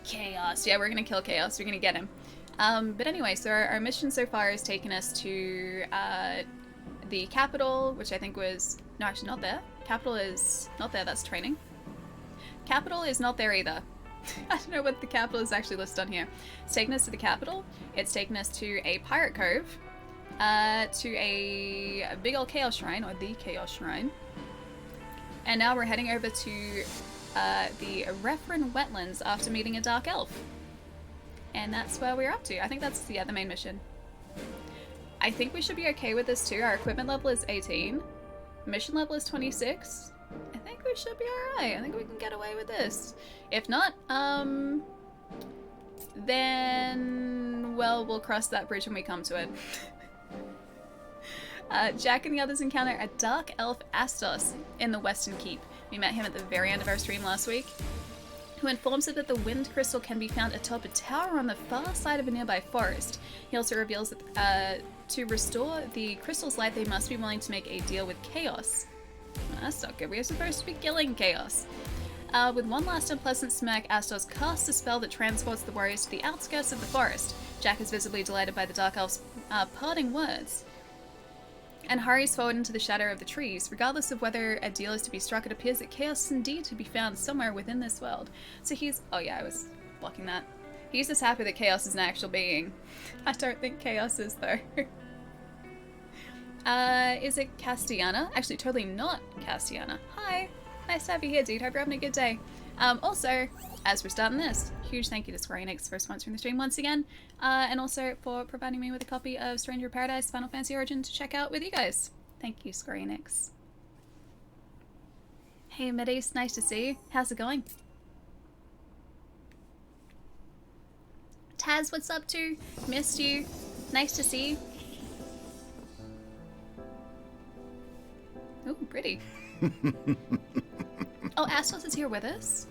Chaos. Yeah, we're gonna kill Chaos. We're gonna get him. But anyway, so our mission so far has taken us to the capital, which I think was... No, actually not there. Capital is not there, that's training. Capital is not there either. I don't know what the capital is actually listed on here. It's taken us to the capital. It's taken us to a pirate cove. To a big old Chaos Shrine, or the Chaos Shrine. And now we're heading over to the Refren Wetlands after meeting a Dark Elf. And that's where we're up to. I think that's the main mission. I think we should be okay with this too. Our equipment level is 18. Mission level is 26. I think we should be alright. I think we can get away with this. If not, then, well, we'll cross that bridge when we come to it. Jack and the others encounter a Dark Elf Astos in the Western Keep. We met him at the very end of our stream last week, who informs us that the Wind Crystal can be found atop a tower on the far side of a nearby forest. He also reveals that to restore the crystal's light, they must be willing to make a deal with Chaos. Well, that's not good. We are supposed to be killing Chaos. With one last unpleasant smirk, Astos casts a spell that transports the warriors to the outskirts of the forest. Jack is visibly delighted by the Dark Elf's parting words, and hurries forward into the shadow of the trees. Regardless of whether a deal is to be struck, it appears that Chaos is indeed to be found somewhere within this world. So he's... Oh yeah, I was blocking that. He's just happy that Chaos is an actual being. I don't think Chaos is, though. Is it Castellana? Actually, totally not Castellana. Hi! Nice to have you here, dude. Hope you're having a good day. Also, as we're starting this, huge thank you to Square Enix for sponsoring the stream once again, and also for providing me with a copy of Stranger of Paradise Final Fantasy Origin to check out with you guys. Thank you, Square Enix. Hey, Mideast, nice to see you. How's it going? Taz, what's up too? Missed you. Nice to see you. Ooh, pretty. Oh, Astos is here with us?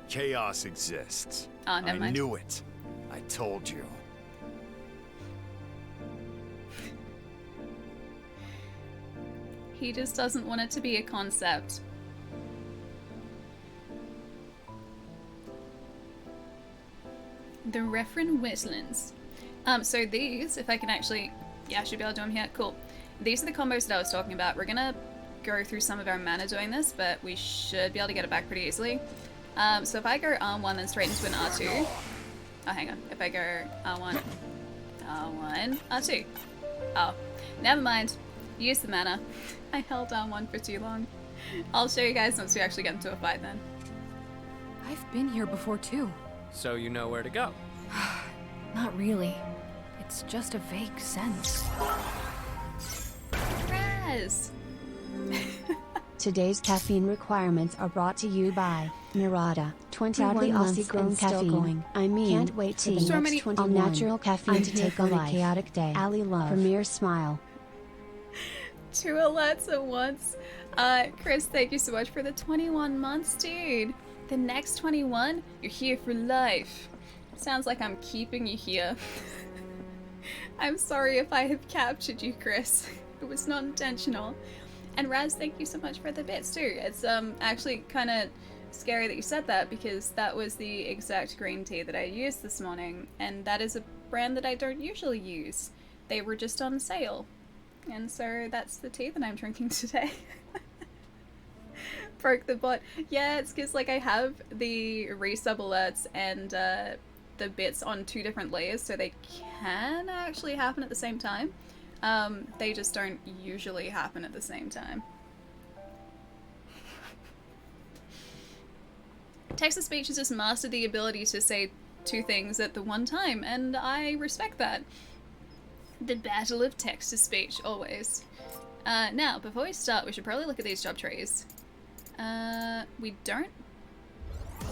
Chaos exists. Oh, never mind. I knew it. I told you. He just doesn't want it to be a concept. The Refren Wetlands. So these, if I can actually... Yeah, I should be able to do them here. Cool. These are the combos that I was talking about. We're gonna go through some of our mana doing this, but we should be able to get it back pretty easily. So if I go R1 then straight into an R2. Oh, hang on. If I go R1, R1, R2. Oh, never mind. Use the mana. I held R1 for too long. I'll show you guys once we actually get into a fight then. I've been here before too. So you know where to go? Not really. It's just a vague sense. Raz! Today's caffeine requirements are brought to you by Murata. 21 Proudly months Aussie grown and still caffeine. going. I mean, can't wait to the So next many- 21. All natural caffeine I'm to here take for on a life. chaotic day. Ally love. Premier smile. 2 alerts at once. Chris, thank you so much for the 21 months, dude. The next 21, you're here for life. Sounds like I'm keeping you here. I'm sorry if I have captured you, Chris. It was not intentional. And Raz, thank you so much for the bits too. It's actually kind of scary that you said that, because that was the exact green tea that I used this morning, and that is a brand that I don't usually use. They were just on sale. And so that's the tea that I'm drinking today. Broke the bot. Yeah, it's because like I have the resub alerts and the bits on 2 different layers, so they can actually happen at the same time. They just don't usually happen at the same time. Text-to-speech has just mastered the ability to say 2 things at the one time, and I respect that. The battle of text-to-speech, always. Now, before we start, we should probably look at these job trees. We don't?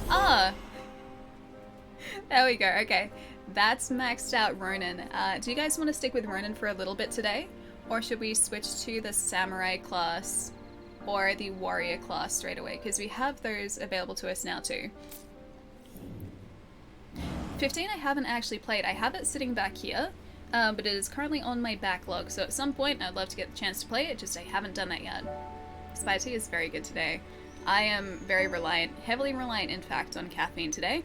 Ah! There we go, okay. That's maxed out Ronin. Do you guys want to stick with Ronin for a little bit today? Or should we switch to the Samurai class or the Warrior class straight away? Because we have those available to us now too. 15 I haven't actually played. I have it sitting back here, but it is currently on my backlog. So at some point I'd love to get the chance to play it, just I haven't done that yet. Spy tea is very good today. I am very reliant, heavily reliant in fact, on caffeine today.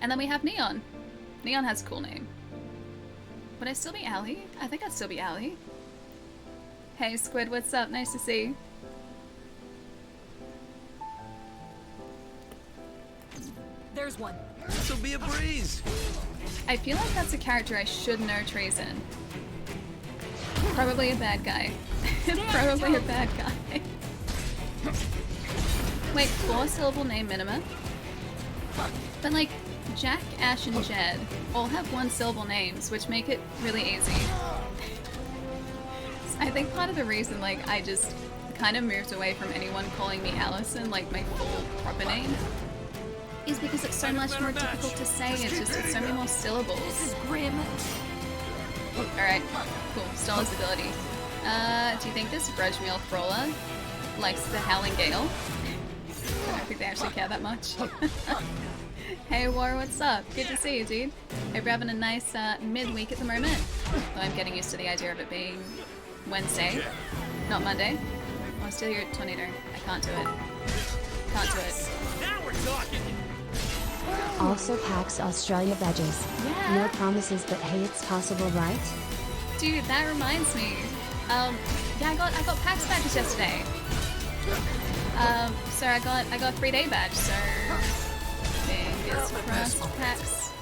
And then we have Neon. Neon has a cool name. Would I still be Allie? I think I'd still be Allie. Hey Squid, what's up? Nice to see you. There's one. This'll be a breeze. I feel like that's a character I should know Treason. Probably a bad guy. Probably a bad guy. Wait, 4-syllable name minimum? But like, Jack, Ash, and Jed all have 1-syllable names, which make it really easy. So I think part of the reason, like, I just kind of moved away from anyone calling me Allison, like my full proper name, is because it's so much more difficult to say. It's so many more syllables. This is grim. Alright, cool. Stella's ability. Do you think this grudge wheel crawler likes the Howling Gale? I don't think they actually care that much. Hey War, what's up? Good to see you, dude. Hope you're having a nice midweek at the moment. Though I'm getting used to the idea of it being Wednesday, not Monday. Oh, steal your tornado. I can't do it. Can't do it. Now we're talking. Also PAX Australia badges. Yeah. No promises, but hey, it's possible, right? Dude, that reminds me. Yeah, I got PAX badges yesterday. So I got 3-day badge. So fingers crossed, PAX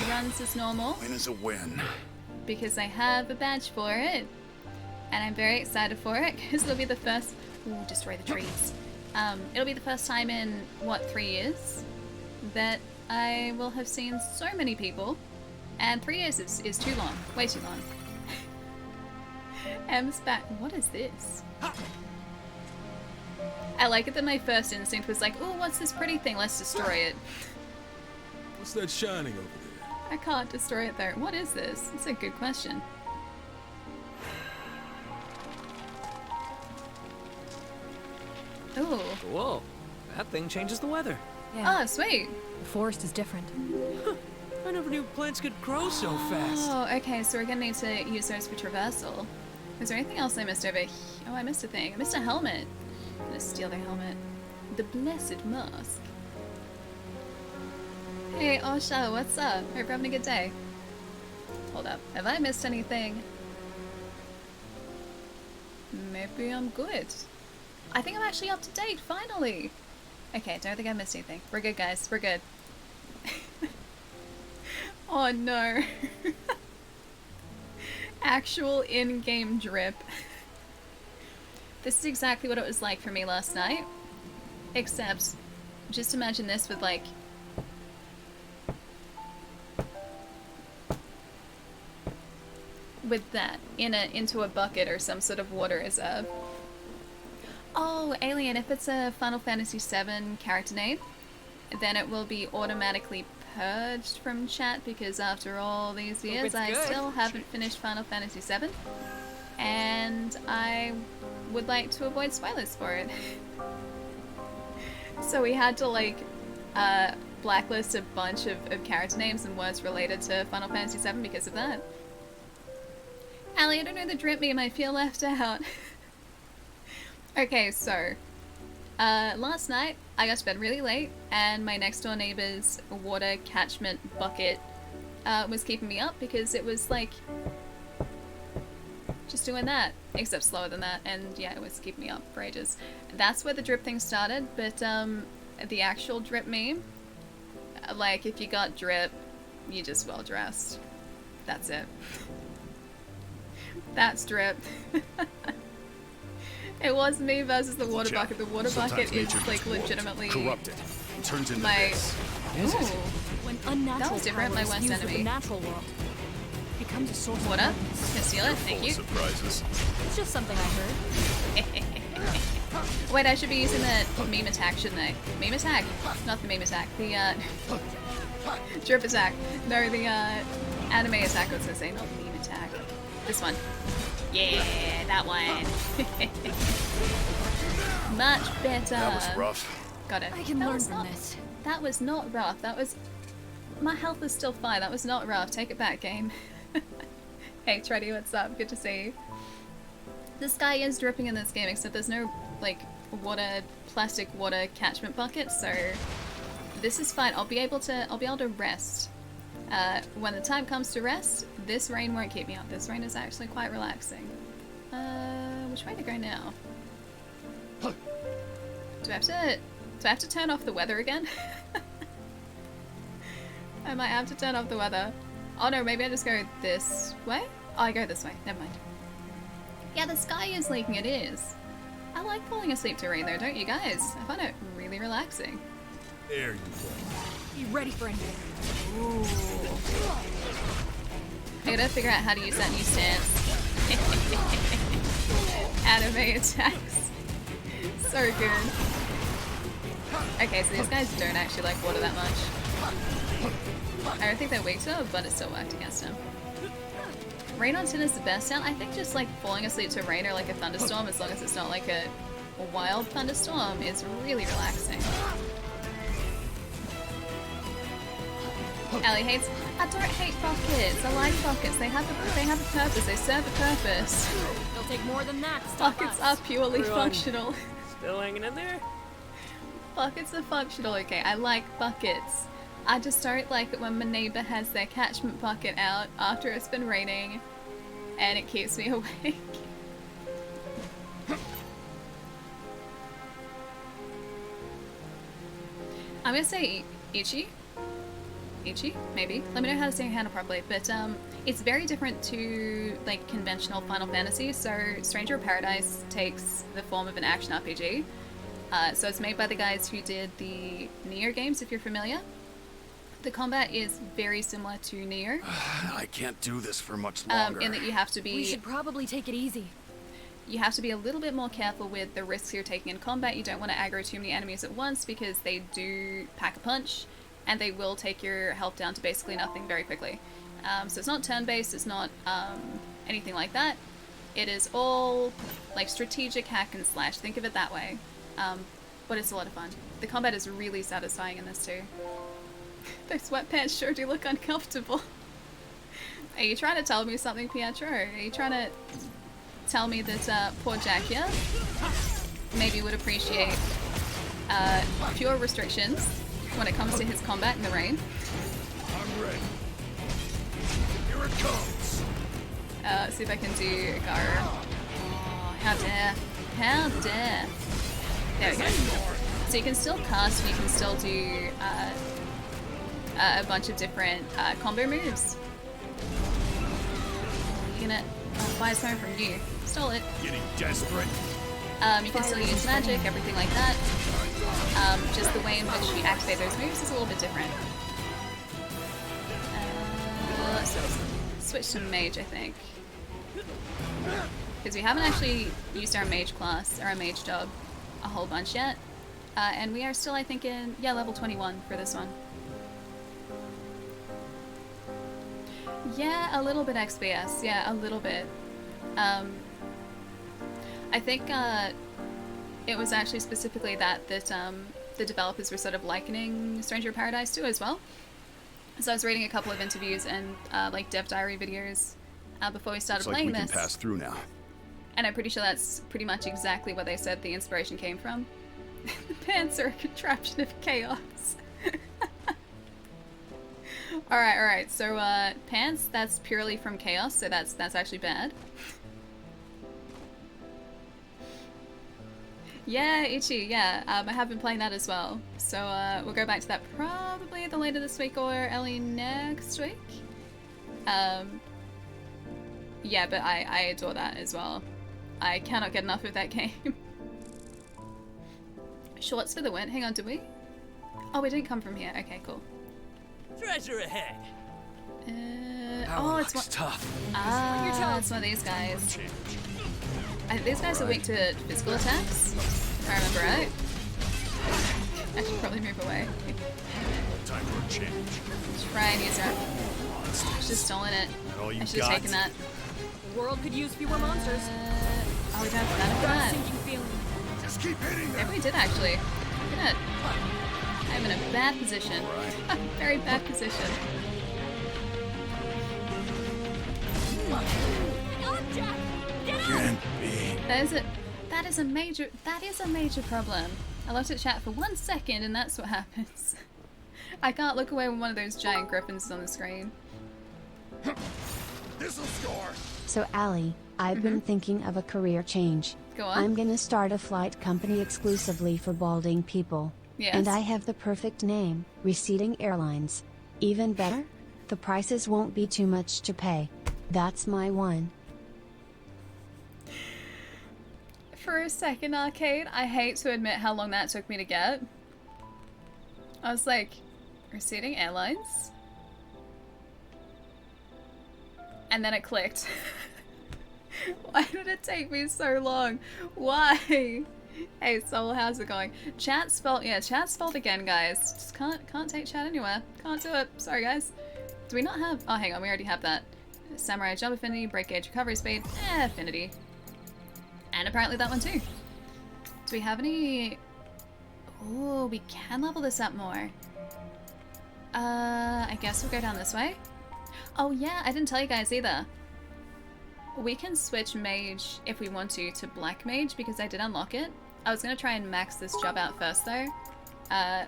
runs as normal Win is a win. because I have a badge for it, and I'm very excited for it because it'll be the first. Ooh, destroy the trees. It'll be the first time in what, 3 years that I will have seen so many people, and 3 years is too long, way too long. M's back. What is this? I like it that my first instinct was like, oh, what's this pretty thing? Let's destroy it. What's that shining over there? I can't destroy it though. What is this? It's a good question. Ooh. Whoa, that thing changes the weather. Yeah, Oh, sweet. the forest is different. I never knew plants could grow so fast. Oh, okay, so we're gonna need to use those for traversal. Was there anything else I missed over here? Oh, I missed a thing. I missed a helmet. I'm gonna steal the helmet. The blessed mask. Hey, Osha, what's up? Hope you're having a good day. Hold up. Have I missed anything? Maybe I'm good. I think I'm actually up to date, finally! Okay, don't think I missed anything. We're good, guys. We're good. Oh no. Actual in-game drip. This is exactly what it was like for me last night. Except, just imagine this with like... with that into a bucket or some sort of water reserve. Oh, Alien, if it's a Final Fantasy VII character name, then it will be automatically purged from chat because after all these years I still haven't finished Final Fantasy VII and I would like to avoid spoilers for it. So we had to like blacklist a bunch of character names and words related to Final Fantasy VII because of that. Allie, I don't know the drip meme, I feel left out. Okay, so last night I got to bed really late and my next door neighbor's water catchment bucket was keeping me up because it was like just doing that, except slower than that, and yeah, it was keeping me up for ages. That's where the drip thing started, but the actual drip meme, like if you got drip, you just well dressed. That's it. That's drip. It was me versus the water bucket. The water bucket is like legitimately corrupted. Turns into my. this. Ooh, When unnatural That was different, power my is worst used with enemy. the natural world, it becomes a source of water. darkness. Can steal it. Thank Full you. of surprises. It's just something I heard. Wait, I should be using the meme attack, shouldn't I? Meme attack? Not the meme attack. The drip attack. No, the anime attack. I was gonna say, not the meme attack. This one. Yeah, that one. Much better. That was rough. Got it. I can That learn was from not- this. That was not rough. That was. My health is still fine. That was not rough. Take it back, game. Hey, Treddy, what's up? Good to see you. This guy is dripping in this game, except there's no, like, plastic water catchment bucket, so This is fine. I'll be able to rest. When the time comes to rest, this rain won't keep me up. This rain is actually quite relaxing. Which way to go now? Do I have to turn off the weather again? I might have to turn off the weather. Oh no, maybe I just go this way? Oh, I go this way. Never mind. Yeah, the sky is leaking. It is. I like falling asleep to rain though, don't you guys? I find it really relaxing. There you go. Be ready for anything. Ooh. I gotta figure out how to use that new stance. Anime attacks. So good. Okay, so these guys don't actually like water that much. I don't think they're weak to it, but it still worked against him. Rain on tin is the best sound. I think just like falling asleep to rain or like a thunderstorm, as long as it's not like a wild thunderstorm, is really relaxing. Ellie hates. I don't hate buckets. I like buckets. They have a purpose. They serve a purpose. It'll take more than that to stop Buckets us. are purely Everyone. functional. Still hanging in there? Buckets are functional. Okay, I like buckets. I just don't like it when my neighbor has their catchment bucket out after it's been raining, and it keeps me awake. I'm gonna say Ichi, maybe. Let me know how to say your handle properly. But it's very different to like conventional Final Fantasy. So Stranger of Paradise takes the form of an action RPG. So it's made by the guys who did the Nier games, if you're familiar. The combat is very similar to Nier, I can't do this for much longer. in that you have to We be should probably take it easy. a little bit more careful with the risks you're taking in combat. You don't want to aggro too many enemies at once because they do pack a punch, and they will take your health down to basically nothing very quickly. So it's not turn-based, it's not anything like that. It is all like strategic hack and slash, think of it that way. But it's a lot of fun. The combat is really satisfying in this too. Those sweatpants sure do look uncomfortable. Are you trying to tell me something, Pietro? Are you trying to tell me that poor Jack here maybe would appreciate fewer restrictions when it comes to his combat in the rain? I'm ready. Here it comes. See if I can do Gar. Oh, how dare. How dare. There we go. So you can still cast and you can still do a bunch of different combo moves. You're gonna buy something from you. Stole it. Getting desperate. You can still use magic, everything like that. Just the way in which you activate those moves is a little bit different. So switch to mage, I think. Because we haven't actually used our mage class, or our mage job, a whole bunch yet. And we are still, I think, in, level 21 for this one. Yeah, a little bit XPS. Yeah, a little bit. I think it was actually specifically that the developers were sort of likening Stranger of Paradise to as well. So I was reading a couple of interviews and like dev diary videos before we started Looks like playing we can this. pass through now. And I'm pretty sure that's pretty much exactly what they said the inspiration came from. The pants are a contraption of chaos. Alright, so pants, that's purely from chaos, so that's actually bad. Yeah, Ichi, yeah, I have been playing that as well. So we'll go back to that probably either later this week or early next week. Yeah, but I adore that as well. I cannot get enough of that game. Shorts for the win. Hang on, did we? Oh, we didn't come from here. Okay, cool. Treasure ahead. Oh, it's one. Tough. It's one of these guys. These guys are weak to physical attacks, if I remember right. I should probably move away. Time for a change. Try and use that. I should have stolen it. All you I should have got? taken that. The world could use fewer monsters. Oh, we don't have none of that. Sinking feeling. Just keep hitting Maybe them. we did actually. I'm in a bad position. Very bad position. Can't be. That is a major problem. I left it chat for 1 second and that's what happens. I can't look away when one of those giant griffins is on the screen. This'll score. So Allie, I've been thinking of a career change. Go on. I'm gonna start a flight company exclusively for balding people. Yes. And I have the perfect name, Receding Airlines. Even better? The prices won't be too much to pay. That's my one. For a second, Arcade, I hate to admit how long that took me to get. I was like, Receding Airlines? And then it clicked. Why did it take me so long? Why? Hey Soul, how's it going? Chat's fault, yeah, chat's fault again, guys. Just can't take chat anywhere. Can't do it. Sorry, guys. Do we not have? Oh, hang on, we already have that. Samurai jump affinity, break gauge recovery speed, affinity, and apparently that one too. Do we have any? Oh, we can level this up more. I guess we'll go down this way. Oh yeah, I didn't tell you guys either. We can switch mage if we want to black mage because I did unlock it. I was gonna try and max this job out first though,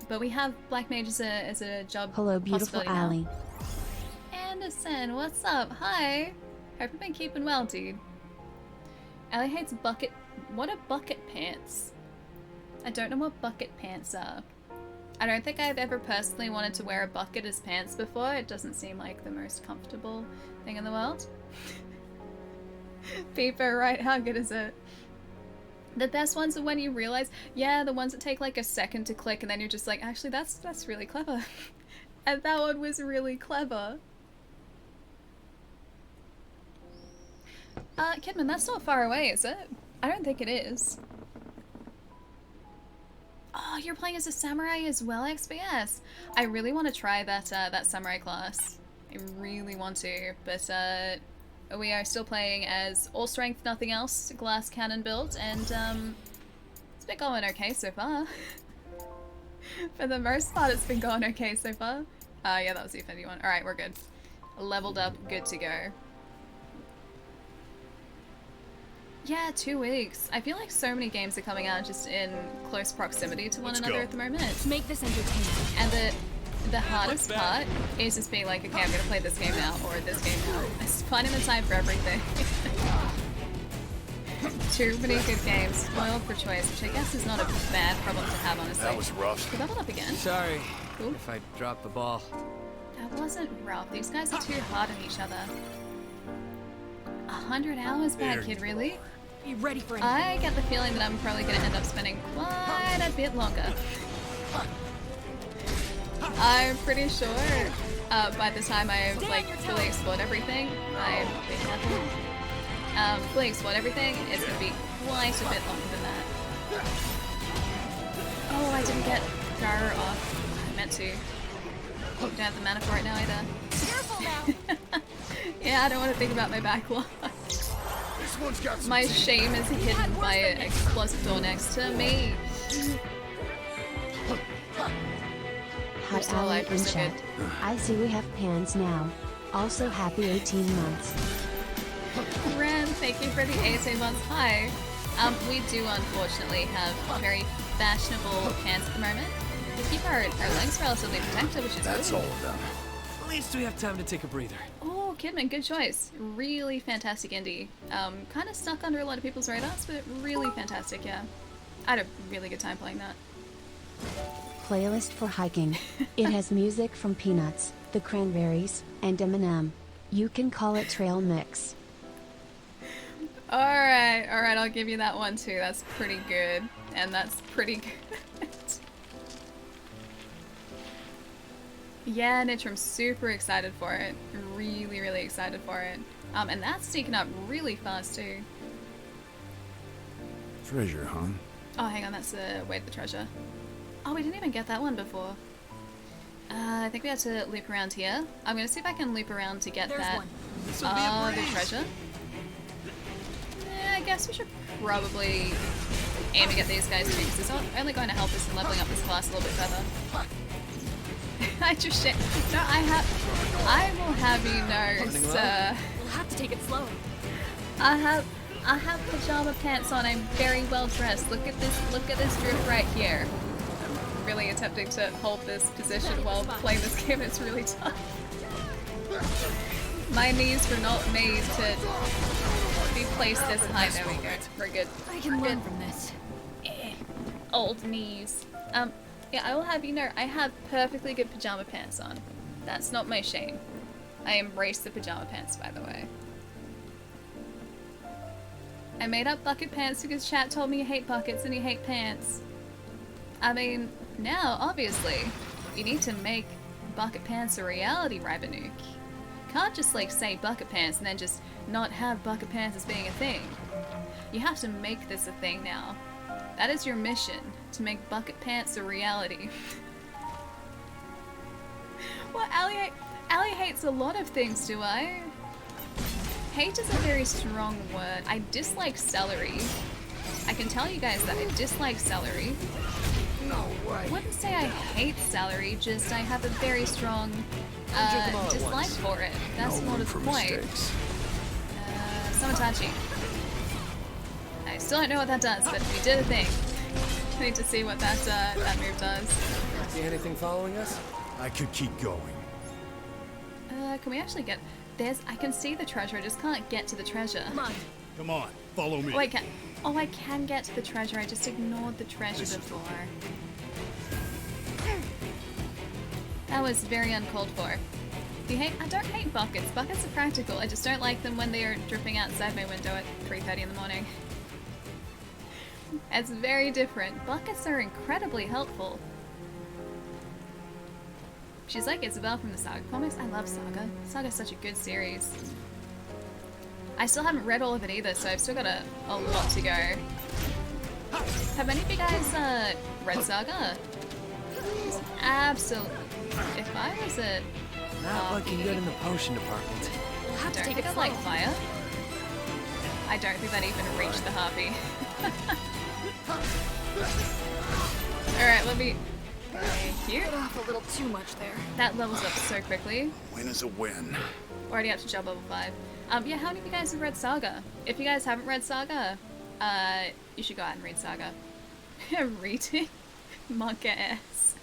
but we have black mage as a job. Hello, beautiful possibility now. Allie. Anderson, what's up? Hi. Hope you've been keeping well, dude. Allie hates bucket. What are bucket pants? I don't know what bucket pants are. I don't think I've ever personally wanted to wear a bucket as pants before. It doesn't seem like the most comfortable thing in the world. People, right? How good is it? The best ones are when you realize, yeah, the ones that take like a second to click and then you're just like, actually that's really clever. And that one was really clever. Kidman, that's not far away, is it? I don't think it is. Oh, you're playing as a samurai as well, XBS. I really want to try that samurai class. I really want to, but we are still playing as all strength, nothing else, glass cannon build, and it's been going okay so far. For the most part, it's been going okay so far. Yeah, that was the affinity one. All right, we're good. Leveled up, good to go. Yeah, 2 weeks. I feel like so many games are coming out just in close proximity to one Let's another go. at the moment. Make this entertaining. And the hardest part is just being like, okay, I'm gonna play this game now or this game now. It's finding the time for everything. Too many good games, spoiled for choice, which I guess is not a bad problem to have, honestly. That was rough. We leveled up again. Sorry Cool. if I dropped the ball. That wasn't rough. These guys are too hard on each other. 100 hours back, kid, really? Be ready for anything. I get the feeling that I'm probably going to end up spending quite a bit longer. I'm pretty sure by the time I've like fully explored everything, fully explored everything, it's going to be quite a bit longer than that. Oh, I didn't get Gara off. I meant to. Don't have the mana for it now either. Careful now. Yeah, I don't want to think about my backlog. This one's got some My teeth. shame is hidden by a closet door next to me. Hi still Allie alive, we're in still chat. I see we have pans now. Also happy 18 months. Ren, thank you for the 18 months. Hi. We do unfortunately have very fashionable pants at the moment. We keep our legs relatively protected, which is That's good. all of them. At least we have time to take a breather. Oh, Kidman, good choice. Really fantastic indie. Kind of stuck under a lot of people's radars, but really fantastic, yeah. I had a really good time playing that. Playlist for hiking. It has music from Peanuts, The Cranberries, and Eminem. You can call it trail mix. Alright, I'll give you that one too. That's pretty good. And that's pretty good. Yeah, Nitch, I'm super excited for it. Really, really excited for it. And that's sneaking up really fast too. Treasure, huh? Oh, hang on, that's the wait the treasure. Oh, we didn't even get that one before. I think we had to loop around here. I'm gonna see if I can loop around to get There's that one. This'll be a the breeze. treasure. Yeah, I guess we should probably aim to get these guys too, because it's only going to help us in leveling up this class a little bit further. I just shit. No, I will have you know, sir. We'll have to take it slowly. I have pajama pants on. I'm very well dressed. Look at this drift right here. really attempting to hold this position while playing this game. It's really tough. My knees were not made to be placed this high. There we go. We're good. I can learn from this. Old knees. Yeah, I will have you know, I have perfectly good pajama pants on. That's not my shame. I embrace the pajama pants, by the way. I made up bucket pants because chat told me you hate buckets and you hate pants. I mean, now, obviously, you need to make bucket pants a reality, Rabanuk. You can't just, like, say bucket pants and then just not have bucket pants as being a thing. You have to make this a thing now. That is your mission, to make bucket pants a reality. Well, Allie hates a lot of things, do I? Hate is a very strong word. I dislike celery. I can tell you guys that I dislike celery. No way. I wouldn't say I hate celery, just I have a very strong dislike for it. That's more to the point. Samatachi. I still don't know what that does, but we did a thing. I need to see what that move does. See anything following us? I could keep going. Can we actually get... I can see the treasure, I just can't get to the treasure. Come on, follow me. Oh, I can. Oh, I can get to the treasure. I just ignored the treasure before. That was very uncalled for. I don't hate buckets. Buckets are practical. I just don't like them when they are dripping outside my window at 3:30 in the morning. It's very different. Buckets are incredibly helpful. She's like Isabel from the Saga comics. I love Saga. Saga's such a good series. I still haven't read all of it either, so I've still got a lot to go. Have any of you guys read Saga? Absolutely. If I was a Not looking good in the potion department. We'll have to don't take think it I like fire. I don't think that even reached the harpy. Alright, let me... Thank you. Bit off a little too much there. That levels up so quickly. Win is a win. Already up to job level 5. Yeah, how many of you guys have read Saga? If you guys haven't read Saga, you should go out and read Saga. Reading? Monka S.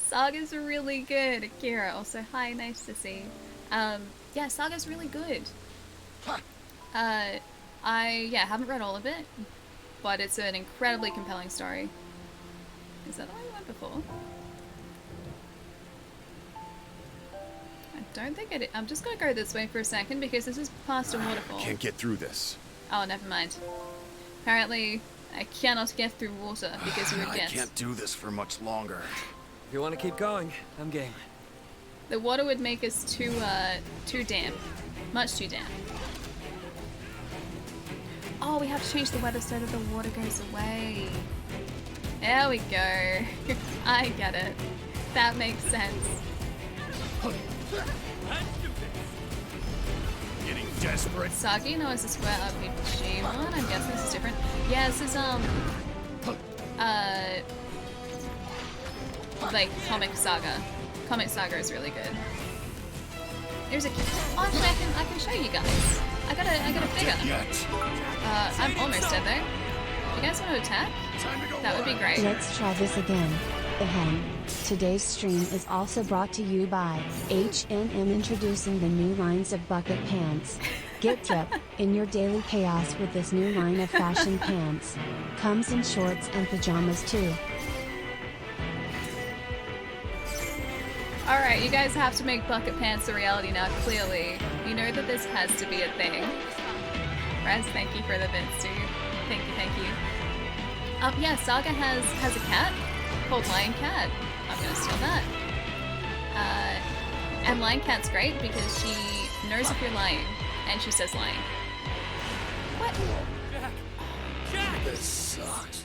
Saga's really good. Akira, also, hi, nice to see. Yeah, Saga's really good. I haven't read all of it, but it's an incredibly compelling story. Is that the way we went before? I don't think it. I'm just gonna go this way for a second because this is past a waterfall. Can't get through this. Oh, never mind. Apparently, I cannot get through water because you would I get. can't do this for much longer. If you want to keep going, I'm game. The water would make us too damp. Much too damp. Oh, we have to change the weather so that the water goes away. There we go. I get it. That makes sense. Getting desperate. Saga, you know, is a square RPG one. I'm guessing this is different. Yeah, this is like Comic Saga. Comic Saga is really good. There's a. Oh, actually, I can show you guys. I got a figure. Yet. I'm almost dead though. You guys want to attack? That would be great. Let's try this again. Ahem. Today's stream is also brought to you by H&M introducing the new lines of bucket pants. Get drip in your daily chaos with this new line of fashion pants. Comes in shorts and pajamas too. Alright, you guys have to make bucket pants a reality now, clearly. You know that this has to be a thing. Raz, thank you for the bits, too. Thank you, thank you. Yeah, Saga has a cat called Lion Cat. I'm gonna steal that. And Lion Cat's great because she knows if you're lying, and she says lying. What? This sucks.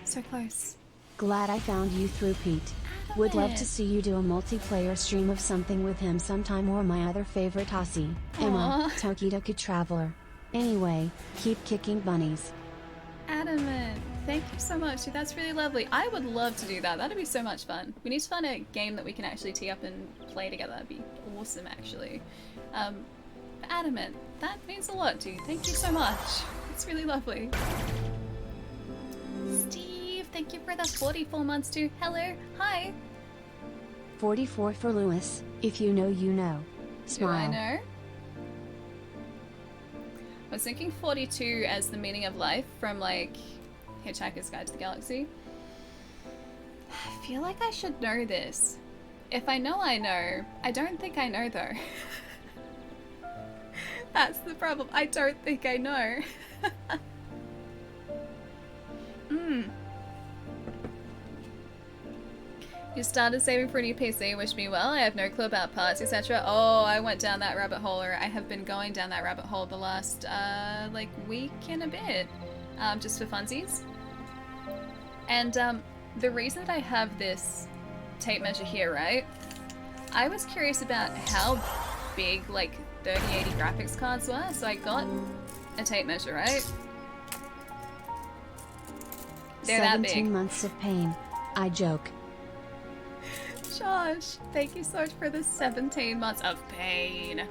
So close. Glad I found you through Pete. Would love to see you do a multiplayer stream of something with him sometime, or my other favorite Aussie, Emma, Aw. Tokidoki Traveler. Anyway, keep kicking bunnies. Adamant, thank you so much. Dude, that's really lovely. I would love to do that. That'd be so much fun. We need to find a game that we can actually tee up and play together. That'd be awesome, actually. Adamant, that means a lot, dude. Thank you so much. It's really lovely. Steve, thank you for the 44 months too. Hello, hi. 44 for Lewis. If you know, you know. Smile. Do I know? I was thinking 42 as the meaning of life from like Hitchhiker's Guide to the Galaxy. I feel like I should know this. If I know, I know. I don't think I know though. That's the problem. I don't think I know. You started saving for a new PC, wish me well. I have no clue about parts, etc. Oh, I went down that rabbit hole, or I have been going down that rabbit hole the last, like, week and a bit. Just for funsies. And, the reason that I have this tape measure here, right? I was curious about how big, like, 3080 graphics cards were, so I got a tape measure, right? They're that big. 17 months of pain. I joke. Josh, thank you so much for the 17 months of pain.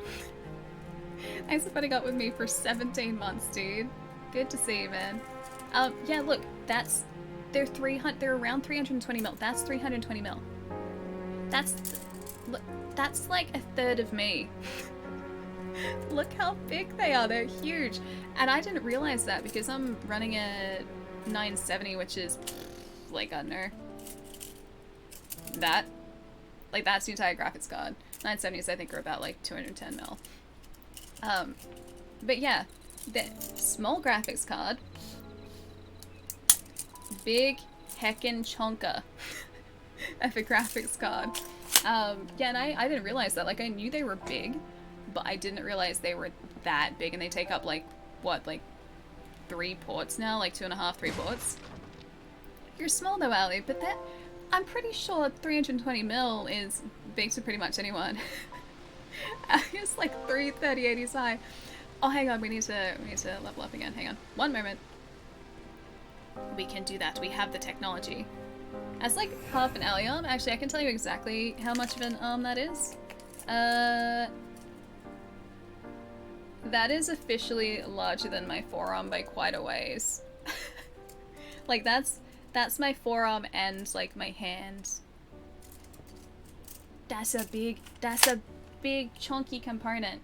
Thanks for putting up with me for 17 months, dude. Good to see you, man. Yeah, look, they're around 320 mil. That's 320 mil. That's like a third of me. Look how big they are. They're huge. And I didn't realize that because I'm running a 970, which is like, I don't know, that. Like, that's the entire graphics card. 970s, I think, are about, like, 210 mil. But yeah, the small graphics card. Big heckin' chonka of a graphics card. Yeah, and I didn't realize that. Like, I knew they were big, but I didn't realize they were that big, and they take up, like, what, like, 3 ports now? Like, 2.5, 3 ports? You're small though, Ali, but that... I'm pretty sure 320 mil is big to pretty much anyone. It's like 3080s high. Oh, hang on, we need to level up again. Hang on, one moment. We can do that. We have the technology. That's like half an allium. Actually, I can tell you exactly how much of an arm that is. That is officially larger than my forearm by quite a ways. Like that's my forearm and like my hand. That's a big chunky component.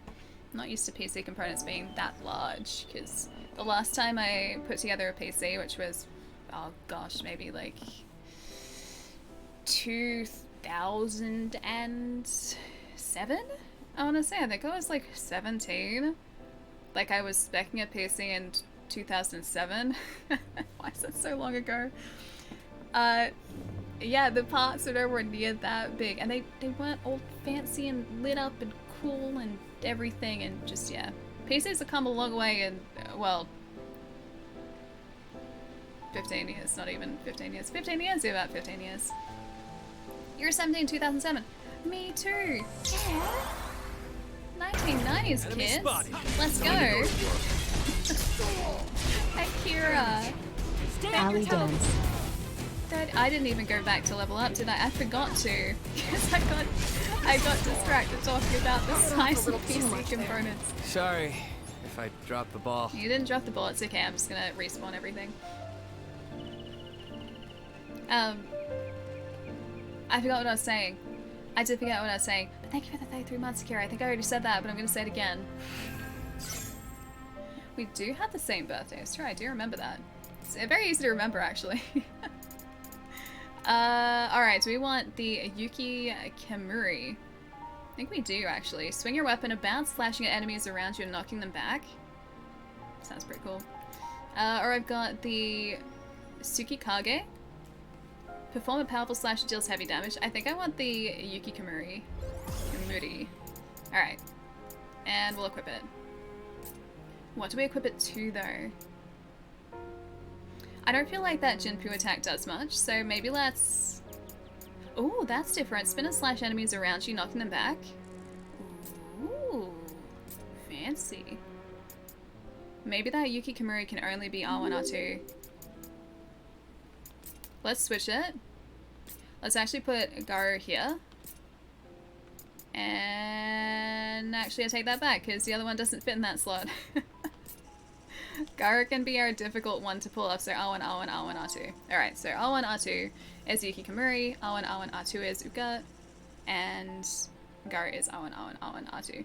I'm not used to PC components being that large, because the last time I put together a PC, which was, oh gosh, maybe like 2007, I want to say. I think I was like 17. Like, I was speccing a PC in 2007. Why is that so long ago? Yeah, the parts are nowhere near that big, and they weren't all fancy and lit up and cool and everything, and just, yeah. PCs have come a long way in, well, 15 years, not even 15 years. 15 years, yeah, about 15 years. You're 17, 2007. Me too. Yeah. 1990s, kids. Let's go. Hi, Kira. Ali dance. I didn't even go back to level up, did I? I forgot to, because I got distracted talking about the size of PC components. Sorry if I dropped the ball. You didn't drop the ball, it's okay, I'm just gonna respawn everything. I forgot what I was saying. I did forget what I was saying. But thank you for the 33 months, Kira. I think I already said that, but I'm gonna say it again. We do have the same birthday, it's true, I do remember that. It's very easy to remember, actually. Alright, so we want the Yuki Kamuri. I think we do, actually. Swing your weapon about, slashing at enemies around you and knocking them back. Sounds pretty cool. Or I've got the Tsukikage. Perform a powerful slash that deals heavy damage. I think I want the Yuki Kamuri. Alright. And we'll equip it. What do we equip it to, though? I don't feel like that Jinpu attack does much, so maybe let's... Ooh, that's different. Spin and slash enemies around you, knocking them back. Ooh, fancy. Maybe that Yuki Kamuri can only be R1, R2. Let's switch it. Let's actually put Garu here. And actually I take that back, because the other one doesn't fit in that slot. Gara can be our difficult one to pull off, so R1, R1, R1, R2. Alright, so R1, R2 is Yuki Kamuri, R1, R1, R2 is Uka, and Gara is R1, R1, R1, R2.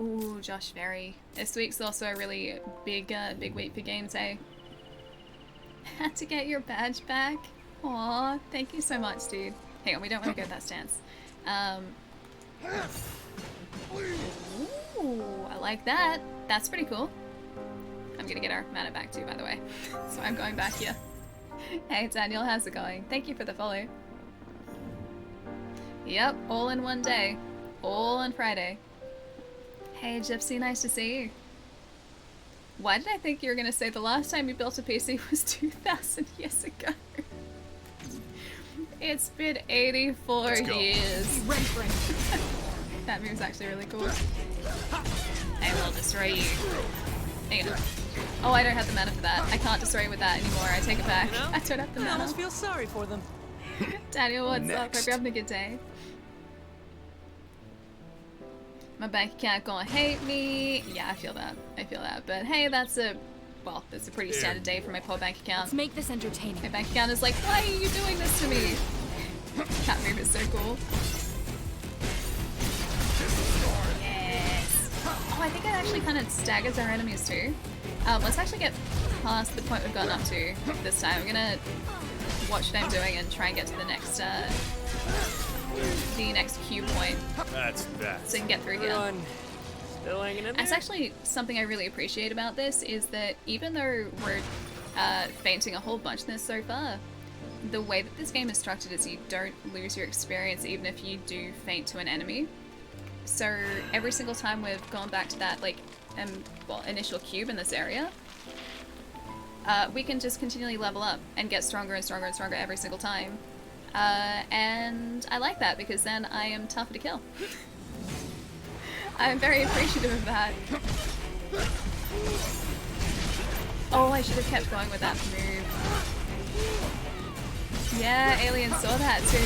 Ooh, Josh Ferry. This week's also a really big week for games, eh? Had to get your badge back? Aw, thank you so much, dude. Hang on, we don't want to go that stance. Ooh, I like that. That's pretty cool. I'm gonna get our mana back too, by the way. So I'm going back here. Hey Daniel, how's it going? Thank you for the follow. Yep, all in one day. All on Friday. Hey Gypsy, nice to see you. Why did I think you were gonna say the last time you built a PC was 2,000 years ago? It's been 84 years. That move's actually really cool. I will destroy you. Hang on. Oh, I don't have the mana for that. I can't destroy you with that anymore. I take it back. I don't have the I mana. almost feel sorry for them. Daniel, what's up? Next. Hope you're having a good day. My bank account gonna hate me. Yeah, I feel that. I feel that. But hey, that's a pretty standard day for my poor bank account. Let's make this entertaining. My bank account is like, why are you doing this to me? That move is so cool. Yes. Oh, I think it actually kind of staggers our enemies too. Let's actually get past the point we've gotten up to this time. I'm gonna watch what I'm doing and try and get to the next cue point That's that. so we can get through here. Run. Still hanging in there? That's actually something I really appreciate about this, is that even though we're fainting a whole bunch in this so far, the way that this game is structured is you don't lose your experience even if you do faint to an enemy. So every single time we've gone back to that initial cube in this area, we can just continually level up and get stronger and stronger and stronger every single time. And I like that because then I am tougher to kill. I'm very appreciative of that. Oh, I should have kept going with that move. Yeah, Alien saw that too.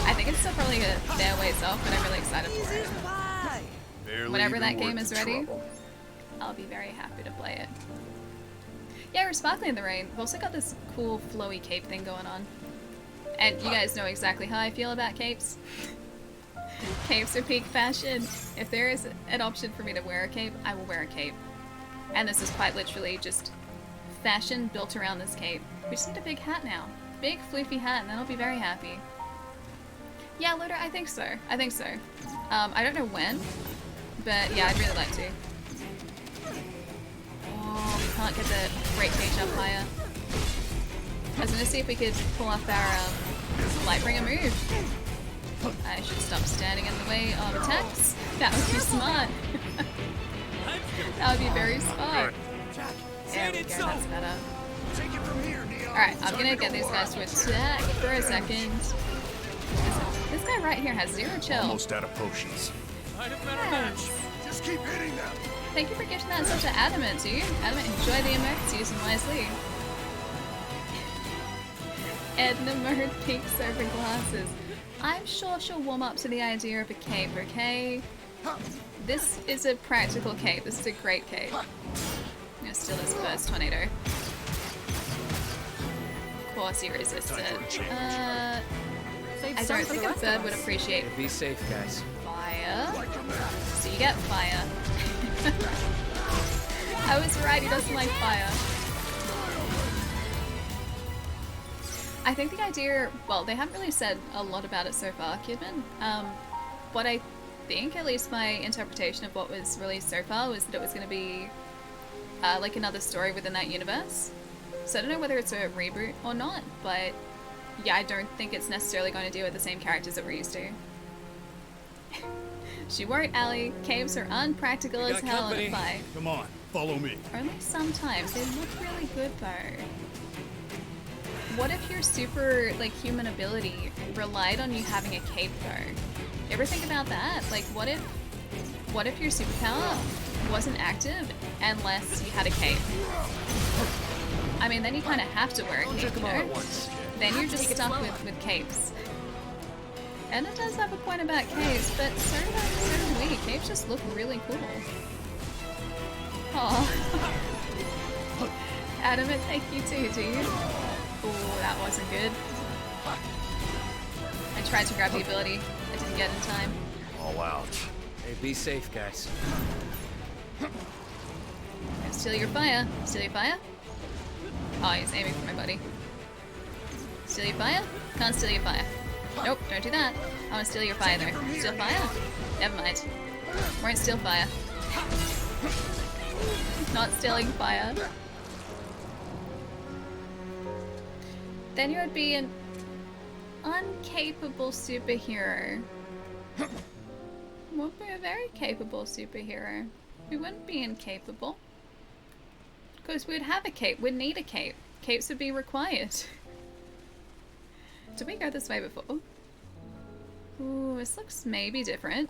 I think it's still probably a fair ways off, but I'm really excited for it. Barely Whenever even that game worth is the ready, trouble. I'll be very happy to play it. Yeah, we're sparkling in the rain. We've also got this cool flowy cape thing going on. And you guys know exactly how I feel about capes. Capes are peak fashion. If there is an option for me to wear a cape, I will wear a cape. And this is quite literally just fashion built around this cape. We just need a big hat now. Big floofy hat, and then I'll be very happy. Yeah, Loader, I think so. I think so. I don't know when, but yeah, I'd really like to. Oh, we can't get the break cage up higher. I was gonna see if we could pull off our Lightbringer move. I should stop standing in the way of attacks. That would be smart. That would be very smart. There we go, that's better. Take it from here, Neon. Alright, I'm gonna get these guys to attack for a second. This guy right here has zero chill. Almost out of potions. I'd have better match. Yes. Just keep hitting them. Thank you for gifting that such an adamant, dude. Adamant, enjoy the emotes, use them wisely. Edna Mode peeks over glasses. I'm sure she'll warm up to the idea of a cape, okay? This is a practical cape. This is a great cape. I'm gonna steal this first tornado. Of course he resisted. I don't think a bird would appreciate Be safe, guys. fire. So you get fire. I was right, he doesn't like fire. I think the idea, well, they haven't really said a lot about it so far, Kidman. What I think, at least my interpretation of what was released so far, was that it was going to be like another story within that universe. So I don't know whether it's a reboot or not, but yeah, I don't think it's necessarily going to deal with the same characters that we're used to. She won't, Allie. Caves are unpractical We as got hell in a company. fight. Come on, follow me. Only sometimes. They look really good though. What if your super, like, human ability relied on you having a cape though? You ever think about that? Like, what if your superpower wasn't active unless you had a cape? I mean, then you kind of have to wear a cape, you know? Then you're just stuck with capes. And it does have a point about capes, but so do we. Capes just look really cool. Oh. Adamant, thank you too, dude. Oh, that wasn't good. I tried to grab the ability. I didn't get in time. All out. Hey, be safe, guys. Steal your fire. Steal your fire. Oh, he's aiming for my buddy. Steal your fire? Can't steal your fire. Nope, don't do that. I want to steal your fire though. Steal fire? Never mind. Won't steal fire. Not stealing fire. Then you would be an uncapable superhero. Would be a very capable superhero. We wouldn't be incapable. Because we'd have a cape. We'd need a cape. Capes would be required. Did we go this way before? Ooh, this looks maybe different.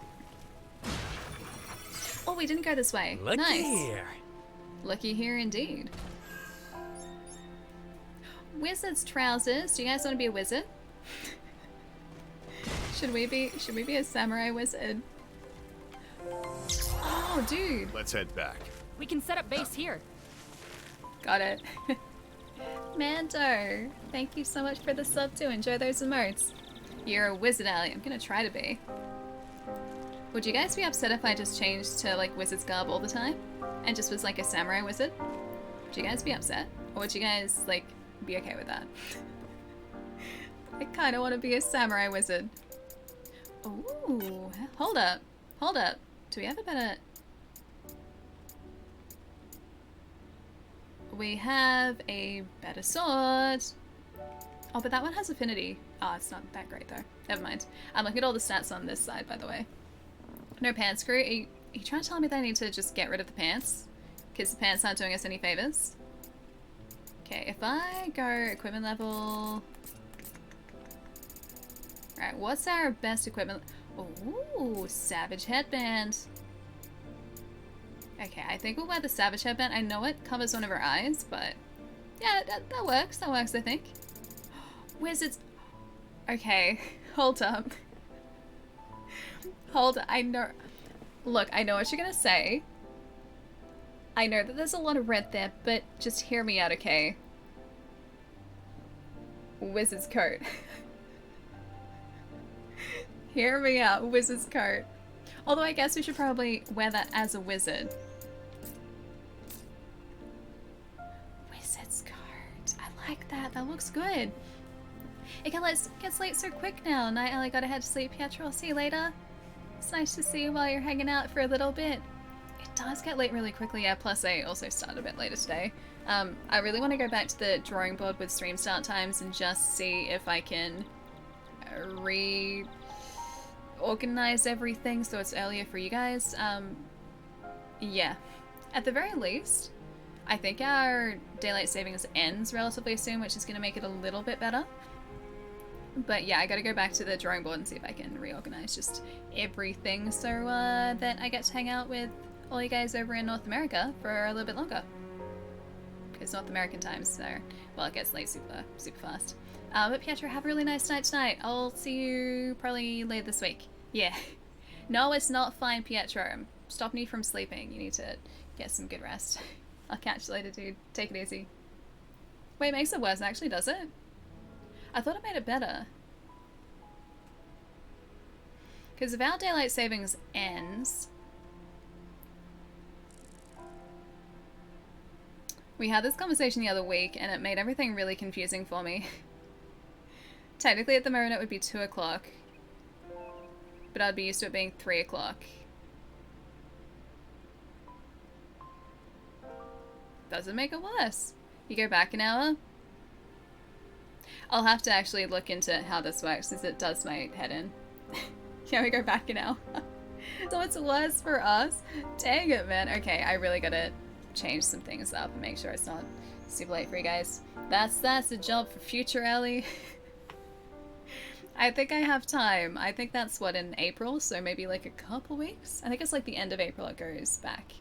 Oh, we didn't go this way. Lucky Nice. here. Lucky here indeed. Wizard's trousers. Do you guys want to be a wizard? Should we be a samurai wizard? Oh, dude. Let's head back. We can set up base here. Got it. Mando, thank you so much for the sub too. Enjoy those emotes. You're a wizard, Allie. I'm gonna try to be. Would you guys be upset if I just changed to like wizard's garb all the time? And just was like a samurai wizard? Would you guys be upset? Or would you guys like be okay with that? I kinda wanna be a samurai wizard. Ooh, hold up. Hold up. Do we have a better... We have a better sword. Oh, but that one has affinity. Oh, it's not that great though. Never mind. I'm looking at all the stats on this side, by the way. No pants screw. Are you trying to tell me that I need to just get rid of the pants? Because the pants aren't doing us any favors? Okay, if I go equipment level... Alright, what's our best equipment? Ooh, Savage Headband. Okay, I think we'll wear the Savage Headband. I know it covers one of our eyes, but... Yeah, that works. That works, I think. Wizards... Okay, hold up. Hold up, I know... Look, I know what you're gonna say. I know that there's a lot of red there, but just hear me out, okay? Wizard's coat. Hear me out, wizard's coat. Although I guess we should probably wear that as a wizard. Wizard's coat. I like that. That looks good. It gets late so quick now. Night Ellie gotta head to sleep. Pietro, I'll see you later. It's nice to see you while you're hanging out for a little bit. It does get late really quickly, yeah. Plus I also started a bit later today. I really want to go back to the drawing board with stream start times and just see if I can organize everything so it's earlier for you guys. Yeah. At the very least, I think our daylight savings ends relatively soon, which is going to make it a little bit better. But yeah, I gotta go back to the drawing board and see if I can reorganize just everything so that I get to hang out with all you guys over in North America for a little bit longer. Because North American times, so, well, it gets late super fast. But Pietro, have a really nice night tonight. I'll see you probably later this week. Yeah. No, it's not fine, Pietro. I'm stopping you from sleeping. You need to get some good rest. I'll catch you later, dude. Take it easy. Wait, it makes it worse, actually, does it? I thought it made it better. Because if our daylight savings ends... We had this conversation the other week, and it made everything really confusing for me. Technically, at the moment, it would be 2 o'clock. But I'd be used to it being 3 o'clock. Doesn't make it worse. You go back an hour. I'll have to actually look into how this works, since it does my head in. Can we go back an hour? So it's worse for us? Dang it, man. Okay, I really gotta change some things up and make sure it's not super late for you guys. That's a job for future Ellie. I think I have time. I think that's what, in April, so maybe like a couple weeks? I think it's like the end of April it goes back.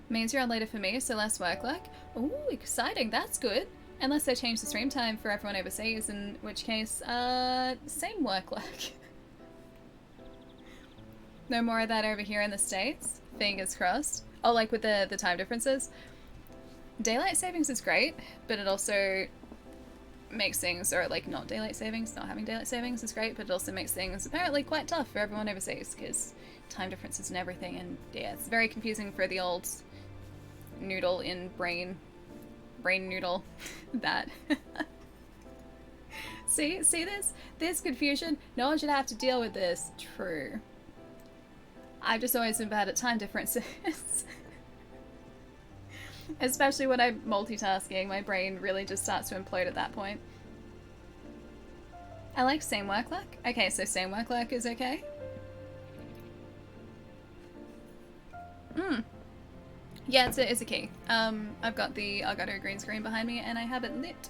Means you're on later for me, so less work luck. Ooh, exciting, that's good. Unless they change the stream time for everyone overseas, in which case, same work luck. No more of that over here in the States. Fingers crossed. Oh, like with the time differences? Daylight savings is great, but it also makes things, or like not daylight savings, not having daylight savings is great, but it also makes things apparently quite tough for everyone overseas, because time differences and everything, and yeah, it's very confusing for the old noodle in brain noodle that see this confusion, no one should have to deal with this. True. I've just always been bad at time differences. Especially when I'm multitasking, my brain really just starts to implode at that point. I like same work luck. Okay, so same work luck is okay. Yeah, it's a key. I've got the Elgato green screen behind me, and I have it lit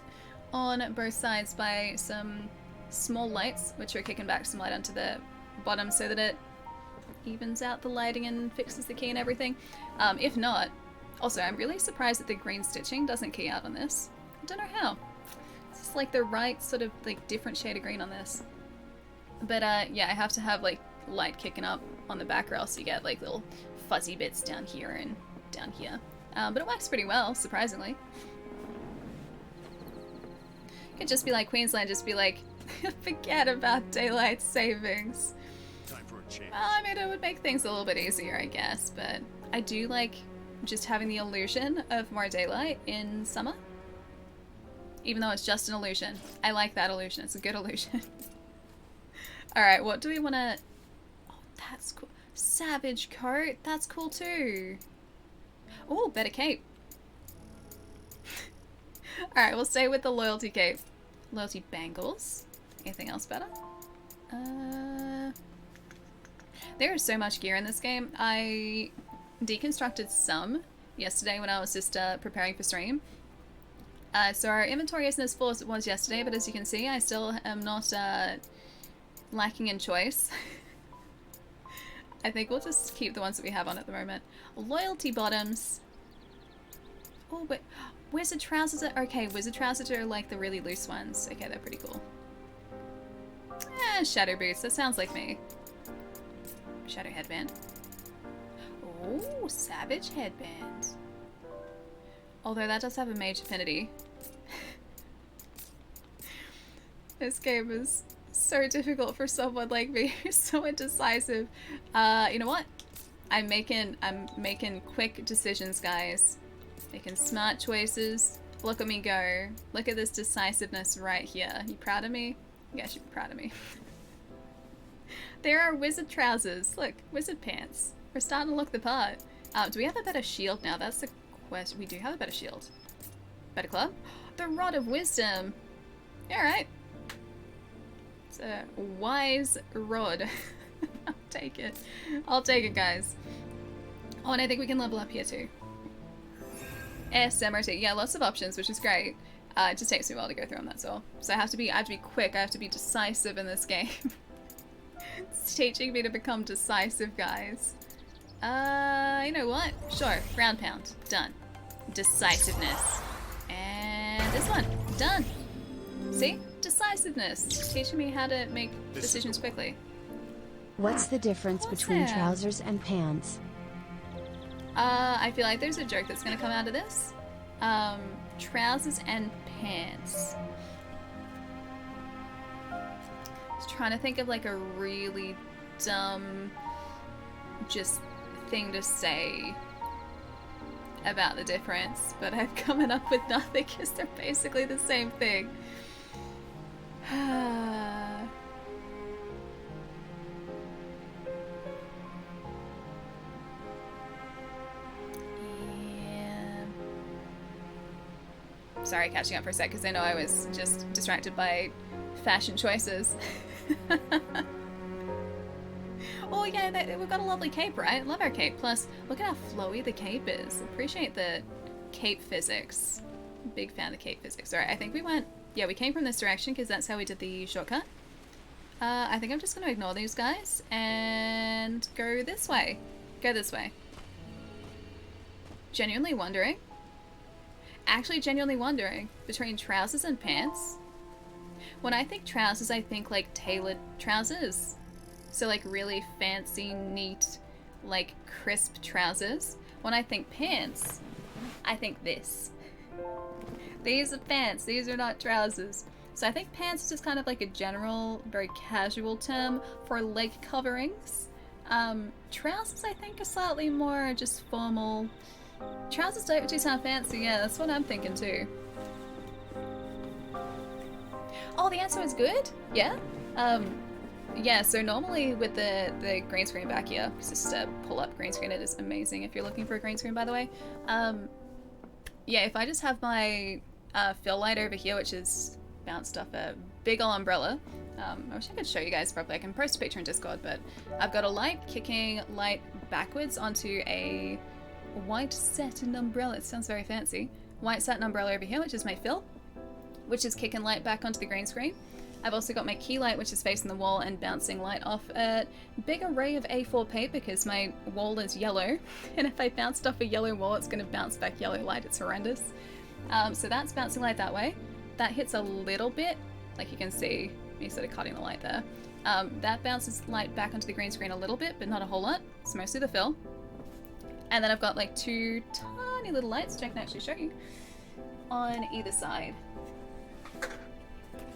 on both sides by some small lights, which are kicking back some light onto the bottom so that it evens out the lighting and fixes the key and everything. If not, also, I'm really surprised that the green stitching doesn't key out on this. I don't know how. It's just like the right sort of like different shade of green on this. But yeah, I have to have like light kicking up on the back or else you get like little fuzzy bits down here and down here. But it works pretty well, surprisingly. Could just be like Queensland, just be like, forget about daylight savings. Time for a change. Well, I mean, it would make things a little bit easier, I guess, but I do like just having the illusion of more daylight in summer. Even though it's just an illusion. I like that illusion. It's a good illusion. Alright, what do we want to... Oh, that's cool. Savage coat. That's cool too. Oh, better cape. Alright, we'll stay with the loyalty cape. Loyalty bangles. Anything else better? There is so much gear in this game. I deconstructed some yesterday when I was just preparing for stream. So our inventory isn't as full as it was yesterday, but as you can see, I still am not lacking in choice. I think we'll just keep the ones that we have on at the moment. Loyalty bottoms. Oh, but wizard trousers are... Okay, wizard trousers are like the really loose ones. Okay, they're pretty cool. Shadow boots. That sounds like me. Shadow headband. Oh, savage headband. Although that does have a mage affinity. This game is so difficult for someone like me who's so indecisive. You know what? I'm making quick decisions, guys. Making smart choices. Look at me go. Look at this decisiveness right here. You proud of me? You guys should be proud of me. There are wizard trousers. Look, wizard pants. We're starting to look the part. Do we have a better shield now? That's the question. We do have a better shield. Better club? The Rod of Wisdom. Alright. It's a wise rod. I'll take it. I'll take it, guys. Oh, and I think we can level up here too. SMRT. Yeah, lots of options, which is great. It just takes me a while to go through them, that's all. So I have to be quick. I have to be decisive in this game. It's teaching me to become decisive, guys. You know what? Sure. Ground pound. Done. Decisiveness. And this one. Done. See? Decisiveness. Teaching me how to make decisions quickly. What's the difference between Awesome. trousers and pants? I feel like there's a joke that's gonna come out of this. Trousers and pants. Just trying to think of like a really dumb just thing to say about the difference, but I've coming up with nothing because they're basically the same thing. Yeah. Sorry, catching up for a sec because I know I was just distracted by fashion choices. Oh yeah, we've got a lovely cape, right? Love our cape. Plus, look at how flowy the cape is. Appreciate the cape physics. Big fan of the cape physics. Alright, I think we went... Yeah, we came from this direction because that's how we did the shortcut. I think I'm just going to ignore these guys and go this way. Go this way. Genuinely wondering. Actually genuinely wondering between trousers and pants. When I think trousers, I think like tailored trousers. So like really fancy, neat, like crisp trousers. when I think pants, I think this. These are pants, these are not trousers. So I think pants is just kind of like a general, very casual term for leg coverings. Trousers I think are slightly more just formal. Trousers don't do sound fancy, yeah, that's what I'm thinking too. Oh, the answer is good? Yeah? Yeah, so normally with the green screen back here, it's just a pull-up green screen, it is amazing if you're looking for a green screen, by the way. Yeah, if I just have my fill light over here, which is bounced off a big ol' umbrella. I wish I could show you guys properly. I can post a picture in Discord, but I've got a light kicking light backwards onto a white satin umbrella. It sounds very fancy. White satin umbrella over here, which is my fill, which is kicking light back onto the green screen. I've also got my key light, which is facing the wall and bouncing light off a big array of A4 paper because my wall is yellow. And if I bounced off a yellow wall, it's going to bounce back yellow light. It's horrendous. So that's bouncing light that way. That hits a little bit, like you can see me sort of cutting the light there. That bounces light back onto the green screen a little bit, but not a whole lot. It's mostly the fill. And then I've got like two tiny little lights, which I can actually show you, on either side.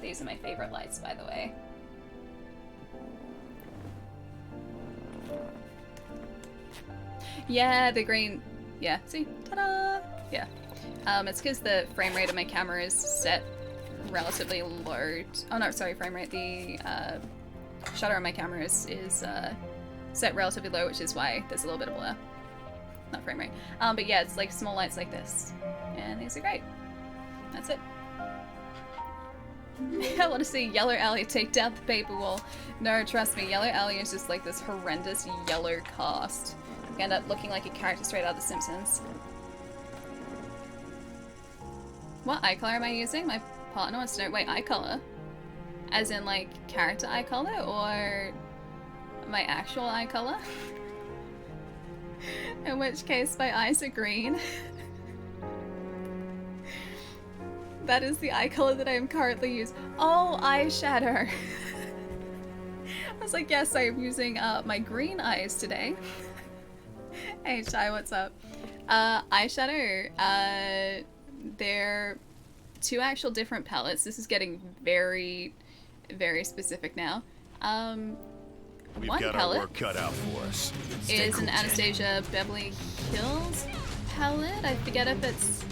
These are my favorite lights, by the way. Yeah, the green, yeah, see, ta-da! Yeah. It's because the frame rate of my camera is set relatively low. Oh no, sorry, frame rate. The shutter on my camera is set relatively low, which is why there's a little bit of blur. Not frame rate. But yeah, it's like small lights like this. And these are great. That's it. I want to see Yellow Alley take down the paper wall. No, trust me, Yellow Alley is just like this horrendous yellow cast. You end up looking like a character straight out of The Simpsons. What eye color am I using? My partner wants to know. Wait, eye color? As in like character eye color or my actual eye color? In which case my eyes are green. That is the eye color that I am currently using. Oh, eyeshadow. I was like, yes, I am using my green eyes today. Hey, Shai, what's up? Eyeshadow, they're two actual different palettes. This is getting very, very specific now. We've One got palette our work cut out for us. is an Anastasia Beverly Hills palette. I forget if it's...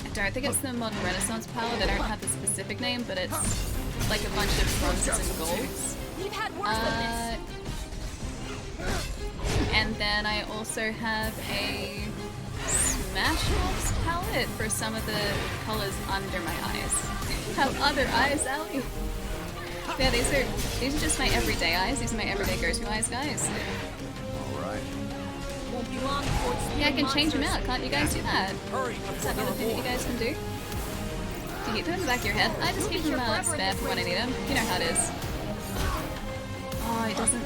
I don't think it's the Modern Renaissance palette. I don't have the specific name, but it's like a bunch of bronzes and golds. We've had worse than this. And then I also have a Smashbox palette for some of the colors under my eyes. Have other eyes, Allie. Yeah, these are just my everyday eyes. These are my everyday go-to eyes, guys. Alright. Won't be long before it's Yeah, I can change them out. Can't you guys do that? Hurry, Is that another thing that you guys can do? Do you keep them in the back of your head? I just keep them spare for when I need them. You know how it is. Oh, he doesn't...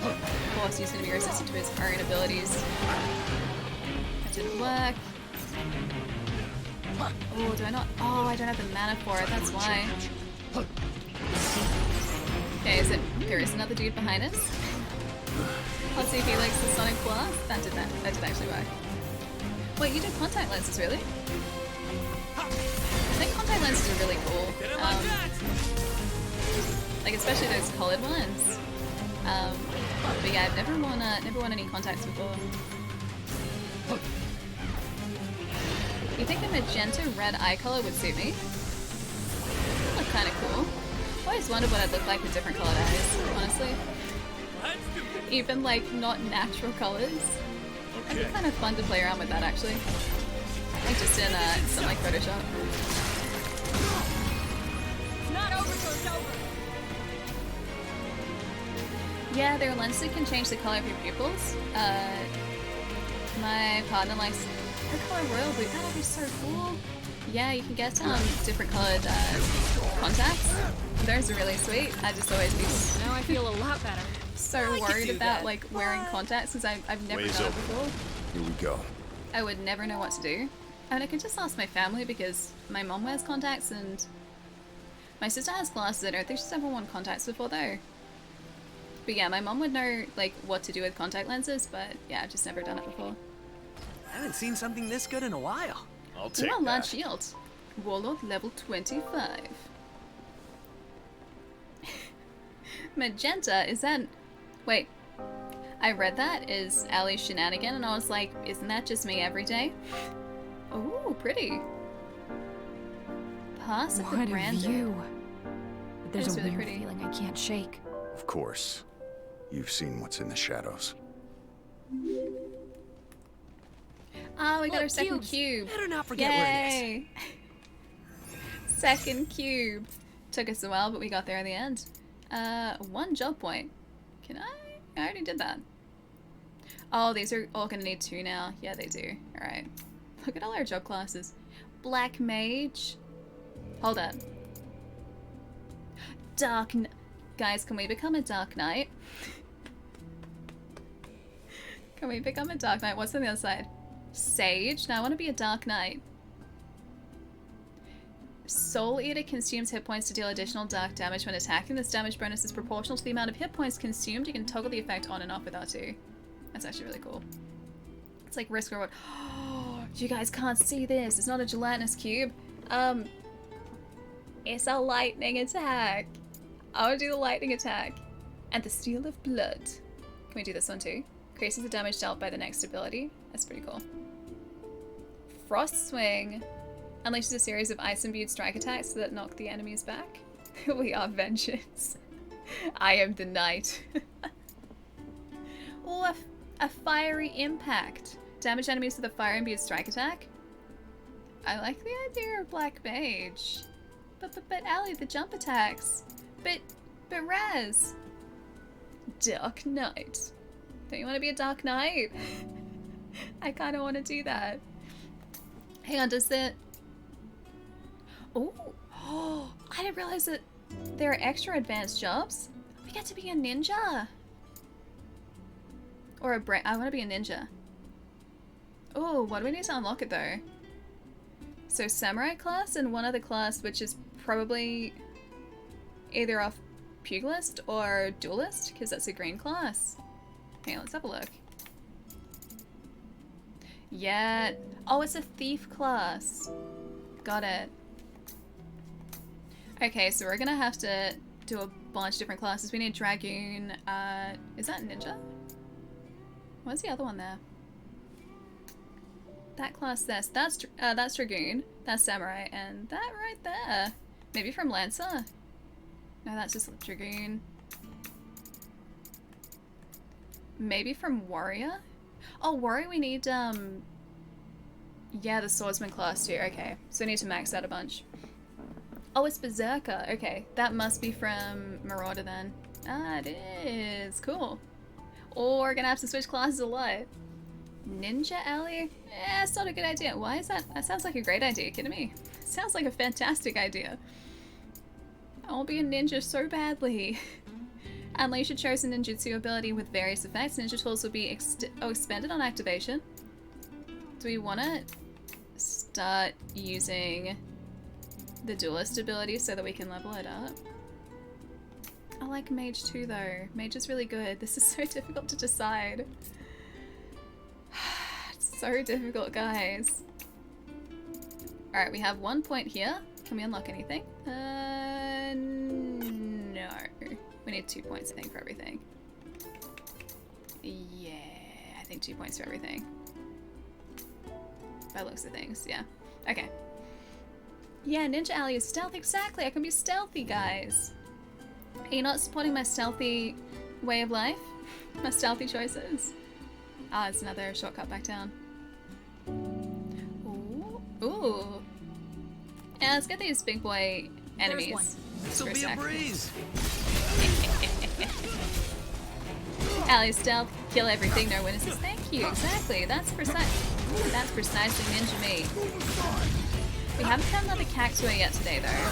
Of course, he's going to be resistant to his own abilities. That didn't work. Oh, do I not? Oh, I don't have the mana for it. That's why. Okay, there is another dude behind us. Let's see if he likes the Sonic Blast. That did actually work. Wait, you did contact lenses, really? I think contact lenses are really cool. Like especially those colored ones. But yeah, I've never worn any contacts before. You think a magenta red eye color would suit me? That would look kind of cool. I always wondered what I'd look like with different colored eyes, honestly. Even like not natural colors. It'd be kind of fun to play around with that actually. Like just in some like Photoshop. It's not over till it's over. Yeah, there are lenses that can change the color of your pupils. My partner likes the color royal blue. That would be so cool. Yeah, you can get different colored contacts. Those are really sweet. I just always be Now I feel a lot better. so worried about like wearing contacts because I've never Ways done it open. before. Here we go. I would never know what to do. I mean, I can just ask my family because my mom wears contacts and my sister has glasses. I don't think she's ever worn contacts before though. But yeah, my mom would know like what to do with contact lenses, but yeah, I've just never done it before. I haven't seen something this good in a while. I'll take Ooh, large that. shield. Warlord level 25. Magenta, is that... Wait. I read that as Ali's shenanigan and I was like, isn't that just me every day? Ooh, pretty. Pass of the What a Branded. view. But there's That is a really weird pretty. feeling I can't shake. Of course. You've seen what's in the shadows. Ah, we got Look, our second cubes. cube. Better not forget where it is. Yay! Second cube. Took us a while, but we got there in the end. 1 job point. Can I? I already did that. Oh, these are all gonna need 2 now. Yeah, they do. Alright. Look at all our job classes. Black Mage. Hold up. Guys, can we become a Dark Knight? Can we become a Dark Knight? What's on the other side? Sage? Now I want to be a Dark Knight. Soul Eater consumes hit points to deal additional dark damage when attacking. This damage bonus is proportional to the amount of hit points consumed. You can toggle the effect on and off with R2. That's actually really cool. It's like risk reward. Oh, you guys can't see this. It's not a gelatinous cube. It's a lightning attack. I want to do the lightning attack. And the Steel of Blood. Can we do this one too? Increases the damage dealt by the next ability. That's pretty cool. Frost Swing. Unleashes a series of ice-imbued strike attacks that knock the enemies back. We are vengeance. I am the knight. Oh, a fiery impact. Damage enemies with a fire-imbued strike attack. I like the idea of Black Mage. But Ali, the jump attacks. But Raz. Dark Knight. Don't you want to be a Dark Knight? I kind of want to do that. Hang on, does it... Oh, I didn't realize that there are extra advanced jobs. We get to be a ninja. Or I want to be a ninja. Oh, what do we need to unlock it though? So samurai class and one other class, which is probably either off pugilist or duelist, because that's a green class. Okay, let's have a look. Yeah. Oh, it's a thief class. Got it. Okay, so we're gonna have to do a bunch of different classes. We need Dragoon. Is that Ninja? What's the other one there? That class there. So that's Dragoon. That's Samurai. And that right there. Maybe from Lancer? No, that's just Dragoon. Maybe from Warrior? Oh, Warrior we need, yeah, the Swordsman class too. Okay, so we need to max out a bunch. Oh, it's Berserker. Okay, that must be from Marauder then. Ah, it is. Cool. Or we're gonna have to switch classes a lot. Ninja Alley? Eh, it's not a good idea. Why is that? That sounds like a great idea. Kidding me? Sounds like a fantastic idea. I want to be a ninja so badly. Unleash a chosen ninjutsu ability with various effects. Ninja tools will be expended on activation. Do we want to start using the duelist ability so that we can level it up? I like Mage too though. Mage is really good. This is so difficult to decide. It's so difficult, guys. Alright, we have 1 point here. Can we unlock anything? No. We need 2 points, I think, for everything. Yeah, I think 2 points for everything. By looks of things, yeah. Okay. Yeah, Ninja Alley is stealth. Exactly, I can be stealthy, guys. Are you not supporting my stealthy way of life? My stealthy choices? Ah, it's another shortcut back down. Ooh. Ooh. Yeah, let's get these big boy enemies. This'll be a breeze. Alley stealth, kill everything, no witnesses. Thank you, exactly. That's precisely ninja me. We haven't found another cactuar yet today though.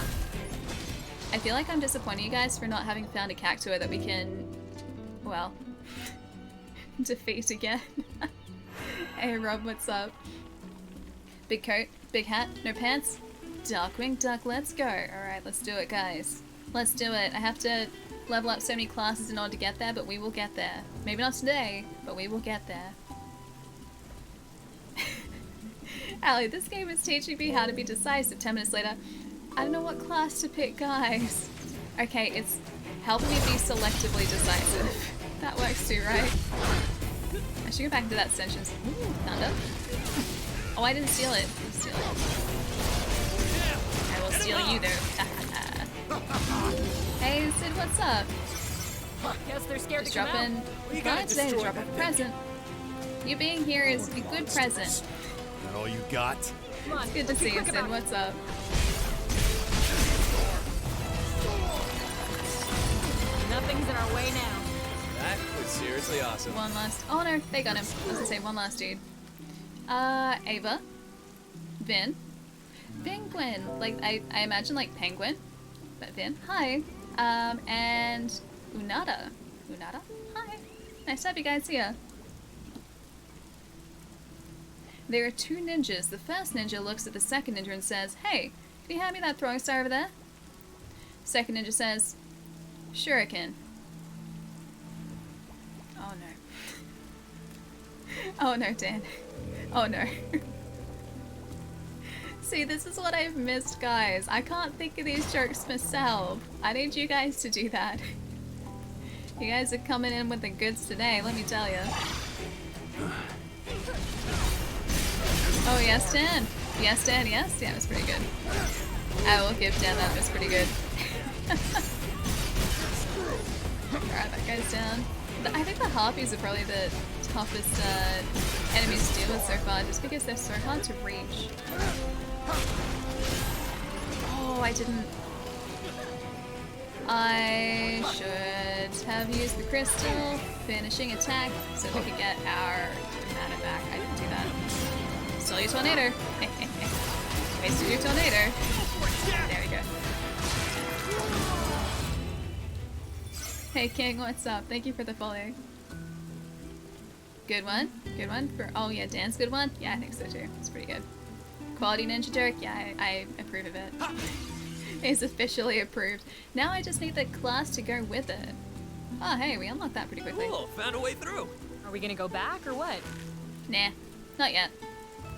I feel like I'm disappointing you guys for not having found a cactuar that we can, well, defeat again. Hey Rob, what's up? Big coat, big hat, no pants. Darkwing Duck, let's go. Alright, let's do it, guys. Let's do it. I have to level up so many classes in order to get there, but we will get there. Maybe not today, but we will get there. Allie, this game is teaching me how to be decisive. 10 minutes later, I don't know what class to pick, guys. Okay, it's helping me be selectively decisive. That works too, right? I should go back into that sentence. Ooh, thunder. Oh, I didn't steal it. I steal it. I will steal you, though. Hey, Sid, what's up? Guess they're scared Just to come drop out. in. Well, you gotta Glad today to destroy drop that a thing. present. You being here is a good present. Is that all you got? Come on, Good to let's be see you, quick Sid. about it. What's up? Nothing's in our way now. That was seriously awesome. One last. Oh no, they got him. I was gonna say one last dude. Ava. Vin. Penguin. Like, I imagine like penguin. But Vin. Hi. And Unada. Unada? Hi. Nice to have you guys here. There are two ninjas. The first ninja looks at the second ninja and says, "Hey, can you hand me that throwing star over there?" Second ninja says, "Shuriken." Oh no. Oh no, Dan. Oh no. See, this is what I've missed, guys. I can't think of these jokes myself. I need you guys to do that. You guys are coming in with the goods today, let me tell you. Oh, yes, Dan. Yes, Dan, yes. Yeah, it was pretty good. I will give Dan that. It was pretty good. Alright, that guy's down. I think the harpies are probably the toughest enemies to deal with so far, just because they're so hard to reach. Oh, I didn't... I should have used the crystal finishing attack so we could get our mana back. I didn't do that. Still use tornado. Wasted your tornado. There we go. Hey King, what's up? Thank you for the follow. Good one. Good one. For oh yeah, Dan's good one. Yeah, I think so too. It's pretty good. Quality ninja joke. Yeah, I approve of it. It's officially approved. Now I just need the class to go with it. Oh hey, we unlocked that pretty quickly. Cool, found a way through. Are we gonna go back or what? Nah, not yet.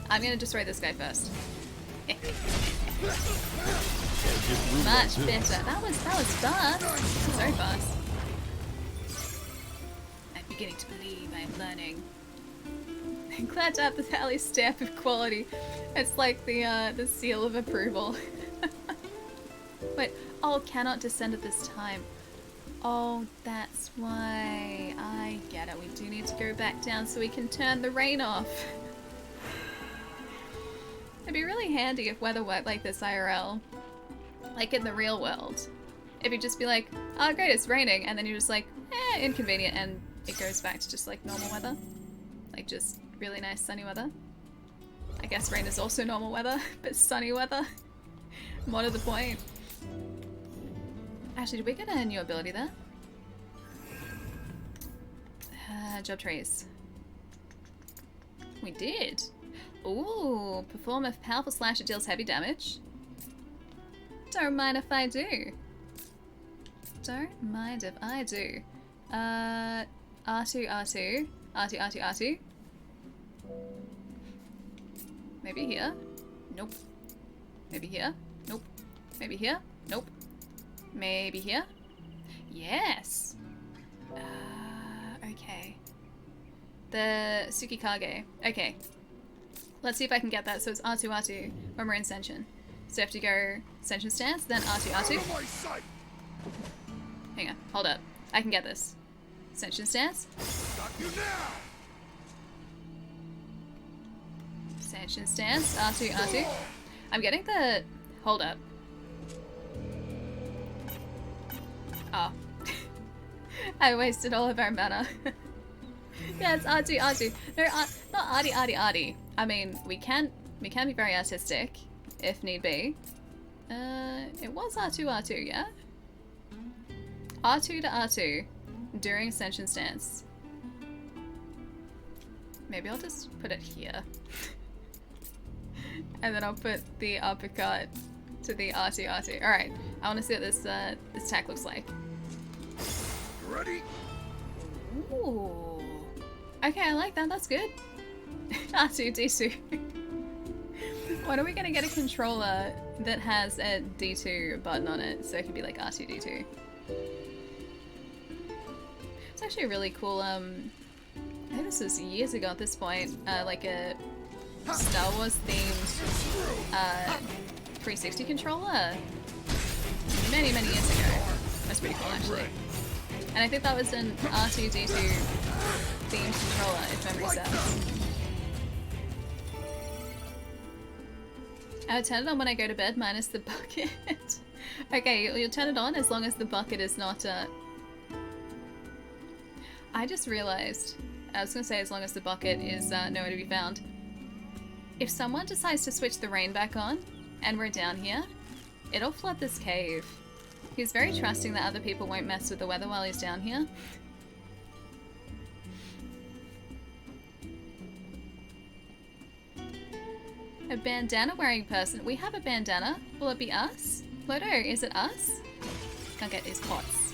I'm gonna destroy this guy first. Much better. That was fast. So fast. I'm beginning to believe I'm learning. I'm glad to have the Tally stamp of quality. It's like the seal of approval. Wait, oh, cannot descend at this time. Oh, that's why. I get it. We do need to go back down so we can turn the rain off. It'd be really handy if weather worked like this IRL. Like in the real world. If you just be like, oh great, it's raining, and then you're just like, inconvenient, and it goes back to just like normal weather. Like just really nice sunny weather. I guess rain is also normal weather, but sunny weather. More to the point. Actually, did we get a new ability there? Job trays. We did. Ooh, perform a powerful slash that deals heavy damage. Don't mind if I do. Don't mind if I do. R2, R2. R2, R2, R2. Maybe here. Nope. Maybe here. Nope. Maybe here. Nope. Maybe here. Yes. Okay. The Tsukikage. Okay. Let's see if I can get that. So it's R2, R2 when we're in Senshin. So you have to go Senshin stance, then R2, R2. Hang on. Hold up. I can get this. Senshin stance. Senshin stance. R2, R2. I'm getting the... Hold up. Oh. I wasted all of our mana. Yeah, it's R2, R2. No, not Arty, Arty, Arty. I mean, we can be very artistic, if need be. It was R2, R2, yeah? R2 to R2 during Ascension stance. Maybe I'll just put it here. And then I'll put the uppercut to the R2, R2. Alright, I want to see what this attack looks like. Ready? Ooh. Okay, I like that. That's good. R2, D2. When are we gonna get a controller that has a D2 button on it so it can be like R2D2? It's actually a really cool, I think this was years ago at this point, like a Star Wars themed 360 controller. Many years ago. That's pretty cool actually. And I think that was an R2D2 themed controller, if memory serves. I would turn it on when I go to bed, minus the bucket. Okay, you'll turn it on as long as the bucket is not, I just realized, I was gonna say as long as the bucket is nowhere to be found. If someone decides to switch the rain back on, and we're down here, it'll flood this cave. He's very trusting that other people won't mess with the weather while he's down here. A bandana wearing person. We have a bandana. Will it be us? Pluto, is it us? Can't get these pots.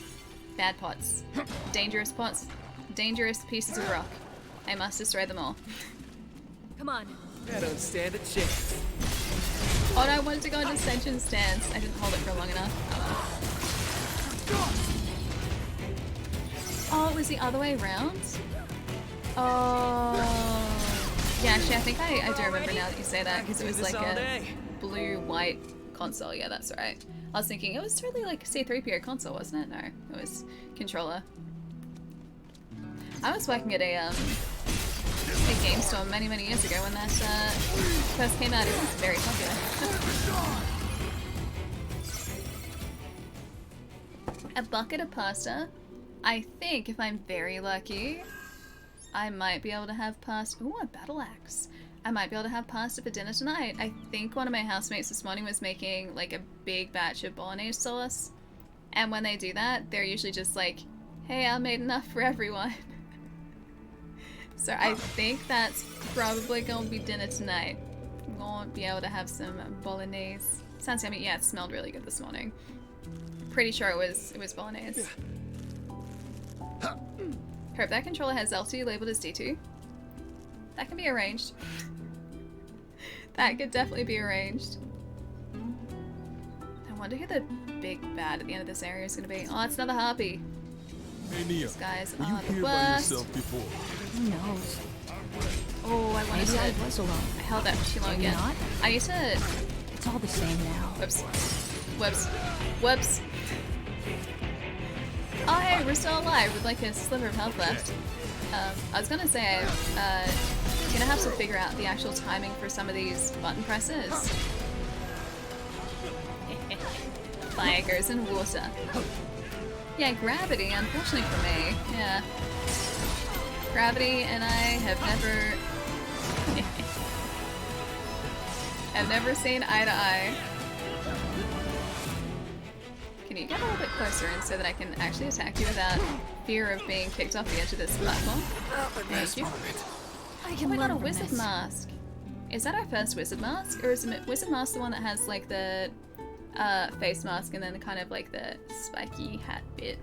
Bad pots. Dangerous pots. Dangerous pieces of rock. I must destroy them all. Come on. I don't stand a chance. Oh no, I wanted to go into Ascension stance. I didn't hold it for long enough. Oh, it was the other way around? Oh. Yeah, actually, I think I do remember now that you say that, because it was like a blue-white console. Yeah, that's right. I was thinking, it was totally like a C-3PO console, wasn't it? No, it was controller. I was working at a game store many years ago when that first came out. It was very popular. A bucket of pasta. I think if I'm very lucky, I might be able to have pasta. Ooh, a battle axe. I might be able to have pasta for dinner tonight. I think one of my housemates this morning was making like a big batch of bolognese sauce. And when they do that, they're usually just like, hey, I made enough for everyone. So I think that's probably going to be dinner tonight. I'm going to be able to have some bolognese. Sounds yummy. Yeah, it smelled really good this morning. Pretty sure it was bolognese. Hope that controller has L2 labeled as D2. That can be arranged. That could definitely be arranged. I wonder who the big bad at the end of this area is going to be. Oh, it's another harpy. Hey, Nia, These guys were you are the here by worst. yourself before? Who knows? Oh, I wanted Maybe to... I was alone. I held that for too long Maybe again. not. I need to... It's all the same now. Whoops. Whoops. Whoops. Oh hey, we're still alive with like a sliver of health left. I was gonna say, gonna have to figure out the actual timing for some of these button presses. Fire goes in water. Yeah, gravity, unfortunately for me. Yeah. Gravity and I have never seen eye to eye. Can you get a little bit closer in so that I can actually attack you without fear of being kicked off the edge of this platform? Thank you. Oh my god, a wizard mask! Is that our first wizard mask? Or is the wizard mask the one that has like the face mask and then kind of like the spiky hat bit?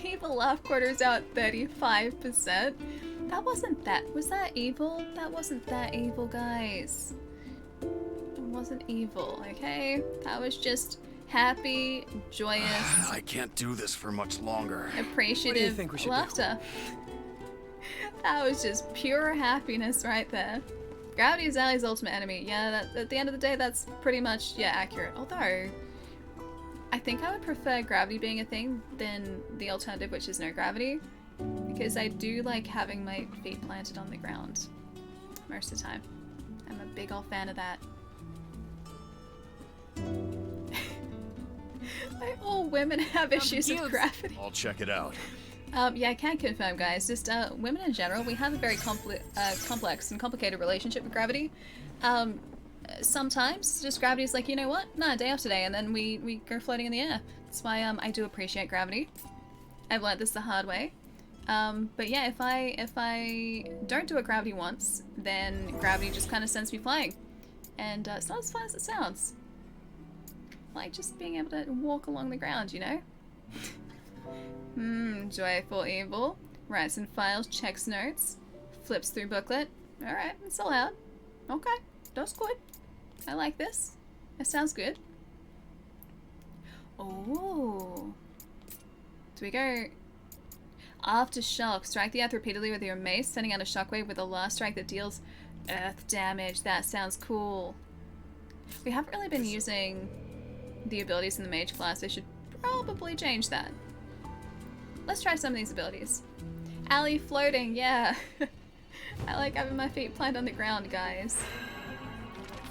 Evil laugh quarters out 35%. That wasn't that. Was that evil? That wasn't that evil, guys. It wasn't evil, okay? That was just happy, joyous, I can't do this for much longer. appreciative think we should do? laughter. That was just pure happiness right there. Gravity is Ali's ultimate enemy. Yeah, that, at the end of the day, that's pretty much, yeah, accurate. Although, I think I would prefer gravity being a thing than the alternative, which is no gravity. Because I do like having my feet planted on the ground most of the time. I'm a big old fan of that. Like, all women have issues with gravity. I'll check it out. Yeah, I can confirm, guys. Just women in general, we have a very complex and complicated relationship with gravity. Sometimes just gravity's like, you know what? Nah, day off today, and then we go floating in the air. That's why I do appreciate gravity. I've learned this the hard way. But yeah, if I don't do a gravity once, then gravity just kind of sends me flying, and it's not as fun as it sounds. Like just being able to walk along the ground, you know? Joyful evil. Writes in files, checks notes, flips through booklet. Alright, it's allowed. Okay. That's good. I like this. That sounds good. Oh. Do we go... Aftershock. Strike the earth repeatedly with your mace, sending out a shockwave with the last strike that deals earth damage. That sounds cool. We haven't really been using the abilities in the mage class. They should probably change that. Let's try some of these abilities. Alley floating, yeah. I like having my feet planted on the ground, guys.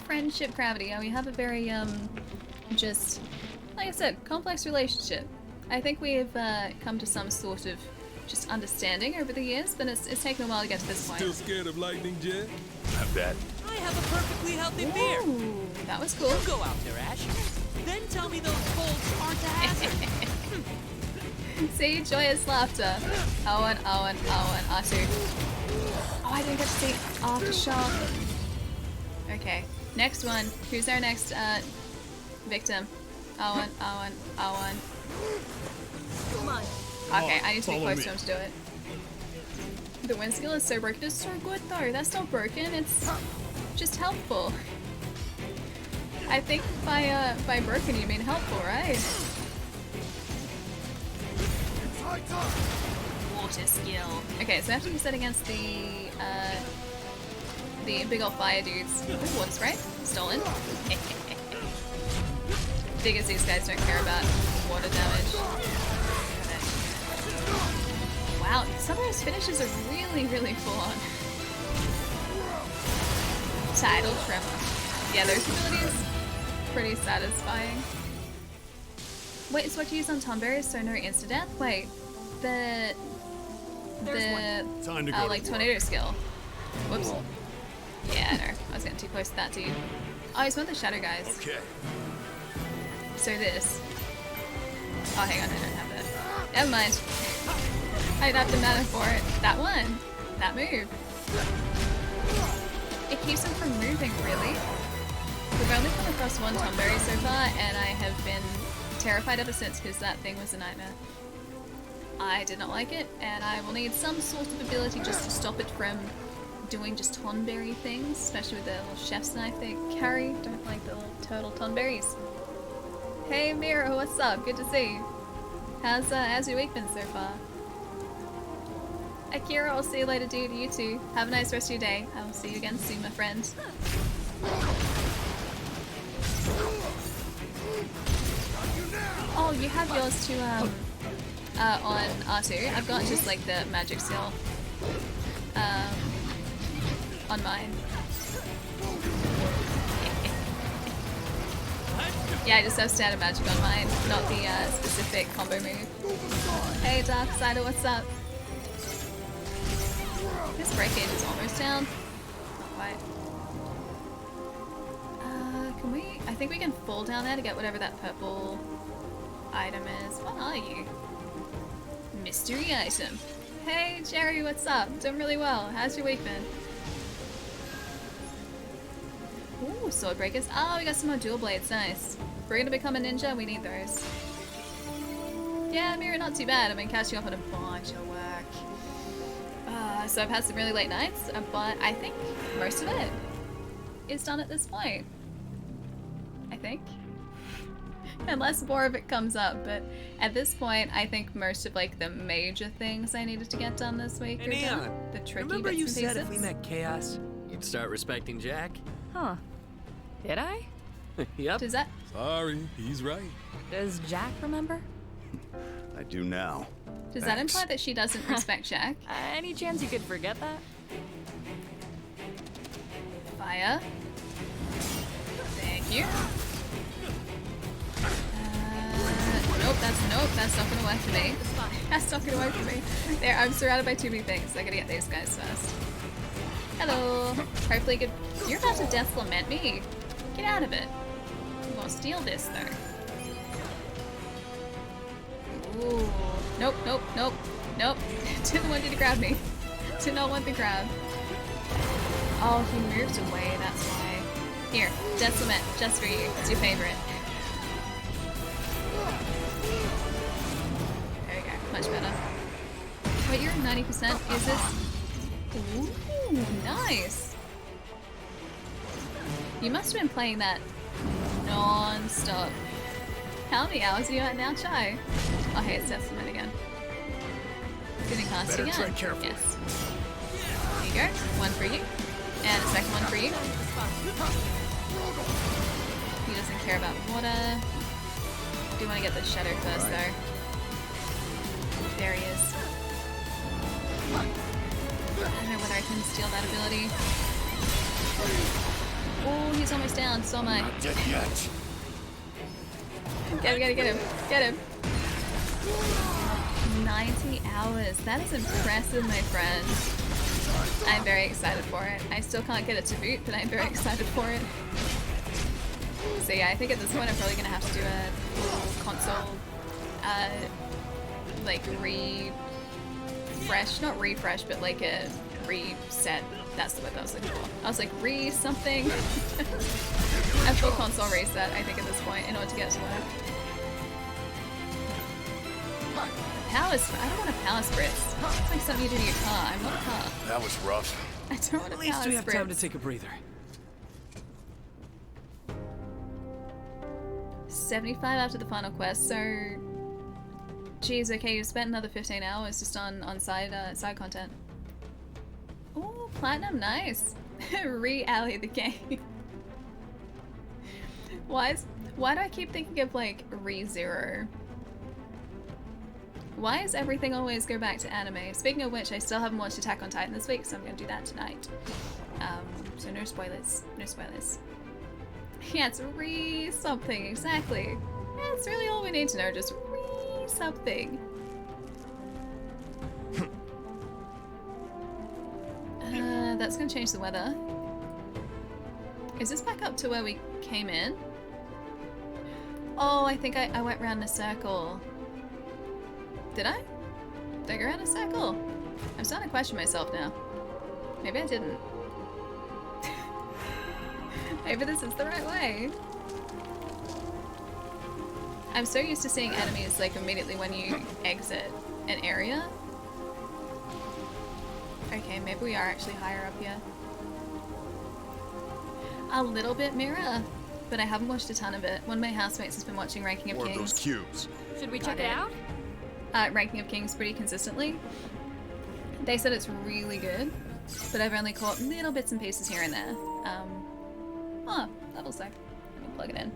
Friendship gravity. Oh, we have a very, just, like I said, complex relationship. I think we've come to some sort of just understanding over the years, but it's taken a while to get to this point. Still scared of lightning, Jet? I bet. I have a perfectly healthy beer. Ooh, that was cool. You go out there, Ash. Then tell me those bolts aren't a hazard. See, joyous laughter. Owen, R2. Oh, I didn't get to see Aftershock. Okay, next one. Who's our next victim? Owen. Come on. Okay, I need to be Follow close me. to him to do it. The wind skill is so broken. It's so good though. That's not broken. It's just helpful. I think by broken you mean helpful, right? Water skill. Okay, so I have to use that against the big old fire dudes. Ooh, water spray. Stolen. Big as these guys don't care about water damage. Wow, some of those finishes are really, really full on. Tidal Tremor. Yeah, those abilities pretty satisfying. Wait, it's what you use on Tomberries, so no insta-death? Wait, the Time to go like to work. tornado skill. Whoops. Yeah, no, I was getting too close to that dude. Oh, he's one of the shadow guys. Okay. So this. Oh, hang on, I don't have that. Never mind. I'd have to mana for it. That one. That move. It keeps him from moving, really. We've only come across one Tomberry so far, and I have been terrified ever since because that thing was a nightmare. I did not like it, and I will need some sort of ability just to stop it from doing just Tonberry things, especially with the little chef's knife they carry. Don't like the little turtle Tonberries. Hey Mira, what's up? Good to see you. How's your week been so far? Akira, I'll see you later, dude. You too. Have a nice rest of your day. I will see you again soon, my friend. Oh, you have yours too, on R2. I've got just like the magic skill, on mine. Yeah, I just have standard magic on mine, not the specific combo move. Hey Darksider, what's up? This breakage is almost down. Not quite. Can we? I think we can fall down there to get whatever that purple item is. What are you? Mystery item. Hey Jerry, what's up? Doing really well. How's your week been? Ooh, sword breakers. Oh, we got some more dual blades. Nice. If we're gonna become a ninja, we need those. Yeah, Mira, not too bad. I've been catching up on a bunch of work. So I've had some really late nights, but I think most of it is done at this point. I think. Unless more of it comes up, but at this point, I think most of like the major things I needed to get done this week are Hey, done. Neon, The tricky remember bits you and said pieces. if we met Chaos, you'd start respecting Jack? Huh. Did I? Yep. Does that? Sorry, he's right. Does Jack remember? I do now. Does that Thanks. imply that she doesn't respect Jack? Any chance you could forget that? Fire. Thank you. Nope, that's not gonna work for me. That's not gonna work for me. There, I'm surrounded by too many things. I gotta get these guys first. Hello. Hopefully good. You're about to death lament me. Get out of it. I'm gonna steal this though. Ooh. Nope. Didn't want you to grab me. Did not want the grab. Oh, he moved away, that's why. Here, Death Lament, just for you. It's your favorite. There we go, much better. Wait, you're 90%? Is this? Ooh, nice. You must have been playing that non-stop. How many hours are you at now, Chai? Oh, hey, it's Testament again. Getting cast Better again. tread carefully. Yes. There you go. One for you. And a second one for you. He doesn't care about water. I do want to get the shadow first, though. There he is. I don't know whether I can steal that ability. Oh, he's almost down. So am I. Not dead yet. Get him, get him, get him. 90 hours. That is impressive, my friend. I'm very excited for it. I still can't get it to boot, but I'm very excited for it. So yeah, I think at this point I'm probably going to have to do a full console, like refresh, not refresh, but like a reset. That's the word I was looking for. I was like, something. A full console reset, I think, at this point, in order to get it to work. I don't want a power spritz. It's like something you do to your car. I'm not a car. That was rough. I don't want a At least power we have time to spritz. take a breather. 75 after the final quest, so... Geez, okay, you spent another 15 hours just on side content. Ooh, platinum, nice. Re-alley the game. Why do I keep thinking of like re-zero? Why does everything always go back to anime? Speaking of which, I still haven't watched Attack on Titan this week, so I'm gonna do that tonight. So no spoilers, no spoilers. Yeah, it's re-something, exactly. Yeah, that's really all we need to know, just re-something. That's gonna change the weather. Is this back up to where we came in? Oh, I think I went round in a circle. Did I? Did I go around in a circle? I'm starting to question myself now. Maybe I didn't. Maybe this is the right way. I'm so used to seeing enemies like immediately when you exit an area. Okay, maybe we are actually higher up here. A little bit mirror, but I haven't watched a ton of it. One of my housemates has been watching Ranking of More of those Kings. cubes. Should we Got check it it. out? Ranking of Kings pretty consistently. They said it's really good, but I've only caught little bits and pieces here and there. Oh, level sec. Let me plug it in.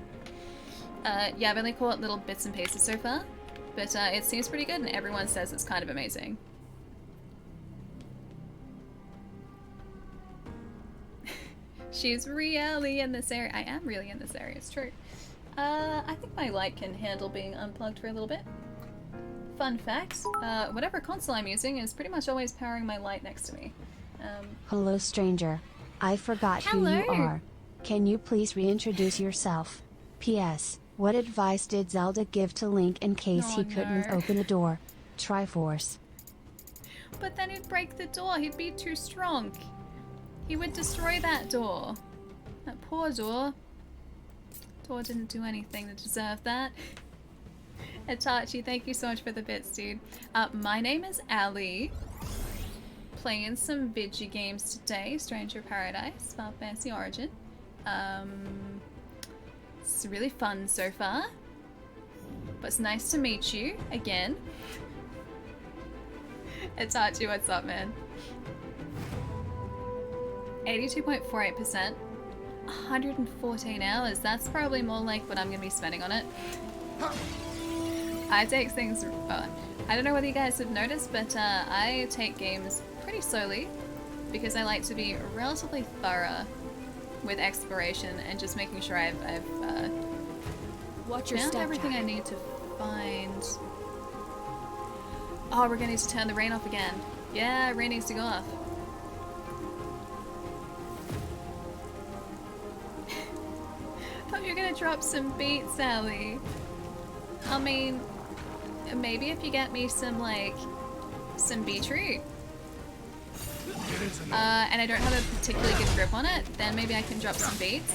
Yeah, I've only caught little bits and pieces so far, but it seems pretty good and everyone says it's kind of amazing. She's really in this area. I am really in this area, it's true. I think my light can handle being unplugged for a little bit. Fun fact, whatever console I'm using is pretty much always powering my light next to me. Hello, stranger. I forgot who you Hello. are. Can you please reintroduce yourself? P.S. What advice did Zelda give to Link in case Oh, he couldn't no. open a door? Triforce. But then he'd break the door, he'd be too strong. He would destroy that door. That poor door. Door didn't do anything to deserve that. Itachi, thank you so much for the bits, dude. My name is Ali. Playing some Vigi games today. Stranger Paradise, Final Fantasy Origin. It's really fun so far. But it's nice to meet you again. Itachi, what's up, man? 82.48%. 114 hours. That's probably more like what I'm going to be spending on it. I take things... I don't know whether you guys have noticed, but I take games pretty slowly because I like to be relatively thorough with exploration and just making sure I've Watch your found step, everything I need to find. Oh, we're going to need to turn the rain off again. Yeah, rain needs to go off. Thought you were gonna drop some beats, Sally. I mean, maybe if you get me some, like, some beetroot. And I don't have a particularly good grip on it, then maybe I can drop some beats.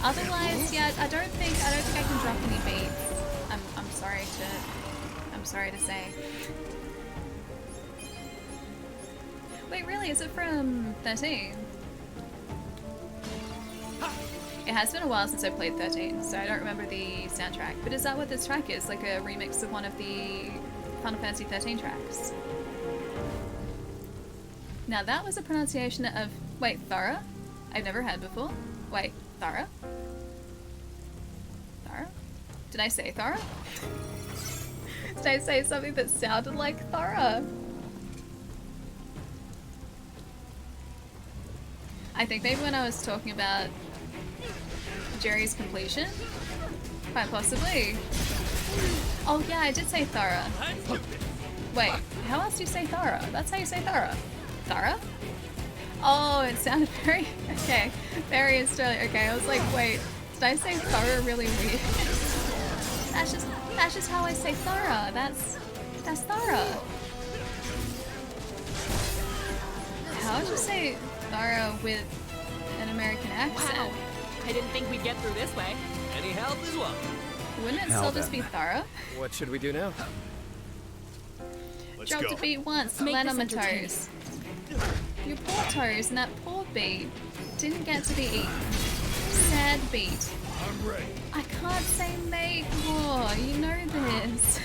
Otherwise, yeah, I don't think I can drop any beats. I'm sorry to say. Wait, really? Is it from 13? It has been a while since I played 13, so I don't remember the soundtrack. But is that what this track is? Like a remix of one of the Final Fantasy 13 tracks? Now that was a pronunciation of... Wait, Thara? I've never heard before. Wait, Thara? Thara? Did I say Thara? Did I say something that sounded like Thara? I think maybe when I was talking about Jerry's completion? Quite possibly. Oh yeah, I did say Thara. Wait, how else do you say Thara? That's how you say Thara. Thara? Oh, it sounded very... Okay, very Australian. Okay, I was like, wait, did I say Thara really weird? That's just how I say Thara. That's Thara. How would you say Thara with an American accent? Wow. I didn't think we'd get through this way. Any help as well? Wouldn't it still just be Thara? What should we do now? Let's Dropped go. a beat once, Make land this on my entertaining. toes. Your poor toes and that poor beat didn't get to be eaten. Sad beat. I'm ready. I can't say mate more, you know this.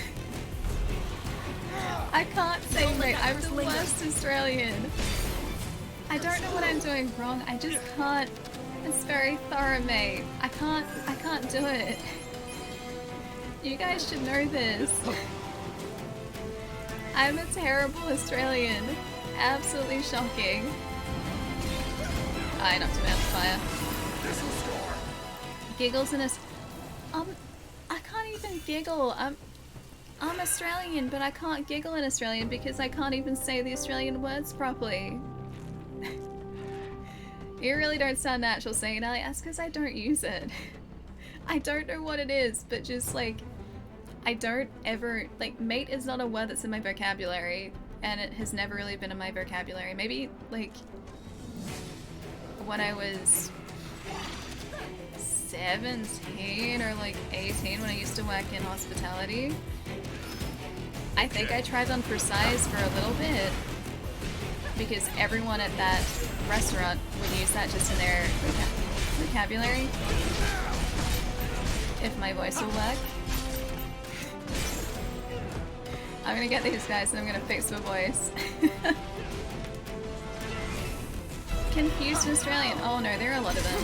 I can't say mate, I'm the worst Australian. I don't know what I'm doing wrong, I just can't. It's very thorough, mate. I can't do it. You guys should know this. I'm a terrible Australian. Absolutely shocking. I knocked him out of fire. Giggles in us. I can't even giggle. I'm Australian, but I can't giggle in Australian because I can't even say the Australian words properly. You really don't sound natural saying it, Ellie. That's because I don't use it. I don't know what it is, but just like, I don't ever, like, mate is not a word that's in my vocabulary, and it has never really been in my vocabulary. Maybe, like, when I was 17 or like 18 when I used to work in hospitality. I think I tried on for size for a little bit because everyone at that restaurant would use that just in their vocabulary. If my voice will work. I'm gonna get these guys and I'm gonna fix my voice. Confused Australian. Oh no, there are a lot of them.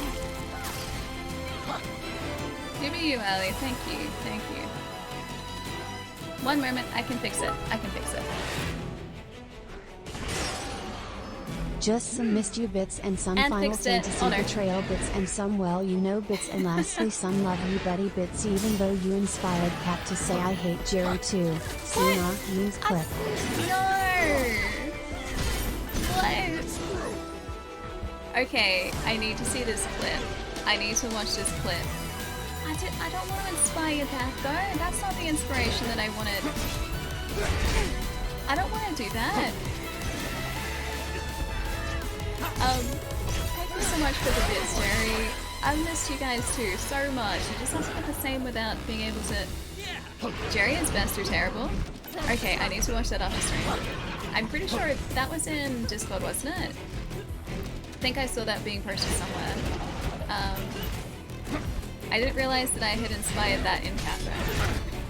Give me you, Allie. Thank you. Thank you. One moment. I can fix it. I can fix it. Just some missed you bits and some And Final fixed it. Fantasy Oh, no. betrayal bits and some well you know bits and lastly some love you buddy bits even though you inspired Kat to say I hate Jerry too. See nah, means clip. No! What? Okay, I need to see this clip. I need to watch this clip. I don't want to inspire that though. That's not the inspiration that I wanted. I don't want to do that. Thank you so much for the bits, Jerry. I've missed you guys too, so much. You just have to put the same without being able to... Jerry is best or terrible? Okay, I need to watch that after stream. I'm pretty sure that was in Discord, wasn't it? I think I saw that being posted somewhere. I didn't realize that I had inspired that in Cafe.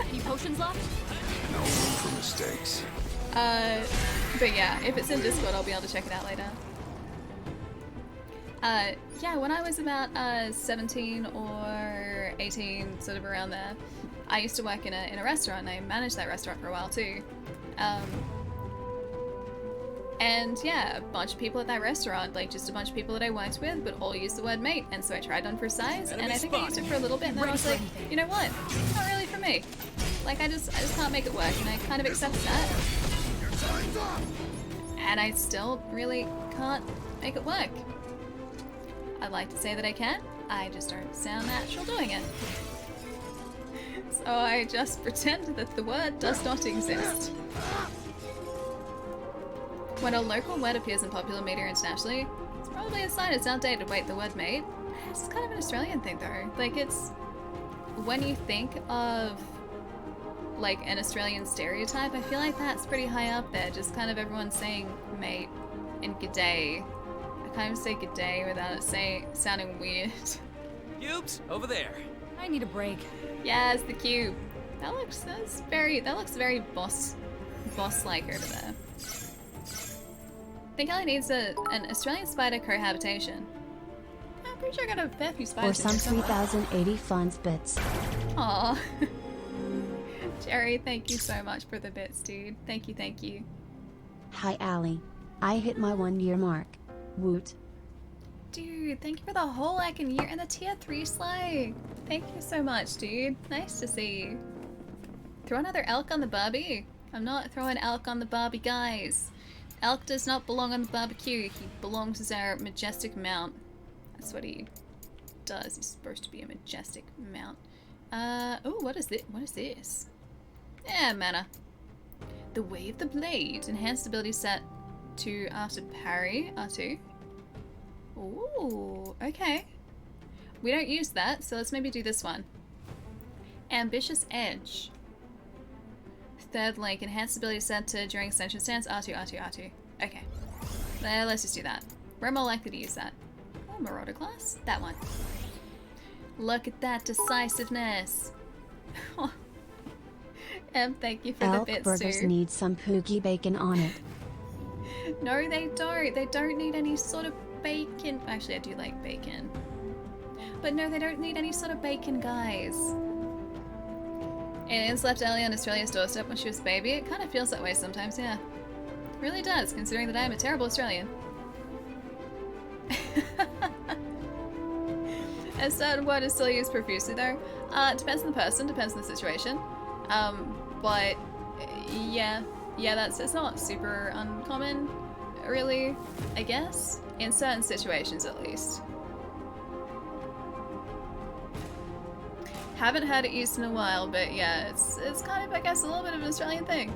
Any potions left? No room for mistakes. But yeah, if it's in Discord, I'll be able to check it out later. Yeah, when I was about 17 or 18, sort of around there, I used to work in a restaurant, and I managed that restaurant for a while too. And yeah, a bunch of people at that restaurant, like just a bunch of people that I worked with, but all used the word mate, and so I tried on for size, and I think I used it for a little bit, and then I was like, you know what, it's not really for me. Like I just can't make it work, and I kind of accepted that. And I still really can't make it work. I'd like to say that I can, I just don't sound natural doing it. So I just pretend that the word does not exist. When a local word appears in popular media internationally, it's probably a sign it's outdated. Wait, the word mate? It's kind of an Australian thing though. Like it's... When you think of like an Australian stereotype, I feel like that's pretty high up there. Just kind of everyone saying mate and g'day. I kind of say g'day without it sounding weird. Cubes, over there. I need a break. Yes, the cube. That looks very boss-like over there. I think Ellie needs an Australian spider cohabitation. I'm pretty sure I got a fair few Or spiders. some 3080 funds bits. Aw. Jerry, thank you so much for the bits, dude. Thank you, thank you. Hi Allie. I hit my 1-year mark. Woot. Dude, thank you for the whole year and the tier 3 slag. Thank you so much, dude. Nice to see you. Throw another elk on the barbie? I'm not throwing elk on the barbie, guys. Elk does not belong on the barbecue. He belongs as our majestic mount. That's what he does. He's supposed to be a majestic mount. Oh, what is this? What is this? Yeah, mana. The Way of the Blade. Enhanced ability set to after parry. R2. Ooh, okay. We don't use that, so let's maybe do this one. Ambitious Edge. Third link, enhanced ability set to during extension stance. R2, R2, R2. Okay. Let's just do that. We're more likely to use that. Oh, Marauder class? That one. Look at that decisiveness. Thank you for Elk the bits, burgers Sue. need some pookie bacon on it. No, they don't. They don't need any sort of bacon. Actually, I do like bacon. But no, they don't need any sort of bacon, guys. Aliens left Ellie on Australia's doorstep when she was a baby. It kind of feels that way sometimes, yeah. It really does, considering that I am a terrible Australian. A certain word is still used profusely, though. Depends on the person, depends on the situation. But yeah, it's not super uncommon, really, I guess. In certain situations, at least. Haven't heard it used in a while, but yeah, it's kind of, I guess, a little bit of an Australian thing.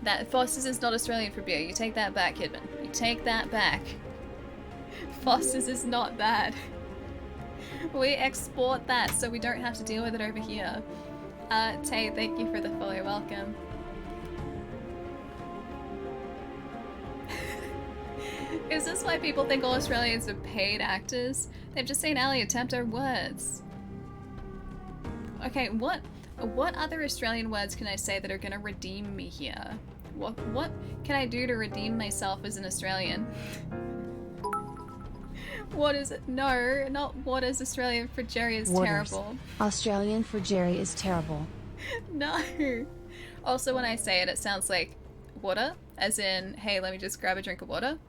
That Foster's is not Australian for beer. You take that back, Kidman. You take that back. Foster's is not bad. We export that so we don't have to deal with it over here. Tay, thank you for the follow. Welcome. Is this why people think all Australians are paid actors? They've just seen Ellie attempt our words. Okay, what other Australian words can I say that are gonna redeem me here? What can I do to redeem myself as an Australian? What is it? No, not what is Australian for Jerry is Waters. terrible. Australian for Jerry is terrible. No. Also, when I say it, it sounds like water, as in, hey, let me just grab a drink of water.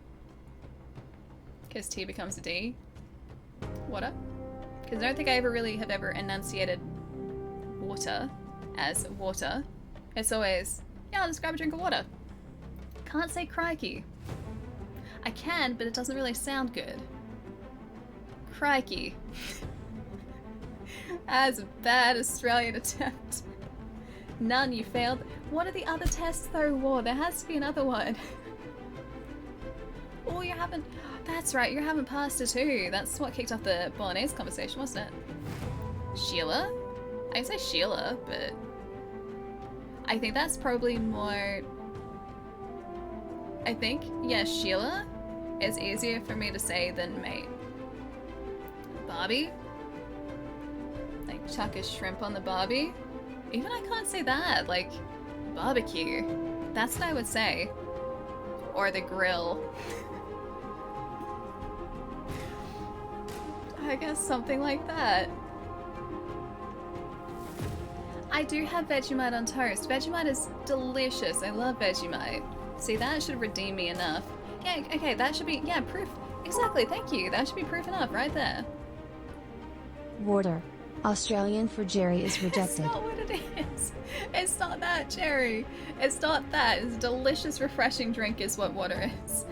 Because T becomes a D. Water. Because I don't think I have ever enunciated water as water. It's always, yeah, I'll just grab a drink of water. Can't say crikey. I can, but it doesn't really sound good. Crikey. As a bad Australian attempt. None, you failed. What are the other tests though, War? There has to be another one. Oh, you haven't... That's right, you haven't passed it too. That's what kicked off the Bolognese conversation, wasn't it? Sheila? I'd say Sheila, but... I think that's probably more... I think, yeah, Sheila is easier for me to say than mate. Barbie? Like, chuck a shrimp on the Barbie? Even I can't say that, like, barbecue. That's what I would say. Or the grill. I guess something like that. I do have Vegemite on toast. Vegemite is delicious. I love Vegemite. See, that should redeem me enough. Yeah, okay, that should be, yeah, proof. Exactly, thank you. That should be proof enough right there. Water. Australian for Jerry is It's rejected. not what it is. It's not that, Jerry. It's not that. It's a delicious, refreshing drink is what water is.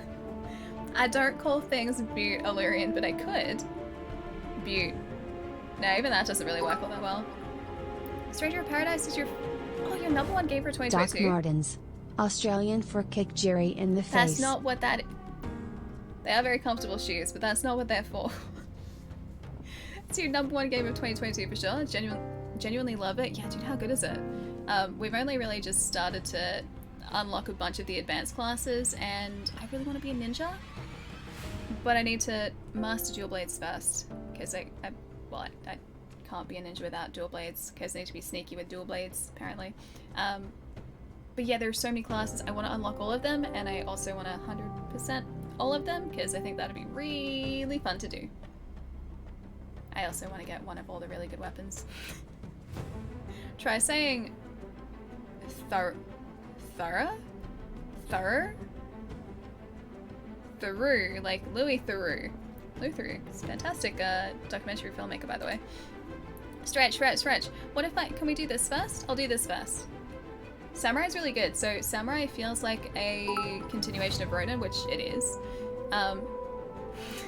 I don't call things Butte Illyrian, but I could. Butte. No, even that doesn't really work all that well. Stranger of Paradise is your... Oh, your number one game for Doc 2022. Martens. Australian for kick Jerry in the face. That's not what that... They are very comfortable shoes, but that's not what they're for. It's your number one game of 2022 for sure. Genuinely love it. Yeah, dude, how good is it? We've only really just started to unlock a bunch of the advanced classes, and I really want to be a ninja. But I need to master dual blades first. because I can't be a ninja without dual blades, because I need to be sneaky with dual blades, apparently. But yeah, there's so many classes. I want to unlock all of them, and I also want to 100% all of them, because I think that'd be really fun to do. I also want to get one of all the really good weapons. Try saying Thorough? Theroux, like Louis Theroux. Louis Theroux. It's a fantastic documentary filmmaker, by the way. Stretch. What if can we do this first? I'll do this first. Samurai's really good. So Samurai feels like a continuation of Ronin, which it is.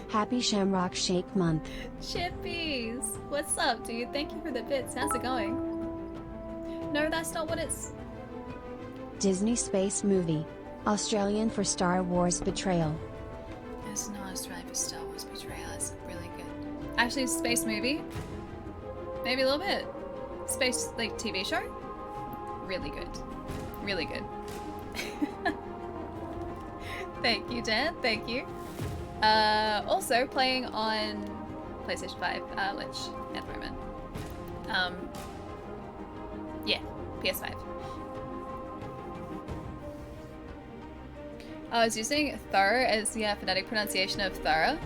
Happy Shamrock Shake Month. Chippies! What's up, dude? Thank you for the bits. How's it going? No, that's not what it's... Disney Space Movie. Australian for Star Wars Betrayal. It's not Australian for Star Wars Betrayal. It's really good. Actually, space movie. Maybe a little bit. Space, like, TV show. Really good. Really good. Thank you, Dan. Thank you. Also playing on PlayStation 5, which at the moment. Yeah, PS5. I was using thorough as the phonetic pronunciation of thorough.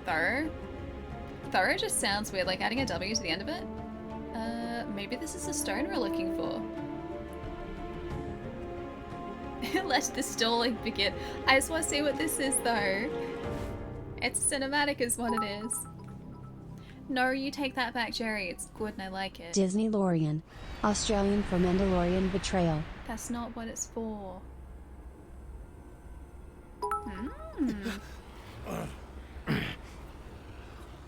Thorough? Thorough just sounds weird, like adding a W to the end of it. Maybe this is the stone we're looking for. Let the stalling begin. I just want to see what this is, though. It's cinematic is what it is. No, you take that back, Jerry. It's good and I like it. Disneylorian. Australian for Mandalorian Betrayal. That's not what it's for. Mm.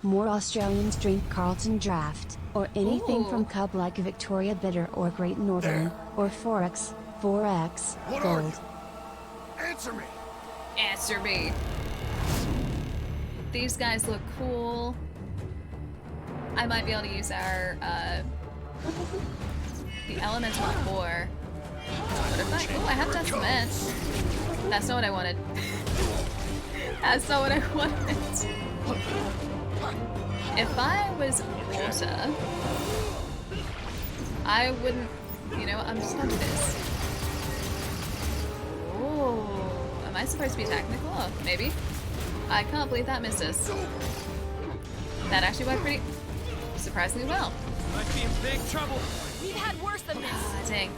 More Australians drink Carlton Draft, or anything Ooh. from Cub like Victoria Bitter or Great Northern, or Forex, 4X, What are Gold. you? Answer me! Answer me. These guys look cool. I might be able to use our, the elemental core. What if I... Oh, I have dust cement. That's not what I wanted. That's not what I wanted. If I was water, I wouldn't... You know what? I'm just gonna do this. Oh, am I supposed to be technical? Oh, maybe. I can't believe that missed us. That actually worked pretty surprisingly well. Might be in big trouble. We've had worse than this. Ah, dang.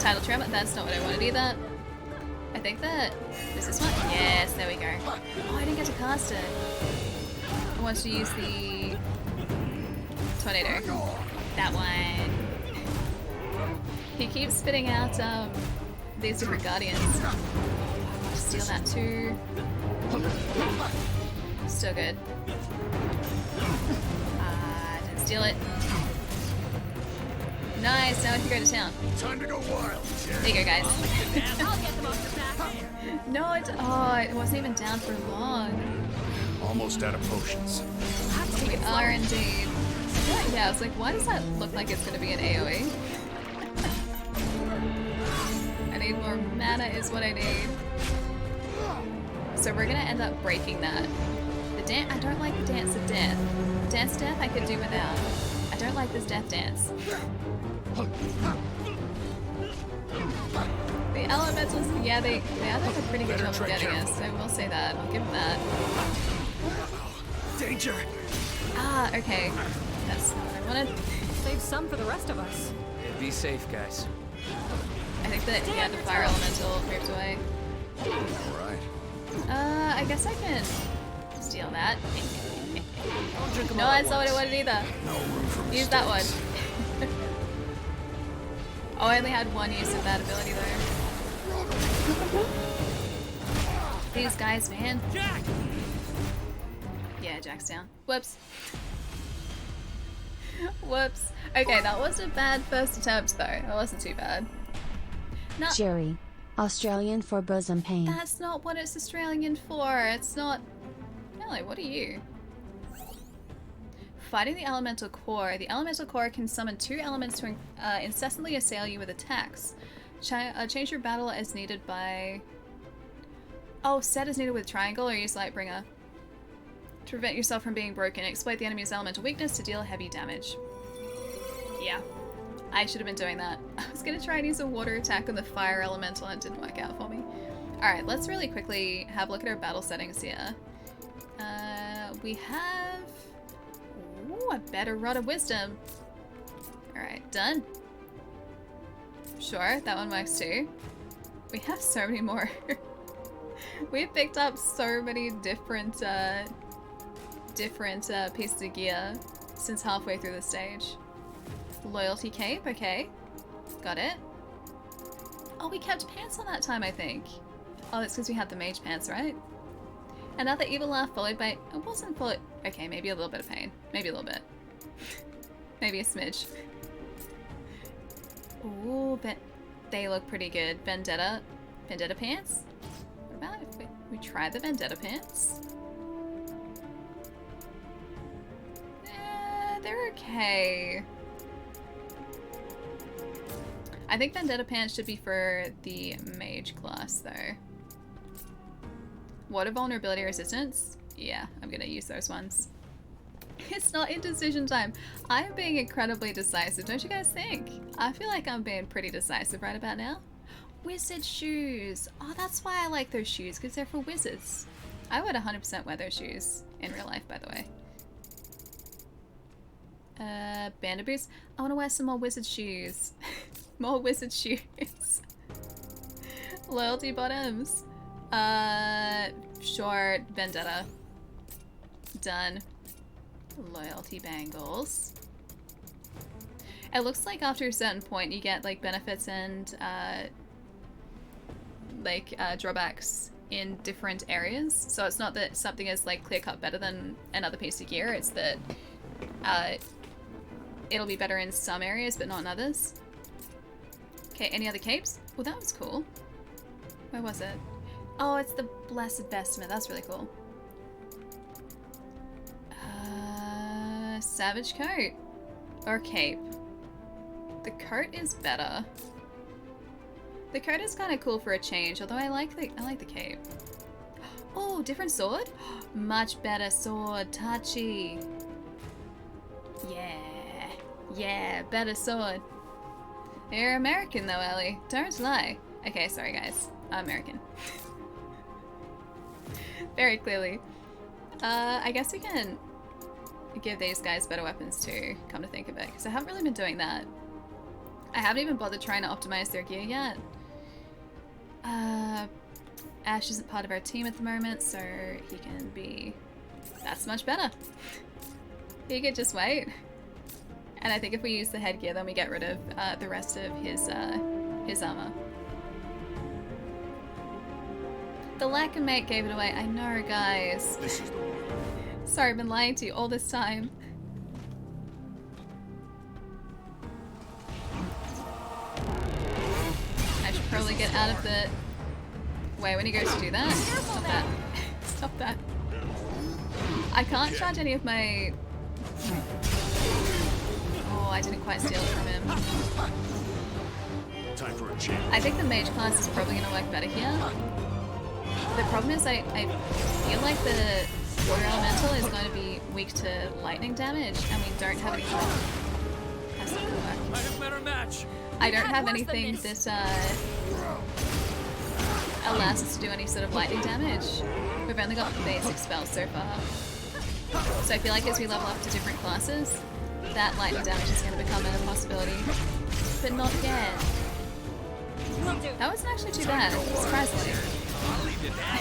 Title trim, that's not what I wanted either. I think that this is one. Yes, there we go. Oh, I didn't get to cast it. I wanted to use the tornado. That one. He keeps spitting out these different guardians. I want to steal that too. Still good. Didn't steal it. Nice, now I can go to town. Time to go wild, There you go, guys. I'll get them off your back. No, it wasn't even down for long. Almost out of potions. We are indeed. Yeah, I was like, why does that look like it's going to be an AoE? I need more mana is what I need. So we're going to end up breaking that. I don't like the Dance of Death. Dance of Death I could do without. I don't like this death dance. The elementals, yeah, they are doing a pretty good job of getting us, so we'll say that. I'll give them that. Danger! Ah, okay. That's not what I wanted. Save some for the rest of us. Be safe, guys. I think that, yeah, the fire elemental moved away. Alright. I guess I can steal that. Don't drink 'em No, all at that's not what I once. wanted either. No room for Use that one. mistakes. Oh, I only had one use of that ability though. These guys, man. Jack! Yeah, Jack's down. Whoops. Whoops. Okay, that wasn't a bad first attempt though. That wasn't too bad. No, Jerry. Australian for bosom pain. that's not what it's Australian for. It's not... Ellie, what are you? Fighting the elemental core. The elemental core can summon 2 elements to incessantly assail you with attacks. Change your battle as needed by... Oh, set is needed with triangle or use Lightbringer. To prevent yourself from being broken, exploit the enemy's elemental weakness to deal heavy damage. Yeah, I should have been doing that. I was gonna try and use a water attack on the fire elemental and it didn't work out for me. Alright, let's really quickly have a look at our battle settings here. We have... Ooh, a better Rod of Wisdom. Alright, done. Sure, that one works too. We have so many more. We've picked up so many different pieces of gear since halfway through the stage. Loyalty cape, okay. Got it. Oh, we kept pants on that time, I think. Oh, that's because we had the mage pants, right? Another evil laugh followed by... It wasn't followed... Okay, maybe a little bit of pain. Maybe a little bit. Maybe a smidge. Ooh, they look pretty good. Vendetta pants? What about if we try the Vendetta pants? They're okay. I think Vendetta pants should be for the mage class, though. Water vulnerability resistance? Yeah, I'm gonna use those ones. It's not indecision time. I'm being incredibly decisive, don't you guys think? I feel like I'm being pretty decisive right about now. Wizard shoes. Oh, that's why I like those shoes, because they're for wizards. I would 100% wear those shoes in real life, by the way. Bandit boots. I want to wear some more wizard shoes. More wizard shoes. Loyalty bottoms. Short Vendetta. Done. Loyalty bangles. It looks like after a certain point you get like benefits and drawbacks in different areas. So it's not that something is like clear cut better than another piece of gear, it's that it'll be better in some areas but not in others. Okay, any other capes? Well, that was cool. Where was it? Oh, it's the Blessed Vestment. That's really cool. Savage coat or cape? The coat is better. The coat is kind of cool for a change, although I like the cape. Oh, different sword? Much better sword, touchy. Yeah, better sword. You're American though, Ellie. Don't lie. Okay, sorry guys. I'm American. Very clearly. I guess we can give these guys better weapons too, come to think of it, because I haven't really been doing that. I haven't even bothered trying to optimize their gear yet. Ash isn't part of our team at the moment, so he can be... That's much better. He could just wait. And I think if we use the headgear, then we get rid of the rest of his armor. The lack of mate gave it away. I know, guys. This is the one. Sorry, I've been lying to you all this time. I should probably get out of the way when he goes to do that. Stop that. Stop that. I can't charge any of my... Oh, I didn't quite steal it from him. Time for a change. I think the mage class is probably going to work better here. The problem is I feel like the water elemental is going to be weak to lightning damage, and we don't have anything. That's not going to work. I have better match. I don't have anything that allows us to do any sort of lightning damage. We've only got basic spells so far. So I feel like as we level up to different classes, that lightning damage is going to become a possibility. But not yet. That wasn't actually too bad, surprisingly.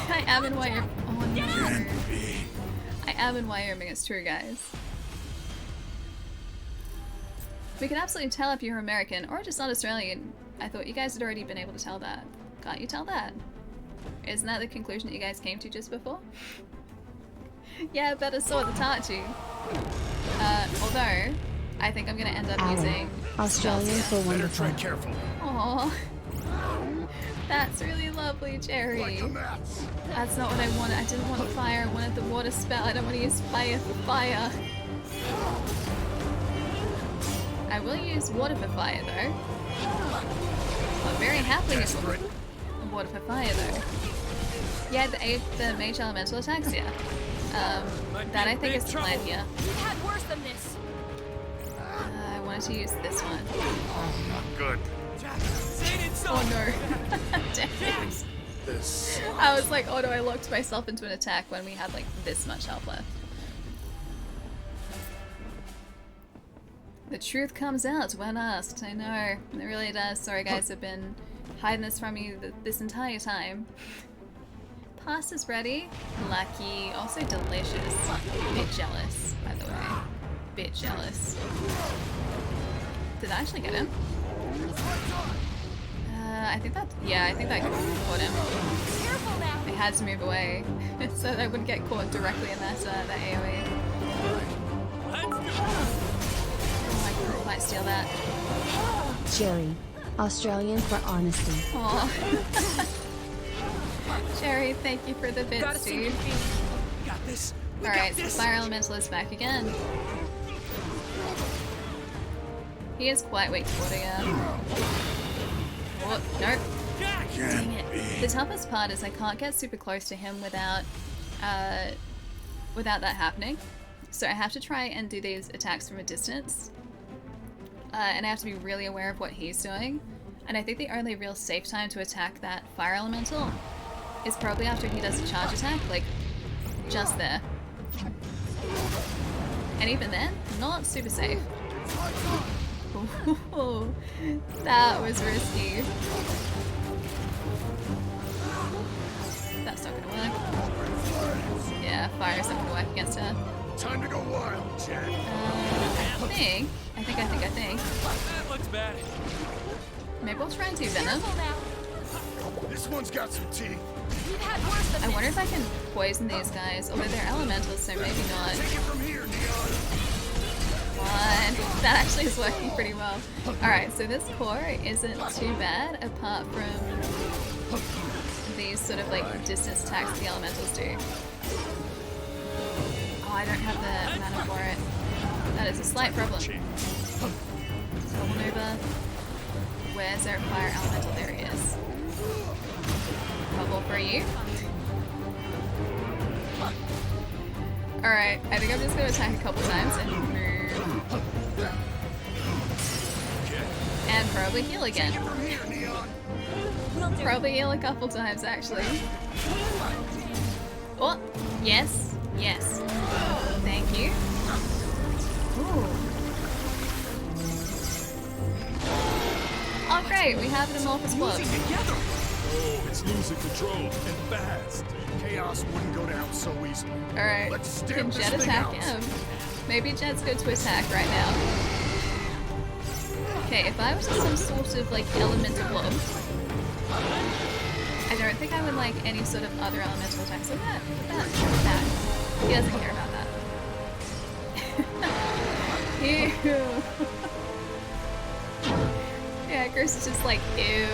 I am in Wyoming. Oh no. I am in Wyoming, it's true, guys. We can absolutely tell if you're American or just not Australian. I thought you guys had already been able to tell that. Can't you tell that? Isn't that the conclusion that you guys came to just before? Yeah, better sword the Tachi. Although, I think I'm gonna end up using Australian for Better wonderful. tread carefully. Aww. That's really lovely, Jerry. Like the mats. That's not what I wanted. I didn't want fire. I wanted the water spell. I don't want to use fire for fire. I will use water for fire, though. I'll very happily use water for fire, though. Yeah, the mage elemental attacks, yeah. That I think is the plan here. We've had worse than this. I wanted to use this one. Good. Jack, say it in Oh song. no. Damn it. This. I was like, oh no, I locked myself into an attack when we had like this much health left. The truth comes out when asked. I know. It really does. Sorry guys, I've been hiding this from you this entire time. Pasta's ready. Lucky. Also delicious. Bit jealous, by the way. Bit jealous. Did I actually get him? I think that, yeah, I think that caught him. Careful now. I had to move away so that I wouldn't get caught directly in that AoE. Let's go. Oh, I might steal that. Jerry. Australian for honesty. Aw. Jerry, thank you for the Gotta bits, see dude. your feet. We got this. We Alright, got so this. Fire Elemental is back again. He is quite weak to water, yeah. Oh, nope. Jack. Dang it. The toughest part is I can't get super close to him without that happening. So I have to try and do these attacks from a distance. And I have to be really aware of what he's doing. And I think the only real safe time to attack that Fire Elemental is probably after he does a charge attack, like just there. And even then, not super safe. Ooh, that was risky. That's not gonna work. Yeah, fire is not gonna work against her. Time to go wild, Jack. I think. That looks bad. Maybe I'll try and do Venom. Careful now. This one's got some teeth. We've had worse than I this. wonder if I can poison these guys, although they're elementals, so maybe not. Take it from here, Neon. One. That actually is working pretty well. Alright, so this core isn't too bad, apart from these sort of like distance attacks the elementals do. Oh, I don't have the mana for it. That is a slight problem. Nova. Where's our fire elemental? There he is. Bubble for you. Alright, I think I'm just gonna attack a couple times and move. And probably heal again. Take it from here, Neon. Will do. Probably heal a couple times actually. Oh, yes, yes. Thank you. Ooh. Oh great, we have an amorphous blob. Together. Oh, it's losing control and fast. Chaos wouldn't go down so easily. Alright, Let's stamp can this Jet thing attack out. him? Maybe Jet's good to attack right now. Okay, if I was some sort of like elemental blob, I don't think I would like any sort of other elemental attacks. Look at that. He doesn't care about that. Ew. Yeah, Chris is just like, ew.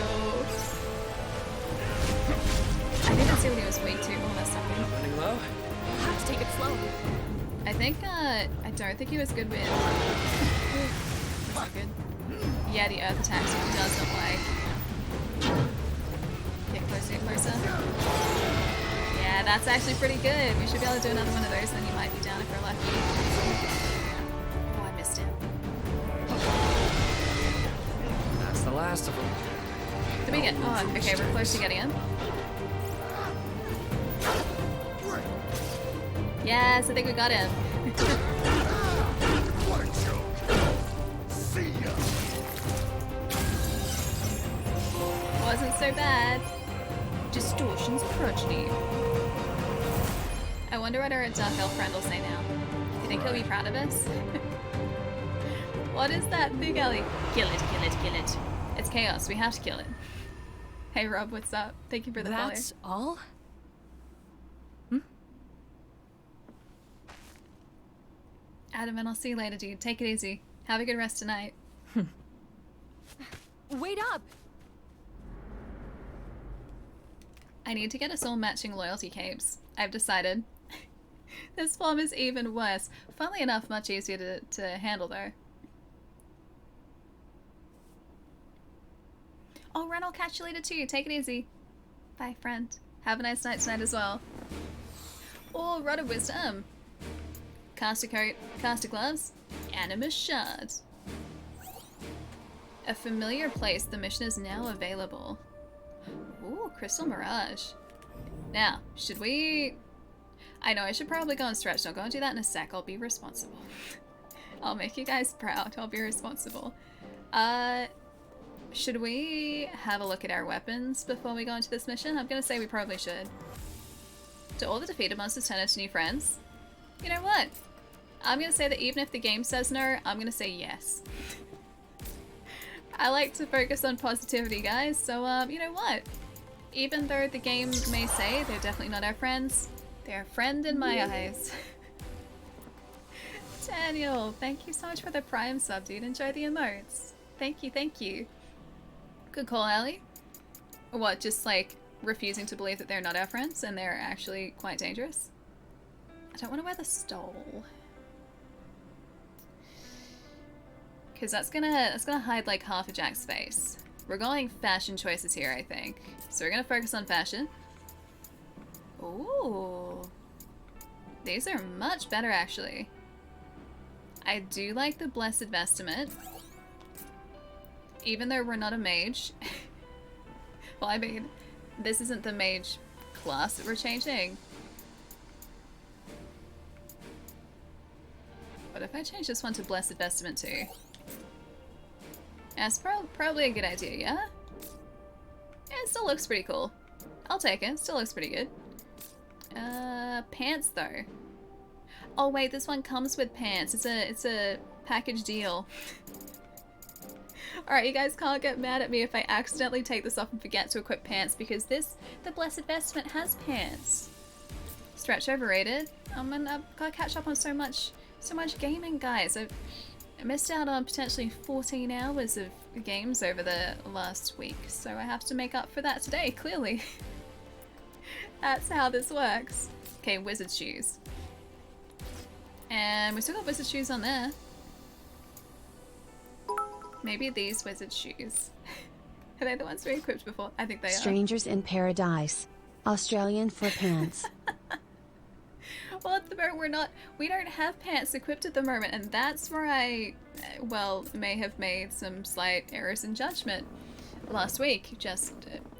I didn't see what he was weak to. Hold on a second. Running low. We'll have to take it slow. I think, I don't think he was good with... Was he good? Yeah, the earth attacks he does not like. Get closer, get closer. Yeah, that's actually pretty good. We should be able to do another one of those, then you might be down if we're lucky. Oh, I missed it. That's the last of them. Did we get... Oh, okay, we're close to getting him. Yes, I think we got him. What a joke. See ya. Wasn't so bad. Distortion's progeny. I wonder what our Dark Elf friend will say now. Do you think he'll be proud of us? What is that big alley? Kill it, kill it, kill it. It's chaos, we have to kill it. Hey Rob, what's up? Thank you for the follow. That's all? Adam, and I'll see you later, dude. Take it easy. Have a good rest tonight. Wait up. I need to get us all matching loyalty capes. I've decided. This form is even worse. Funnily enough, much easier to handle though. Oh, Ren, I'll catch you later too. Take it easy. Bye, friend. Have a nice night tonight as well. Oh, Rod of Wisdom. Caster coat, caster gloves, animus shard. A familiar place. The mission is now available. Ooh, Crystal Mirage. Now, should we... I know I should probably go and stretch. I'll go and do that in a sec. I'll be responsible. I'll make you guys proud. I'll be responsible. Should we have a look at our weapons before we go into this mission? I'm gonna say we probably should. Do all the defeated monsters turn into new friends? You know what? I'm gonna say that even if the game says no, I'm gonna say yes. I like to focus on positivity, guys, so you know what? Even though the game may say they're definitely not our friends, they're a friend in my eyes. Daniel, thank you so much for the Prime sub, dude. Enjoy the emotes. Thank you, thank you. Good call, Allie. What, just like refusing to believe that they're not our friends and they're actually quite dangerous? I don't want to wear the stole. Because that's gonna hide like half of Jack's face. We're going fashion choices here, I think. So we're gonna focus on fashion. Ooh. These are much better, actually. I do like the Blessed Vestment. Even though we're not a mage. Well, I mean, this isn't the mage class that we're changing. What if I change this one to Blessed Vestment too? That's probably a good idea, yeah? Yeah, it still looks pretty cool. I'll take it. Still looks pretty good. Pants though. Oh wait, this one comes with pants. It's a package deal. Alright, you guys can't get mad at me if I accidentally take this off and forget to equip pants, because the Blessed Vestment has pants. Stretch overrated. I've gotta catch up on so much gaming, guys. I missed out on potentially 14 hours of games over the last week, so I have to make up for that today, clearly. That's how this works. Okay, wizard shoes. And we still got wizard shoes on there. Maybe these wizard shoes. Are they the ones we equipped before? I think they are. Strangers in Paradise. Australian for pants. Well, at the moment we don't have pants equipped at the moment, and that's where I, well, may have made some slight errors in judgment last week, just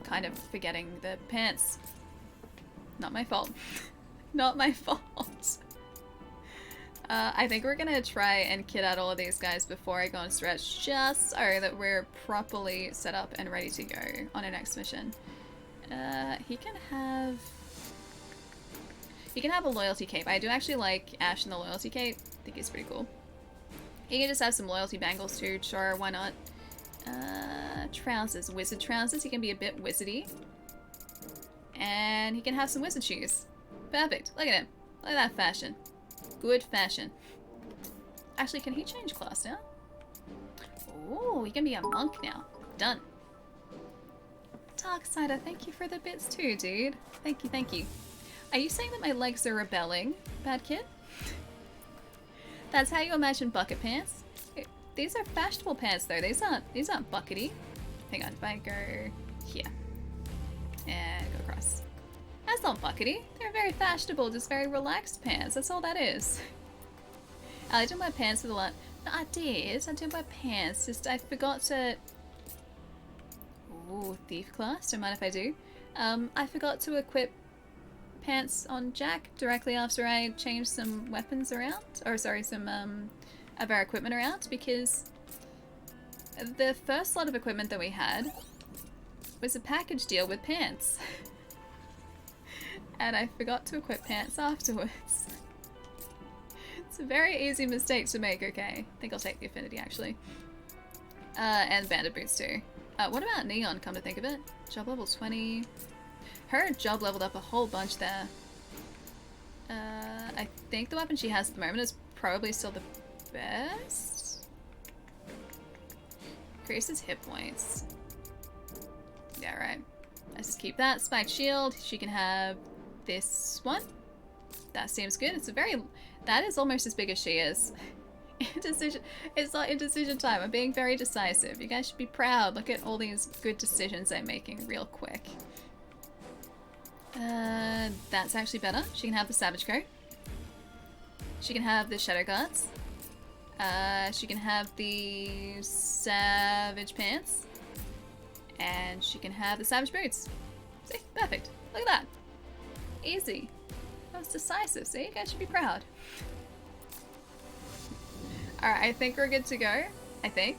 kind of forgetting the pants. Not my fault. Not my fault. I think we're gonna try and kit out all of these guys before I go and stretch, just so that we're properly set up and ready to go on our next mission. He can have a loyalty cape. I do actually like Ash in the loyalty cape. I think it's pretty cool. He can just have some loyalty bangles too. Sure, why not? Trousers. Wizard trousers. He can be a bit wizardy. And he can have some wizard shoes. Perfect. Look at him. Look at that fashion. Good fashion. Actually, can he change class now? Oh, he can be a monk now. Done. Darksider, thank you for the bits too, dude. Thank you, thank you. Are you saying that my legs are rebelling, bad kid? That's how you imagine bucket pants? These are fashionable pants though. These aren't buckety. Hang on, if I go here. And go across. That's not buckety. They're very fashionable, just very relaxed pants. That's all that is. I didn't wear pants for the lot. No, I did wear pants. Just I forgot to... Ooh, thief class. Don't mind if I do. I forgot to equip pants on Jack directly after I changed some weapons around. Or sorry, some of our equipment around, because the first lot of equipment that we had was a package deal with pants. And I forgot to equip pants afterwards. It's a very easy mistake to make, okay? I think I'll take the affinity, actually. And bandit boots, too. What about Neon, come to think of it? Job level 20. Her job leveled up a whole bunch there. I think the weapon she has at the moment is probably still the best. Increases hit points. Yeah, right. Let's just keep that. Spiked shield. She can have this one. That seems good. It's a very... That is almost as big as she is. Indecision. It's not indecision time. I'm being very decisive. You guys should be proud. Look at all these good decisions I'm making real quick. That's actually better. She can have the Savage Coat. She can have the Shadow Guards. She can have the Savage Pants. And she can have the Savage Boots. See? Perfect. Look at that. Easy. That was decisive. See? You guys should be proud. Alright, I think we're good to go. I think.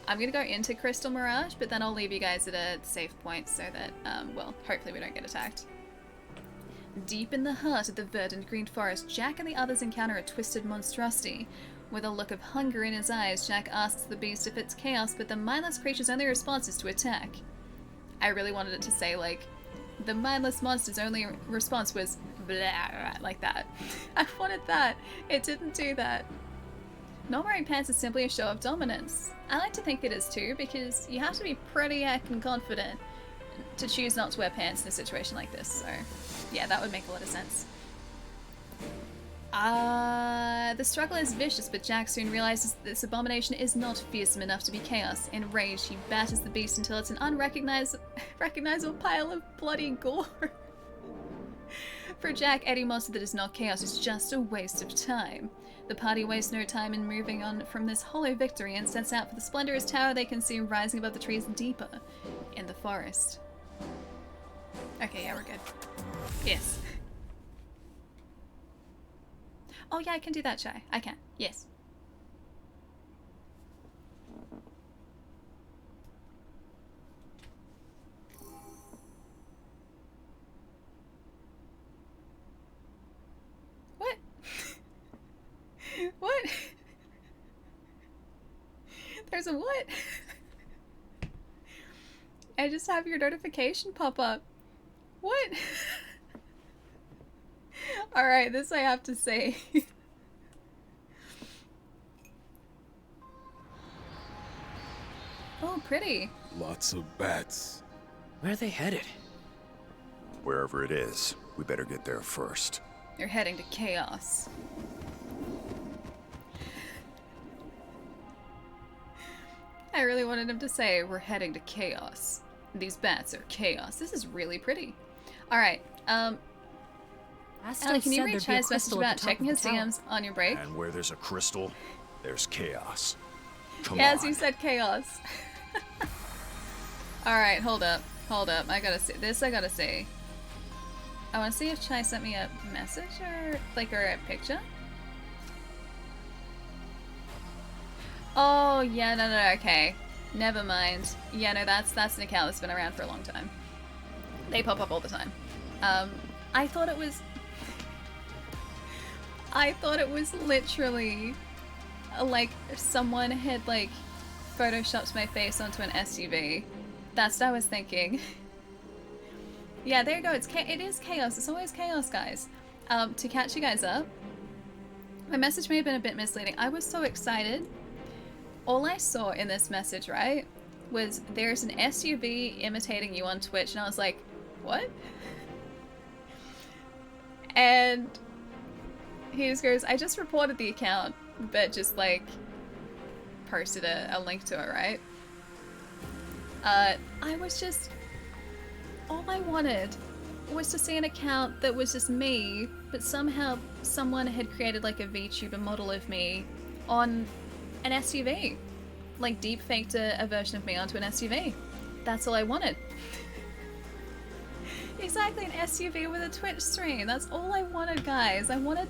I'm gonna go into Crystal Mirage, but then I'll leave you guys at a safe point so that, well, hopefully we don't get attacked. Deep in the heart of the verdant green forest, Jack and the others encounter a twisted monstrosity. With a look of hunger in his eyes, Jack asks the beast if it's chaos, but the mindless creature's only response is to attack. I really wanted it to say, like, the mindless monster's only response was blah, like that. I wanted that. It didn't do that. Not wearing pants is simply a show of dominance. I like to think it is too, because you have to be pretty heckin' confident to choose not to wear pants in a situation like this, so yeah, that would make a lot of sense. The struggle is vicious, but Jack soon realizes that this abomination is not fearsome enough to be chaos. Enraged, he batters the beast until it's an unrecognizable pile of bloody gore. For Jack, any monster that is not chaos is just a waste of time. The party wastes no time in moving on from this hollow victory and sets out for the splendorous tower they can see rising above the trees deeper in the forest. Okay, yeah, we're good. Yes. Oh yeah, I can do that, Chai. I can. Yes. What? What? There's a what? I just have your notification pop up. What? Alright, this I have to say. Oh, pretty. Lots of bats. Where are they headed? Wherever it is, we better get there first. You're heading to chaos. I really wanted him to say, we're heading to chaos. These bats are chaos. This is really pretty. Alright, Aston Ellie, can you said read there'd be a Chai's message crystal at about the top checking of his the tower. DMs on your break? And where there's a crystal, there's chaos. Come Yes, on. you said chaos. Alright, hold up. Hold up. I gotta see. This I gotta see. I wanna see if Chai sent me a message or, like, or a picture. Oh, yeah, no, okay. Never mind. Yeah, no, that's an account that's been around for a long time. They pop up all the time. I thought it was literally like someone had like photoshopped my face onto an SUV. That's what I was thinking. Yeah, there you go. It is chaos. It's always chaos, guys. To catch you guys up, my message may have been a bit misleading. I was so excited. All I saw in this message, right, was there's an SUV imitating you on Twitch, and I was like, what? And he just goes, I just reported the account, but just like posted a link to it, right? I was just, all I wanted was to see an account that was just me, but somehow someone had created like a VTuber model of me on an SUV. Like deep faked a version of me onto an SUV. That's all I wanted. Exactly, an SUV with a Twitch stream. That's all I wanted, guys. I wanted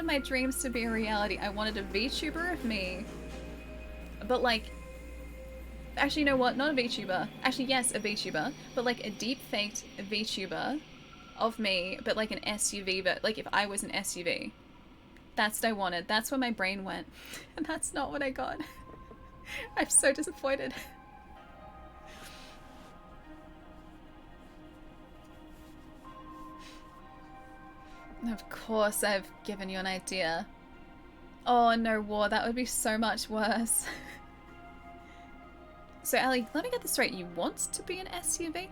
my dreams to be a reality. I wanted a VTuber of me. But like, actually, you know what? Not a VTuber. Actually, yes, a VTuber. But like a deep faked VTuber of me, but like an SUV, but like if I was an SUV. That's what I wanted. That's where my brain went. And that's not what I got. I'm so disappointed. Of course I've given you an idea. Oh no, War, that would be so much worse. So Ellie, let me get this straight. You want to be an SUV?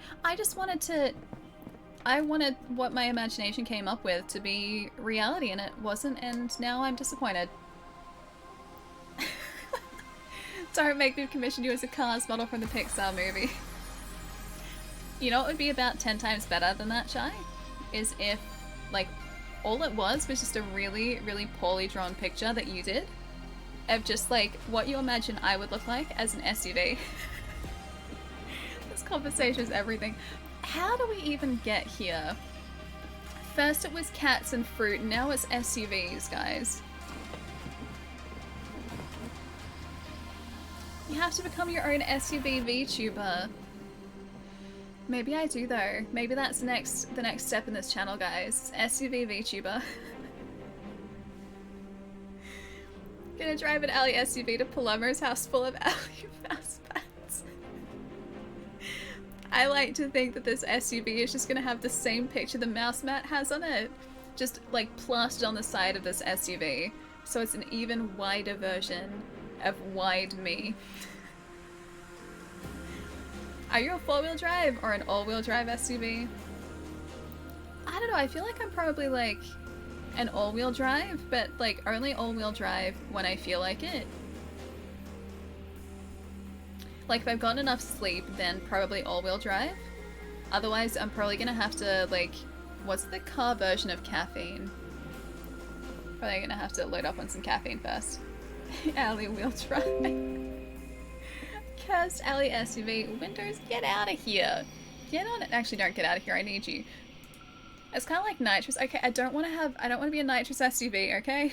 I wanted what my imagination came up with to be reality, and it wasn't, and now I'm disappointed. Don't make me commission you as a Cars model from the Pixar movie. You know what would be about 10 times better than that, Shy? Is if, like, all it was just a really, really poorly drawn picture that you did of just, like, what you imagine I would look like as an SUV. This conversation is everything. How do we even get here? First it was cats and fruit, now it's SUVs, guys. You have to become your own SUV VTuber. Maybe I do though. Maybe that's the next step in this channel, guys. SUV VTuber. Gonna drive an alley SUV to Palomo's house full of alley mouse mats. I like to think that this SUV is just gonna have the same picture the mouse mat has on it. Just like plastered on the side of this SUV. So it's an even wider version of wide me. Are you a 4-wheel drive or an all-wheel drive SUV? I don't know, I feel like I'm probably like an all-wheel drive, but like only all-wheel drive when I feel like it. Like if I've gotten enough sleep, then probably all-wheel drive. Otherwise, I'm probably gonna have to like, what's the car version of caffeine? Probably gonna have to load up on some caffeine first. Alley wheel drive. Cursed alley SUV. Windows, get out of here. Get on it. Actually, don't get out of here. I need you. It's kind of like nitrous. Okay, I don't want to be a nitrous SUV, okay?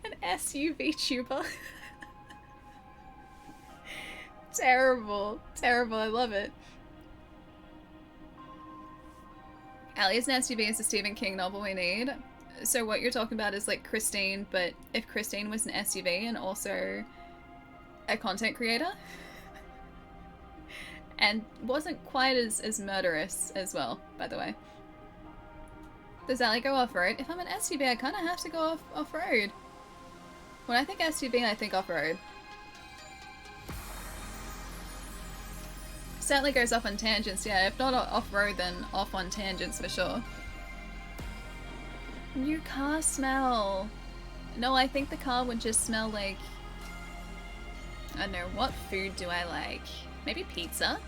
An SUV tuber. Terrible. Terrible. I love it. Allie is an SUV is the Stephen King novel we need. So what you're talking about is like Christine, but if Christine was an SUV and also a content creator and wasn't quite as murderous as well, by the way. Does Allie go off-road? If I'm an SUV, I kind of have to go off-road. When I think SUV, I think off-road. Certainly goes off on tangents, yeah. If not off-road, then off on tangents for sure. New car smell. No, I think the car would just smell like... I don't know, what food do I like? Maybe pizza?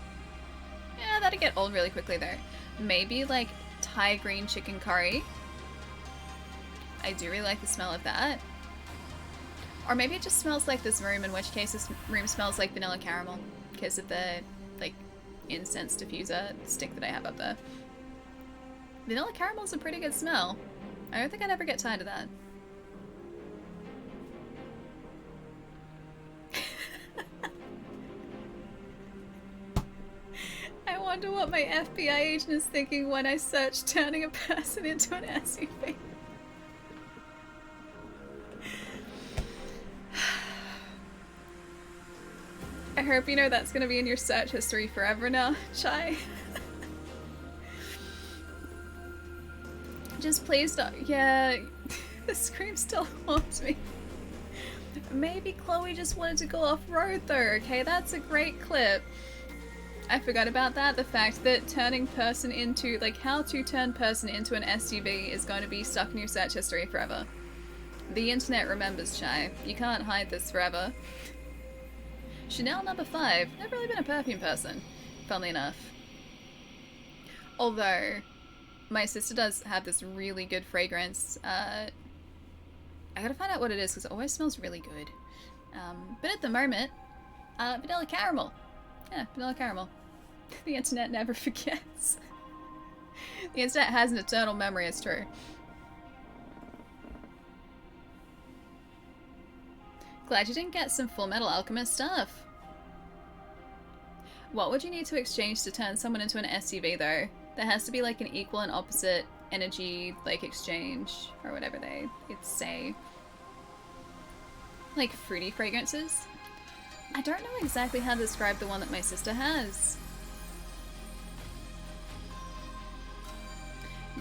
Yeah, that'd get old really quickly though. Maybe like Thai green chicken curry. I do really like the smell of that. Or maybe it just smells like this room, in which case this room smells like vanilla caramel because of the like incense diffuser stick that I have up there. Vanilla caramel's a pretty good smell. I don't think I'd ever get tired of that. I wonder what my FBI agent is thinking when I search turning a person into an SUV. I hope you know that's gonna be in your search history forever now, Chai. Just please don't. Yeah, the scream still haunts me. Maybe Chloe just wanted to go off-road though, okay? That's a great clip. I forgot about that. The fact that turning person into, like, how to turn person into an SUV is going to be stuck in your search history forever. The internet remembers, Chai. You can't hide this forever. Chanel number 5. Never really been a perfume person, funnily enough. Although, my sister does have this really good fragrance. I gotta find out what it is because it always smells really good. But at the moment, vanilla caramel. Yeah, vanilla caramel. The internet never forgets. The internet has an eternal memory, it's true. Glad you didn't get some Full Metal Alchemist stuff. What would you need to exchange to turn someone into an SUV though? There has to be like an equal and opposite energy like exchange or whatever they say. Like fruity fragrances? I don't know exactly how to describe the one that my sister has.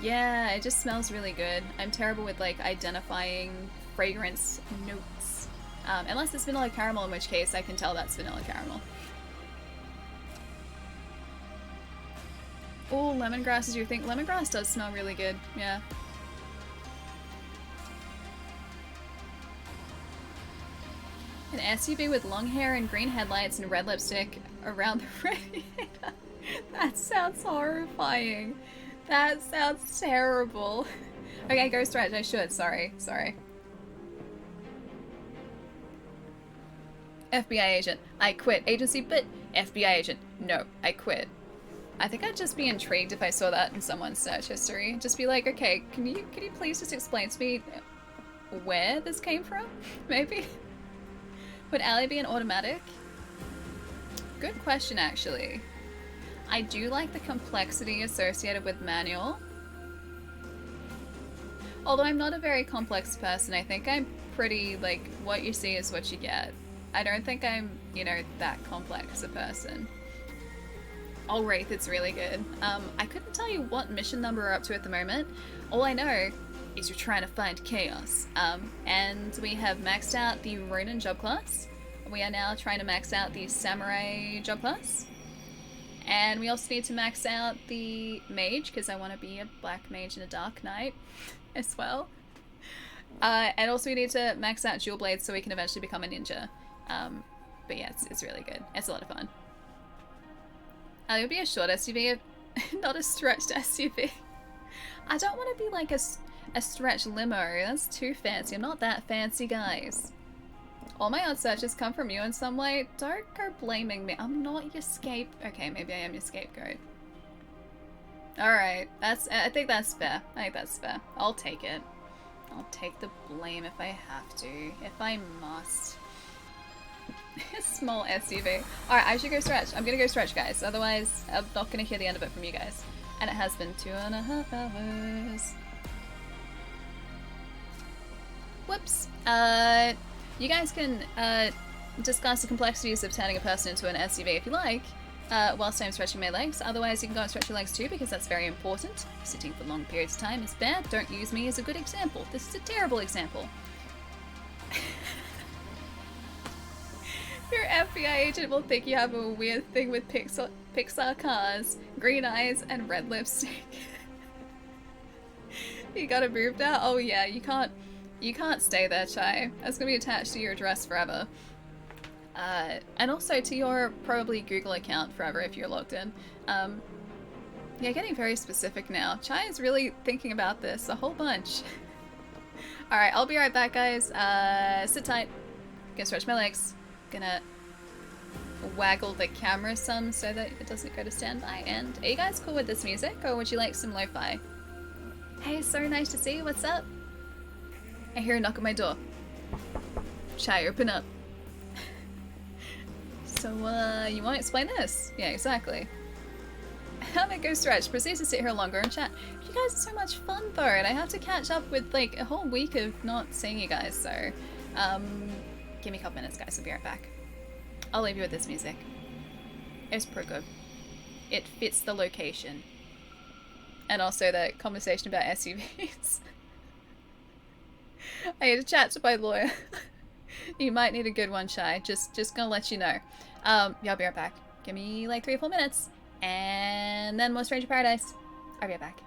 Yeah, it just smells really good. I'm terrible with like identifying fragrance notes. Unless it's vanilla caramel, in which case I can tell that's vanilla caramel. Oh, lemongrass is your thing. Lemongrass does smell really good, yeah. An SUV with long hair and green headlights and red lipstick around the radiator. That sounds horrifying. That sounds terrible. Okay, go stretch. I should. Sorry. FBI agent. I quit. Agency, but FBI agent. No, I quit. I think I'd just be intrigued if I saw that in someone's search history. Just be like, okay, can you please just explain to me where this came from? Maybe? Would Ally be an automatic? Good question, actually. I do like the complexity associated with manual. Although I'm not a very complex person, I think I'm pretty, like, what you see is what you get. I don't think I'm, you know, that complex a person. Oh, Wraith, it's really good. I couldn't tell you what mission number we're up to at the moment. All I know is you're trying to find chaos. And we have maxed out the Ronin job class. We are now trying to max out the Samurai job class. And we also need to max out the Mage, because I want to be a Black Mage and a Dark Knight as well. And also we need to max out Dual Blades so we can eventually become a ninja. But yeah, it's really good. It's a lot of fun. It would be a short SUV, not a stretched SUV. I don't want to be like a stretch limo. That's too fancy. I'm not that fancy, guys. All my odd searches come from you in some way. Don't go blaming me. I'm not your Okay, maybe I am your scapegoat. Alright, I think that's fair. I'll take it. I'll take the blame if I have to. If I must. Small SUV. Alright, I should go stretch. I'm gonna go stretch, guys. Otherwise, I'm not gonna hear the end of it from you guys. And it has been 2.5 hours. Whoops. You guys can discuss the complexities of turning a person into an SUV if you like, whilst I'm stretching my legs. Otherwise, you can go and stretch your legs too, because that's very important. Sitting for long periods of time is bad. Don't use me as a good example. This is a terrible example. Your FBI agent will think you have a weird thing with Pixar cars, green eyes, and red lipstick. You gotta move now? Oh yeah, you can't stay there, Chai. That's gonna be attached to your address forever. And also to your probably Google account forever if you're logged in. Yeah, getting very specific now. Chai is really thinking about this a whole bunch. Alright, I'll be right back, guys. Sit tight. Gonna stretch my legs. Gonna waggle the camera some so that it doesn't go to standby. And are you guys cool with this music, or would you like some lo-fi? Hey, so nice to see you. What's up? I hear a knock at my door. Chai, open up. So, you want to explain this? Yeah, exactly. Have it go stretch. Proceed to sit here longer and chat. You guys are so much fun, though, and I have to catch up with, like, a whole week of not seeing you guys, so, give me a couple minutes, guys. I'll be right back. I'll leave you with this music. It's pretty good. It fits the location. And also the conversation about SUVs. I had to chat to my lawyer. You might need a good one, Shy. Just gonna let you know. Yeah, I'll be right back. Give me like 3 or 4 minutes. And then more Stranger Paradise. I'll be right back.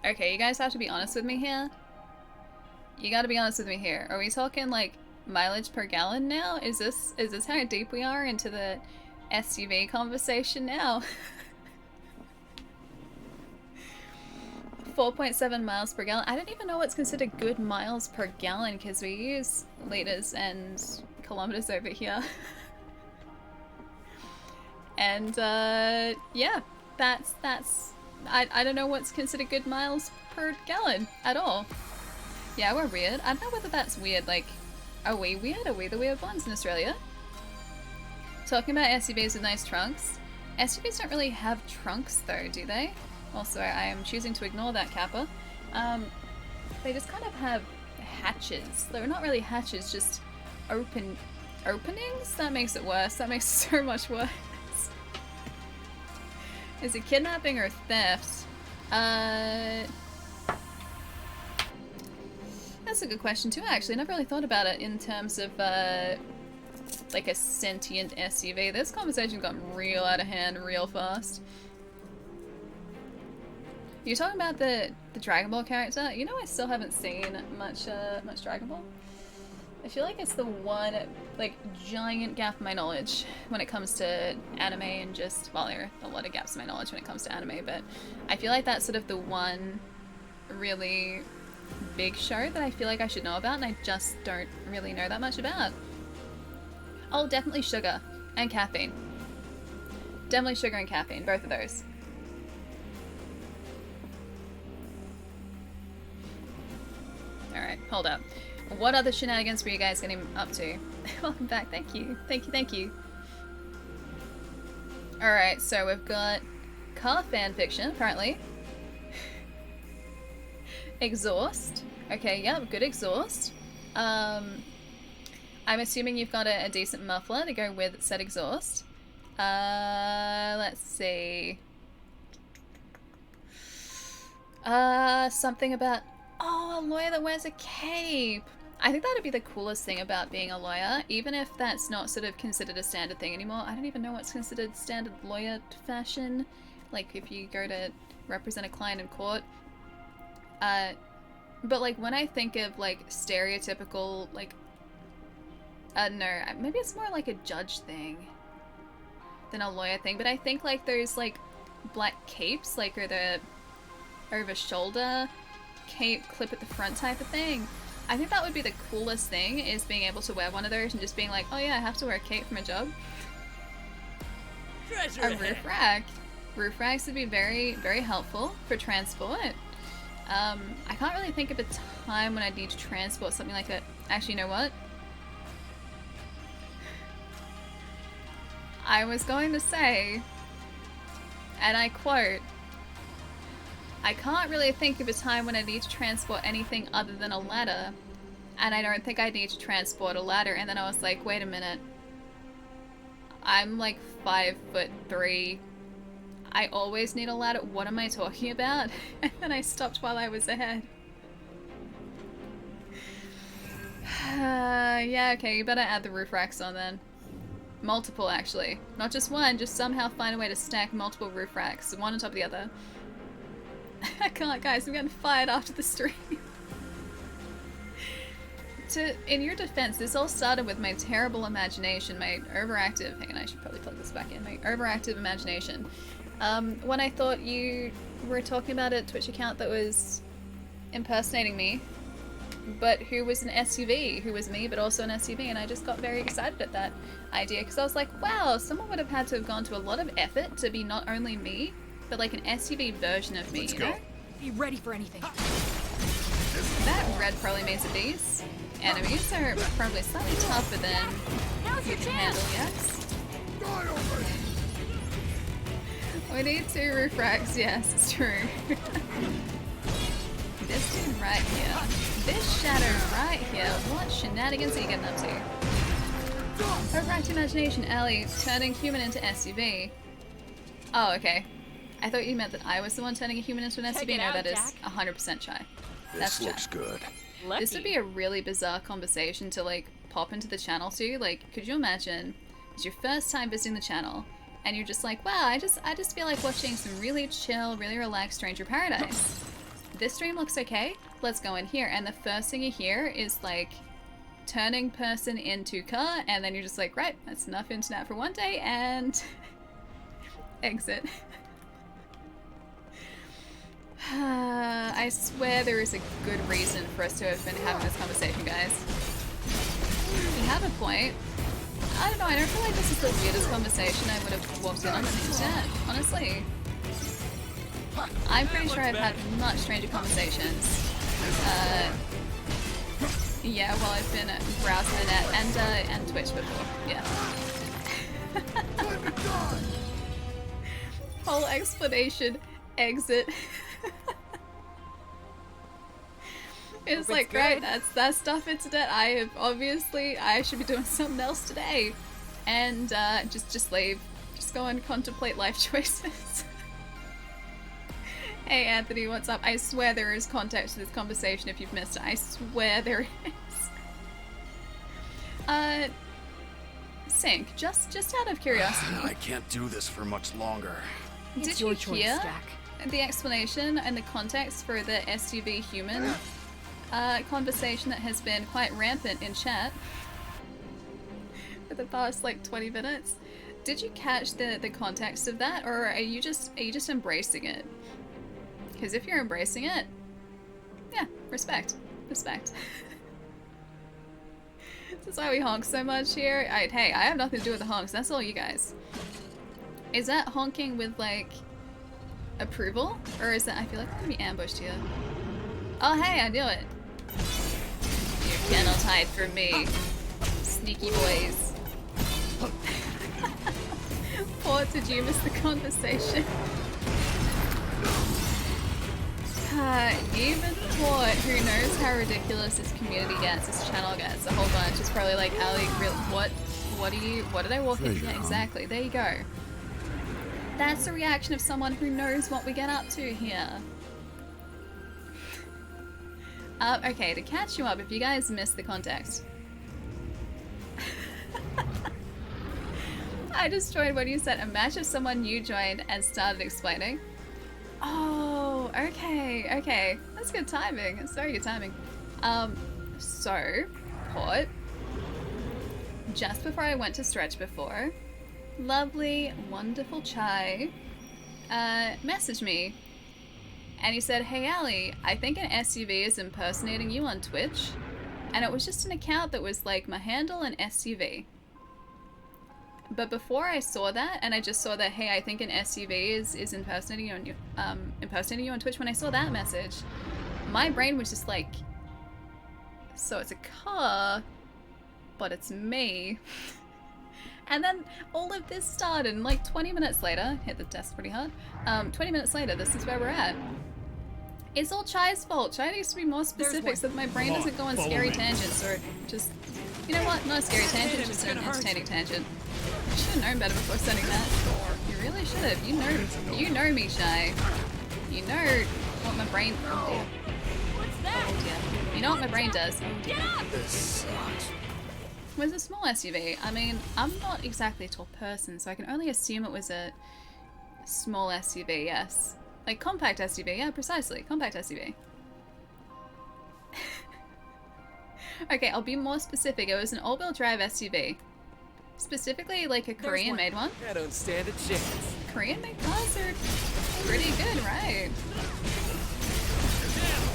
Okay, you guys have to be honest with me here. You gotta be honest with me here. Are we talking like mileage per gallon now? Is this how deep we are into the SUV conversation now? 4.7 miles per gallon. I don't even know what's considered good miles per gallon because we use liters and kilometers over here. And yeah, that's I don't know what's considered good miles per gallon at all. Yeah, we're weird. I don't know whether that's weird. Like, are we weird? Are we the weird ones in Australia? Talking about SUVs with nice trunks. SUVs don't really have trunks though, do they? Also, I am choosing to ignore that, Kappa. They just kind of have hatches. They're not really hatches, just openings? That makes it worse. That makes it so much worse. Is it kidnapping or theft? That's a good question too, actually. Never really thought about it in terms of like a sentient SUV. This conversation's gotten real out of hand real fast. You're talking about the Dragon Ball character? You know, I still haven't seen much Dragon Ball. I feel like it's the one, like, giant gap in my knowledge when it comes to anime and just, well, there are a lot of gaps in my knowledge when it comes to anime, but I feel like that's sort of the one really big show that I feel like I should know about and I just don't really know that much about. Oh, definitely sugar and caffeine. Definitely sugar and caffeine, both of those. Alright, hold up. What other shenanigans were you guys getting up to? Welcome back, thank you. Thank you, thank you. Alright, so we've got car fanfiction, apparently. Exhaust. Okay, yep, good exhaust. I'm assuming you've got a decent muffler to go with said exhaust. Let's see. Something about... Oh, a lawyer that wears a cape! I think that'd be the coolest thing about being a lawyer, even if that's not sort of considered a standard thing anymore. I don't even know what's considered standard lawyer fashion. Like, if you go to represent a client in court. But, like, when I think of, like, stereotypical, like... no, maybe it's more like a judge thing than a lawyer thing, but I think, like, those, like, black capes, like, or the over-shoulder cape clip at the front type of thing. I think that would be the coolest thing, is being able to wear one of those and just being like, oh yeah, I have to wear a cape for my job. Treasure A roof rack. Roof racks would be very, very helpful for transport. I can't really think of a time when I'd need to transport something like that. Actually, you know what? I was going to say, and I quote, I can't really think of a time when I need to transport anything other than a ladder, and I don't think I need to transport a ladder. And then I was like, wait a minute. I'm like 5'3". I always need a ladder. What am I talking about? And then I stopped while I was ahead. Yeah, okay, you better add the roof racks on then. Multiple, actually. Not just one, just somehow find a way to stack multiple roof racks, one on top of the other. I can't, guys, I'm getting fired after the stream. In your defense, this all started with my terrible imagination, my overactive, hang on, I should probably plug this back in, my overactive imagination. When I thought you were talking about a Twitch account that was impersonating me, but who was an SUV, who was me, but also an SUV, and I just got very excited at that idea, because I was like, wow, someone would have had to have gone to a lot of effort to be not only me, but like an SUV version of me, you know? Be ready for anything. That red probably means that these enemies are probably slightly tougher than Now's you your can chance. handle, yes? We need 2 roof racks, yes, it's true. This dude right here. This shadow right here. What shenanigans are you getting up to? Overactive imagination, Ellie, turning human into SUV. Oh, okay. I thought you meant that I was the one turning a human into an Check SUV. it No, out, that is Jack. 100% Chai. This That's looks Chai. good. Lucky. This would be a really bizarre conversation to like pop into the channel to. Like, could you imagine it's your first time visiting the channel and you're just like, wow, I just feel like watching some really chill, really relaxed Stranger Paradise. this stream looks okay. Let's go in here. And the first thing you hear is like turning person into car, and then you're just like, right, that's enough internet for one day, and exit. I swear there is a good reason for us to have been having this conversation, guys. You have a point. I don't know, I don't feel like this is the weirdest conversation I would have walked in on the internet, honestly. I'm pretty sure I've had much stranger conversations. Yeah, well, I've been browsing the net and Twitch before, yeah. Whole explanation, exit. It's like, right, that's stuff internet. I should be doing something else today. And just leave. Just go and contemplate life choices. Hey Anthony, what's up? I swear there is context to this conversation if you've missed it. I swear there is. Sync, just out of curiosity. I can't do this for much longer. Did you hear the explanation and the context for the SUV human conversation that has been quite rampant in chat for the past like 20 minutes? Did you catch the context of that, or are you just embracing it? Because if you're embracing it, yeah, respect. This is why we honk so much here. Hey, I have nothing to do with the honks. That's all you guys. Is that honking with like approval, or is that? I feel like I'm gonna be ambushed here. Oh hey, I knew it. You cannot hide from me, sneaky boys. Port, did you miss the conversation? Even Port, who knows how ridiculous this community gets, this channel gets, a whole bunch, is probably like, Ali, what did I walk in? Yeah, exactly, there you go. That's the reaction of someone who knows what we get up to here. Okay, to catch you up, if you guys missed the context. I just joined when you said, imagine if someone new joined and started explaining. Oh, okay. That's good timing. It's very good timing. So, Port, just before I went to stretch before, lovely, wonderful Chai messaged me. And he said, hey Ali, I think an SUV is impersonating you on Twitch. And it was just an account that was like my handle and SUV. But before I saw that, and I just saw that, hey, I think an SUV is impersonating you on Twitch. When I saw that message, my brain was just like, so it's a car, but it's me. And then all of this started, and like 20 minutes later, hit the desk pretty hard. 20 minutes later, this is where we're at. It's all Chai's fault. Chai needs to be more specific so that my brain doesn't go on scary tangents, or just, you know what, not a scary tangent, just an entertaining tangent. I should have known better before sending that. You really should have. You know me, Chai. You know what my brain. Oh dear. What's that? Oh dear. You know what my brain does. Oh dear. Get up! This sucks. Was a small SUV. I mean, I'm not exactly a tall person, so I can only assume it was a small SUV. Yes, like compact SUV. Yeah, precisely, compact SUV. Okay, I'll be more specific. It was an all-wheel drive SUV. Specifically, like a Korean-made one. I don't stand a chance. Korean-made cars are pretty good, right?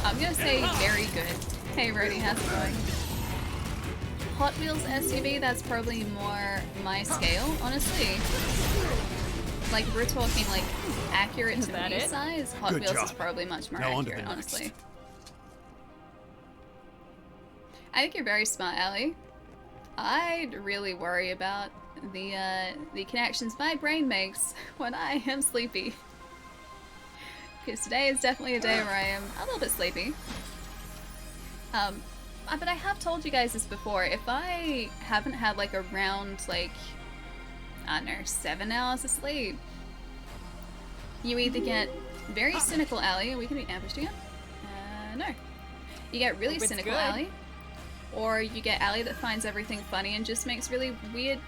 I'm gonna say very good. Hey, Rody, how's it going? Hot Wheels SUV, that's probably more my scale, honestly. Like, we're talking, like, accurate to me size. Hot Good Wheels job. is probably much more Now on to accurate, the next. honestly. I think you're very smart, Ali. I'd really worry about the connections my brain makes when I am sleepy. Because today is definitely a day where I am a little bit sleepy. But I have told you guys this before. If I haven't had like around like, I don't know, 7 hours of sleep, you either get very cynical Ali. Are we gonna be ambushed again? No. You get really cynical Ali, or you get Ali that finds everything funny and just makes really weird,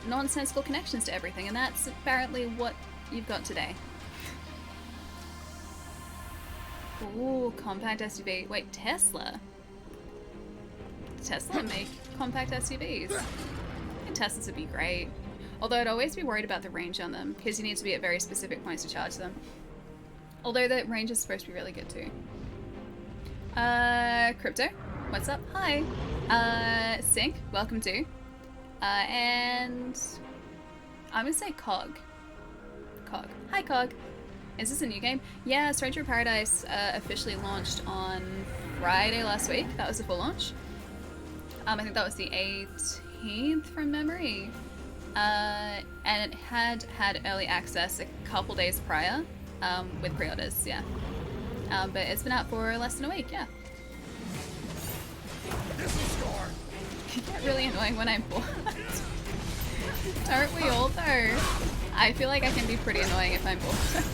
nonsensical connections to everything, and that's apparently what you've got today. Ooh, compact SUV. Wait, Tesla? Tesla make compact SUVs. I think Teslas would be great. Although I'd always be worried about the range on them, because you need to be at very specific points to charge them. Although the range is supposed to be really good too. Crypto, what's up? Hi. Sync, welcome to. And I'm gonna say Cog. Cog. Hi, Cog. Is this a new game? Yeah, Stranger of Paradise officially launched on Friday last week. That was the full launch. I think that was the 18th from memory. And it had early access a couple days prior with pre-orders, yeah. But it's been out for less than a week, yeah. It get really annoying when I'm bored. Aren't we all though? I feel like I can be pretty annoying if I'm bored.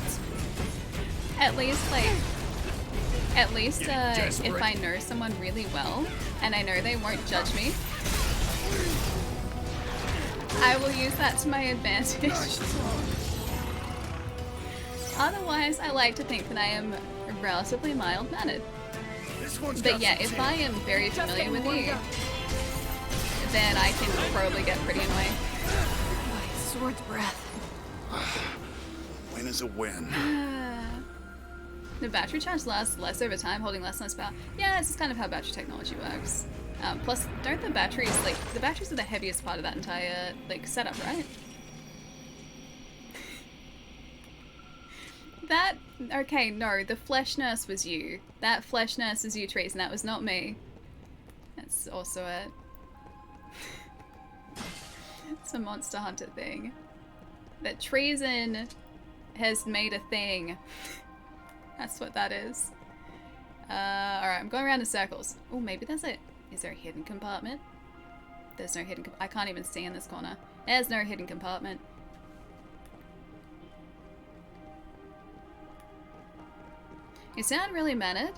At least if I know someone really well and I know they won't judge me, I will use that to my advantage. Otherwise, I like to think that I am relatively mild-mannered. But yeah, if I am very familiar with you, then I can probably get pretty annoying. My sword's breath. Win is a win. The battery charge lasts less over time, holding less and less power. Yeah, it's just kind of how battery technology works. Plus, don't the batteries, the batteries are the heaviest part of that entire, setup, right? Okay, no, the flesh nurse was you. That flesh nurse was you, Trees, and that was not me. That's also it's a Monster Hunter thing. That treason has made a thing. That's what that is. Alright, I'm going around in circles. Oh, maybe there's is there a hidden compartment? There's no hidden I can't even see in this corner. There's no hidden compartment. You sound really mannered.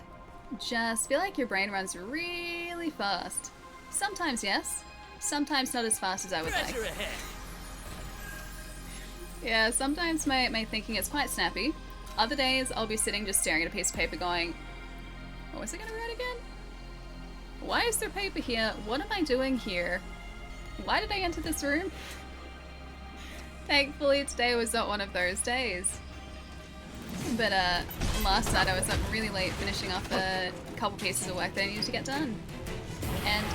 Just feel like your brain runs really fast. Sometimes yes, sometimes not as fast as I would like. Yeah, sometimes my thinking is quite snappy. Other days I'll be sitting just staring at a piece of paper going, what was I gonna write again? Why is there paper here? What am I doing here? Why did I enter this room? Thankfully today was not one of those days. But last night I was up really late finishing off a couple pieces of work that I needed to get done. And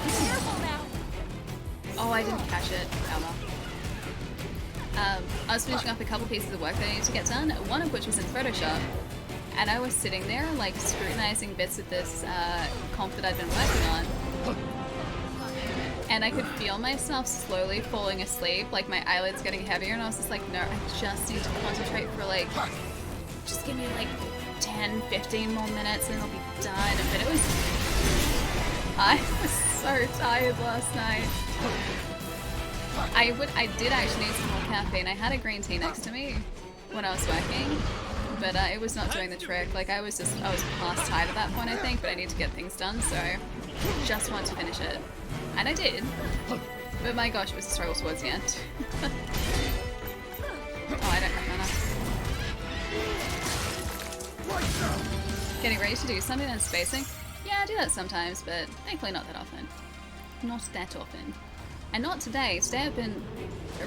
oh, I didn't catch it. Oh well. I was finishing up a couple pieces of work that I needed to get done, one of which was in Photoshop. And I was sitting there, scrutinizing bits of this comp that I'd been working on. And I could feel myself slowly falling asleep, my eyelids getting heavier, and I was just like, no, I just need to concentrate for just give me 10, 15 more minutes and I'll be done. But I was so tired last night. I did actually need some more caffeine. I had a green tea next to me when I was working, but it was not doing the trick. I was past tired at that point, I think, but I need to get things done, so just want to finish it. And I did. But my gosh, it was a struggle towards the end. Oh, I don't have mana. Getting ready to do something and spacing? Yeah, I do that sometimes, but thankfully not that often. Not that often. And not today. Today I've been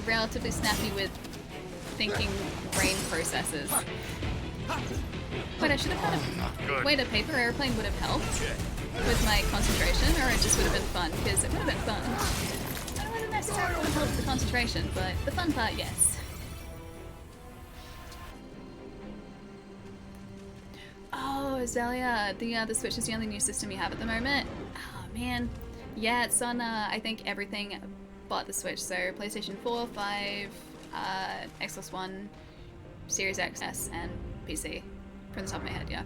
relatively snappy with thinking brain processes. Wait, I should have had wait, a paper airplane would have helped with my concentration, or it just would have been fun, because it would have been fun. I don't know whether necessarily would have helped the concentration, but the fun part, yes. Oh, Zelia, the Switch is the only new system you have at the moment? Oh, man. Yeah, it's on, I think everything but the Switch, so PlayStation 4, 5, Xbox One, Series X, S, and PC. From the top of my head, yeah.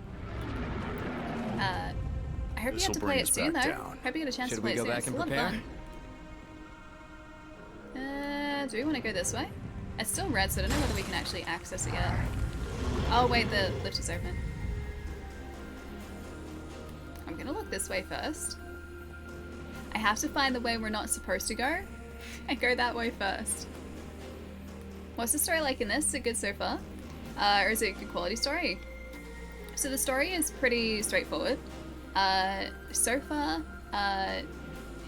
I hope you get to play it soon, though. Hope you get a chance to play it soon. It's a lot of fun. Do we want to go this way? It's still red, so I don't know whether we can actually access it yet. Oh, wait, the lift is open. I'm gonna look this way first. I have to find the way we're not supposed to go and go that way first. What's the story like in this? Is it good so far? Or is it a good quality story? So the story is pretty straightforward. So far,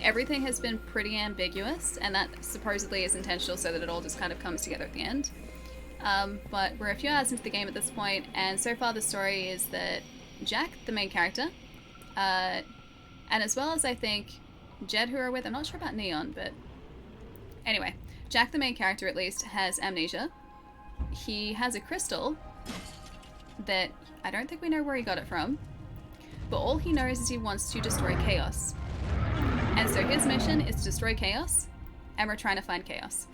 everything has been pretty ambiguous, and that supposedly is intentional so that it all just kind of comes together at the end. But we're a few hours into the game at this point, and so far the story is that Jack, the main character, and as well as I think Jed, who are with, I'm not sure about Neon, but anyway, Jack, the main character at least, has amnesia. He has a crystal that I don't think we know where he got it from, but all he knows is he wants to destroy chaos. And so his mission is to destroy chaos, and we're trying to find chaos.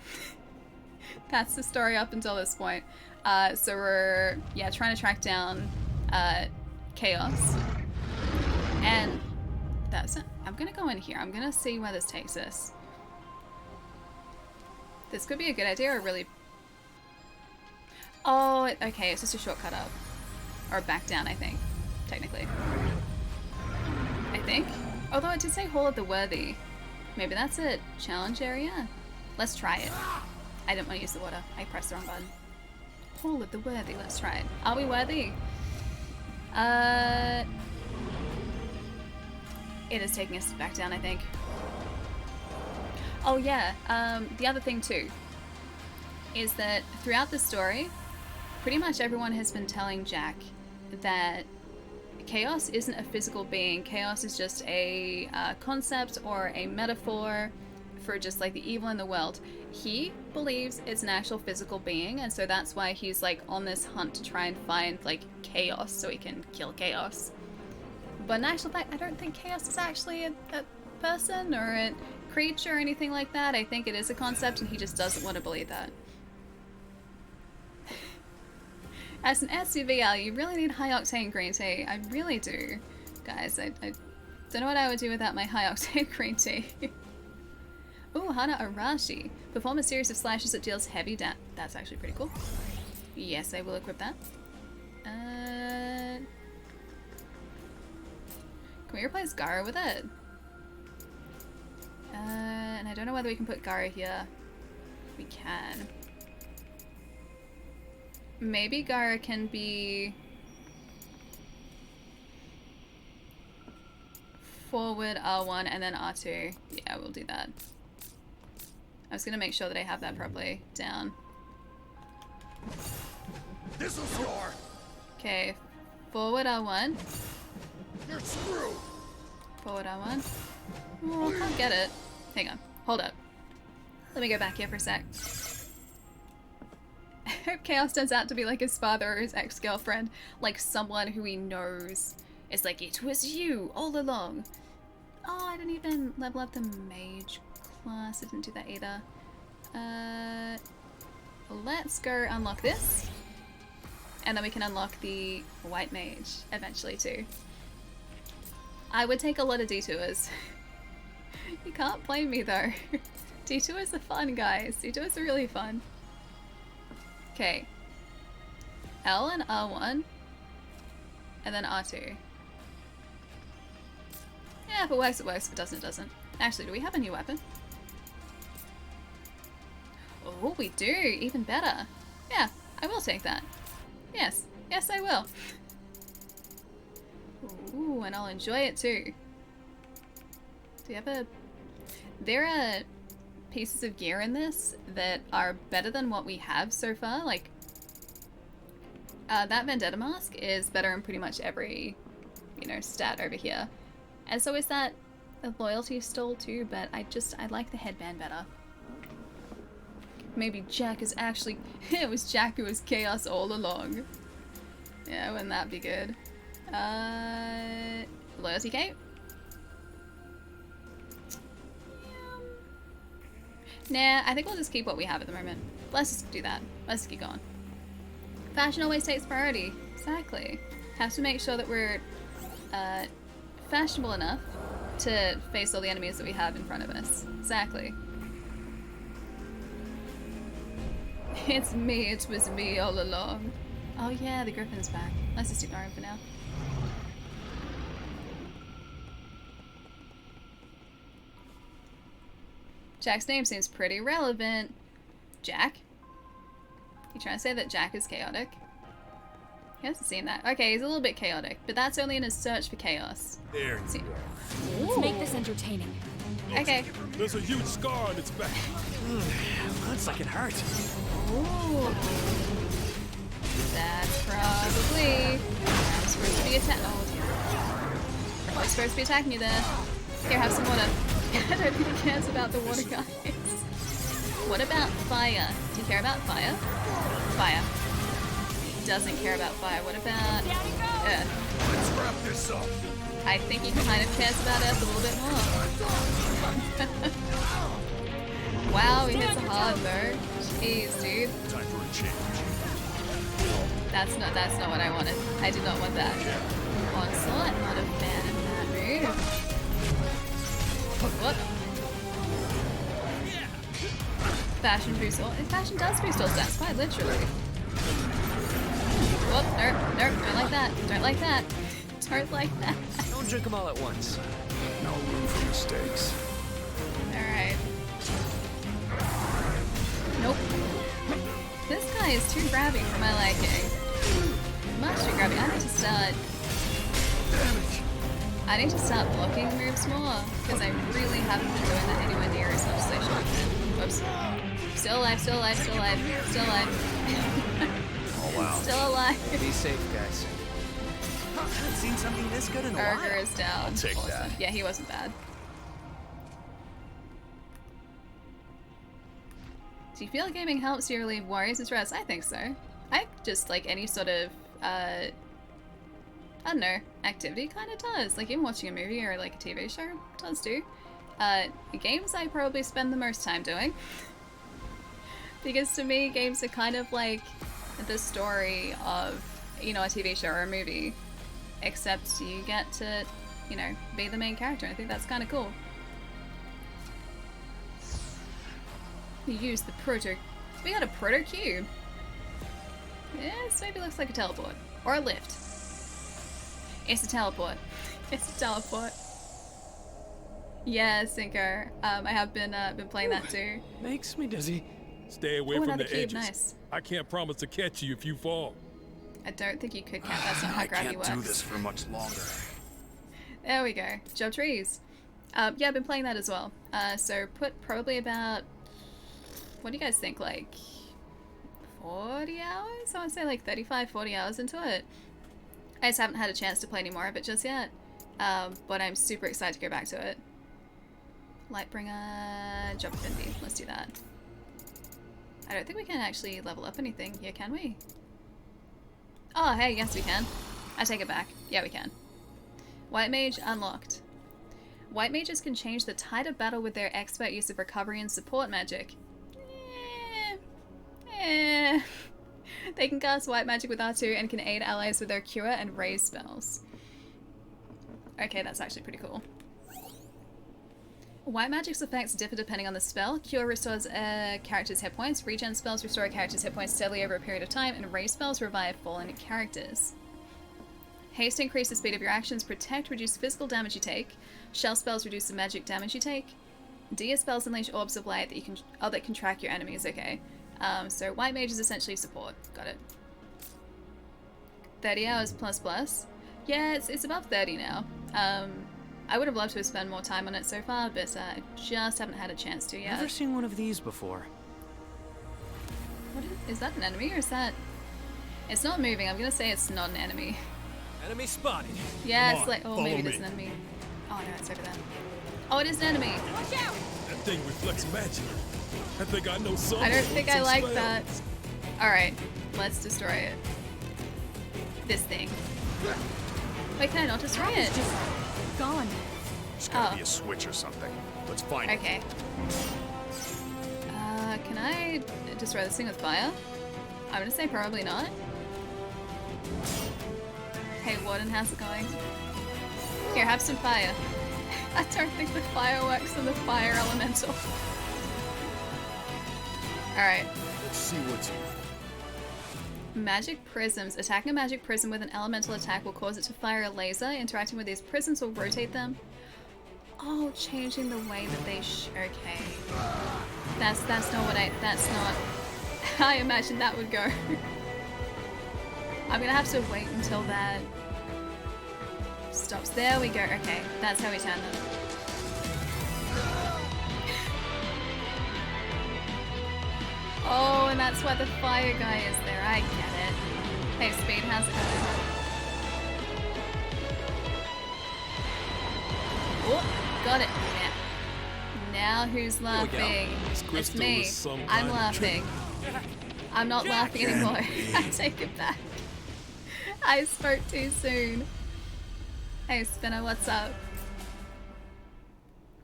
That's the story up until this point. So we're, yeah, trying to track down chaos. And that's it. I'm gonna go in here. I'm gonna see where this takes us. This could be a good idea or really... Oh, okay, it's just a shortcut up. Or back down, I think. Technically. I think. Although it did say Hall of the Worthy. Maybe that's a challenge area? Let's try it. I didn't want to use the water. I pressed the wrong button. Hall of the Worthy. Let's try it. Are we worthy? It is taking us back down, I think. Oh yeah, the other thing too is that throughout the story, pretty much everyone has been telling Jack that chaos isn't a physical being. Chaos is just a concept or a metaphor for just like the evil in the world. He believes it's an actual physical being, and so that's why he's like on this hunt to try and find like chaos so he can kill chaos. But in actual fact, I don't think chaos is actually a person or a creature or anything like that. I think it is a concept and he just doesn't want to believe that. As an SUVL, you really need high octane green tea. I really do. Guys, I don't know what I would do without my high octane green tea. Ooh, Hana Arashi. Perform a series of slashes that deals heavy damage. That's actually pretty cool. Yes, I will equip that. Can we replace Gara with it? And I don't know whether we can put Gara here. We can. Maybe Gara can be forward R1 and then R2. Yeah, we'll do that. I was gonna make sure that I have that properly down. This'll score. Okay, forward R1. You're screwed. Forward R1. Oh, I can't get it. Hang on. Hold up. Let me go back here for a sec. I hope Chaos turns out to be like his father or his ex-girlfriend. Like someone who he knows. It's like, it was you all along. Oh, I didn't even level up the mage class. I didn't do that either. Let's go unlock this. And then we can unlock the white mage eventually too. I would take a lot of detours. You can't blame me though. Detours are fun, guys. Detours are really fun. Okay. L and R1. And then R2. Yeah, if it works, it works. If it doesn't, it doesn't. Actually, do we have a new weapon? Oh, we do. Even better. Yeah, I will take that. Yes. Yes, I will. Ooh, and I'll enjoy it too. Do you have a... There are pieces of gear in this that are better than what we have so far. Like, that Vendetta mask is better in pretty much every, you know, stat over here. And so is that a loyalty stole too, but I like the headband better. Maybe Jack is actually... It was Jack who was chaos all along. Yeah, wouldn't that be good? Loyalty cape? Nah, I think we'll just keep what we have at the moment. Let's just do that. Let's just keep going. Fashion always takes priority. Exactly. Have to make sure that we're fashionable enough to face all the enemies that we have in front of us. Exactly. It's me, it was me all along. Oh yeah, the Griffin's back. Let's just ignore him for now. Jack's name seems pretty relevant. Jack? You trying to say that Jack is chaotic? He hasn't seen that. Okay, he's a little bit chaotic, but that's only in his search for chaos. There See. you Let's make this entertaining. Okay. are. There's a huge scar on its back. Looks like it hurt. Ooh. That's probably. I'm supposed to be attacking. Oh dear. I was supposed to be attacking you there. Here, have some water. I don't think he cares about the water, guys. What about fire? Do you care about fire? Fire. He doesn't care about fire. What about earth? Let's wrap this up. I think he kind of cares about earth a little bit more. Wow, he hits a hard though. Jeez, dude. Time for a change. That's not what I wanted. I did not want that. Onslaught, not a fan of that move. What? Fashion boost all. Fashion does boost all stats, quite literally. Whoop, nope, don't like that. Don't like that. Don't like that. Don't drink them all at once. No room for mistakes. Alright. Nope. This guy is too grabby for my liking. Much too grabby. I need to start blocking moves more, because I really haven't been doing that anywhere near as much as I should have been. Whoops. Still alive, still alive, still alive, still alive. All out. Still alive. Be safe, guys. Haven't seen something this good in a Burger while. is down. I'll take Awesome. that. Yeah, he wasn't bad. Do you feel gaming helps you relieve worries and stress? I think so. I just like any sort of, I don't know, activity kind of does. Like even watching a movie or like a TV show does too. Games I probably spend the most time doing. Because to me, games are kind of like the story of, you know, a TV show or a movie. Except you get to, you know, be the main character. I think that's kind of cool. You use the proto... We got a proto cube. This maybe looks like a teleport. Or a lift. It's a teleport. It's a teleport. Yeah, Cinco. I have been playing that too. Makes me dizzy. Stay away Oh, from another the cube, edges. nice. I can't promise to catch you if you fall. I don't think you could count. That's not how I gravity can't works. do this for much longer. There we go. Job trees. Yeah, I've been playing that as well. So put probably about... What do you guys think? Like 40 hours? I want to say like 35, 40 hours into it. I just haven't had a chance to play any more of it just yet. But I'm super excited to go back to it. Lightbringer, Job Affinity. Let's do that. I don't think we can actually level up anything here, can we? Oh, hey, yes we can. I take it back. Yeah, we can. White Mage unlocked. White mages can change the tide of battle with their expert use of recovery and support magic. They can cast white magic with R2 and can aid allies with their cure and raise spells. Okay, that's actually pretty cool. White magic's effects differ depending on the spell. Cure restores a character's hit points, regen spells restore a character's hit points steadily over a period of time, and raise spells revive fallen characters. Haste increase the speed of your actions, protect reduce physical damage you take, shell spells reduce the magic damage you take, Dia spells unleash orbs of light that you can that can track your enemies, okay. So white mage is essentially support. Got it. 30 hours plus plus. Yeah, it's above 30 now. I would have loved to have spent more time on it so far, but I just haven't had a chance to yet. Never seen one of these before. What is that an enemy or is that... It's not moving. I'm gonna say it's not an enemy. Enemy spotted. Yeah, Come it's on, like... Oh, follow maybe it me. is an enemy. Oh no, it's over there. Oh, it is an enemy. That thing reflects magic. I think I know something. I don't think I some like spells. that. Alright, let's destroy it. This thing. Wait, can I not destroy it? Just gone. There's gotta Oh. be a switch or something. Let's find it. Okay. Can I destroy this thing with fire? I'm gonna say probably not. Hey Warden, how's it going? Here, have some fire. I don't think the fire works on the fire elemental. Alright. Let's see what's... Magic prisms. Attacking a magic prism with an elemental attack will cause it to fire a laser. Interacting with these prisms will rotate them. Oh, changing the way that they okay. That's not what that's not how I imagine that would go. I'm gonna have to wait until that stops. There we go. Okay, that's how we turn them. Oh, and that's why the fire guy is there. I get it. Hey, Speed, how's it going? Oh, got it. Yeah. Now who's laughing? It's me. I'm laughing. I'm not laughing anymore. I take it back. I spoke too soon. Hey, Spinner, what's up?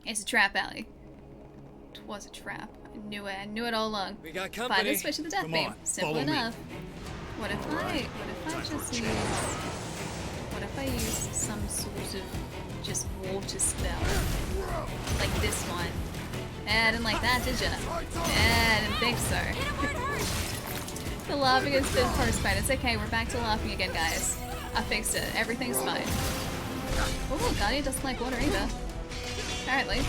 It's a trap alley. It was a trap. I knew it. I knew it all along. We got Find company. the switch of the death Come beam. on, Simple follow me. enough. What if I just use? What if I use some sort of just water spell, like this one? I didn't like that, did ya? I didn't think so. The laughing has been postponed. It's okay. We're back to laughing again, guys. I fixed it. Everything's fine. Oh, Guardian doesn't like water either. Apparently.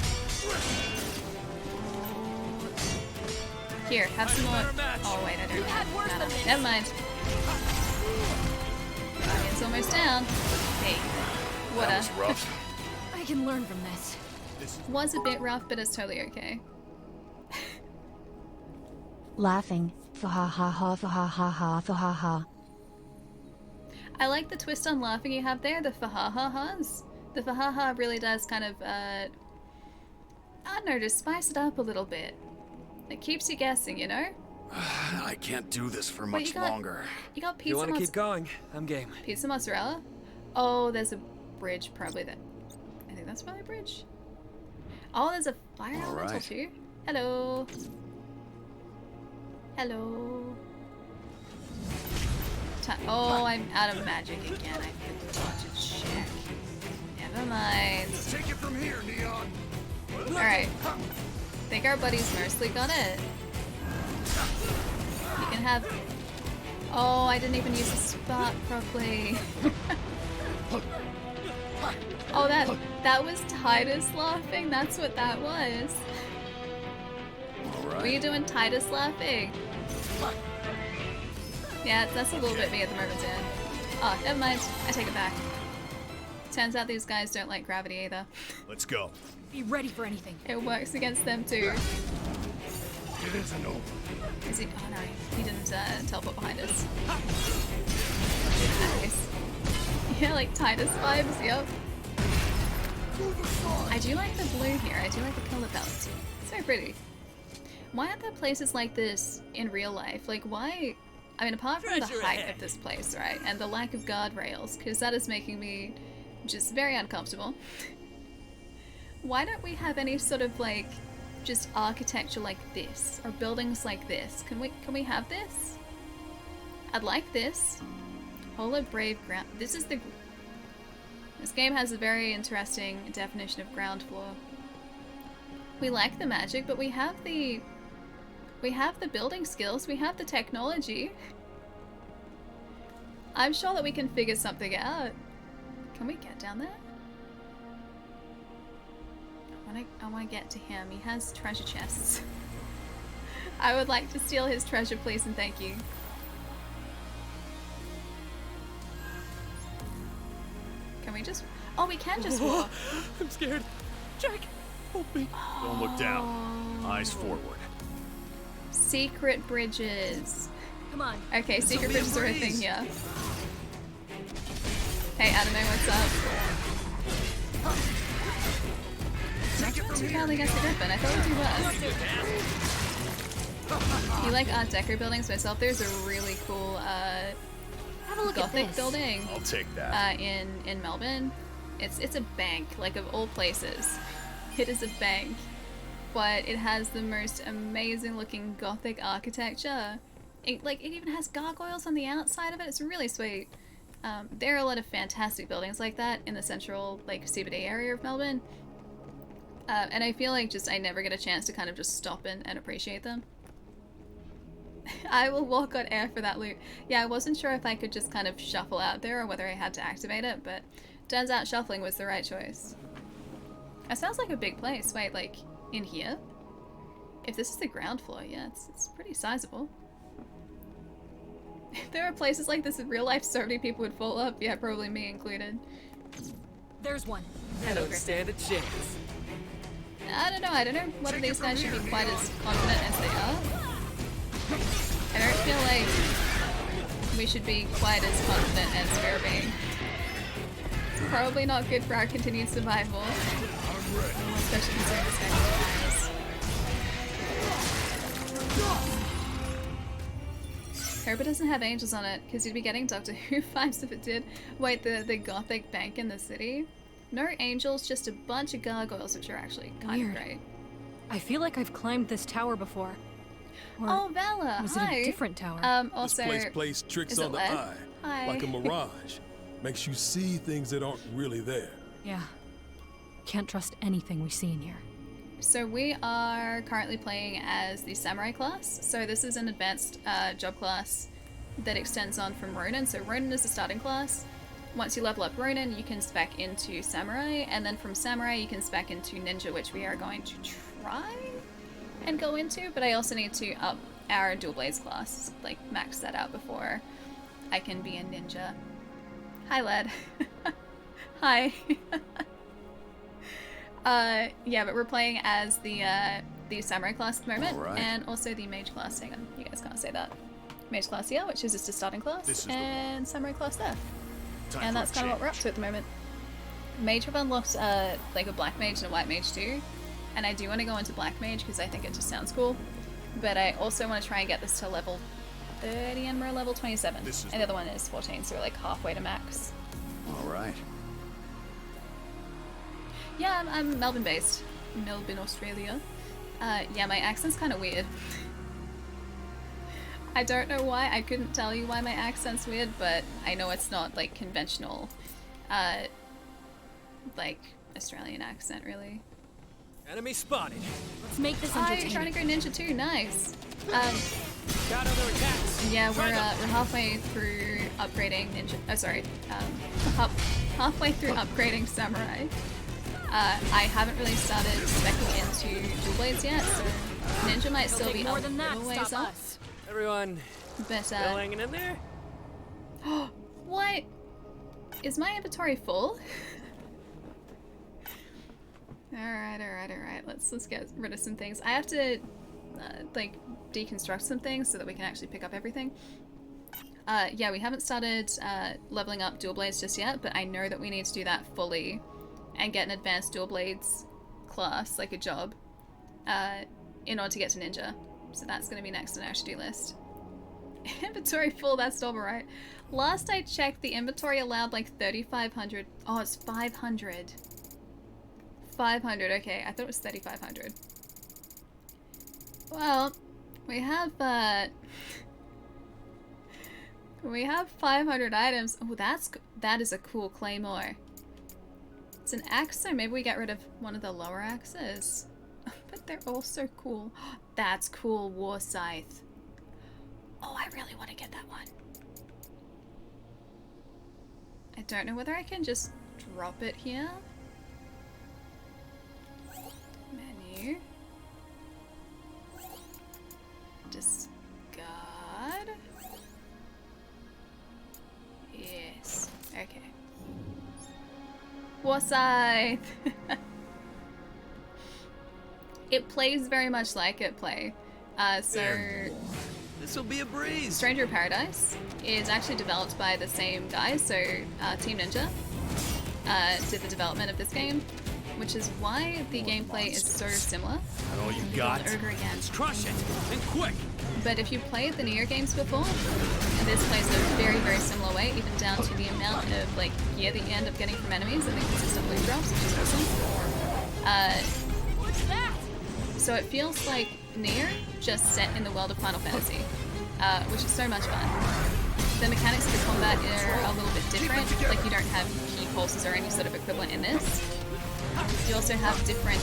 Here, have some more. Oh wait, I don't. No, never mind. Guardian's almost down. Hey, water. That was rough. I can learn from this. Was a bit rough, but it's totally okay. Laughing. Fa ha ha ha fa ha ha ha fa ha ha. I like the twist on laughing you have there, the fa-ha-ha-has. The fa-ha-ha really does kind of, I don't know, just spice it up a little bit. It keeps you guessing, you know? I can't do this for Wait, much you got- longer. You got You pizza want to keep going? I'm game. Pizza mozzarella? Oh, there's a bridge probably there. I think that's probably a bridge. Oh, there's a fire elemental right. too. Hello. Hello. Oh, I'm out of magic again. I forgot to check. Never mind. Take it from here, Neon. Alright. Think our buddies mostly got it. You can have... Oh, I didn't even use the spark properly. Oh, that was Titus laughing? That's what that was. All Were you right. doing Titus laughing? Yeah, that's a little bit me at the moment, Dan. Oh, never mind. I take it back. Turns out these guys don't like gravity either. Let's go. Be ready for anything. It works against them too. It isn't over. Is he? Oh no, he didn't teleport behind us. Nice. Yeah, like Titus vibes, yep. I do like the blue here. I do like the color palette. It's so pretty. Why aren't there places like this in real life? Like, why? I mean, apart from the Treasure height ahead. of this place, right? And the lack of guardrails, because that is making me just very uncomfortable. Why don't we have any sort of, like, just architecture like this? Or buildings like this? Can we have this? I'd like this. Hollow Brave Ground. This game has a very interesting definition of ground floor. We like the magic, but we have the building skills, we have the technology. I'm sure that we can figure something out. Can we get down there? I want to get to him. He has treasure chests. I would like to steal his treasure, please and thank you. Can we just... Oh, we can just walk. I'm scared. Jack, help me. Don't look down. Eyes forward. Secret bridges. Come on. Okay, secret bridges are a thing here. Hey, Anime, what's up? Not doing too badly against the Griffin. I thought we'd do worse. You like Art Deco buildings? Myself, there's a really cool Have a look Gothic at this. building I'll take that. in Melbourne. It's a bank, like of all places. It is a bank, but it has the most amazing looking Gothic architecture. It even has gargoyles on the outside of it. It's really sweet. There are a lot of fantastic buildings like that in the central CBD area of Melbourne. And I feel like I never get a chance to kind of just stop and appreciate them. I will walk on air for that loot. Yeah, I wasn't sure if I could just kind of shuffle out there or whether I had to activate it, but turns out shuffling was the right choice. That sounds like a big place. Wait, like in here? If this is the ground floor, yeah, it's pretty sizable. If there were places like this in real life, so many people would fall up. Yeah, probably me included. There's one. I don't stand a chance. I don't know. I don't know whether these guys should be quite as confident as they are. I don't feel like we should be quite as confident as we're being. It's probably not good for our continued survival. Especially considering this guy has. Hope it doesn't have angels on it, because you'd be getting Doctor Who vibes if it did. Wait, the gothic bank in the city? No angels, just a bunch of gargoyles, which are actually kind of Weird. great. I feel like I've climbed this tower before. Or Oh, Vala, was hi. it a different tower? Also, This place plays tricks is it on the lead? eye, Hi. like a mirage. Makes you see things that aren't really there. Yeah. Can't trust anything we see in here. So we are currently playing as the Samurai class. So this is an advanced job class that extends on from Ronin. So Ronin is the starting class. Once you level up Ronin, you can spec into Samurai, and then from Samurai you can spec into Ninja, which we are going to try and go into, but I also need to up our Dual Blades class, like max that out before I can be a Ninja. Hi, Led. Hi. Yeah, but we're playing as the Samurai class at the moment, Alright. and also the Mage class. Hang on, you guys can't say that. Mage class here, which is just a starting class, This is the and Samurai class there. Time And for that's a kind of what we're up change. to at the moment. Mage have unlocked like a black mage and a white mage too, and I do want to go into black mage because I think it just sounds cool. But I also want to try and get this to level 30 and we're level 27. This is And the other one is 14, so we're like halfway to max. All right. Yeah, I'm Melbourne based. Melbourne, Australia. Yeah, my accent's kind of weird. I don't know why. I couldn't tell you why my accent's weird, but I know it's not like conventional, like Australian accent, really. Enemy spotted. Let's make this Oh, you're entertaining. trying to go ninja too. Nice. Got other attacks. Yeah, we're halfway through upgrading ninja. Oh, sorry. Halfway through upgrading samurai. I haven't really started speccing into dual blades yet, so ninja might It'll still take be more a than that little to ways stop off. us. Everyone But still hanging in there? what? Is my inventory full? Alright. Let's get rid of some things. I have to like deconstruct some things so that we can actually pick up everything. Yeah, we haven't started leveling up dual blades just yet, but I know that we need to do that fully and get an advanced dual blades class, like a job, in order to get to ninja. So that's going to be next on our to-do list. Inventory full, that's not right. Last I checked, the inventory allowed like 3,500. Oh, it's 500. 500, okay. I thought it was 3,500. Well, we have 500 items. Oh, that is a cool claymore. It's an axe, so maybe we get rid of one of the lower axes. But they're all so cool. That's cool, war scythe. Oh, I really want to get that one. I don't know whether I can just drop it here. Menu. Discard. Yes. Okay. War scythe. It plays very much like it play. This'll be a breeze. Stranger of Paradise is actually developed by the same guys, so Team Ninja did the development of this game, which is why the gameplay is so similar. Not all you got. Over again. Let's crush it. And quick. But if you played the Neo games before, this plays in a very, very similar way, even down to the amount of like gear that you end up getting from enemies and the consistent loot drops, which is awesome. What's that? So it feels like Nier, just set in the world of Final Fantasy, which is so much fun. The mechanics of the combat are a little bit different, like you don't have key pulses or any sort of equivalent in this. You also have different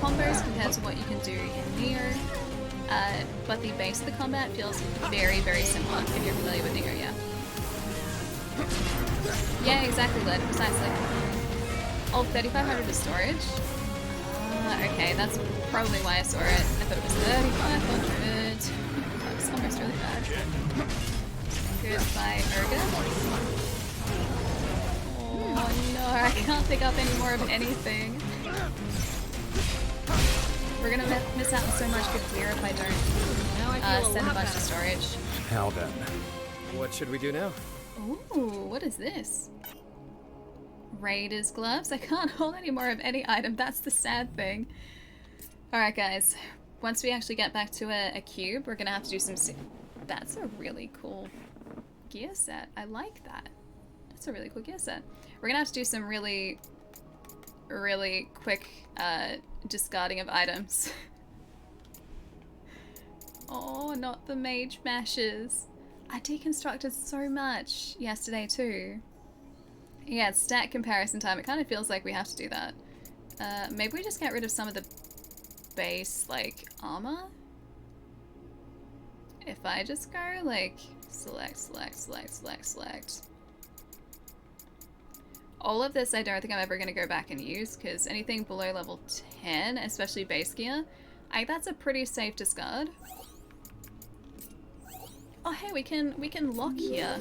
combos compared to what you can do in Nier, but the base of the combat feels very, very similar if you're familiar with Nier, yeah. Yeah, exactly, Led, precisely. Oh, 3,500 is storage? Okay, that's probably why I saw it. I thought it was 3,500. That was almost That's really bad. Goodbye, Urga. Oh no, I can't pick up any more of anything. We're gonna miss out on so much good gear if I don't send a bunch to storage. Now then. What should we do now? Ooh, what is this? Raiders gloves? I can't hold any more of any item. That's the sad thing. Alright guys, once we actually get back to a cube, we're gonna have to do some... That's a really cool gear set. I like that. That's a really cool gear set. We're gonna have to do some really quick discarding of items. Oh, not the mage mashes. I deconstructed so much yesterday too. Yeah, it's stat comparison time. It kind of feels like we have to do that. Maybe we just get rid of some of the base, like, armor? If I just go, like, select. All of this I don't think I'm ever going to go back and use, because anything below level 10, especially base gear, that's a pretty safe discard. Oh hey, we can lock here.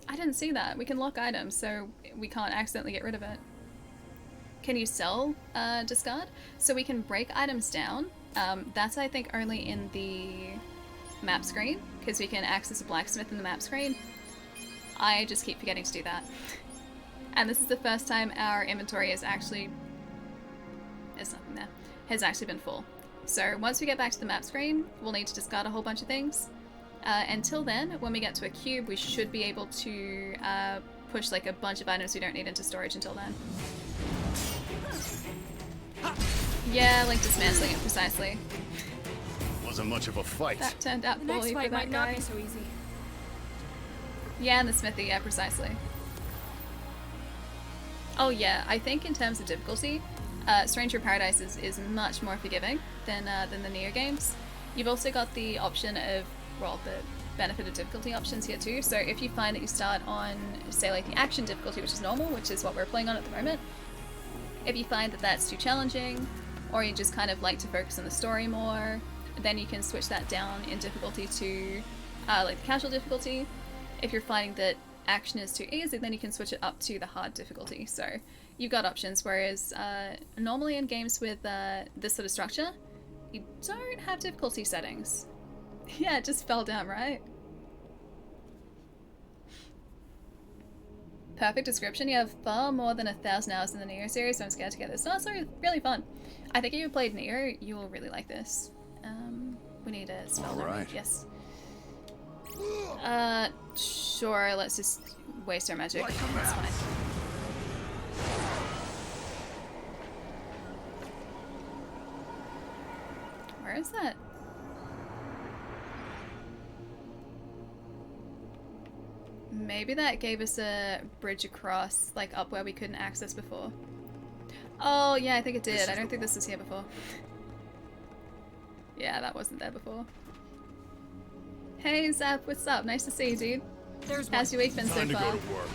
I didn't see that. We can lock items, so we can't accidentally get rid of it. Can you sell discard? So we can break items down. That's I think only in the map screen, because we can access a blacksmith in the map screen. I just keep forgetting to do that. And this is the first time our inventory is actually... There's nothing there. Has actually been full. So once we get back to the map screen, we'll need to discard a whole bunch of things. Until then, when we get to a cube, we should be able to push like a bunch of items we don't need into storage until then. Yeah, like dismantling it precisely. Wasn't much of a fight. That turned out poorly for that might guy. not be so easy. Yeah, and the smithy, yeah, precisely. Oh yeah, I think in terms of difficulty, Stranger Paradise is much more forgiving than the Neo games. You've also got the option of, well, the benefit of difficulty options here too. So if you find that you start on, say, like the action difficulty, which is normal, which is what we're playing on at the moment, if you find that that's too challenging, or you just kind of like to focus on the story more, then you can switch that down in difficulty to like the casual difficulty. If you're finding that action is too easy, then you can switch it up to the hard difficulty. So you've got options, whereas normally in games with this sort of structure, you don't have difficulty settings. Yeah, it just fell down, right? Perfect description. You have far more than 1,000 hours in the Neo series, so I'm scared to get this. No, it's really fun. I think if you played Neo, you will really like this. We need a spell. Alright. Yes. Sure, let's just waste our magic. That's fine. Where is that? Maybe that gave us a bridge across, like up where we couldn't access before. Oh yeah, I think it did. I don't think this was here before. Yeah, that wasn't there before. Hey Zap, what's up? Nice to see you, dude. How's your week been so Time to far? go to work.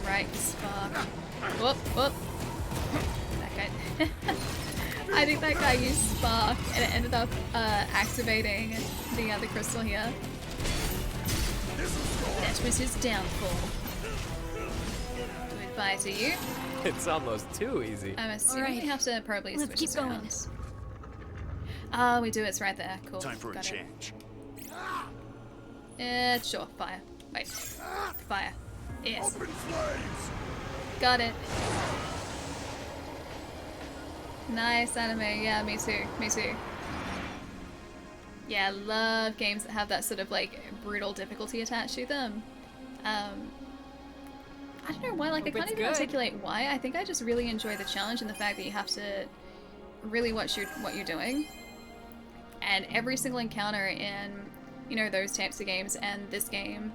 Alright, spark. Whoop, whoop. That guy. I think that guy used spark and it ended up activating the crystal here. That was his downfall. Goodbye to you. It's almost too easy. I'm assuming Alright, we have to probably let's switch keep this going. around. Oh, we do. It's right there. Cool. Time for a Got it. change. Sure. Fire. Wait. Fire. Yes. Open flames! Got it. Nice anime. Yeah, me too. Me too. Yeah, I love games that have that sort of like brutal difficulty attached to them. I don't know why, like I can't even articulate why. I think I just really enjoy the challenge and the fact that you have to really watch what you're doing. And every single encounter in, you know, those types of games and this game,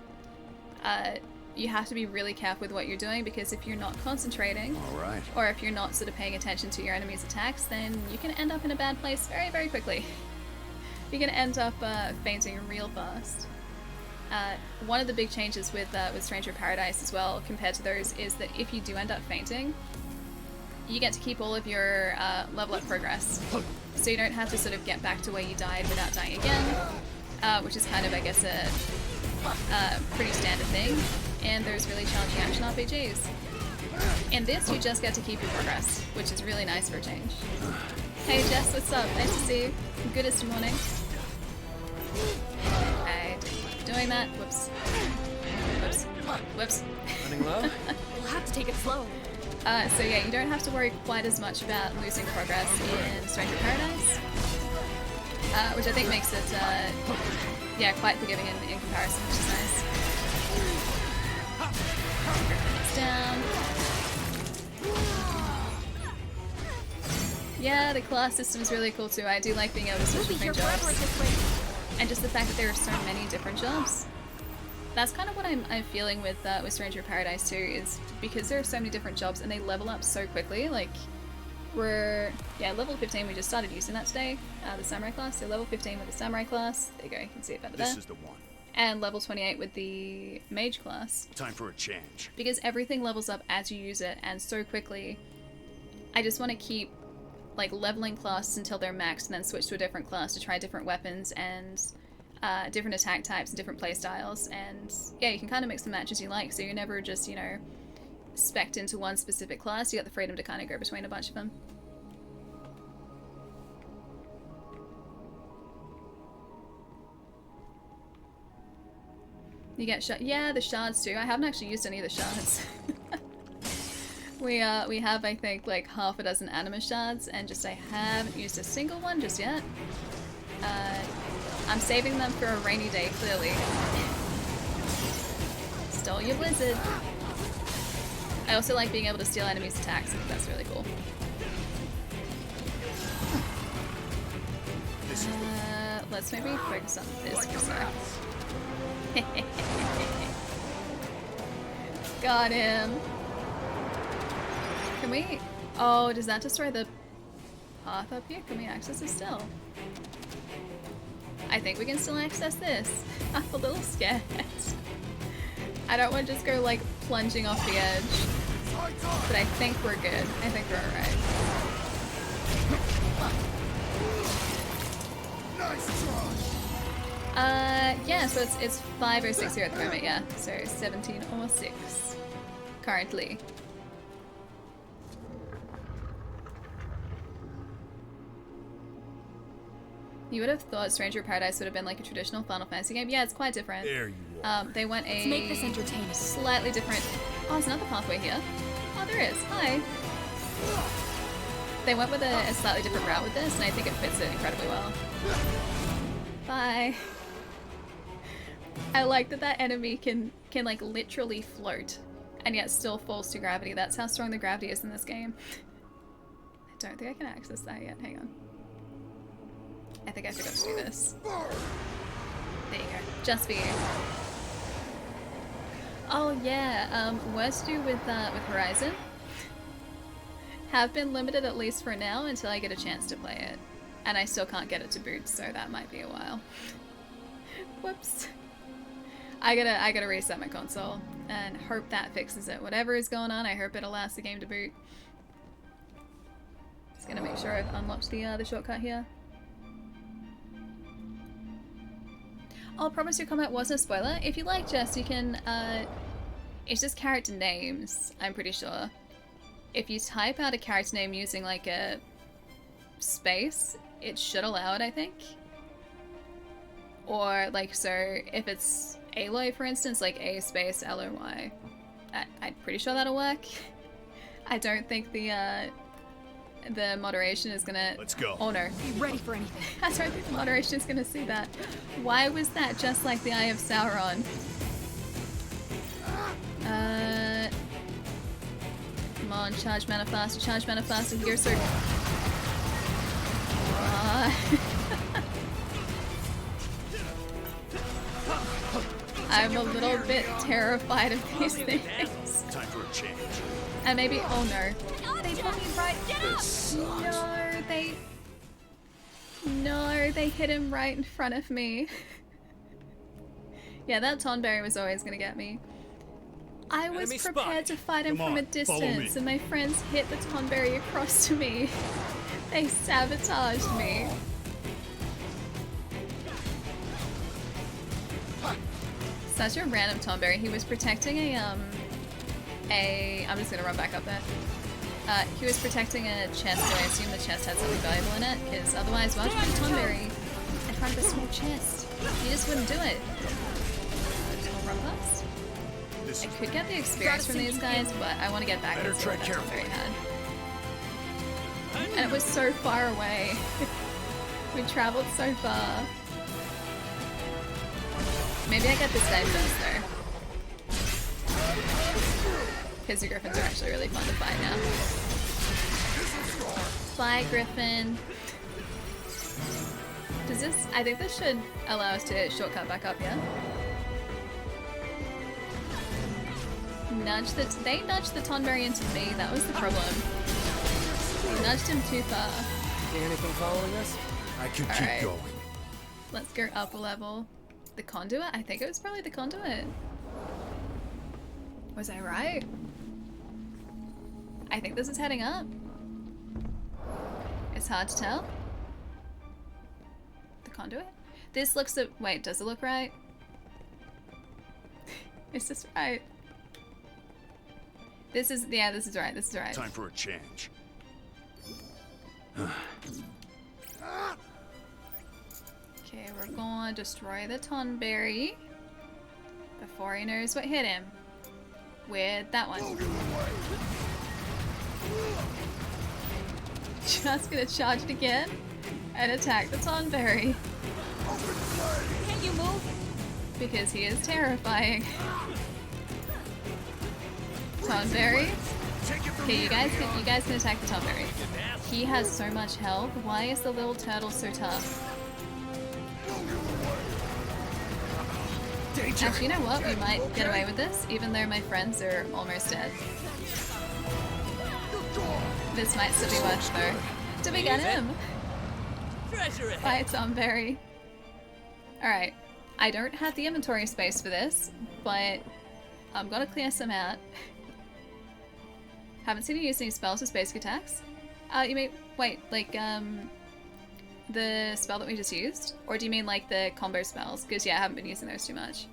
you have to be really careful with what you're doing, because if you're not concentrating, Alright. or if you're not sort of paying attention to your enemy's attacks, then you can end up in a bad place very, very quickly. You're gonna end up fainting real fast. One of the big changes with Stranger Paradise as well, compared to those, is that if you do end up fainting, you get to keep all of your level up progress. so you don't have to sort of get back to where you died without dying again, which is kind of, I guess, a pretty standard thing. And there's really challenging action RPGs. In this, you just get to keep your progress, which is really nice for a change. Hey Jess, what's up? Nice to see you. Goodest morning. I didn't like doing that. Whoops. Whoops. Whoops. Running low? We'll have to take it slow. So yeah, you don't have to worry quite as much about losing progress in Stranger Paradise, which I think makes it, yeah, quite forgiving in comparison, which is nice. It's down. Yeah, the class system is really cool too. I do like being able to switch between jobs, and just the fact that there are so many different jobs. That's kind of what I'm feeling with Stranger Paradise too, is because there are so many different jobs and they level up so quickly. Like, we're, yeah, level 15, we just started using that today, the Samurai class, so level 15 with the Samurai class, there you go, you can see it better there. This is the one. And level 28 with the Mage class. Time for a change. Because everything levels up as you use it, and so quickly, I just want to keep, like, leveling classes until they're maxed and then switch to a different class to try different weapons and different attack types and different playstyles, and yeah, you can kind of mix and match as you like, so you're never just, you know, spec'd into one specific class. You got the freedom to kind of go between a bunch of them. You get yeah, the shards too. I haven't actually used any of the shards. We have, I think, like half a dozen anima shards, and just I haven't used a single one just yet. I'm saving them for a rainy day, clearly. Stole your blizzard. I also like being able to steal enemies' attacks. I think that's really cool. Let's maybe focus on this for a sec. Got him. Can we... Oh, does that destroy the path up here? Can we access it still? I think we can still access this. I'm a little scared. I don't want to just go like plunging off the edge. But I think we're good. I think we're alright. Yeah, so it's 5:06 here at the moment, yeah. So 17:06 currently. You would have thought Stranger Paradise would have been like a traditional Final Fantasy game. Yeah, it's quite different. There you are. They went Let's make this entertaining. Slightly different. Oh, there's another pathway here. Oh, there is. Hi. They went with a slightly different route with this, and I think it fits it incredibly well. Bye. I like that enemy can like literally float, and yet still falls to gravity. That's how strong the gravity is in this game. I don't think I can access that yet. Hang on. I think I forgot to do this. There you go. Just for you. Oh yeah, words to do with Horizon have been limited, at least for now, until I get a chance to play it. And I still can't get it to boot, so that might be a while. Whoops. I gotta reset my console and hope that fixes it. Whatever is going on, I hope it allows the game to boot. Just gonna make sure I've unlocked the shortcut here. Oh, Promise Your Combat wasn't a spoiler. If you like, Jess, you can, it's just character names, I'm pretty sure. If you type out a character name using, like, a space, it should allow it, I think. Or, like, so, if it's Aloy, for instance, like A space L-O-Y, I'm pretty sure that'll work. I don't think the moderation is gonna... Let's go. Oh no. Be ready for anything. I don't think the moderation is gonna see that. Why was that just like the Eye of Sauron? Come on, charge mana faster, you're so... I'm a little bit terrified of these things. Time for a change. And maybe... Oh no. They put me right... No, they hit him right in front of me. Yeah, that Tonberry was always gonna get me. I was Enemy prepared spotted. to fight him Come from a on, follow me. distance, and my friends hit the Tonberry across to me. They sabotaged me. Such a random Tomberry. He was protecting I'm just gonna run back up there. He was protecting a chest, so I assume the chest had something valuable in it, because otherwise, why would you put a Tomberry in front of a small chest? You just wouldn't do it. Run past. I could get the experience from these guys, but I want to get back and see what that Tomberry had. And it was so far away. We traveled so far. Maybe I get this guy first though. Because the griffins are actually really fun to fight now. Fly, griffin. Does this... I think this should allow us to shortcut back up, yeah? They nudged the Tonberry into me, that was the problem. We nudged him too far. See anything following us? I can keep going. Let's go up a level. The conduit? I think it was probably the conduit. Was I right? I think this is heading up. It's hard to tell. The conduit? This looks at... Wait, does it look right? Is this right? This is... Yeah, this is right. This is right. Time for a change. Okay, we're gonna destroy the Tonberry before he knows what hit him. With that one. Just gonna charge it again and attack the Tonberry. Can't you move? Because he is terrifying. Tonberry. Okay, you guys can attack the Tonberry. He has so much health. Why is the little turtle so tough? Actually, you know what? We might get away with this, even though my friends are almost dead. This might still be much, though. Did we get him? Bye, Tonberry. Alright. I don't have the inventory space for this, but I'm gonna clear some out. Haven't seen you use any spells with basic attacks. You mean... Wait, like, the spell that we just used? Or do you mean like the combo spells? Because yeah, I haven't been using those too much.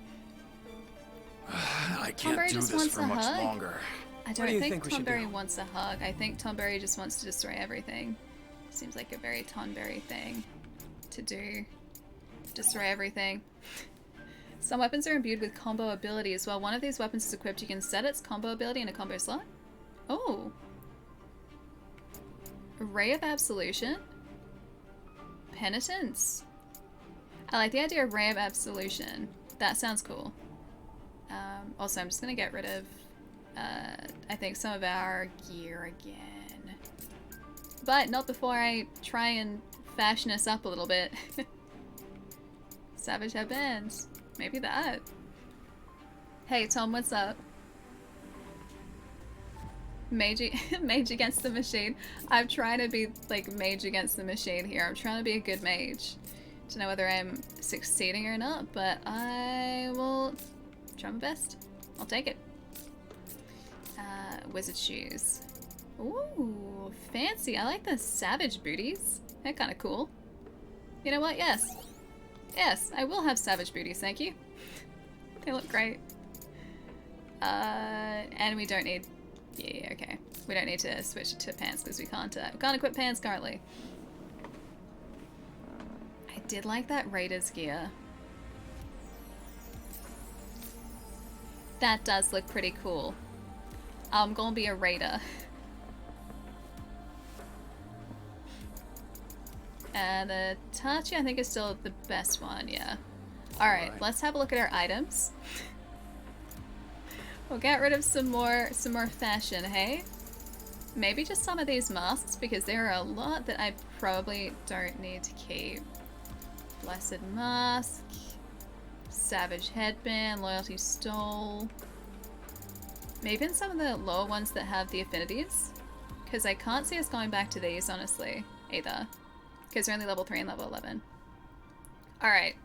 I can't Tonberry do just this wants for a much hug. longer. I don't do you think think we should Tonberry do? wants a hug. I think Tonberry just wants to destroy everything. Seems like a very Tonberry thing to do. Destroy everything. Some weapons are imbued with combo abilities. While one of these weapons is equipped, you can set its combo ability in a combo slot. Oh. Ray of Absolution. Penitence. I like the idea of Ray of Absolution. That sounds cool. Also, I'm just gonna get rid of, I think some of our gear again. But not before I try and fashion us up a little bit. Savage headbands. Maybe that. Hey Tom, what's up? Mage against the machine. I'm trying to be like mage against the machine here. I'm trying to be a good mage. Don't know whether I'm succeeding or not, but I will try my best. I'll take it. Wizard shoes. Ooh, fancy. I like the savage booties. They're kind of cool. You know what? Yes. Yes, I will have savage booties, thank you. They look great. And we don't need... Yeah, okay. We don't need to switch to pants because we can't equip pants currently. I did like that Raiders gear. That does look pretty cool. I'm gonna be a raider. And the Tachi I think is still the best one, yeah. Alright, let's have a look at our items. We'll get rid of some more fashion, hey? Maybe just some of these masks, because there are a lot that I probably don't need to keep. Blessed Mask, Savage Headband, Loyalty Stole. Maybe in some of the lower ones that have the affinities. Because I can't see us going back to these, honestly, either. Because they're only level 3 and level 11. Alright.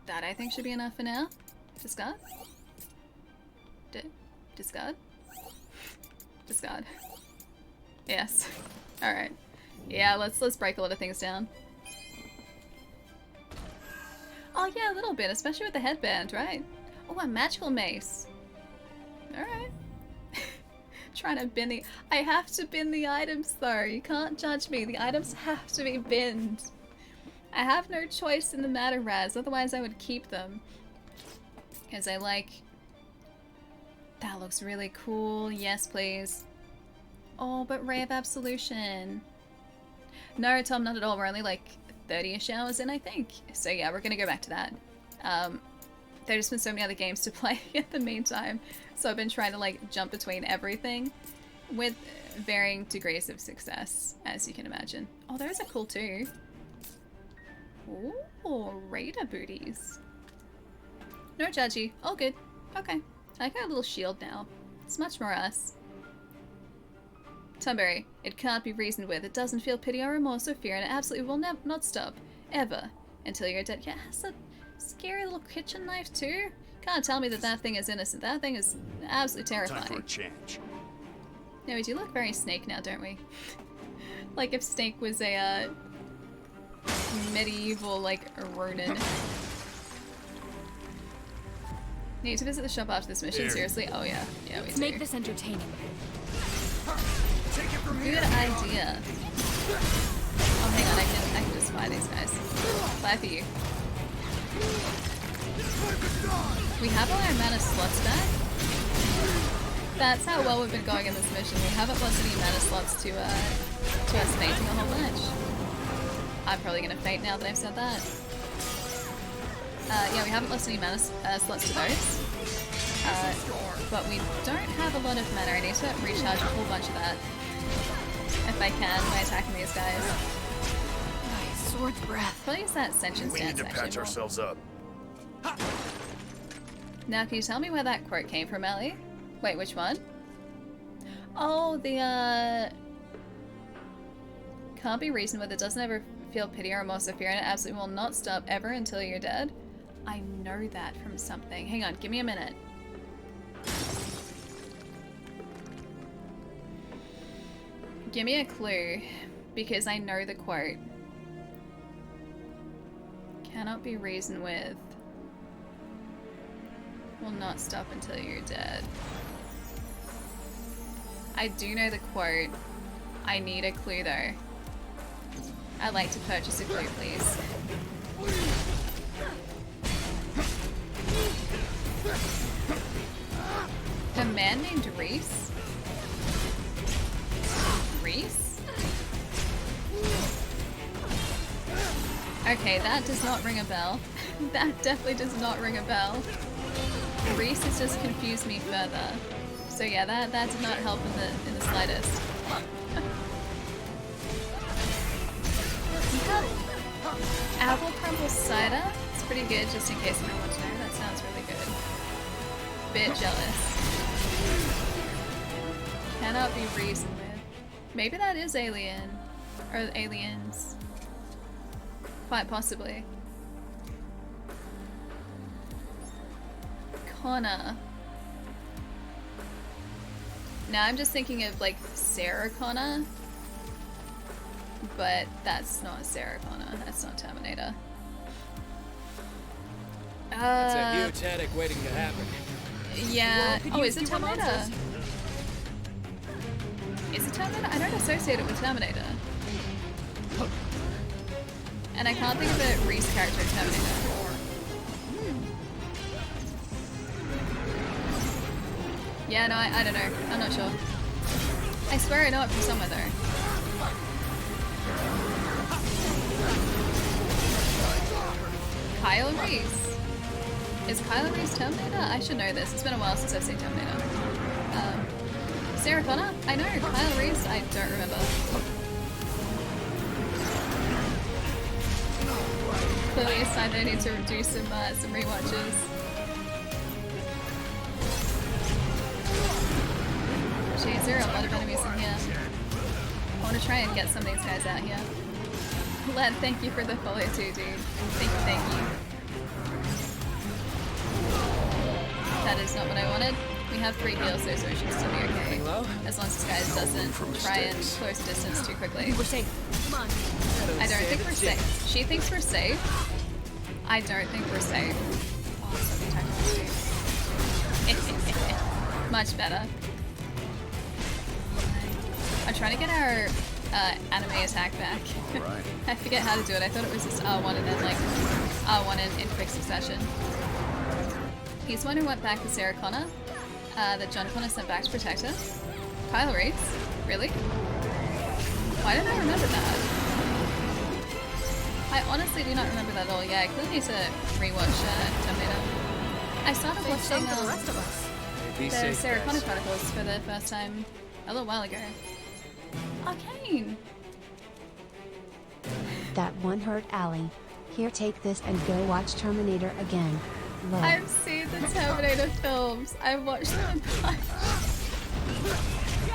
That I think should be enough for now. Discard? Discard? Discard. Yes. Alright. Yeah, let's break a lot of things down. Oh yeah, a little bit, especially with the headband, right? Oh, a magical mace. Alright. Trying to bin the... I have to bin the items though. You can't judge me. The items have to be binned. I have no choice in the matter, Raz. Otherwise I would keep them. Because I like... That looks really cool. Yes, please. Oh, but Ray of Absolution. No, Tom, not at all. We're only like 30-ish hours in, I think. So yeah, we're gonna go back to that. There's just been so many other games to play in the meantime. So I've been trying to like jump between everything with varying degrees of success, as you can imagine. Oh, those are cool too. Ooh, Raider booties. No judgy. All good. Okay. I got a little shield now. It's much more us. Tunberry, it can't be reasoned with. It doesn't feel pity or remorse or fear, and it absolutely will not stop. Ever. Until you're dead. Yeah, it has a scary little kitchen knife too. Can't tell me that that thing is innocent. That thing is absolutely terrifying. Time for a change. No, we do look very Snake now, don't we? Like if Snake was a medieval, like, Ronin. Need to visit the shop after this mission, seriously? Oh yeah. Yeah, we do. Make this entertaining. Take it from Good idea. Oh, hang on, I can just buy these guys. Bye for you. We have all our mana slots back. That's how well we've been going in this mission. We haven't lost any mana slots to us fainting a whole bunch. I'm probably gonna faint now that I've said that. Yeah, we haven't lost any mana slots to those. But we don't have a lot of mana. I need to recharge a whole bunch of that. If I can, by attacking these guys. Nice sword's breath. Probably use that sentient We stance need to actually patch more. ourselves up. Now, can you tell me where that quote came from, Ellie? Wait, which one? Oh, the, can't be reasoned with. It doesn't ever feel pity or remorse or fear, and it absolutely will not stop ever until you're dead. I know that from something. Hang on, give me a minute. Give me a clue, because I know the quote. Cannot be reasoned with. Will not stop until you're dead. I do know the quote. I need a clue though. I'd like to purchase a clue, please. A man named Reese? Reese? Okay, that does not ring a bell. That definitely does not ring a bell. Reese has just confused me further. So yeah, that did not help in the slightest. We have apple crumble cider. It's pretty good, just in case anyone wants to know. That sounds really good. Bit jealous. Cannot be reasoned with. Maybe that is alien. Or aliens. Quite possibly. Connor. Now I'm just thinking of like Sarah Connor. But that's not Sarah Connor. That's not Terminator. It's a huge headache waiting to happen. Yeah. Could Oh, use is it fewer Terminator? monsters. Is it Terminator? I don't associate it with Terminator. And I can't think of a Reese character in Terminator. Yeah, no, I don't know. I'm not sure. I swear I know it from somewhere though. Kyle Reese. Is Kyle Reese Terminator? I should know this. It's been a while since I've seen Terminator. Sarah Connor? I know. Kyle Reese? I don't remember. Clearly a sign that I need to do some rewatches. Jeez, there are a lot of enemies in here. I want to try and get some of these guys out here. Len, thank you for the follow too, dude. Thank you. That is not what I wanted. We have 3 heals, so we should still be okay. Low? As long as this guy doesn't try and close distance too quickly. We're safe. Come on. I don't think we're safe. She thinks we're safe. I don't think we're safe. Oh, something technically. Much better. I'm trying to get our anime attack back. Right. I forget how to do it. I thought it was just R1 and then like R1 in quick succession. He's the one who went back to Sarah Connor. That John Connor sent back to protect her. Kyle Reese? Really? Why don't I remember that? I honestly do not remember that at all. Yeah, I clearly need to rewatch Terminator. I started watching the rest of us. Be the safe, Sarah guys. Connor Chronicles for the first time a little while ago. Arcane! That one hurt Allie. Here, take this and go watch Terminator again. Love. I've seen the Terminator films. I've watched them a bunch.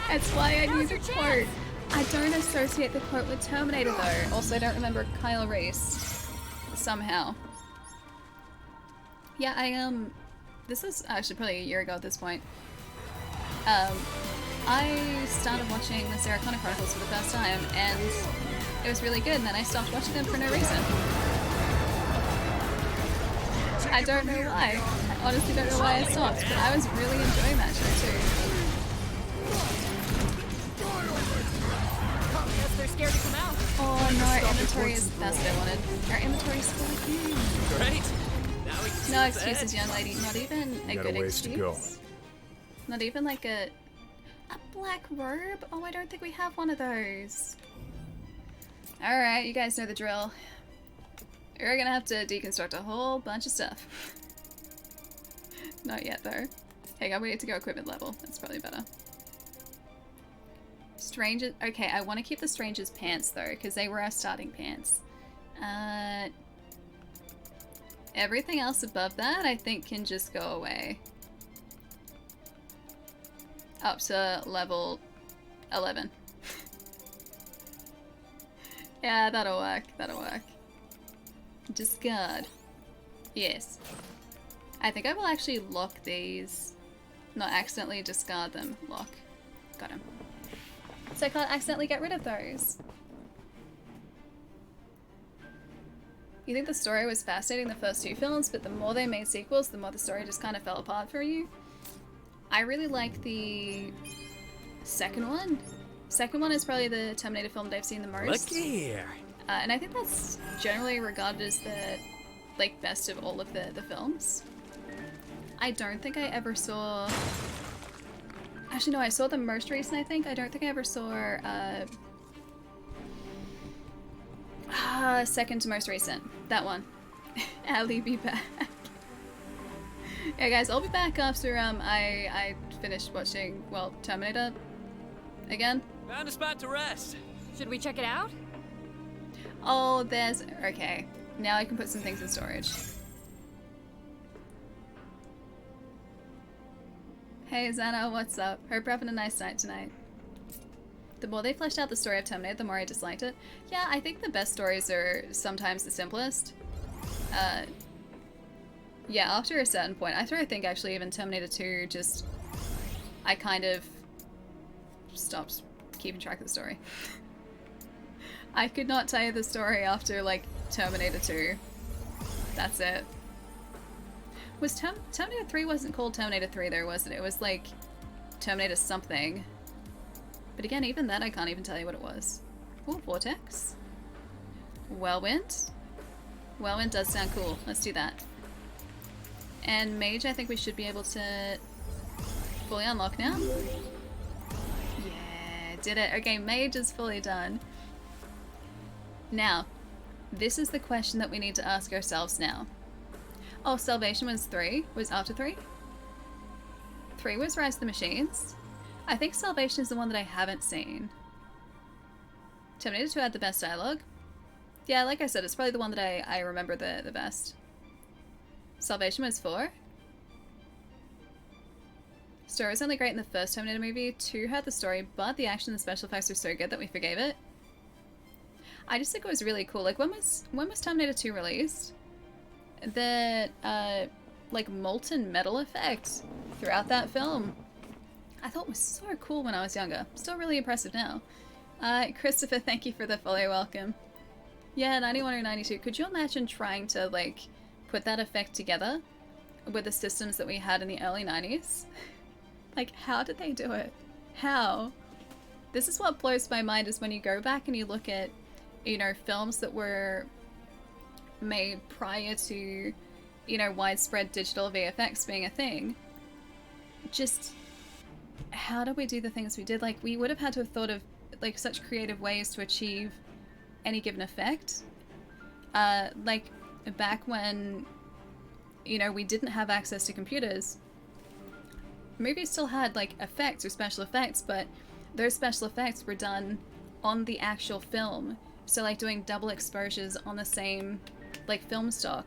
That's why I knew the quote. I don't associate the quote with Terminator though. Also, I don't remember Kyle Reese. Somehow. Yeah, this is actually probably a year ago at this point. I started watching the Sarah Connor Chronicles for the first time, and it was really good, and then I stopped watching them for no reason. I don't know why. I honestly don't know why I stopped, but I was really enjoying that show too. Guess they're scared to come out. Oh no, our inventory is that's what I wanted. Our inventory is full of you. Great. Now we can see No what's excuses, ahead. young lady. Not even a got good a ways to go. excuse. Not even like a black robe? Oh, I don't think we have one of those. Alright, you guys know the drill. We're gonna have to deconstruct a whole bunch of stuff. Not yet, though. Hang on, we need to go equipment level. That's probably better. Strangers. Okay, I want to keep the Stranger's pants, though, because they were our starting pants. Everything else above that, I think, can just go away. Up to level 11. Yeah, that'll work. That'll work. Discard. Yes. I think I will actually lock these. Not accidentally discard them. Lock. Got him. So I can't accidentally get rid of those. You think the story was fascinating the first 2 films, but the more they made sequels, the more the story just kind of fell apart for you? I really like the second one. Second one is probably the Terminator film that I've seen the most. Look here. And I think that's generally regarded as the best of all of the films. I don't think I ever saw... Actually, no, I saw the most recent, I think. I don't think I ever saw... second to most recent. That one. Allie, be back. Yeah, guys, I'll be back after I finished watching, well, Terminator again. Found a spot to rest. Should we check it out? Oh, there's... Okay. Now I can put some things in storage. Hey, Xana, what's up? Hope you're having a nice night tonight. The more they fleshed out the story of Terminator, the more I disliked it. Yeah, I think the best stories are sometimes the simplest. Yeah, after a certain point. I think actually even Terminator 2 just... I kind of stopped keeping track of the story. I could not tell you the story after, like, Terminator 2. That's it. Was Terminator 3 wasn't called Terminator 3 though, was it? It was, like, Terminator something. But again, even that I can't even tell you what it was. Ooh, Vortex. Whirlwind. Whirlwind does sound cool. Let's do that. And Mage, I think we should be able to fully unlock now. Yeah, did it. Okay, Mage is fully done. Now, this is the question that we need to ask ourselves now. Oh, Salvation was 3? Was after 3? 3 was Rise of the Machines. I think Salvation is the one that I haven't seen. Terminator 2 had the best dialogue. Yeah, like I said, it's probably the one that I remember the best. Salvation was 4. Story was only great in the first Terminator movie. 2 had the story, but the action and the special effects were so good that we forgave it. I just think it was really cool. Like, when was Terminator 2 released? The like molten metal effect throughout that film. I thought was so cool when I was younger. Still really impressive now. Christopher, thank you for the follow, welcome. Yeah, 91 or 92. Could you imagine trying to like put that effect together with the systems that we had in the early 90s? Like, how did they do it? How? This is what blows my mind, is when you go back and you look at, you know, films that were made prior to, you know, widespread digital VFX being a thing. Just, how did we do the things we did? Like, we would have had to have thought of, like, such creative ways to achieve any given effect. Like, back when, you know, we didn't have access to computers, movies still had, like, effects or special effects, but those special effects were done on the actual film. So, like, doing double exposures on the same, like, film stock.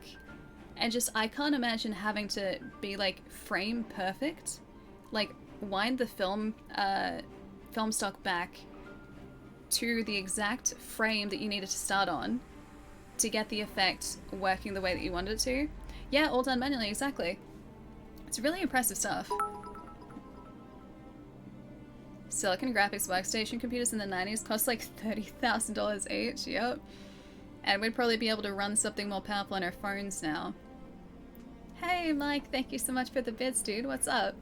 And just, I can't imagine having to be, like, frame perfect. Like, wind the film stock back to the exact frame that you needed to start on to get the effect working the way that you wanted it to. Yeah, all done manually, exactly. It's really impressive stuff. Silicon graphics workstation computers in the 90s cost like $30,000 each, yep. And we'd probably be able to run something more powerful on our phones now. Hey Mike, thank you so much for the bits, dude, what's up?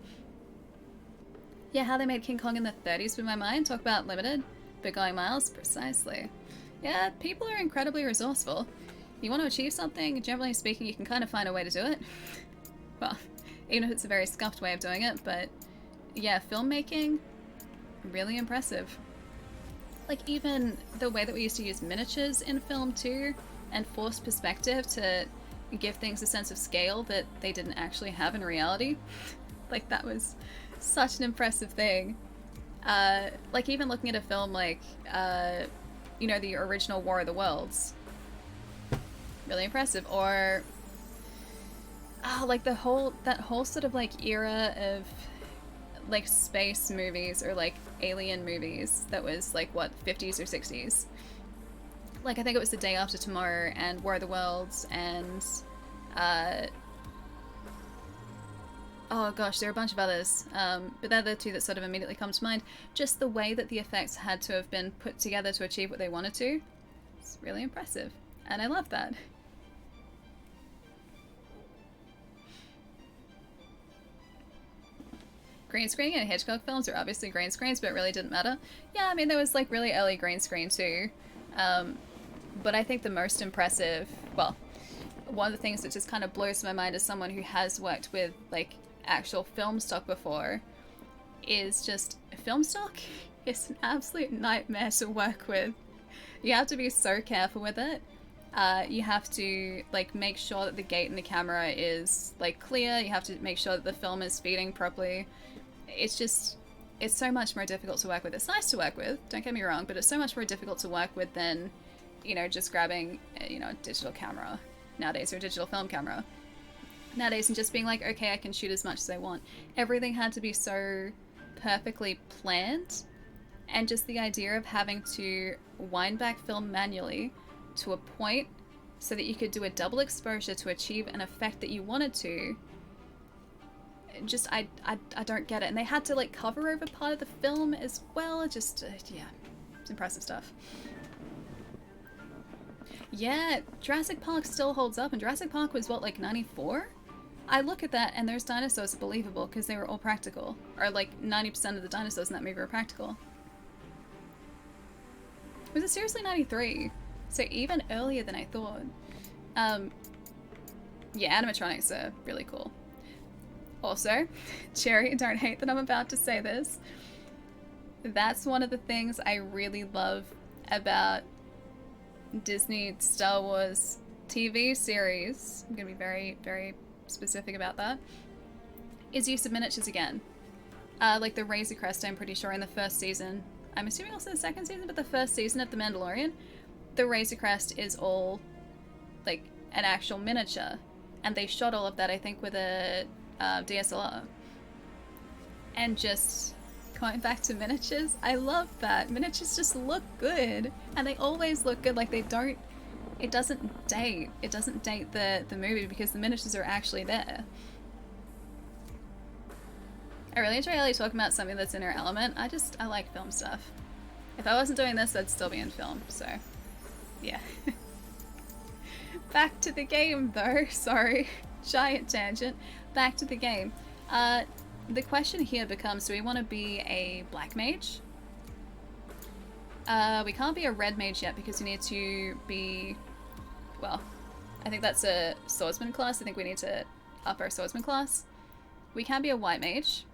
Yeah, how they made King Kong in the 30s blew my mind. Talk about limited, but going miles, precisely. Yeah, people are incredibly resourceful. You want to achieve something, generally speaking, you can kind of find a way to do it. Well, even if it's a very scuffed way of doing it, but yeah, filmmaking, really impressive. Like, even the way that we used to use miniatures in film too, and forced perspective to give things a sense of scale that they didn't actually have in reality. Like, that was such an impressive thing. Like, even looking at a film like, you know, the original War of the Worlds. Really impressive. Or, like, that whole sort of, like, era of, like, space movies or, like, alien movies that was, like, what, 50s or 60s? Like, I think it was The Day After Tomorrow and War of the Worlds and, oh gosh, there are a bunch of others, but they're the two that sort of immediately come to mind. Just the way that the effects had to have been put together to achieve what they wanted to. It's really impressive, and I love that. Green screen and Hitchcock films are obviously green screens, but it really didn't matter. Yeah, I mean, there was like really early green screen too. But I think the most impressive, well, one of the things that just kind of blows my mind as someone who has worked with like actual film stock before is just film stock is an absolute nightmare to work with. You have to be so careful with it. You have to like make sure that the gate in the camera is like clear. You have to make sure that the film is feeding properly. It's just, it's so much more difficult to work with. It's nice to work with, don't get me wrong, but it's so much more difficult to work with than, you know, just grabbing, you know, a digital camera nowadays or a digital film camera nowadays and just being like, okay, I can shoot as much as I want. Everything had to be so perfectly planned, and just the idea of having to wind back film manually to a point so that you could do a double exposure to achieve an effect that you wanted to. Just, I don't get it. And they had to like cover over part of the film as well. Just, yeah, it's impressive stuff. Yeah, Jurassic Park still holds up, and Jurassic Park was what, like 94? I look at that and those dinosaurs are believable because they were all practical. Or like 90% of the dinosaurs in that movie were practical. Was it seriously 93? So even earlier than I thought. Yeah, animatronics are really cool. Also, Cherry, don't hate that I'm about to say this. That's one of the things I really love about Disney Star Wars TV series. I'm going to be very, very specific about that. Is use of miniatures again. Like the Razor Crest, I'm pretty sure, in the first season. I'm assuming also the second season, but the first season of The Mandalorian, the Razor Crest is all like an actual miniature. And they shot all of that, I think, with a DSLR. And just going back to miniatures, I love that. Miniatures just look good, and they always look good. Like, they don't, it doesn't date the movie because the miniatures are actually there. I really enjoy Ellie talking about something that's in her element. I like film stuff. If I wasn't doing this, I'd still be in film, so yeah. Back to the game though, sorry. Giant tangent. Back to the game. The question here becomes, do we want to be a black mage? We can't be a red mage yet because we need to be, well, I think that's a swordsman class. I think we need to up our swordsman class. We can be a white mage.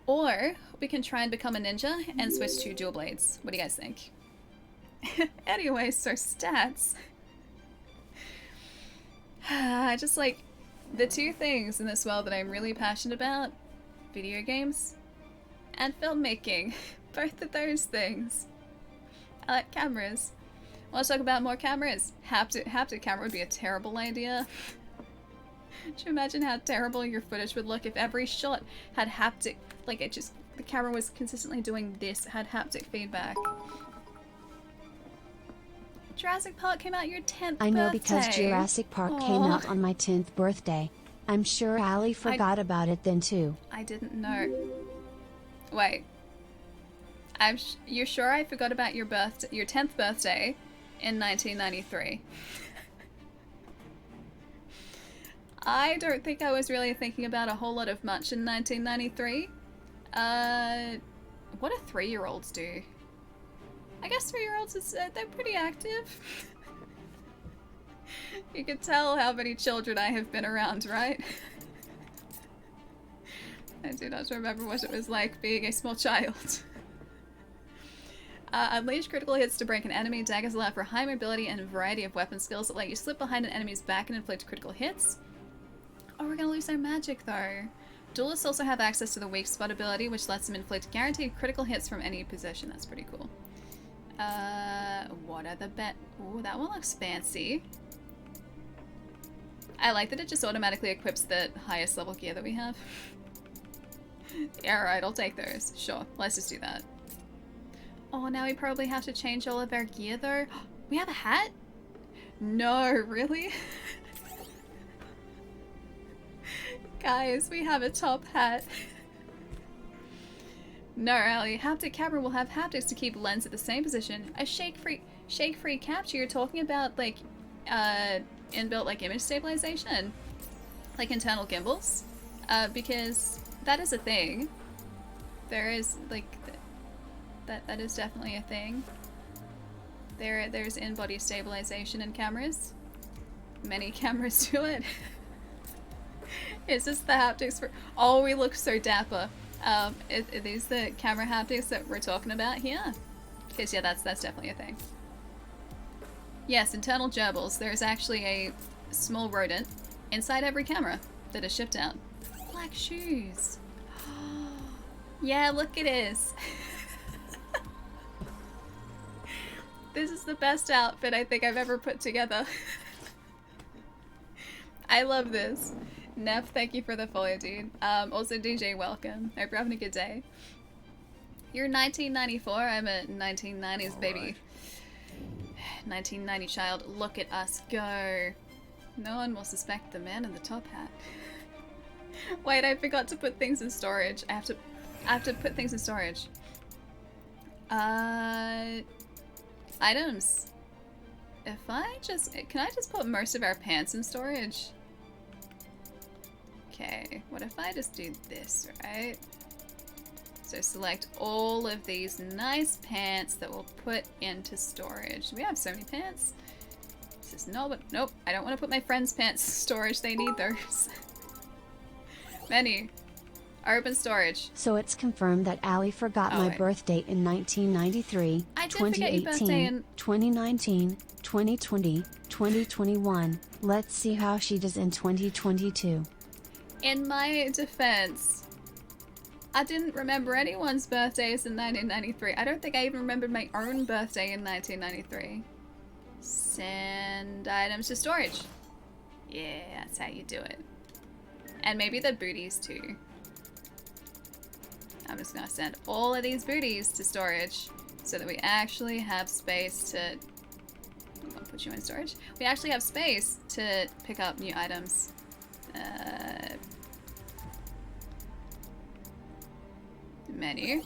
Or we can try and become a ninja and switch to dual blades. What do you guys think? Anyway, so stats. Just like the two things in this world that I'm really passionate about, video games and filmmaking. Both of those things. I like cameras. Want to talk about more cameras? Haptic camera would be a terrible idea. Could you imagine how terrible your footage would look if every shot had haptic, like it just, the camera was consistently doing this, had haptic feedback. Jurassic Park came out your 10th I know birthday. because Jurassic Park came out on my 10th birthday. I'm sure Allie forgot about it then too. I didn't know. Wait. You're sure I forgot about your 10th birthday in 1993? I don't think I was really thinking about a whole lot of much in 1993. What do 3-year-olds do? I guess 3-year-olds, they're pretty active. You can tell how many children I have been around, right? I do not remember what it was like being a small child. Unleash critical hits to break an enemy. Daggers allow for high mobility and a variety of weapon skills that let you slip behind an enemy's back and inflict critical hits. Oh, we're gonna lose our magic though. Duelists also have access to the weak spot ability, which lets them inflict guaranteed critical hits from any position. That's pretty cool. What are the Ooh, that one looks fancy. I like that it just automatically equips the highest level gear that we have. Yeah, alright, I'll take those. Sure, let's just do that. Oh, now we probably have to change all of our gear though. We have a hat? No, really? Guys, we have a top hat. No, Ellie. Haptic camera will have haptics to keep lens at the same position. A shake-free capture. You're talking about like inbuilt like image stabilization, like internal gimbals, because that is a thing. There is like that is definitely a thing. There's in-body stabilization in cameras. Many cameras do it. Is this the haptics for? Oh, we look so dapper. Are these the camera haptics that we're talking about here? Because yeah, that's definitely a thing. Yes, internal gerbils. There's actually a small rodent inside every camera that is shipped out. Black shoes. Yeah, look, it is. This is the best outfit I think I've ever put together. I love this. Neff, thank you for the follow, dude. Also, DJ, welcome. Hope you're having a good day. You're 1994. I'm a 1990s baby. 1990 child. Look at us go. No one will suspect the man in the top hat. Wait, I forgot to put things in storage. I have to put things in storage. Items. Can I just put most of our pants in storage? Okay, what if I just do this, right? So select all of these nice pants that we'll put into storage. We have so many pants. This is nope, I don't want to put my friends' pants in storage. They need those. Many. Urban storage. So it's confirmed that Allie forgot my birth date in 1993, I did forget your birthday in 2019, 2020, 2021. Let's see how she does in 2022. In my defense, I didn't remember anyone's birthdays in 1993. I don't think I even remembered my own birthday in 1993. Send items to storage. Yeah, that's how you do it. And maybe the booties too. I'm just gonna send all of these booties to storage so that we actually have space to... I'm gonna put you in storage. We actually have space to pick up new items. Menu.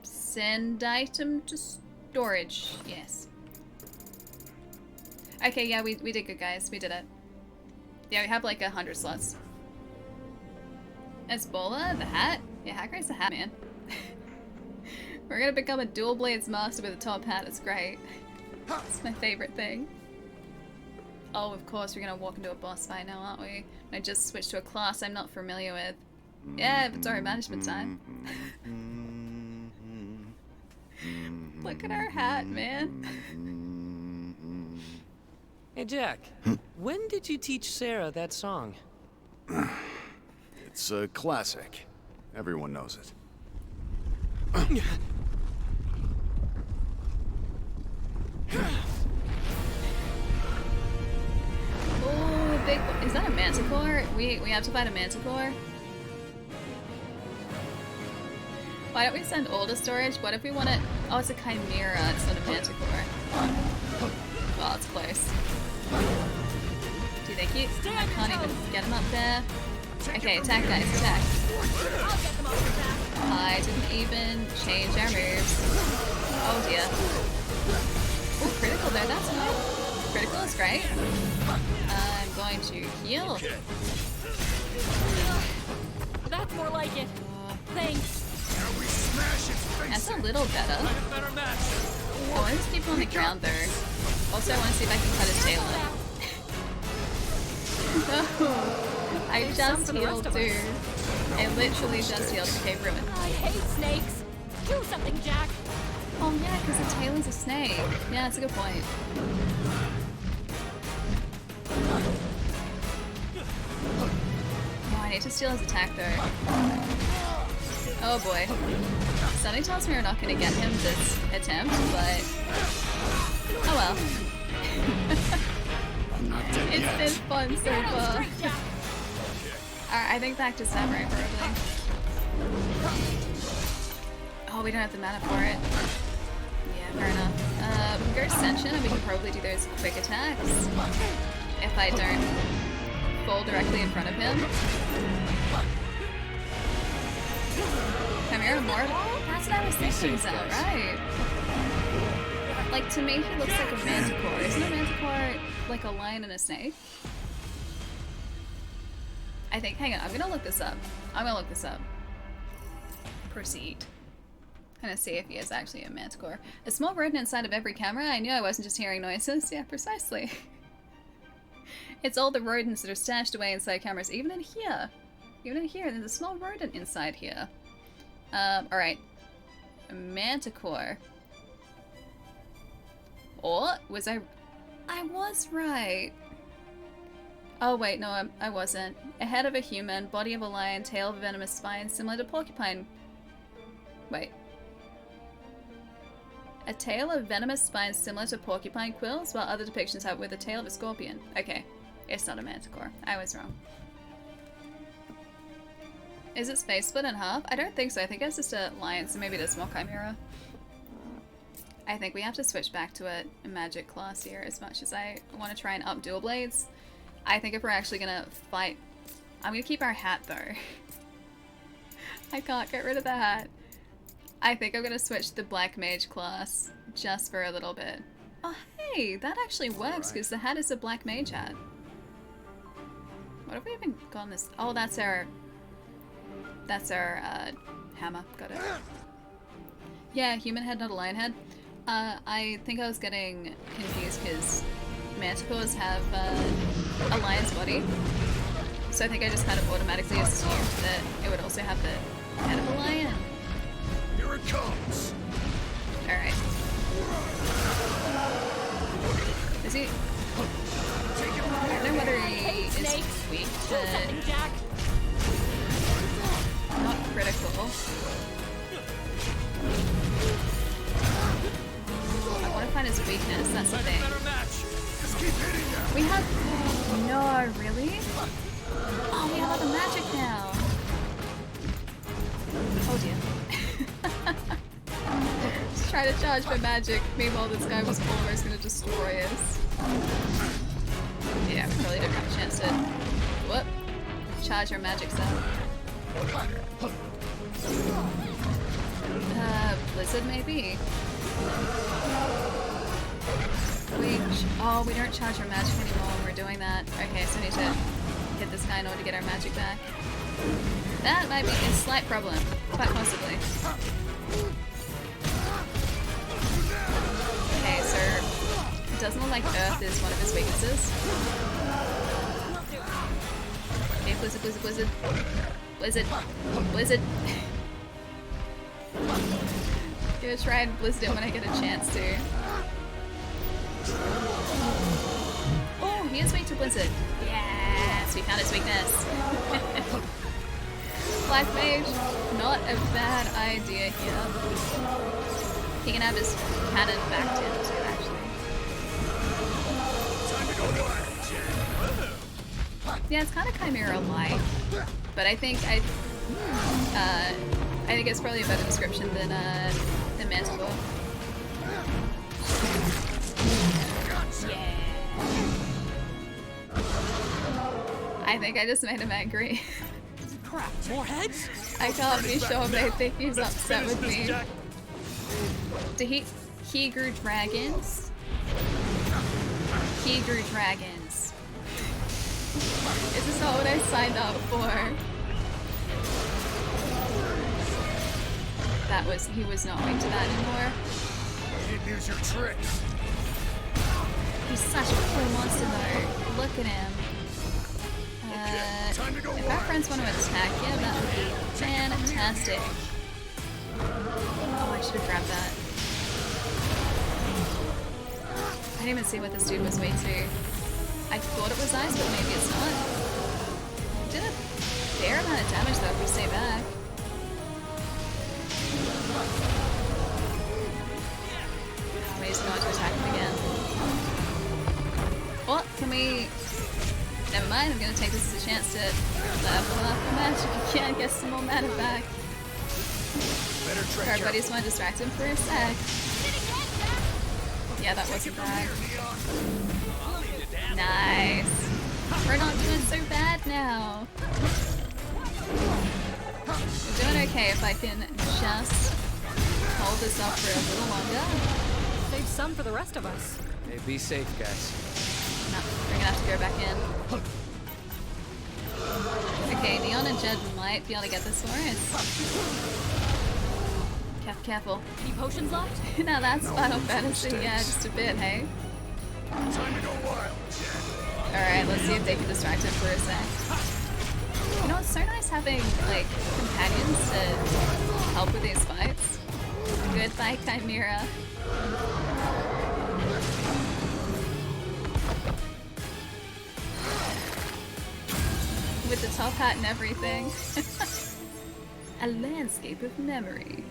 Send item to storage. Yes. Okay, yeah, we did good, guys. We did it. Yeah, we have like 100 slots. Esbola, the hat? Yeah, Hagrid's the hat, man. We're gonna become a dual blades master with a top hat. It's great. It's my favorite thing. Oh, of course, we're gonna walk into a boss fight now, aren't we? And I just switched to a class I'm not familiar with. Yeah, inventory management time. Look at our hat, man. Hey, Jack. When did you teach Sarah that song? It's a classic. Everyone knows it. Oh, big. Is that a manticore? We have to fight a manticore. Why don't we send all to storage? What if we want it? Oh, it's a chimera. It's not a manticore. Well, it's close. Do you think you? I can't even get him up there. Okay, attack, guys, attack. I didn't even change our moves. Oh dear. Oh, critical though, that's good. Critical is great. I'm going to heal. That's more like it. Thanks. That's a little better. I want to keep him on the ground though. Also, I want to see if I can cut his tail off. No, I just healed too. I literally just healed. Okay, ruined. I hate snakes. Do something, Jack. Oh yeah, because the tail is a snake. Yeah, that's a good point. Oh, I need to steal his attack though. Oh boy. Something tells me we're not going to get him this attempt, but... oh well. It's been fun so far. Alright, I think back to Samurai probably. Oh, we don't have the mana for it. Yeah, fair enough. We can go Ascension and we can probably do those quick attacks. If I don't fall directly in front of him. Chimera Mortal? That's what I was thinking, is that right? Like, to me, he looks like a manticore. Isn't a manticore like a lion and a snake? I think, hang on, I'm gonna look this up. Proceed. Gonna see if he is actually a manticore. A small rodent inside of every camera? I knew I wasn't just hearing noises. Yeah, precisely. It's all the rodents that are stashed away inside cameras, even in here. Even in here, there's a small rodent inside here. Alright. A manticore. Or was I was right. Oh wait, no, I wasn't. A head of a human, body of a lion, tail of a venomous spine, similar to porcupine. Wait. A tail of venomous spines similar to porcupine quills, while other depictions have it with a tail of a scorpion. Okay, it's not a manticore. I was wrong. Is it space split in half? I don't think so. I think it's just a lion, so maybe it is more chimera. I think we have to switch back to a magic class here as much as I want to try and up dual blades. I think if we're actually gonna fight... I'm gonna keep our hat though. I can't get rid of the hat. I think I'm gonna switch to the black mage class just for a little bit. Oh hey, that actually works because the hat is a black mage hat. What have we even gotten this? Oh, that's our hammer. Got it. Yeah, human head, not a lion head. I think I was getting confused because manticores have a lion's body. So I think I just kind of automatically assumed that it would also have the head of a lion. Here it comes. Alright. Is he... I don't know whether he is weak to... Jack. Not critical. I want to find his weakness, that's the thing. We have... No, really? Oh, we have other magic now. Oh dear. Just try to charge my magic. Meanwhile, this guy was almost going to destroy us. Yeah, we probably don't have a chance to... Whoop. Charge our magic cell. Blizzard maybe? We don't charge our magic anymore when we're doing that. Okay, so we need to hit this guy in order to get our magic back. That might be a slight problem, quite possibly. Okay, so it doesn't look like Earth is one of his weaknesses. Okay, Blizzard, Blizzard, Blizzard. Blizzard. Blizzard. Gonna try and blizzard him when I get a chance to. Oh, he is weak to blizzard. Yes, we found his weakness. Black Mage, not a bad idea here. He can have his cannon backed in too, actually. Yeah, it's kind of Chimera-like, but I think it's probably a better description than Manticore. Yeah. I think I just made him angry. Crap, more heads? I can't be sure, but I think he's upset with me. He grew dragons. He grew dragons. Is this not what I signed up for? He was not weak to that anymore. You didn't use your tricks. He's such a cool monster though. Look at him. If our friends want to attack him, that would be fantastic. Oh, I should have grabbed that. I didn't even see what this dude was weak to. I thought it was ice, but maybe it's not. Did a fair amount of damage though if we stay back. Oh, he's going to attack him again. Well, can we... Never mind, I'm going to take this as a chance to level up the magic again, get some more mana back. Our buddies want to distract him for a sec. Yeah, that wasn't bad. Nice. We're not doing so bad now. We're doing okay if I can just hold this up for a little longer. Save some for the rest of us. Hey, be safe, guys. No, we're gonna have to go back in. Okay, Neon and Jed might be able to get this for us. Careful. Any potions left? Now that's Final Fantasy, yeah, just a bit, hey? Time to go wild. Alright, let's see if they can distract him for a sec. You know, it's so nice having, like, companions to help with these fights. Goodbye, Chimera. With the top hat and everything. A landscape of memory.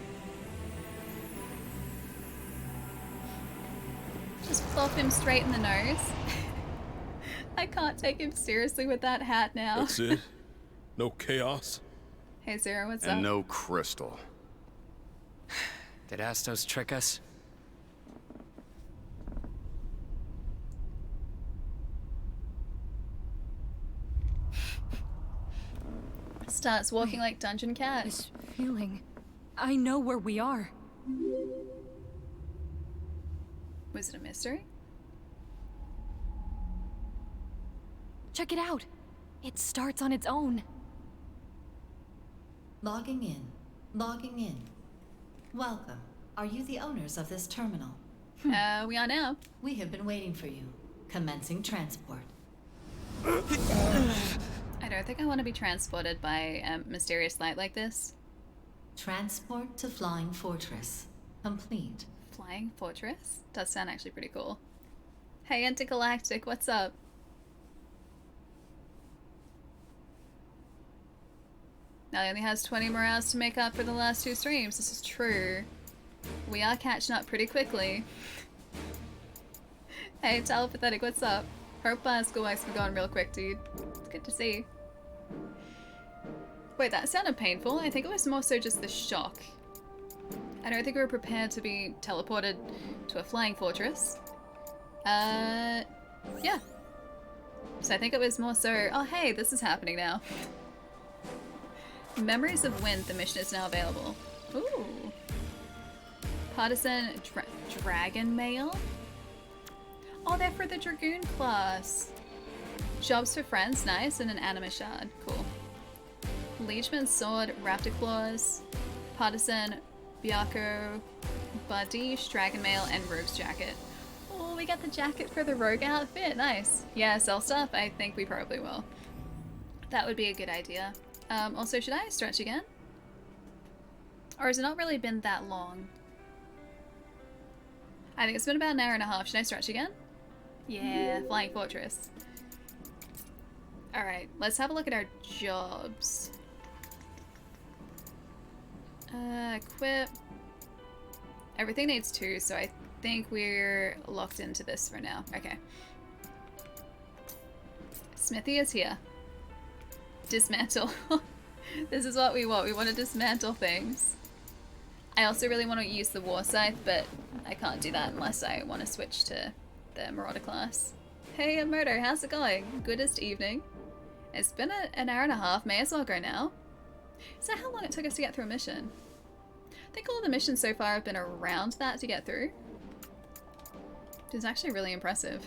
Just plop him straight in the nose. I can't take him seriously with that hat now. That's it? No chaos? Hey Zero, what's up? And no crystal. Did Astos trick us? Starts walking like Dungeon Cat. This feeling. I know where we are. Was it a mystery? Check it out. It starts on its own. Logging in. Logging in. Welcome. Are you the owners of this terminal? We are now. We have been waiting for you. Commencing transport. I don't think I want to be transported by a mysterious light like this. Transport to Flying Fortress. Complete. Flying Fortress? Does sound actually pretty cool. Hey Intergalactic, what's up? Now he only has 20 more hours to make up for the last 2 streams. This is true. We are catching up pretty quickly. Hey Telepathetic, what's up? Hope schoolwork's been going real quick, dude. It's good to see. Wait, that sounded painful. I think it was more so just the shock. I don't think we were prepared to be teleported to a flying fortress. Yeah. So I think it was more so, oh hey, this is happening now. Memories of Wind, the mission is now available. Ooh. Partisan Dragon Mail? Oh, they're for the Dragoon class. Jobs for Friends, nice, and an Anima Shard, cool. Liegeman's Sword, Raptor Claws, Partisan, Byako, Bardiche, Dragon Mail, and Rogue's Jacket. Oh, we got the jacket for the Rogue outfit, nice. Yeah, sell stuff, I think we probably will. That would be a good idea. Also, should I stretch again? Or has it not really been that long? I think it's been about an hour and a half. Should I stretch again? Yeah, Flying Fortress. Alright, let's have a look at our jobs. Equip. Everything needs 2, so I think we're locked into this for now. Okay. Smithy is here. Dismantle. This is what we want. We want to dismantle things. I also really want to use the War Scythe, but I can't do that unless I want to switch to the Marauder class. Hey, Murder, how's it going? Goodest evening. It's been an hour and a half. May as well go now. Is that how long it took us to get through a mission? I think all the missions so far have been around that to get through. Which is actually really impressive.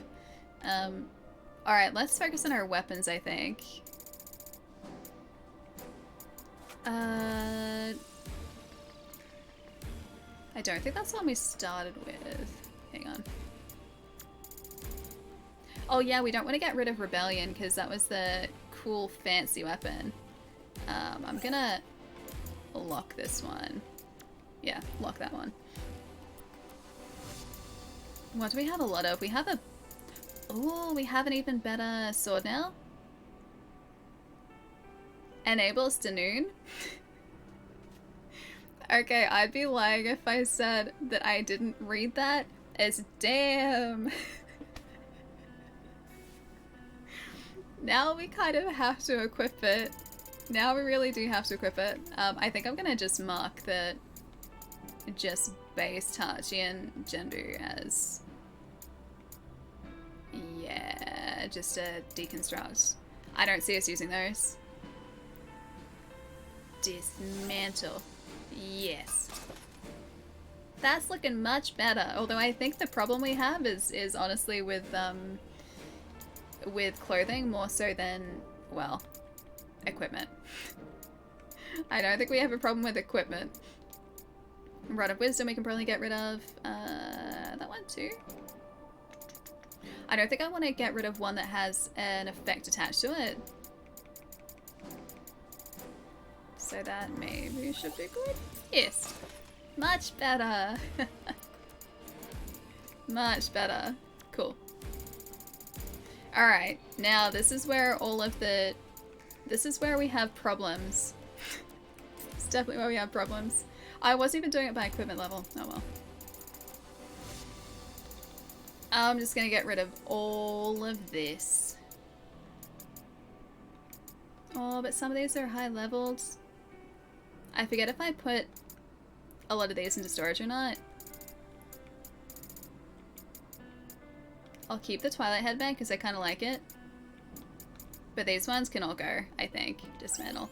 Alright, let's focus on our weapons, I think. I don't think that's the one we started with. Hang on. Oh yeah, we don't want to get rid of Rebellion because that was the cool fancy weapon. I'm gonna lock this one. Yeah, lock that one. What do we have a lot of? We have a... Oh, we have an even better sword now. Enables Danoon. Okay, I'd be lying if I said that I didn't read that as damn. Now we kind of have to equip it. Now we really do have to equip it. I think I'm gonna just mark the just base Tarchian Genbu as... Yeah, just a deconstruct. I don't see us using those. Dismantle. Yes. That's looking much better. Although I think the problem we have is honestly with clothing more so than, well, equipment. I don't think we have a problem with equipment. Rod of Wisdom we can probably get rid of. That one too. I don't think I want to get rid of one that has an effect attached to it. So that maybe should be good. Yes. Much better. Much better. Cool. Alright, now this is where all of the... This is where we have problems. It's definitely where we have problems. I wasn't even doing it by equipment level. Oh well. I'm just gonna get rid of all of this. Oh, but some of these are high leveled. I forget if I put a lot of these into storage or not. I'll keep the Twilight Headband because I kind of like it. But these ones can all go, I think. Dismantle.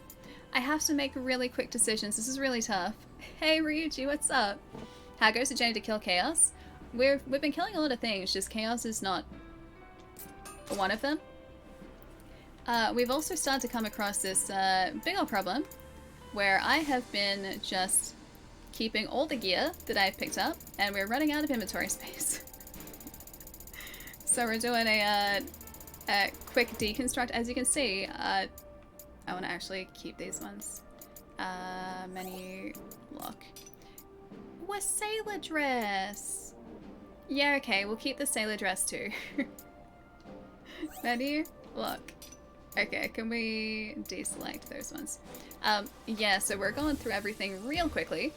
I have to make really quick decisions. This is really tough. Hey Ryuji, what's up? How goes the journey to kill Chaos? We've been killing a lot of things, just Chaos is not one of them. We've also started to come across this big old problem where I have been just keeping all the gear that I've picked up and we're running out of inventory space. So we're doing a quick deconstruct. As you can see, I want to actually keep these ones. Menu lock. A sailor dress! Yeah, okay, we'll keep the sailor dress too. Menu lock. Okay, can we deselect those ones? Yeah, so we're going through everything real quickly.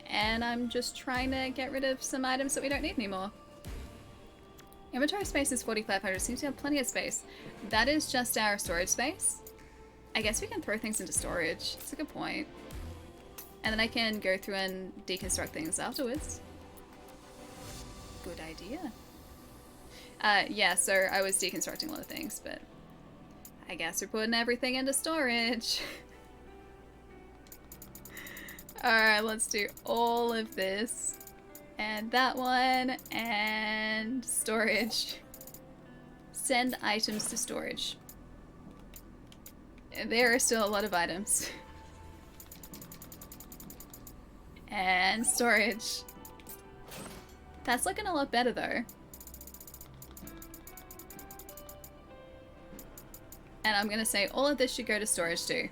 And I'm just trying to get rid of some items that we don't need anymore. Inventory space is 4,500. Seems to have plenty of space. That is just our storage space. I guess we can throw things into storage. That's a good point. And then I can go through and deconstruct things afterwards. Good idea. Yeah, so I was deconstructing a lot of things, but I guess we're putting everything into storage. Alright, let's do all of this. And that one, and storage. Send items to storage. There are still a lot of items. And storage. That's looking a lot better though. And I'm gonna say all of this should go to storage too.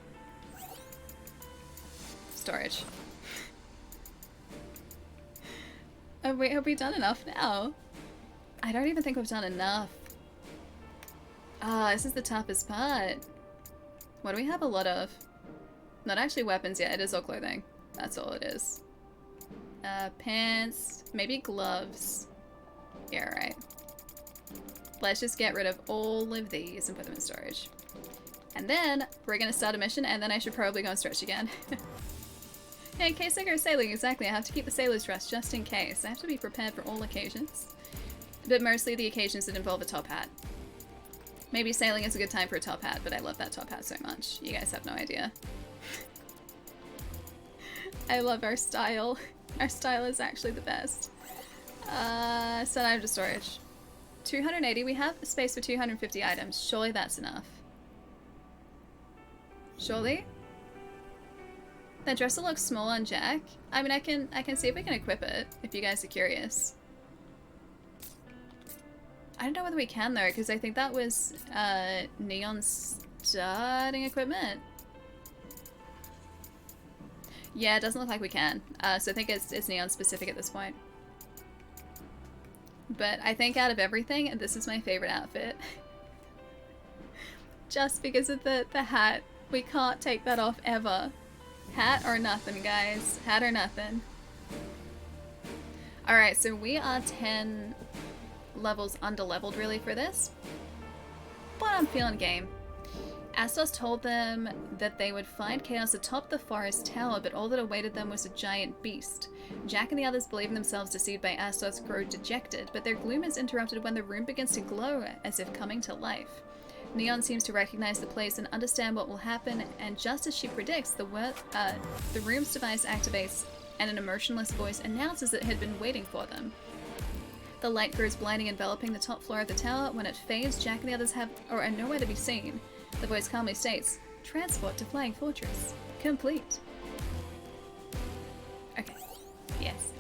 Storage. Have we done enough now? I don't even think we've done enough. Ah, this is the toughest part. What do we have a lot of? Not actually weapons yet, it is all clothing. That's all it is. Pants, maybe gloves. Yeah, right. Let's just get rid of all of these and put them in storage. And then we're gonna start a mission, and then I should probably go and stretch again. Yeah, in case I go sailing, exactly. I have to keep the sailor's dress just in case. I have to be prepared for all occasions. But mostly the occasions that involve a top hat. Maybe sailing is a good time for a top hat, but I love that top hat so much. You guys have no idea. I love our style. Our style is actually the best. Set item to storage. 280. We have space for 250 items. Surely that's enough. Surely? That dresser looks small on Jack. I mean, I can see if we can equip it, if you guys are curious. I don't know whether we can though, because I think that was Neon's starting equipment. Yeah, it doesn't look like we can. So I think it's Neon specific at this point. But I think out of everything, this is my favorite outfit. Just because of the hat. We can't take that off ever. Hat or nothing, guys. Hat or nothing. Alright, so we are 10 levels under-leveled really for this. But I'm feeling game. Astos told them that they would find chaos atop the forest tower, but all that awaited them was a giant beast. Jack and the others, believing themselves deceived by Astos, grow dejected, but their gloom is interrupted when the room begins to glow as if coming to life. Neon seems to recognize the place and understand what will happen, and just as she predicts, the room's device activates and an emotionless voice announces it had been waiting for them. The light grows blinding, enveloping the top floor of the tower. When it fades, Jack and the others are nowhere to be seen. The voice calmly states, "Transport to Flying Fortress. Complete." Okay. Yes.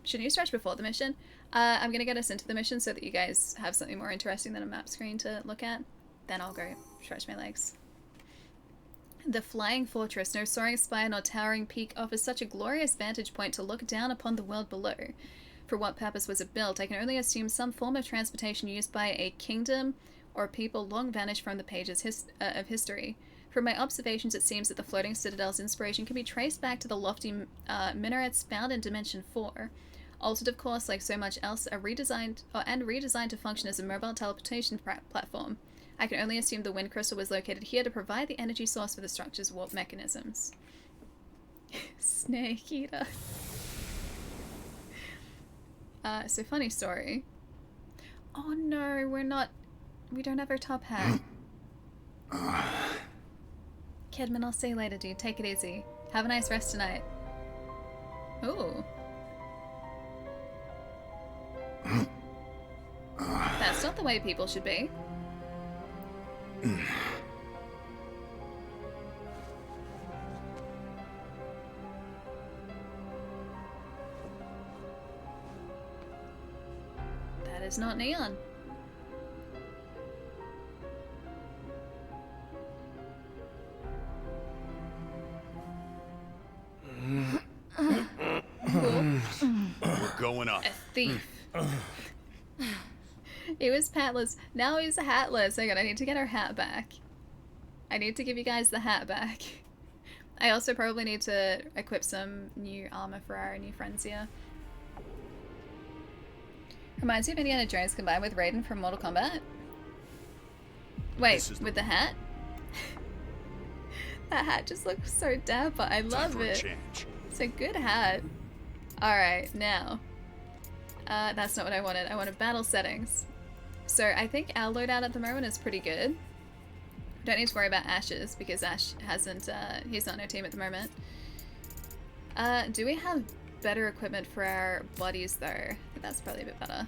Shouldn't you stretch before the mission? I'm gonna get us into the mission so that you guys have something more interesting than a map screen to look at. Then I'll go stretch my legs. The Flying Fortress, no soaring spire nor towering peak, offers such a glorious vantage point to look down upon the world below. For what purpose was it built? I can only assume some form of transportation used by a kingdom or people long vanished from the pages of history. From my observations, it seems that the floating citadel's inspiration can be traced back to the lofty minarets found in Dimension 4. Altered, of course, like so much else, redesigned to function as a mobile teleportation platform. I can only assume the wind crystal was located here to provide the energy source for the structure's warp mechanisms. Snake eater. So funny story. Oh no, we don't have our top hat. Kidman, I'll see you later, dude. Take it easy. Have a nice rest tonight. Ooh. That's not the way people should be. That is not Neon. We're going up. A thief. He was patless. Now he's hatless. Hang on, I need to get our hat back. I need to give you guys the hat back. I also probably need to equip some new armor for our new friends here. Reminds me of Indiana Jones combined with Raiden from Mortal Kombat. Wait, with the hat? That hat just looks so dapper. I love it. It's a good hat. Alright, now. That's not what I wanted. I wanted battle settings. So I think our loadout at the moment is pretty good. We don't need to worry about Ash's because Ash hasn't, he's not in our team at the moment. Do we have better equipment for our bodies though? I think that's probably a bit better.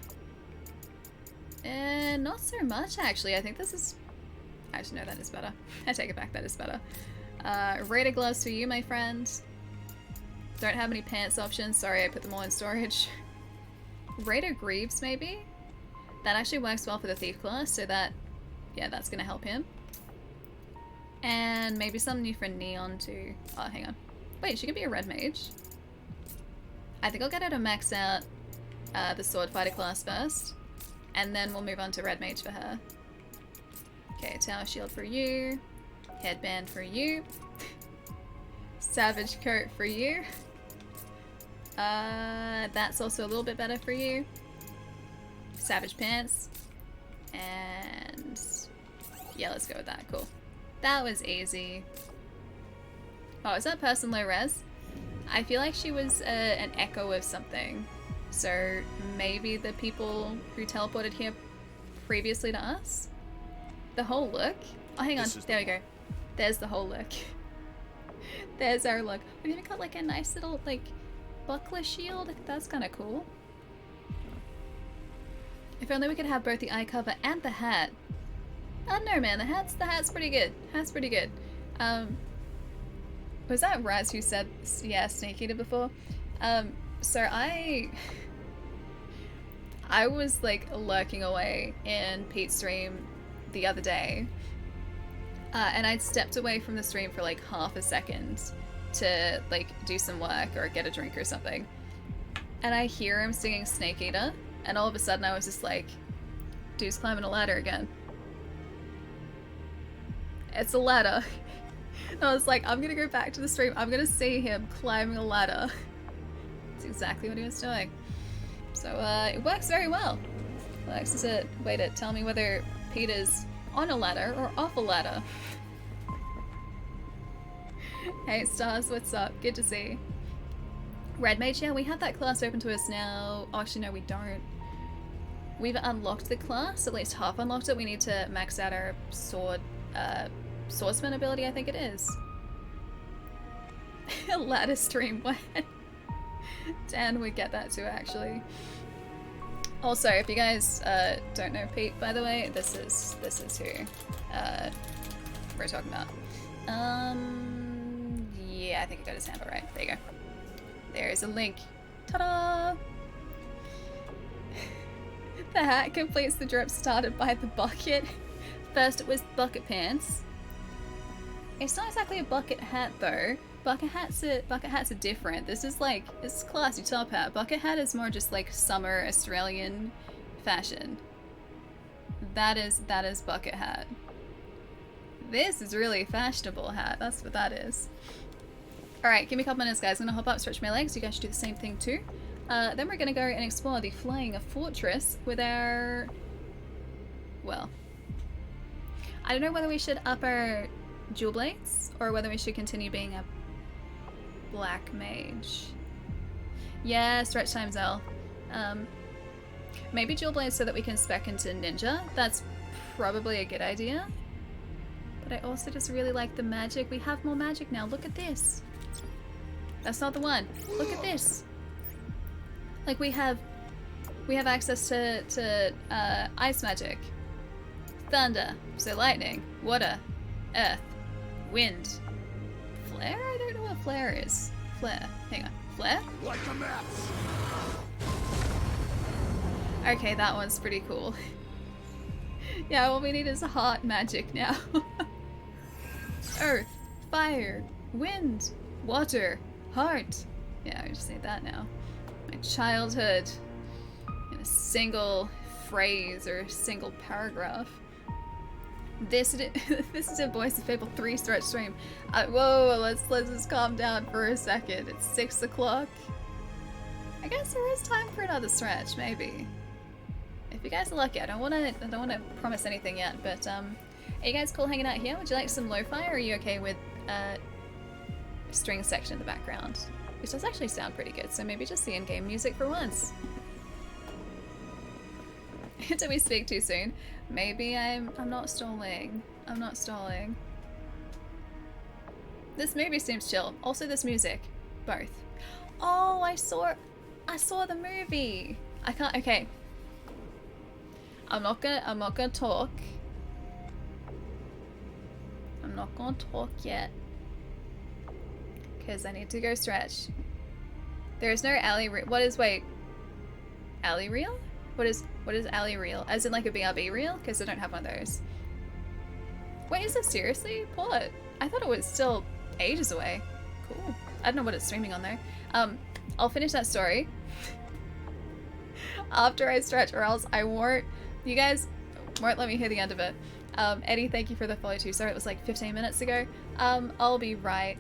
Not so much actually. I think this is... Actually, no, that is better. I take it back, that is better. Raider gloves for you, my friend. Don't have any pants options. Sorry, I put them all in storage. Raider greaves, maybe? That actually works well for the thief class, so that... Yeah, that's gonna help him. And maybe something new for Neon too. Oh, hang on. Wait, she could be a red mage. I think I'll get her to max out the sword fighter class first. And then we'll move on to red mage for her. Okay, tower shield for you. Headband for you. Savage coat for you. That's also a little bit better for you. Savage pants. And yeah, let's go with that. Cool. That was easy. Oh, is that person low res? I feel like she was an echo of something. So maybe the people who teleported here previously to us? The whole look? Oh, hang on. There we go. There's the whole look. There's our look. We've even got like a nice little like buckler shield. That's kind of cool. If only we could have both the eye cover and the hat. I don't know, man. The hat's pretty good. Hat's pretty good. Was that Raz who said yeah, Snake Eater before? So I was like lurking away in Pete's stream the other day, and I'd stepped away from the stream for like half a second to like do some work or get a drink or something, and I hear him singing Snake Eater, and all of a sudden I was just like, dude's climbing a ladder again. It's a ladder. And I was like, I'm gonna go back to the stream, I'm gonna see him climbing a ladder. That's exactly what he was doing. So it works very well. Works as a way to tell me whether Peter's on a ladder or off a ladder. Hey Stars, what's up? Good to see. Red Mage, yeah, we have that class open to us now. Oh, actually no, we don't. We've unlocked the class, at least half unlocked it. We need to max out our swordsman ability, I think it is. A ladder stream, what? Dan would get that too, actually. Also, if you guys don't know Pete, by the way, this is who we're talking about. Yeah, I think I got his handle right. There you go. There's a link. Ta-da! The hat completes the drip started by the bucket. First it was bucket pants. It's not exactly a bucket hat though. Bucket hats are different. This is classy top hat. Bucket hat is more just like summer Australian fashion. That is bucket hat. This is really fashionable hat. That's what that is. Alright, give me a couple minutes guys. I'm gonna hop up, stretch my legs. You guys should do the same thing too. Then we're gonna go and explore the flying fortress with our... Well... I don't know whether we should up our dual blades or whether we should continue being a black mage. Yeah, stretch times L. Maybe dual blades so that we can spec into ninja. That's probably a good idea. But I also just really like the magic. We have more magic now. Look at this. That's not the one. Look at this. Like we have access to ice magic, thunder, so lightning, water, earth, wind, flare? I don't know what flare is. Flare. Hang on. Flare? Like a map. Okay, that one's pretty cool. Yeah, all we need is heart magic now. Earth, fire, wind, water, heart. Yeah, we just need that now. My childhood in a single phrase or a single paragraph. This is a Voice of Fable 3 stretch stream. Whoa, let's just calm down for a second. It's 6 o'clock. I guess there is time for another stretch, maybe. If you guys are lucky, I don't wanna promise anything yet, but are you guys cool hanging out here? Would you like some lo-fi, or are you okay with string section in the background? Which does actually sound pretty good, so maybe just the in-game music for once. Did we speak too soon? Maybe I'm not stalling. I'm not stalling. This movie seems chill. Also this music. Both. I saw the movie. I can't. Okay. I'm not gonna talk. I'm not gonna talk yet. Because I need to go stretch. There is no alley reel. What is, wait. Alley reel? What is alley reel? As in like a BRB reel? Because I don't have one of those. Wait, is this seriously? Pull it. I thought it was still ages away. Cool. I don't know what it's streaming on though. I'll finish that story after I stretch, or else I won't. You guys won't let me hear the end of it. Eddie, thank you for the follow too. Sorry, it was like 15 minutes ago. I'll be right.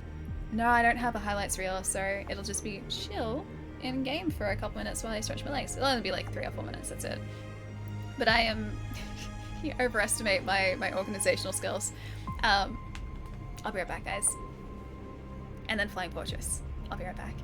No, I don't have a highlights reel, so it'll just be chill in game for a couple minutes while I stretch my legs. It'll only be like 3 or 4 minutes. That's it. But I am. You overestimate my organizational skills. I'll be right back, guys. And then Flying Fortress. I'll be right back.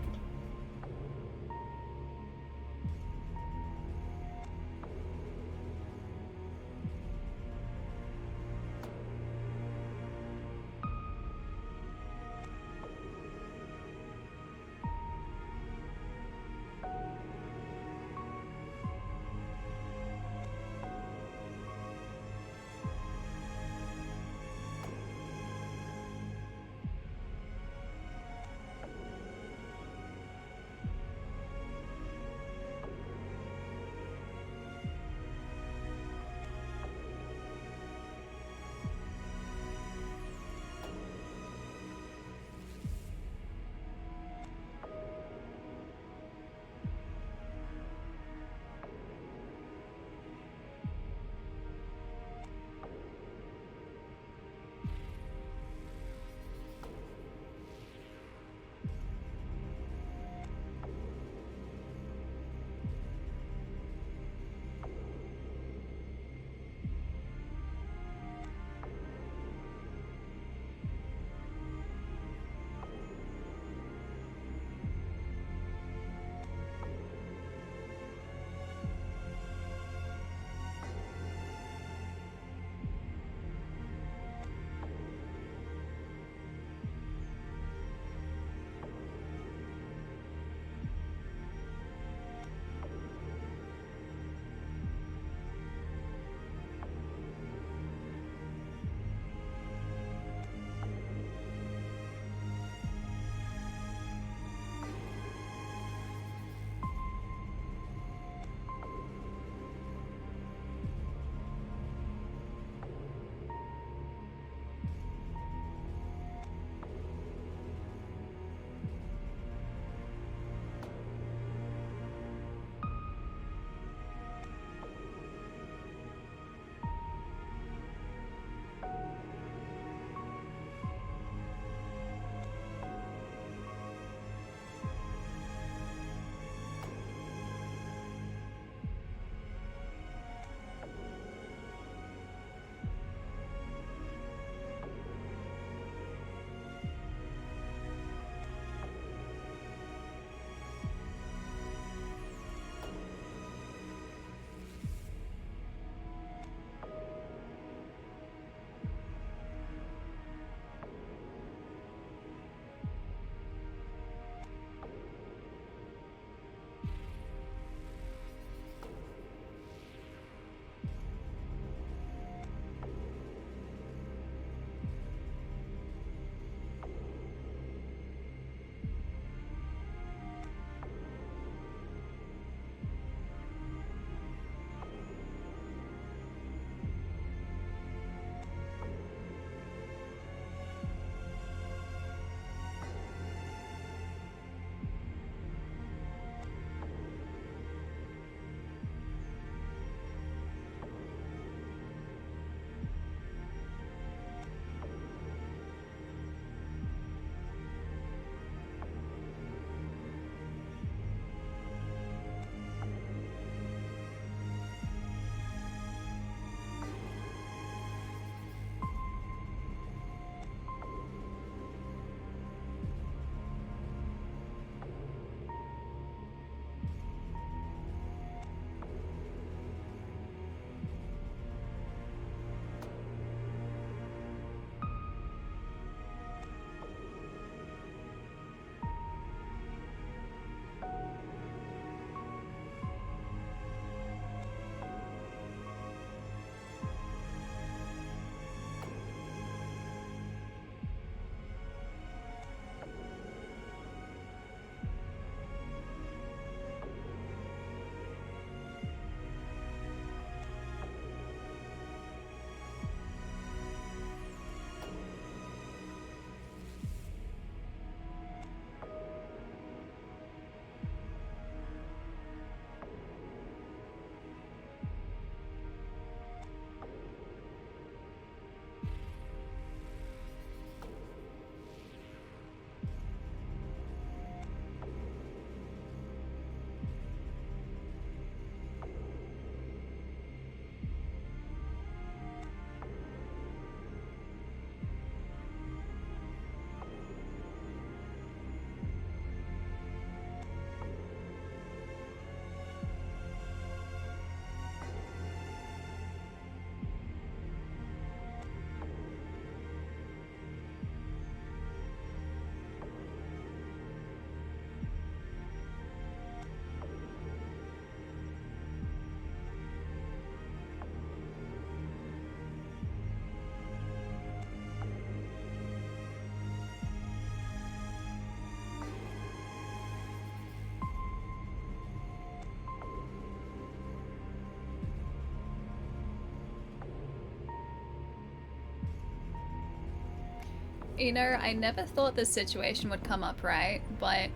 You know, I never thought this situation would come up, right? But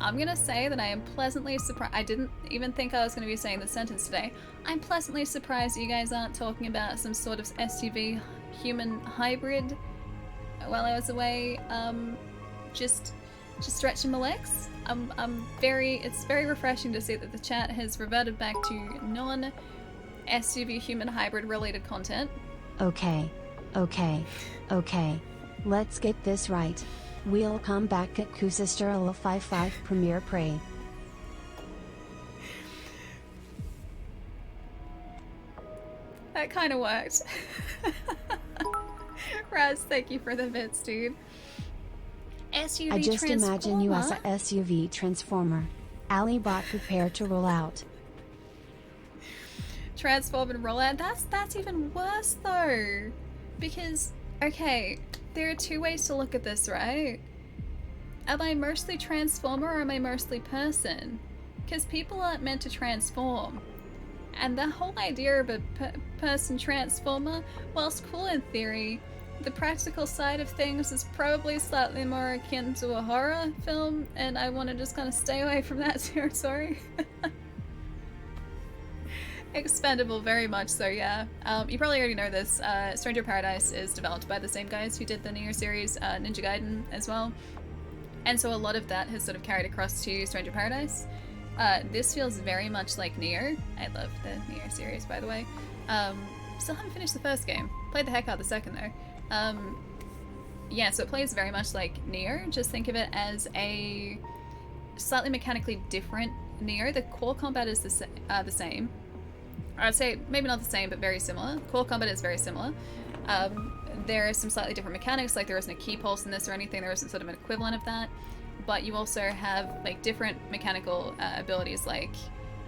I'm gonna say that I am pleasantly surprised. I didn't even think I was gonna be saying this sentence today. I'm pleasantly surprised you guys aren't talking about some sort of SUV human hybrid while I was away. Just stretching my legs. It's very refreshing to see that the chat has reverted back to non-SUV human hybrid related content. Okay. Let's get this right. We'll come back at Sister 55 Premiere Pray. That kind of worked. Raz, thank you for the bits, dude. SUV I just transformer. imagine you as a SUV transformer. Alibot, prepare to roll out. Transform and roll out. That's even worse though, because okay, there are two ways to look at this, right? Am I mostly transformer or am I mostly person? Because people aren't meant to transform. And the whole idea of a person transformer, whilst cool in theory, the practical side of things is probably slightly more akin to a horror film, and I want to just kind of stay away from that territory. Expendable, very much so, yeah. You probably already know this. Stranger Paradise is developed by the same guys who did the Nier series, Ninja Gaiden as well. And so a lot of that has sort of carried across to Stranger Paradise. This feels very much like Nier. I love the Nier series, by the way. Still haven't finished the first game. Played the heck out of the second, though. Yeah, so it plays very much like Nier. Just think of it as a slightly mechanically different Nier. The core combat is the same. I'd say maybe not the same, but very similar. Core combat is very similar. There are some slightly different mechanics, like there isn't a key pulse in this or anything. There isn't sort of an equivalent of that. But you also have like different mechanical abilities, like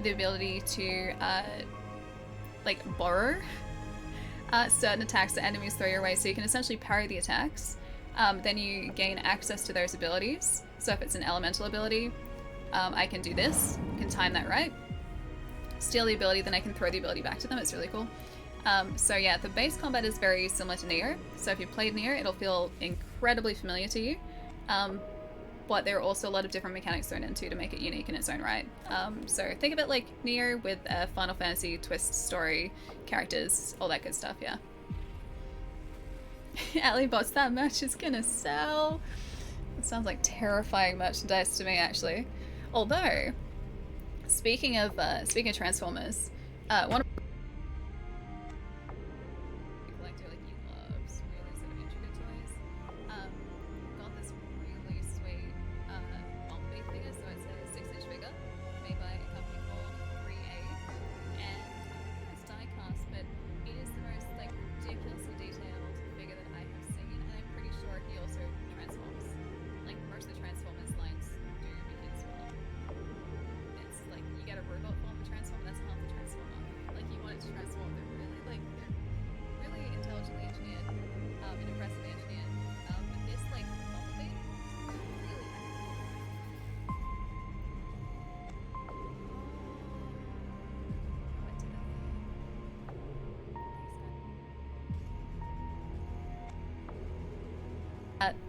the ability to like borrow certain attacks that enemies throw your way, so you can essentially parry the attacks. Then you gain access to those abilities. So if it's an elemental ability, I can do this, can time that right, steal the ability, then I can throw the ability back to them. It's really cool. So yeah, the base combat is very similar to Nier. So if you've played Nier, it'll feel incredibly familiar to you. But there are also a lot of different mechanics thrown into to make it unique in its own right. So think of it like Nier with a Final Fantasy twist story, characters, all that good stuff, yeah. Alibots, that merch is gonna sell. It sounds like terrifying merchandise to me, actually. Although, speaking of Transformers, one of collector like he loves really sort of intricate toys. Got this really sweet Bumblebee figure, so it's a 6-inch figure made by a company called 3A, and it's die cast, but it is the most like ridiculously detailed figure that I have seen, and I'm pretty sure he also transforms. Like most of the Transformers lines do because well, it's like you get a robot form to transform, that's half the transformer. Like you want it to transform, they're really intelligently engineered, and impressively engineered. But this like Bumblebee, really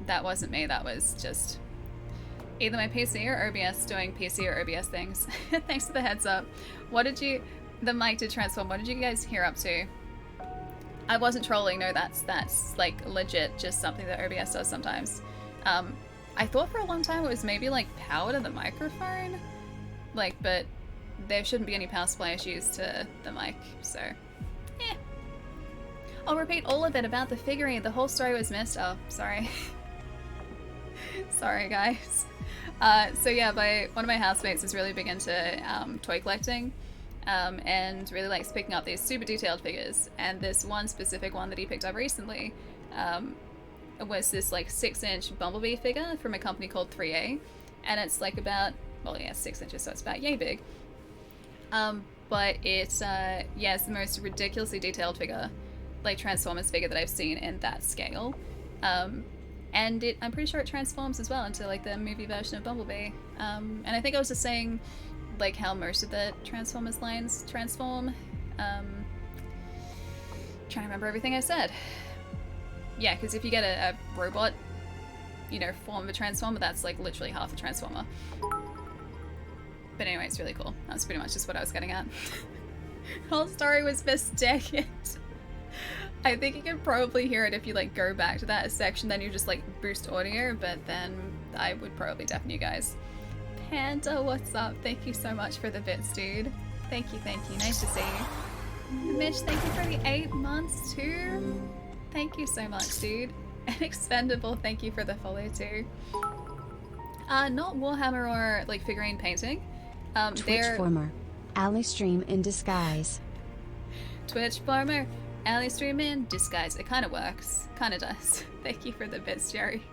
that wasn't me, that was just either my PC or OBS doing PC or OBS things. Thanks for the heads up. The mic did transform, what did you guys hear up to? I wasn't trolling, no, that's like legit just something that OBS does sometimes. I thought for a long time it was maybe like power to the microphone, like, but there shouldn't be any power supply issues to the mic, so yeah. I'll repeat all of it about the figurine, the whole story was missed. Oh, sorry. Sorry guys. So yeah, one of my housemates is really big into toy collecting, and really likes picking up these super detailed figures. And this one specific one that he picked up recently was this like 6-inch Bumblebee figure from a company called 3A, and it's like about, well yeah, 6 inches, so it's about yay big. But it's yeah, it's the most ridiculously detailed figure, like Transformers figure that I've seen in that scale. And I'm pretty sure it transforms as well into like the movie version of Bumblebee. And I think I was just saying like how most of the Transformers lines transform. Trying to remember everything I said. yeah, because if you get a robot, you know, form of a transformer, that's like literally half a transformer. But anyway, it's really cool. That's pretty much just what I was getting at. Whole story was mistaken. I think you can probably hear it if you like go back to that section, then you just like boost audio, but then I would probably deafen you guys. Panda, what's up? Thank you so much for the bits, dude. Thank you, thank you. Nice to see you. Mitch, thank you for the 8 months too. Thank you so much, dude. And Expendable, thank you for the follow too. Not Warhammer or like figurine painting. Twitch former. Ally stream in disguise. Twitch former. Ally stream in disguise. It kind of works. Kind of does. Thank you for the bits, Jerry.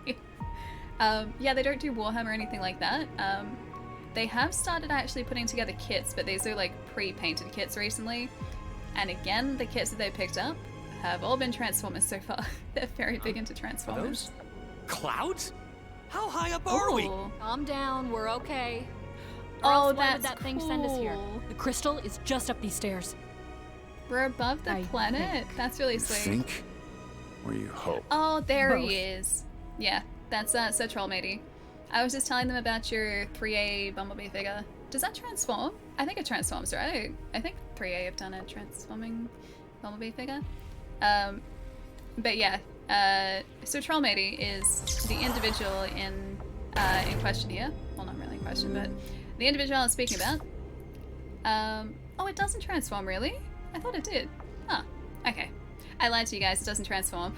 Yeah, they don't do Warhammer or anything like that. They have started actually putting together kits, but these are like pre-painted kits recently. And again, the kits that they picked up have all been Transformers so far. They're very big into Transformers. Clouds? How high up are we? Ooh. Calm down, we're okay. Or Oh, else why that's would that thing send us here? cool. The crystal is just up these stairs. We're above the I planet. That's really You sweet. think? Or you hope? Oh, there Both. he is. Yeah, that's so troll matey. I was just telling them about your 3A Bumblebee figure. Does that transform? I think it transforms, right? I think 3A have done a transforming Bumblebee figure. But yeah, so troll matey is the individual in question here. Well, not really in question, but the individual I was speaking about. Oh, it doesn't transform, really? I thought it did. Huh. Okay. I lied to you guys, it doesn't transform.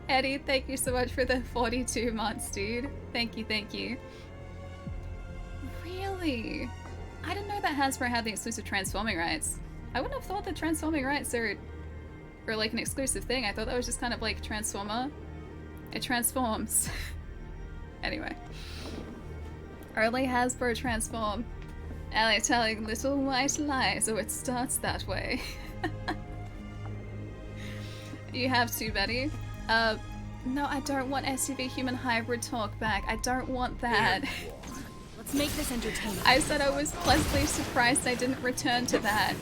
Eddie, thank you so much for the 42 months, dude. Thank you, thank you. Really? I didn't know that Hasbro had the exclusive transforming rights. I wouldn't have thought the transforming rights are like an exclusive thing. I thought that was just kind of like Transformer. It transforms. Anyway. Only Hasbro transform. Ellie telling little white lies, oh it starts that way. You have to, Betty. No, I don't want SUV human hybrid talk back. I don't want that. Let's make this entertaining. I said I was pleasantly surprised I didn't return to that.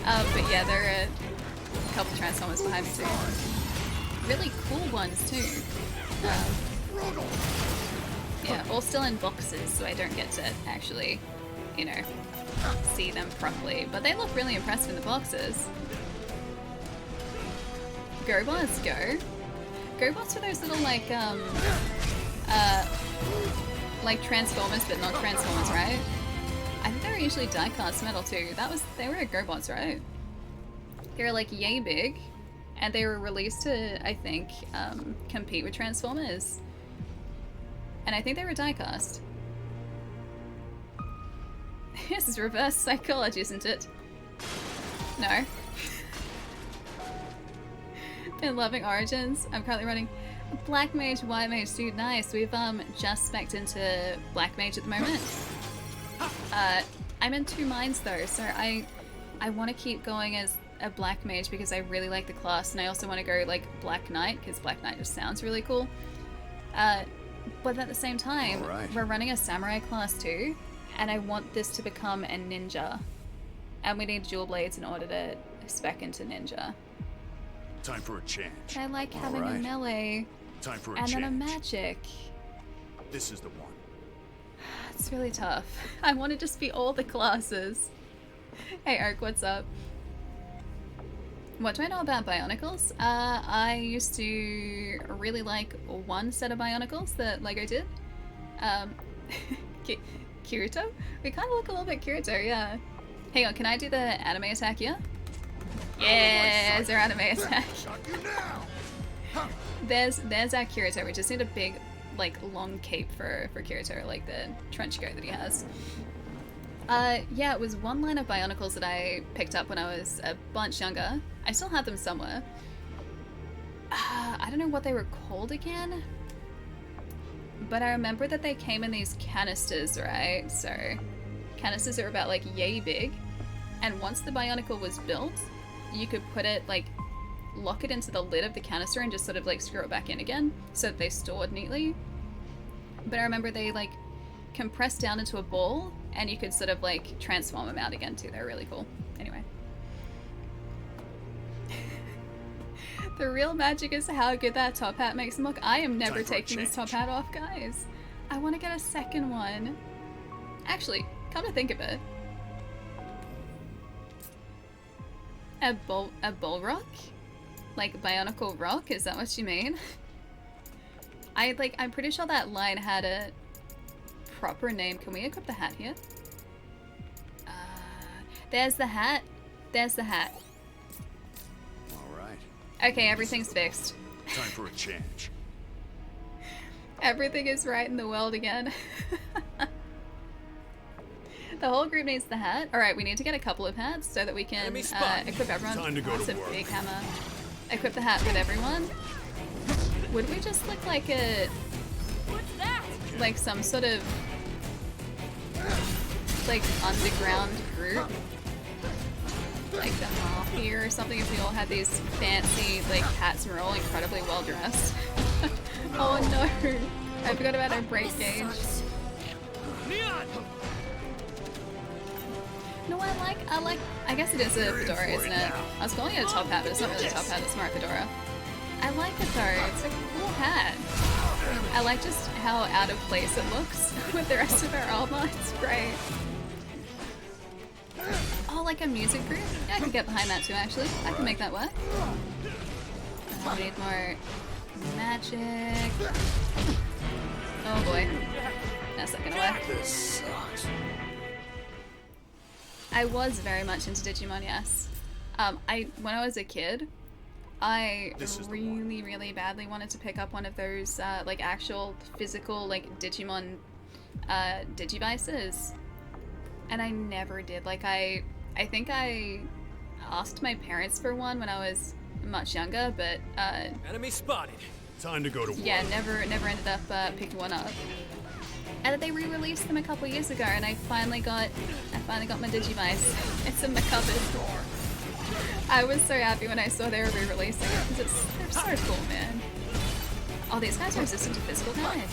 But yeah, there are a couple Transformers behind me too. Really cool ones too. Yeah, all still in boxes, so I don't get to actually, you know, see them properly. But they look really impressive in the boxes. GoBots, go. GoBots are those little like Transformers, but not Transformers, right? I think they were usually die-cast metal too. They were GoBots, right? They were like yay big, and they were released to, I think, compete with Transformers. And I think they were die-cast. This is reverse psychology, isn't it? No. Been loving Origins. I'm currently running Black Mage, White Mage, dude, nice. We've just spec'd into Black Mage at the moment. I'm in 2 minds though, so I want to keep going as a Black Mage because I really like the class, and I also want to go like Black Knight because Black Knight just sounds really cool. But at the same time, we're running a Samurai class too, and I want this to become a Ninja. And we need dual blades in order to spec into Ninja. Time for a change. I like having a melee Time for a and change. then a magic. This is the one. It's really tough. I want to just be all the classes. Hey Oak, what's up? What do I know about Bionicles? I used to really like one set of Bionicles that Lego did. Kirito? We kind of look a little bit Kirito, yeah. Hang on, can I do the anime attack here? Yeah, there's our anime attack. There's our Kirito. We just need a big, like, long cape for Kirito, like the trench coat that he has. Yeah, it was one line of Bionicles that I picked up when I was a bunch younger. I still have them somewhere. I don't know what they were called again, but I remember that they came in these canisters, right? So, canisters are about, like, yay big, and once the Bionicle was built, you could put it, like, lock it into the lid of the canister and just sort of, like, screw it back in again so that they stored neatly. But I remember they, like, compressed down into a ball, and you could sort of, like, transform them out again too. They're really cool. Anyway. The real magic is how good that top hat makes him look. I am never Time for a taking this top change. hat off, guys. I want to get a second one. Actually, come to think of it. A bull rock? Like Bionicle Rock? Is that what you mean? I'm pretty sure that line had a proper name. Can we equip the hat here? There's the hat. There's the hat. All right. Okay, everything's fixed. Time for a change. Everything is right in the world again. The whole group needs the hat. Alright, we need to get a couple of hats so that we can Enemy spotted. equip everyone. Time to go That's to a work. big hammer. Equip the hat with everyone. Would we just look like a... What's that? like some sort of... like underground group? Like the Mafia or something if we all had these fancy like hats and we're all incredibly well dressed. Oh no! I forgot about our break gauge. Neon! No, I guess it is a fedora, isn't it? I was calling it a top hat, but it's not really a top hat, it's more a fedora. I like it though, it's a cool hat. I like just how out of place it looks with the rest of our armor, it's great. Oh, like a music group? Yeah, I could get behind that too actually. I can make that work. I need more magic. Oh boy. That's not gonna work. This sucks. I was very much into Digimon, yes. When I was a kid, I This is the one. really badly wanted to pick up one of those like actual physical like Digimon Digivices, and I never did. Like I think I asked my parents for one when I was much younger, but Enemy spotted. Time to go to work. yeah, never ended up picking one up. And they re-released them a couple years ago, and I finally got my Digivice. It's in my cupboard. I was so happy when I saw they were re-releasing it because they're so cool, man. Oh, these guys are resistant to physical damage.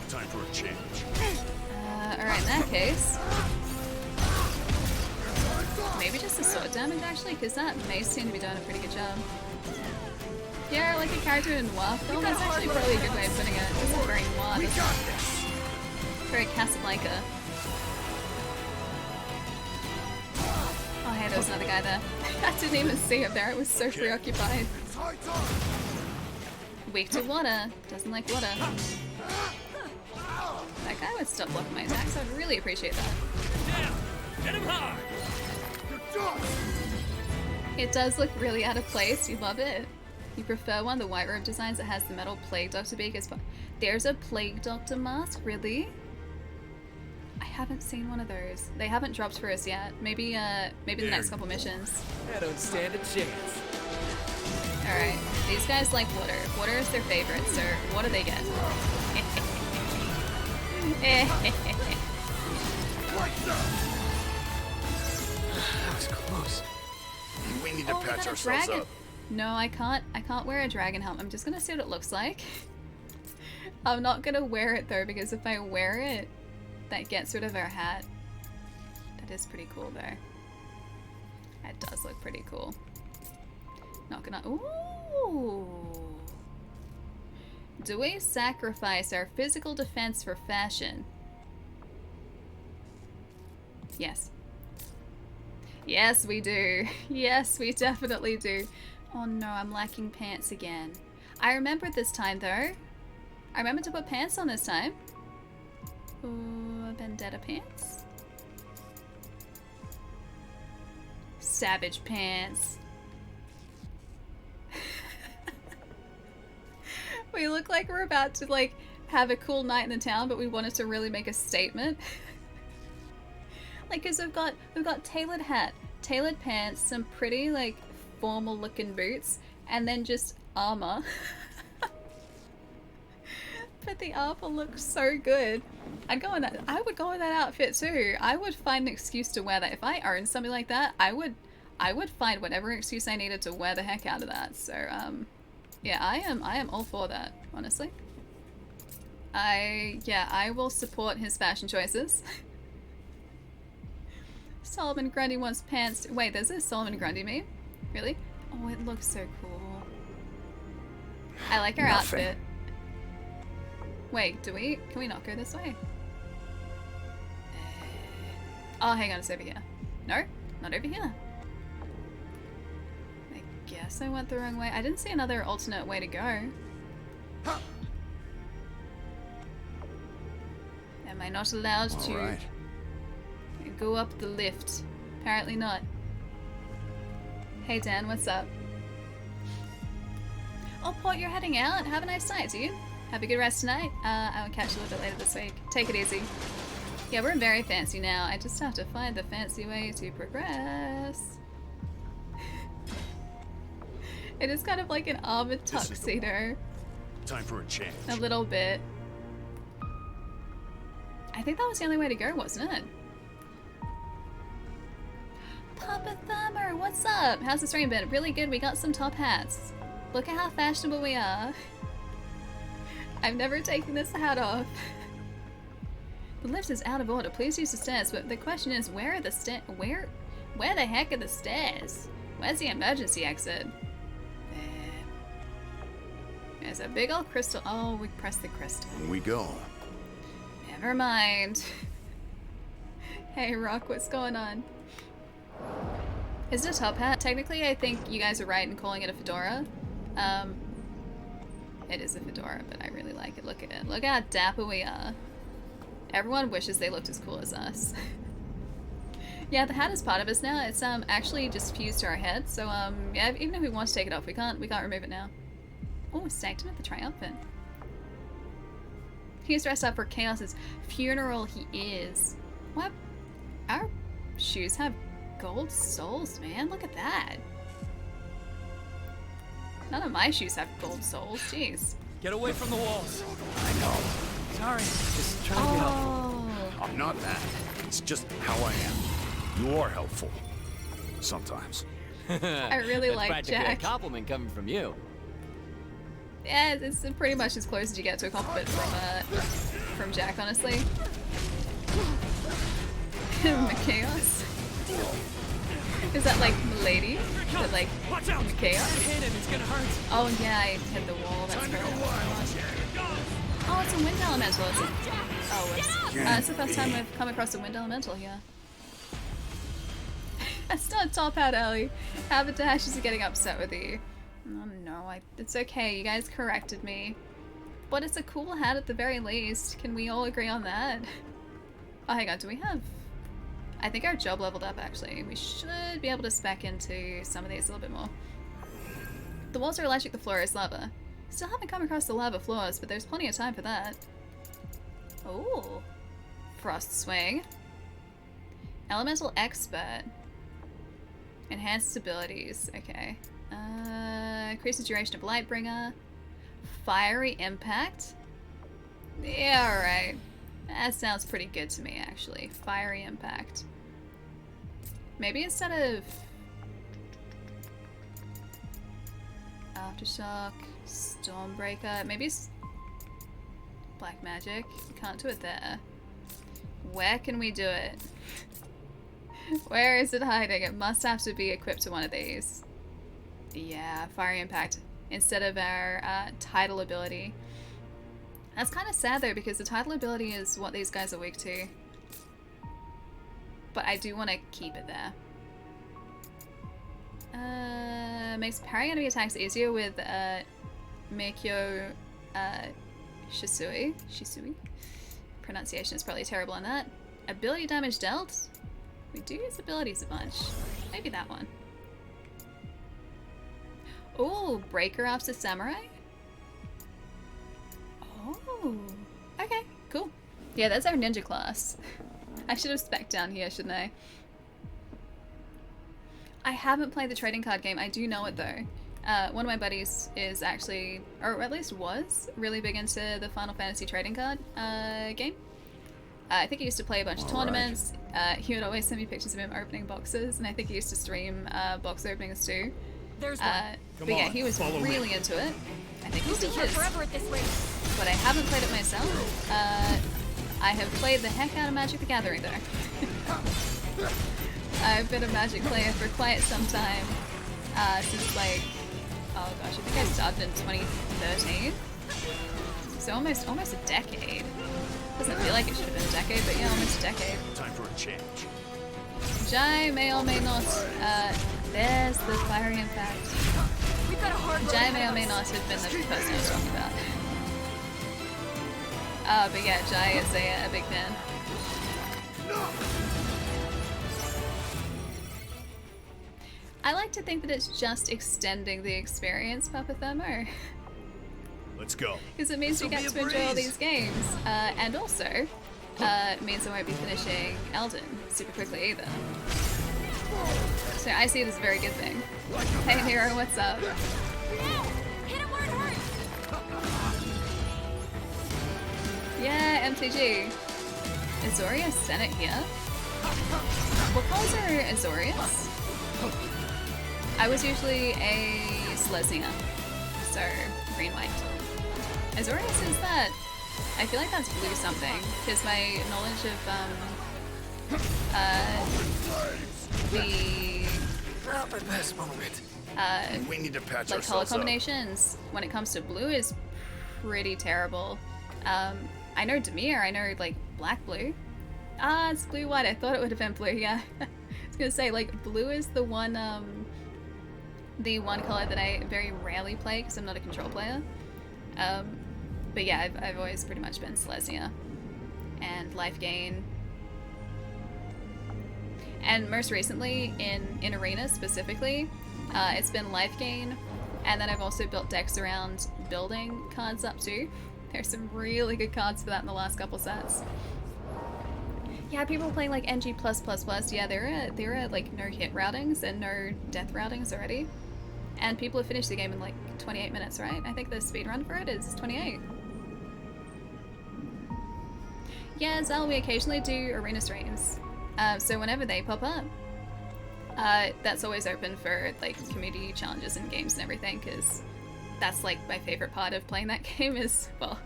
Time for a change. Alright, in that case, maybe just the sword damage actually, because that mace seemed to be doing a pretty good job. Yeah, like a character in Noir film, that's actually probably a good way of putting it. It's not very Noir, is it? Very Casablanca. Oh hey, there was another guy there. I didn't even see him there, I was so preoccupied. Weak to water, doesn't like water. That guy would stop blocking my attacks, I'd really appreciate that. Down! Hit him hard! It does look really out of place, you love it. You prefer one, the white robe designs that has the metal Plague Doctor beak as well. There's a Plague Doctor mask, really? I haven't seen one of those. They haven't dropped for us yet. Maybe maybe the next couple missions. I don't stand a chance. Alright, these guys like water. Water is their favorite, so what do they get? That was close. We need to Oh, we patch got a ourselves dragon. up. No, I can't wear a dragon helm. I'm just gonna see what it looks like. I'm not gonna wear it though, because if I wear it, that gets rid of our hat. That is pretty cool though. That does look pretty cool. Not gonna. Ooh. Do we sacrifice our physical defense for fashion? Yes. Yes, we do. Yes, we definitely do. Oh no, I'm lacking pants again. I remembered this time though. I remembered to put pants on this time. Ooh, vendetta pants. Savage pants. We look like we're about to like have a cool night in the town, but we wanted to really make a statement. Like, cause we've got tailored hat, tailored pants, some pretty like formal looking boots, and then just armor. But the armor looks so good. I would go in that outfit too. I would find an excuse to wear that. If I owned something like that, I would find whatever excuse I needed to wear the heck out of that. So yeah, I am all for that, honestly. I will support his fashion choices. Solomon Grundy wants pants. Wait, there's a Solomon Grundy meme? Really? Oh, it looks so cool. I like our Nothing. outfit. Wait, can we not go this way? Oh, hang on, it's over here. No, not over here. I guess I went the wrong way. I didn't see another alternate way to go. Am I not allowed All to right. go up the lift? Apparently not. Hey Dan, what's up? Oh, Port, you're heading out? Have a nice night, dude. Have a good rest tonight. I will catch you a little bit later this week. Take it easy. Yeah, we're very fancy now. I just have to find the fancy way to progress. It is kind of like an armored This is the tuxedo. Time for a change. A little bit. I think that was the only way to go, wasn't it? Papa Thumber, what's up? How's the stream been? Really good. We got some top hats. Look at how fashionable we are. I've never taken this hat off. The lift is out of order. Please use the stairs. But the question is, where are the where the heck are the stairs? Where's the emergency exit? There. There's a big old crystal. Oh, we pressed the crystal. In we go. Never mind. Hey, Rock, what's going on? Is it a top hat? Technically, I think you guys are right in calling it a fedora. It is a fedora, but I really like it. Look at it. Look how dapper we are. Everyone wishes they looked as cool as us. Yeah, the hat is part of us now. It's actually just fused to our head. So yeah, even if we want to take it off, we can't remove it now. Oh, Sanctum of the Triumphant. He's dressed up for Chaos's funeral. He is. What? Our shoes have gold soles, man. Look at that. None of my shoes have gold soles. Jeez. Get away from the walls. I know. Sorry, just trying to be helpful. Oh. I'm not mad. It's just how I am. You are helpful. Sometimes. I really That's like practically Jack. a compliment coming from you. Yeah, it's pretty much as close as you get to a compliment from Jack, honestly. Chaos. Is that like Milady? Is it like Watch out! Chaos? Hit him, it's gonna hurt. Oh yeah, I hit the wall. That's perfect. Oh, it's a wind elemental. Is it? Oh, whoops. It's the first time I've come across a wind elemental here. That's not top hat, Ellie. Abadash is getting upset with you. Oh no, it's okay. You guys corrected me. But it's a cool hat at the very least. Can we all agree on that? Oh, hang on. Do we have... I think our job leveled up, actually. We should be able to spec into some of these a little bit more. The walls are electric, the floor is lava. Still haven't come across the lava floors, but there's plenty of time for that. Oh. Frost Swing. Elemental Expert. Enhanced abilities. Okay. Increases duration of Lightbringer. Fiery Impact. Yeah, alright. That sounds pretty good to me, actually. Fiery Impact. Maybe instead of... Aftershock, Stormbreaker, maybe Black Magic. Can't do it there. Where can we do it? Where is it hiding? It must have to be equipped to one of these. Yeah, Fiery Impact instead of our tidal ability. That's kind of sad though, because the tidal ability is what these guys are weak to. But I do want to keep it there. Makes parrying enemy attacks easier with Meikyo Shisui. Pronunciation is probably terrible on that. Ability damage dealt. We do use abilities a bunch. Maybe that one. Oh, Breaker after Samurai. Oh, okay, cool. Yeah, that's our ninja class. I should have spec'd down here, shouldn't I? I haven't played the trading card game. I do know it though. One of my buddies is actually, or at least was, really big into the Final Fantasy trading card game. I think he used to play a bunch of tournaments. He would always send me pictures of him opening boxes, and I think he used to stream box openings too. There's one. But yeah, he was really into it. I think he We'll be still here is. forever at this rate. But I haven't played it myself. I have played the heck out of Magic the Gathering though. I've been a Magic player for quite some time. Since like, oh gosh, I think I started in 2013. So almost a decade. Doesn't feel like it should have been a decade, but yeah, almost a decade. Time for a change. Jai may or may not, there's the fiery impact. We've got a hard road Jai may ahead or of may us. not have been the person I was talking about. But yeah, Jai is a big fan. I like to think that it's just extending the experience, Papa Thermo. Let's go. Because it means we get to enjoy all these games. And also, it means I won't be finishing Elden super quickly either. So I see it as a very good thing. Hey Nero, what's up? Hit him where it hurts. Yeah, MTG. Azoria Senate here. What colors are Azorius? I was usually a Selesnya, so green-white. Azorius is that? I feel like that's blue something, because my knowledge of Not my best moment. We need to patch like color ourselves up. combinations when it comes to blue is pretty terrible. I know Demir, I know like black blue. Ah, it's blue white. I thought it would have been blue. Yeah, I was gonna say like blue is the one color that I very rarely play because I'm not a control player. But yeah, I've always pretty much been Selesnya and life gain. And most recently in Arena specifically, it's been life gain, and then I've also built decks around building cards up too. There's some really good cards for that in the last couple sets. Yeah, people playing like NG+++. Yeah, there are like no hit routings and no death routings already, and people have finished the game in like 28 minutes, right? I think the speed run for it is 28. Yeah, Zal, we occasionally do arena streams. So whenever they pop up, that's always open for like community challenges and games and everything, because that's like my favorite part of playing that game is, well,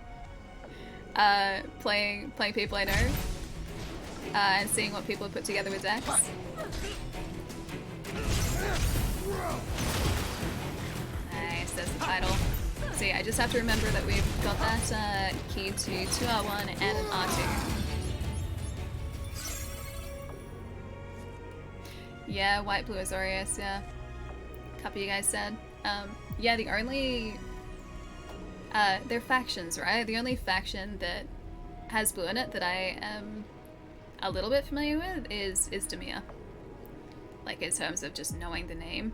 playing people I know, and seeing what people have put together with decks. Nice, that's the title. So yeah, I just have to remember that we've got that key to 2R1 and an R2. Yeah, white, blue, Azorius, yeah. A couple of you guys said. Yeah, the only... they're factions, right? The only faction that has blue in it that I am a little bit familiar with is Demir. Like, in terms of just knowing the name.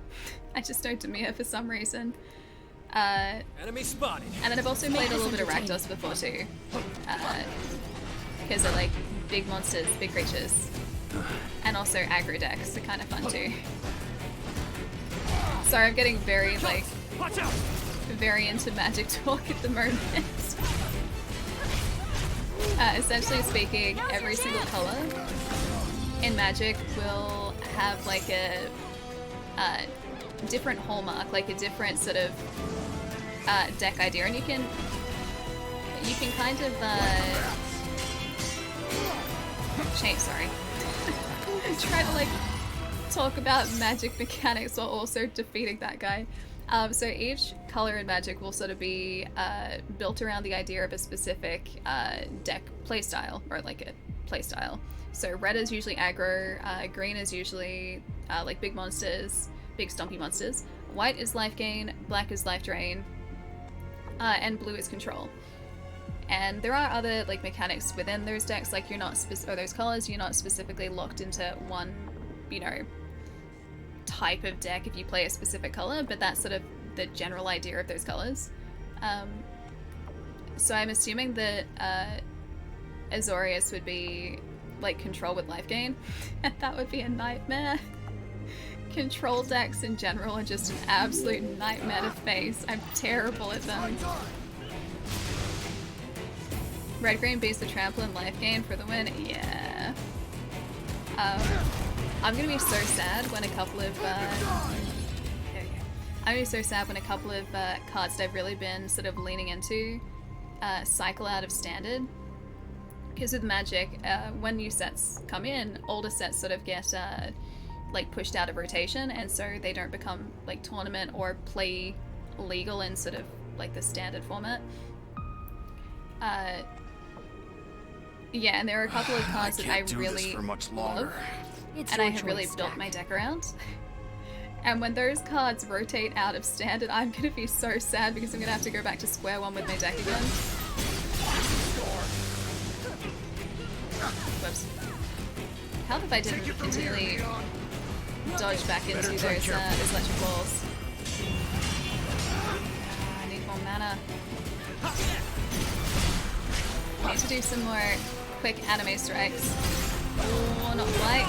I just know Demir for some reason. Enemy spotted. And then I've also played a little bit of Rakdos before too. Because they're like big monsters, big creatures. And also aggro decks are kind of fun too. Sorry, I'm getting very like very into Magic talk at the moment. Essentially speaking, every single color in Magic will have like a different hallmark, like a different sort of deck idea, and you can kind of change. Sorry. Try to like talk about Magic mechanics while also defeating that guy. So each color in Magic will sort of be built around the idea of a specific deck playstyle, or like a playstyle. So red is usually aggro, green is usually like big monsters, big stompy monsters. White is life gain, black is life drain, and blue is control. And there are other like mechanics within those decks, like you're not or those colors, you're not specifically locked into one, you know, type of deck if you play a specific color, but that's sort of the general idea of those colors. So I'm assuming that Azorius would be like control with life gain, and that would be a nightmare. Control decks in general are just an absolute nightmare to face. I'm terrible at them. Red green beats the trample and life gain for the win. Yeah. I'm gonna be so sad when a couple of there we go. I'm gonna be so sad when a couple of cards that I've really been sort of leaning into cycle out of standard. Because with Magic, when new sets come in, older sets sort of get like pushed out of rotation, and so they don't become like tournament or play legal in sort of like the standard format. Yeah, and there are a couple of cards that I do really this for much love, longer. It's and I your have really choice, built Jack. my deck around. And when those cards rotate out of standard, I'm gonna be so sad because I'm gonna have to go back to square one with my deck again. Whoops. Help if I didn't continually dodge back into those electric balls. I need more mana. I need to do some more quick anime strikes. Oh, not quite.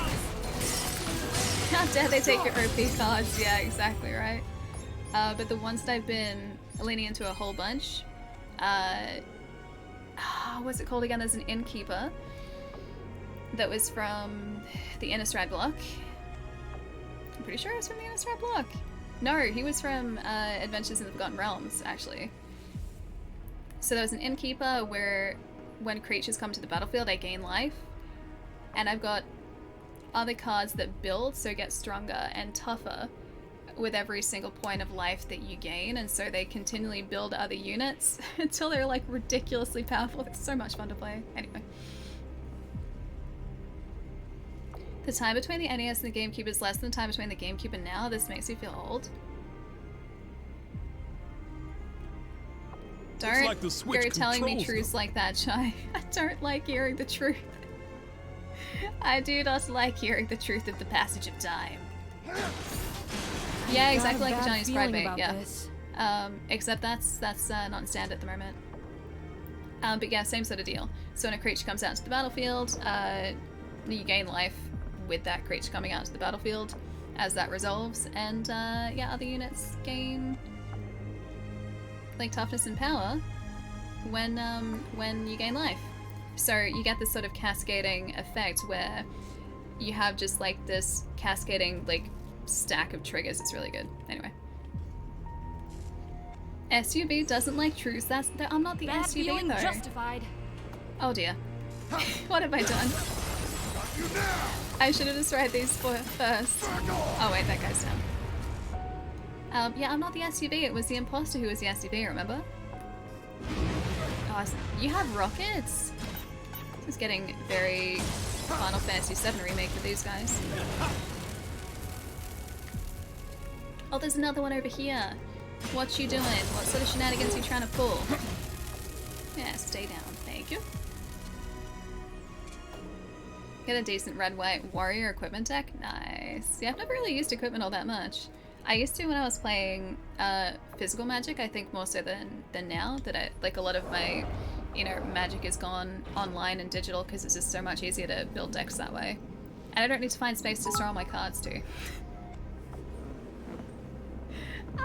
How dare they take your OP cards? Yeah, exactly right. But the ones that I've been leaning into a whole bunch, what's it called again? There's an innkeeper that was from the Innistrad block. I'm pretty sure it was from the Innistrad block. No, he was from Adventures in the Forgotten Realms, actually. So there was an innkeeper where when creatures come to the battlefield, they gain life. And I've got other cards that build, so get stronger and tougher with every single point of life that you gain, and so they continually build other units until they're like ridiculously powerful. It's so much fun to play. Anyway. The time between the NES and the GameCube is less than the time between the GameCube and now. This makes me feel old. Don't like the Switch go telling me controls truths like that, Chai. I don't like hearing the truth. I do not like hearing the truth of the passage of time. Yeah, exactly like a Johnny's Pride Bait, yeah. Except that's not in stand at the moment. But yeah, same sort of deal. So when a creature comes out to the battlefield, you gain life with that creature coming out to the battlefield as that resolves, and yeah, other units gain like toughness and power when you gain life. So you get this sort of cascading effect where you have just like this cascading like stack of triggers. It's really good. Anyway. SUV doesn't like truths. I'm not the Bad SUV feeling though. justified. Oh dear. What have I done? I should have destroyed these first. Oh wait, that guy's down. Yeah, I'm not the SUV. It was the imposter who was the SUV, remember? Oh, you have rockets? This is getting very Final Fantasy VII Remake for these guys. Oh, there's another one over here. What you doing? What sort of shenanigans are you trying to pull? Yeah, stay down. Thank you. Get a decent red-white warrior equipment deck. Nice. Yeah, I've never really used equipment all that much. I used to when I was playing physical Magic, I think more so than now. That like a lot of my, Magic is gone online and digital because it's just so much easier to build decks that way. And I don't need to find space to store all my cards too.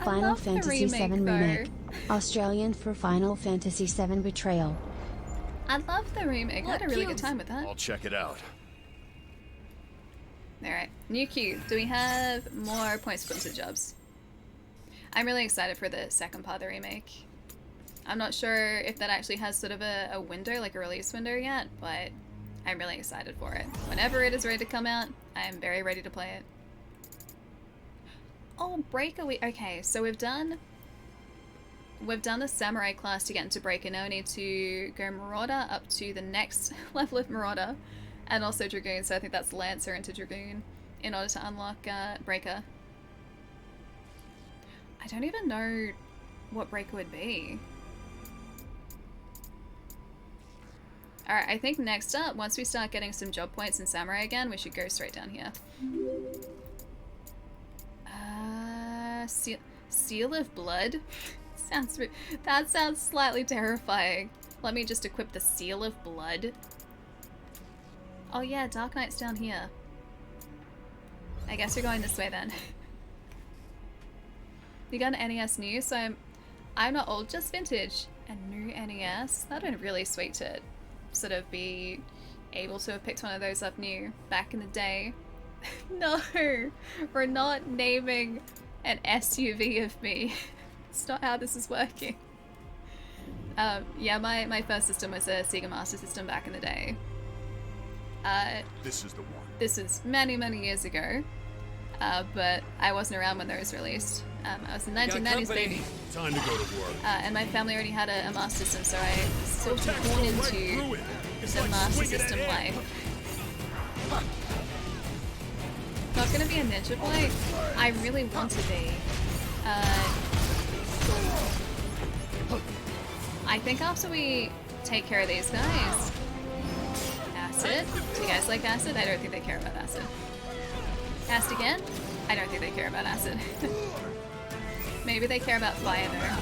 Final Fantasy VII Remake. Australian for Final Fantasy VII Betrayal. I love the remake. I had a really good time with that. I'll check it out. Alright, new queue. Do we have more points to put into the jobs? I'm really excited for the second part of the remake. I'm not sure if that actually has sort of a window, like a release window yet, but I'm really excited for it. Whenever it is ready to come out, I am very ready to play it. Oh, Breaker, okay, so we've done the Samurai class to get into Breaker. Now we need to go Marauder up to the next level of Marauder, and also Dragoon, so I think that's Lancer into Dragoon in order to unlock Breaker. I don't even know what Breaker would be. Alright, I think next up, once we start getting some job points in Samurai again, we should go straight down here. Seal of Blood? That sounds slightly terrifying. Let me just equip the Seal of Blood. Oh yeah, Dark Knight's down here. I guess we're going this way then. You got an NES new, so I'm not old, just vintage. A new NES? That'd been really sweet to sort of be able to have picked one of those up new back in the day. No, we're not naming an SUV of me. It's not how this is working. Yeah, my first system was a Sega Master System back in the day. This is the one. This is many, many years ago. but I wasn't around when those released. I was a 1990s baby. Time to go to work. And my family already had a Master System, so I sort of born into the Master System life. Not gonna be a ninja boy? I really want to be. I think after we take care of these guys... Acid? Do you guys like acid? I don't think they care about acid. Acid again? I don't think they care about acid. Maybe they care about fire though.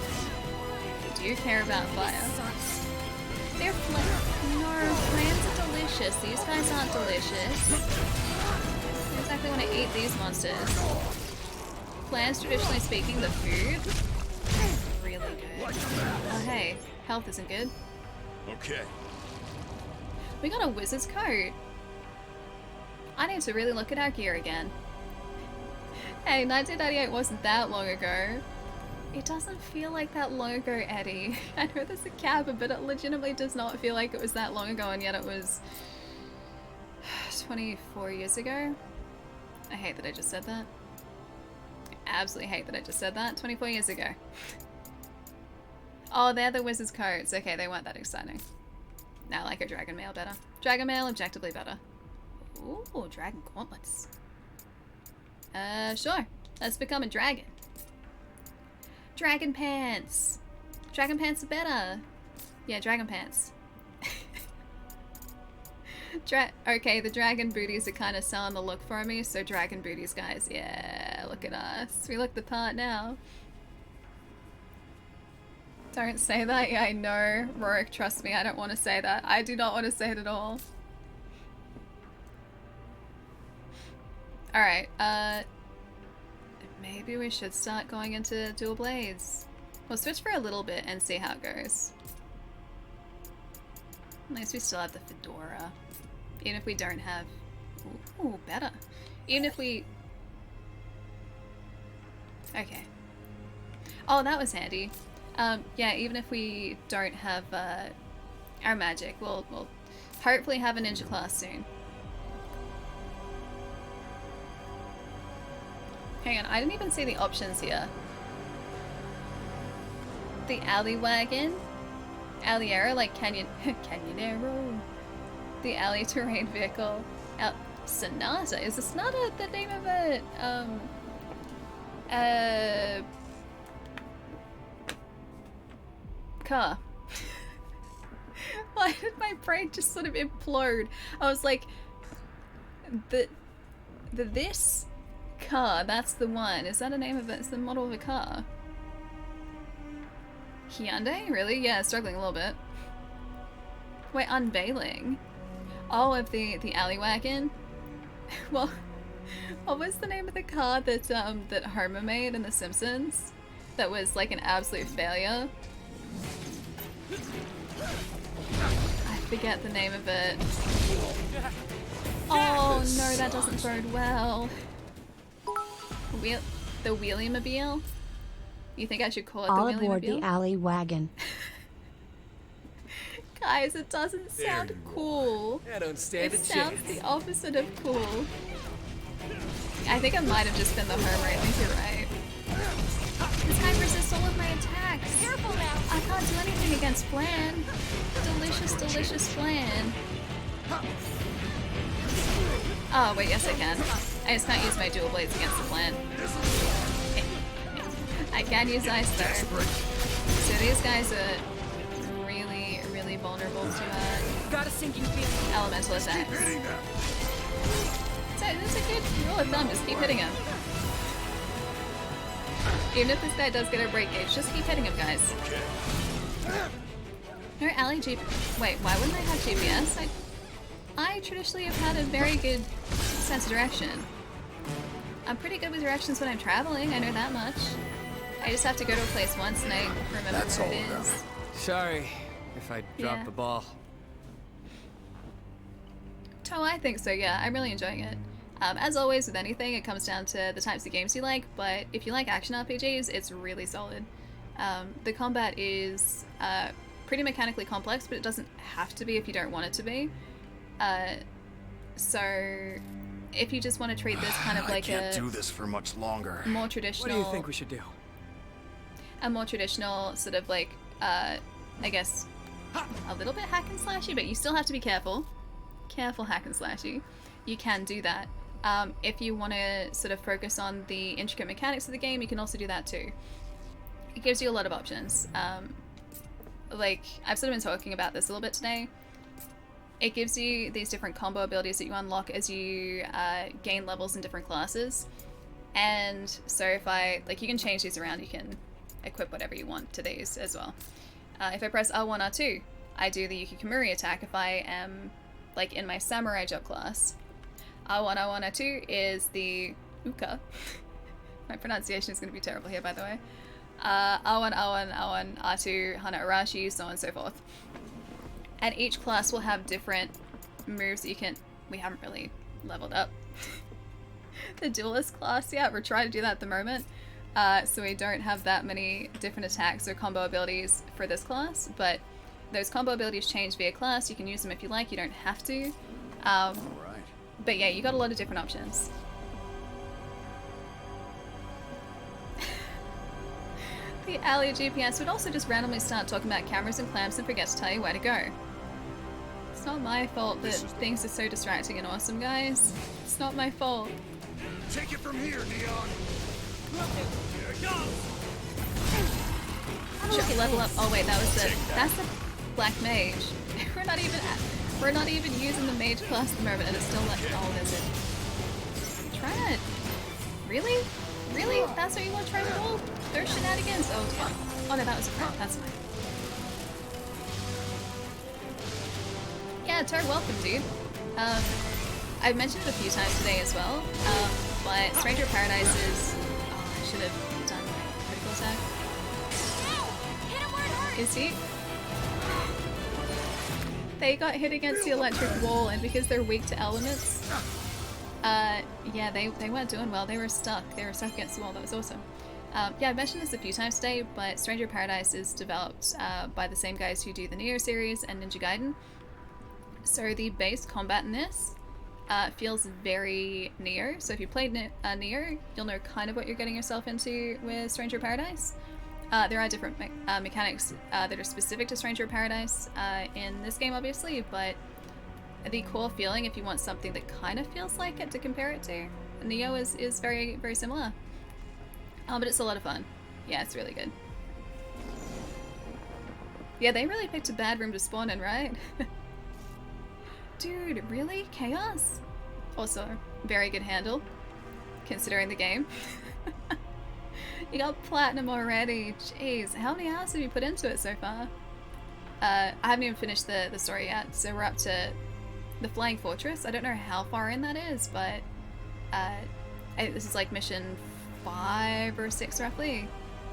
They do care about fire. They're no, plants are delicious. These guys aren't delicious. I exactly want to eat these monsters. Plants, traditionally speaking, the food, really good. Oh hey, health isn't good. Okay. We got a wizard's coat. I need to really look at our gear again. Hey, 1998 wasn't that long ago. It doesn't feel like that long ago, Eddie. I know there's a cap, but it legitimately does not feel like it was that long ago, and yet it was 24 years ago. I hate that I just said that. I absolutely hate that I just said that. 24 years ago. Oh, they're the wizard's coats. Okay, they weren't that exciting. Now I like a dragon mail better. Dragon mail, objectively better. Ooh, dragon gauntlets. Sure. Let's become a dragon. Dragon pants. Dragon pants are better. Yeah, dragon pants. Okay, the dragon booties are kind of selling the look for me, so dragon booties, guys. Yeah, look at us. We look the part now. Don't say that. Yeah, I know. Rorik, trust me, I don't want to say that. I do not want to say it at all. Alright, maybe we should start going into dual blades. We'll switch for a little bit and see how it goes. At least we still have the fedora. Even if we don't have... Ooh, better. Even if we... Okay. Oh, that was handy. Yeah, even if we don't have our magic, we'll hopefully have a ninja class soon. Hang on, I didn't even see the options here. The alley wagon? Alliera, like canyon... Canyonero. The alley terrain vehicle. Sonata? Is the Sonata the name of it? Car. Why did my brain just sort of implode? I was like, this car, that's the one. Is that a name of it? It's the model of a car. Hyundai? Really? Yeah, struggling a little bit. Wait, unveiling? Oh, of the alley wagon? Well, what was the name of the car that that Homer made in The Simpsons? That was like an absolute failure? I forget the name of it. Oh no, that doesn't bode well. The Wheelie-mobile? You think I should call it All the Wheelie-mobile? aboard the alley wagon. Guys, it doesn't sound cool. I don't stand It a sounds chance. the opposite of cool. I think it might have just been the Homer. I think you're right. This guy resists all of my attacks. Careful now. I can't do anything against Flan. Delicious, delicious Flan. Oh, wait, yes I can. I just can't use my dual blades against the Flan. I can use Ice though. So these guys are really, really vulnerable to Got a sinking feeling. elemental attacks. So that's a good rule of thumb, just keep hitting him. Even if this guy does get a break gauge, just keep hitting him, guys. No alley Wait, why wouldn't I have GPS? I traditionally have had a very good sense of direction. I'm pretty good with directions when I'm traveling, I know that much. I just have to go to a place once and I remember That's where all it about. is. Sorry if I dropped Yeah. the ball. Oh, I think so, yeah. I'm really enjoying it. As always with anything, it comes down to the types of games you like, but if you like action RPGs, it's really solid. The combat is pretty mechanically complex, but it doesn't have to be if you don't want it to be. So if you just want to treat this kind of like I can't do this for much longer. more What traditional, do you think we should do? a more traditional sort of like, I guess, a little bit hack and slashy, but you still have to be careful. Careful hack and slashy. You can do that. If you want to sort of focus on the intricate mechanics of the game, you can also do that too. It gives you a lot of options. Like, I've sort of been talking about this a little bit today. It gives you these different combo abilities that you unlock as you gain levels in different classes. And so if you can change these around, you can equip whatever you want to these as well. If I press R1, R2, I do the Yukikamuri attack if I am, like, in my samurai job class. R1, R1, R2 is the Uka. My pronunciation is going to be terrible here, by the way. R1, R1, R1, R2, Hana Arashi, so on and so forth. And each class will have different moves that you can... We haven't really leveled up the duelist class yet. We're trying to do that at the moment. So we don't have that many different attacks or combo abilities for this class, but those combo abilities change via class. You can use them if you like, you don't have to. Alright. But yeah, you got a lot of different options. The alley GPS would also just randomly start talking about cameras and clamps and forget to tell you where to go. It's not my fault that things are so distracting and awesome, guys. It's not my fault. Take it from here, Neon. Should we level up? Oh wait, that's the black mage. We're not even using the mage class at the moment, and it's still like, oh, there's it. Try it. Really? Really? That's what you want to try to roll? Those shenanigans? Oh, it's fine. Oh no, that was a crap. That's fine. Yeah, Toad, welcome, dude. I've mentioned it a few times today as well, but Stranger Paradise is... Oh, I should have done my critical attack. Is he? They got hit against the electric wall, and because they're weak to elements, yeah, they weren't doing well. They were stuck. They were stuck against the wall. That was awesome. Yeah, I've mentioned this a few times today, but Stranger Paradise is developed by the same guys who do the Neo series and Ninja Gaiden. So the base combat in this feels very Neo. So if you played Neo, you'll know kind of what you're getting yourself into with Stranger Paradise. There are different mechanics that are specific to Stranger Paradise in this game, obviously, but the core feeling, if you want something that kind of feels like it to compare it to, Neo is very, very similar. But it's a lot of fun. Yeah, it's really good. Yeah, they really picked a bad room to spawn in, right? Dude, really? Chaos? Also, very good handle, considering the game. You got platinum already. Jeez, how many hours have you put into it so far? I haven't even finished the story yet, so we're up to the Flying Fortress. I don't know how far in that is, but this is like mission 5 or 6 roughly.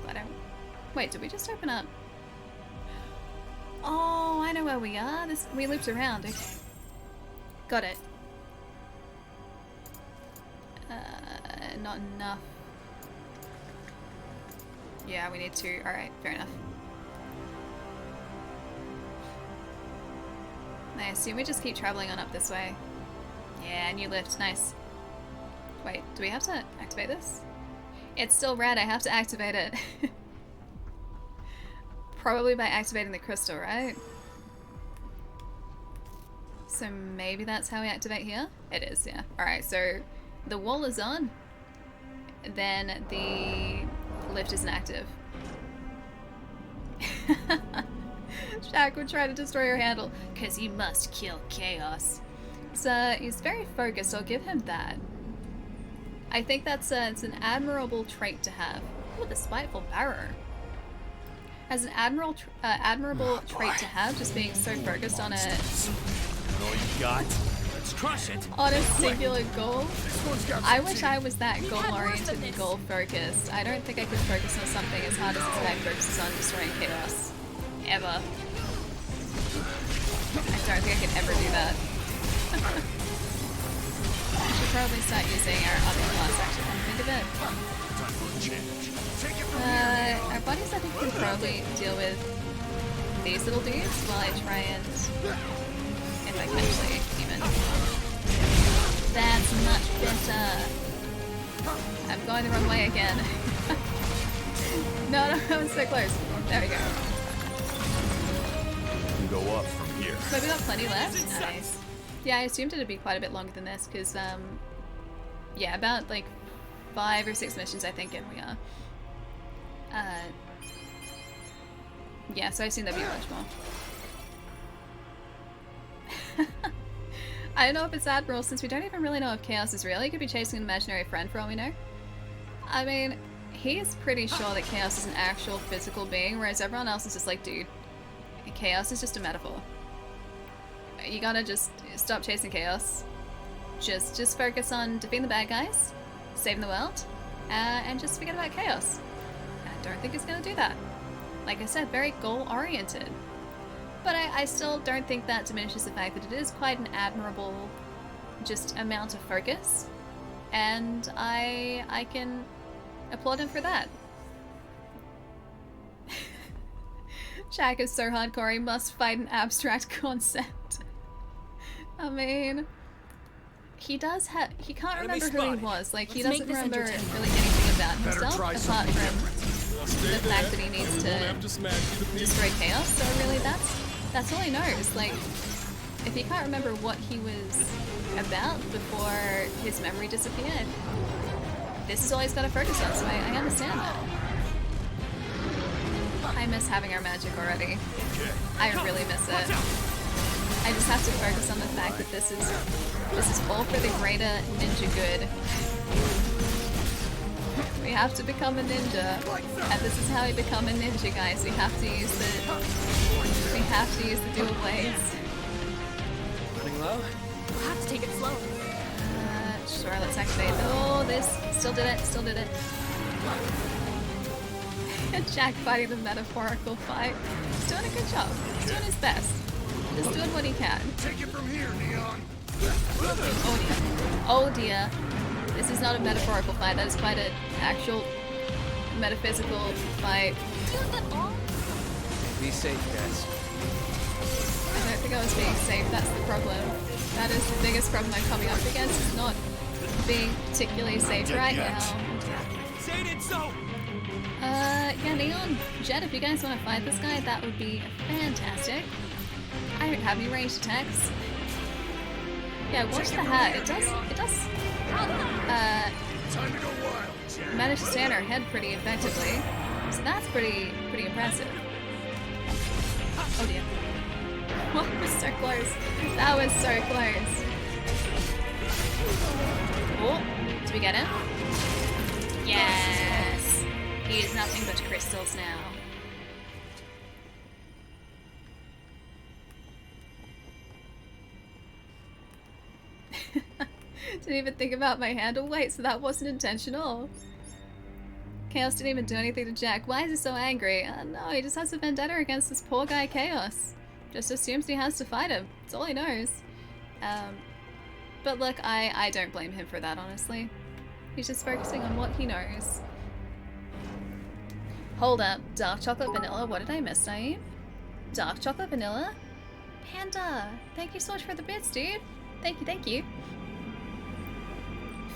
I don't... Wait, did we just open up? Oh, I know where we are. We looped around. Okay. Got it. Not enough. Yeah, we need to... Alright, fair enough. I assume we just keep traveling on up this way. Yeah, new lift. Nice. Wait, do we have to activate this? It's still red. I have to activate it. Probably by activating the crystal, right? So maybe that's how we activate here? It is, yeah. Alright, so the wall is on. Then the lift isn't active. Shaq would try to destroy your handle, because he must kill Chaos. So he's very focused, I'll give him that. I think that's it's an admirable trait to have. Ooh, the spiteful barrow. As an admirable trait to have, just being so focused on All you got? Let's crush it. On a singular goal. I wish I was that goal-oriented and goal-focused. I don't think I could focus on something as hard as this guy focuses on destroying Chaos. Ever. I don't think I could ever do that. I should probably start using our other class actually, come to think of it. Our buddies I think can probably deal with these little dudes while I try and... if I can actually even... That's is much better. I'm going the wrong way again. No, I was so close. There we go. You can go up from here. But we got plenty left. Nice. Yeah, I assumed it'd be quite a bit longer than this, because, yeah, about, like, 5 or 6 missions, I think, and we are. Yeah, so I assumed there'd be much more. I don't know if it's Admiral, since we don't even really know if Chaos is real. He could be chasing an imaginary friend for all we know. I mean, he's pretty sure that Chaos is an actual physical being, whereas everyone else is just like, dude, Chaos is just a metaphor. You gotta just stop chasing Chaos. Just focus on defeating the bad guys, saving the world, and just forget about Chaos. I don't think it's gonna do that. Like I said, very goal-oriented. But I still don't think that diminishes the fact that it is quite an admirable just amount of focus. And I can applaud him for that. Jack is so hardcore, he must fight an abstract concept. I mean, he can't remember who he was. Like, he doesn't remember really anything about himself, apart from the fact that he needs to destroy Chaos. So really, that's all he knows. Like, if he can't remember what he was about before his memory disappeared, this is all he's got to focus on, so I understand that. I miss having our magic already. I really miss it. I just have to focus on the fact that this is all for the greater ninja good. We have to become a ninja, and this is how we become a ninja, guys. We have to use the dual blades. Running low? We'll have to take it slow. Sure, let's activate. Oh, this still did it. Jack fighting the metaphorical fight. He's doing a good job. He's doing his best. Just doing what he can. Take it from here, Neon. Oh dear. This is not a metaphorical fight. That is quite an actual metaphysical fight. Be safe, guys. I don't think I was being safe. That's the problem. That is the biggest problem I'm coming up against. Is not being particularly safe right now. Say it so. Yeah, Neon, Jet, if you guys want to fight this guy, that would be fantastic. I don't have any ranged attacks. Yeah, watch the hat. It does, Time to go wild. manage to stay on her head pretty effectively. So that's pretty impressive. Oh dear. That was so close. That was so close. Oh, did we get him? Yes! He is nothing but crystals now. Didn't even think about my handle. Wait, so that wasn't intentional? Chaos didn't even do anything to Jack. Why is he so angry? No, he just has a vendetta against this poor guy Chaos. Just assumes he has to fight him. That's all he knows. But look, I don't blame him for that, honestly. He's just focusing on what he knows. Hold up. Dark chocolate vanilla? What did I miss, Naeem? Dark chocolate vanilla? Panda! Thank you so much for the bits, dude! Thank you.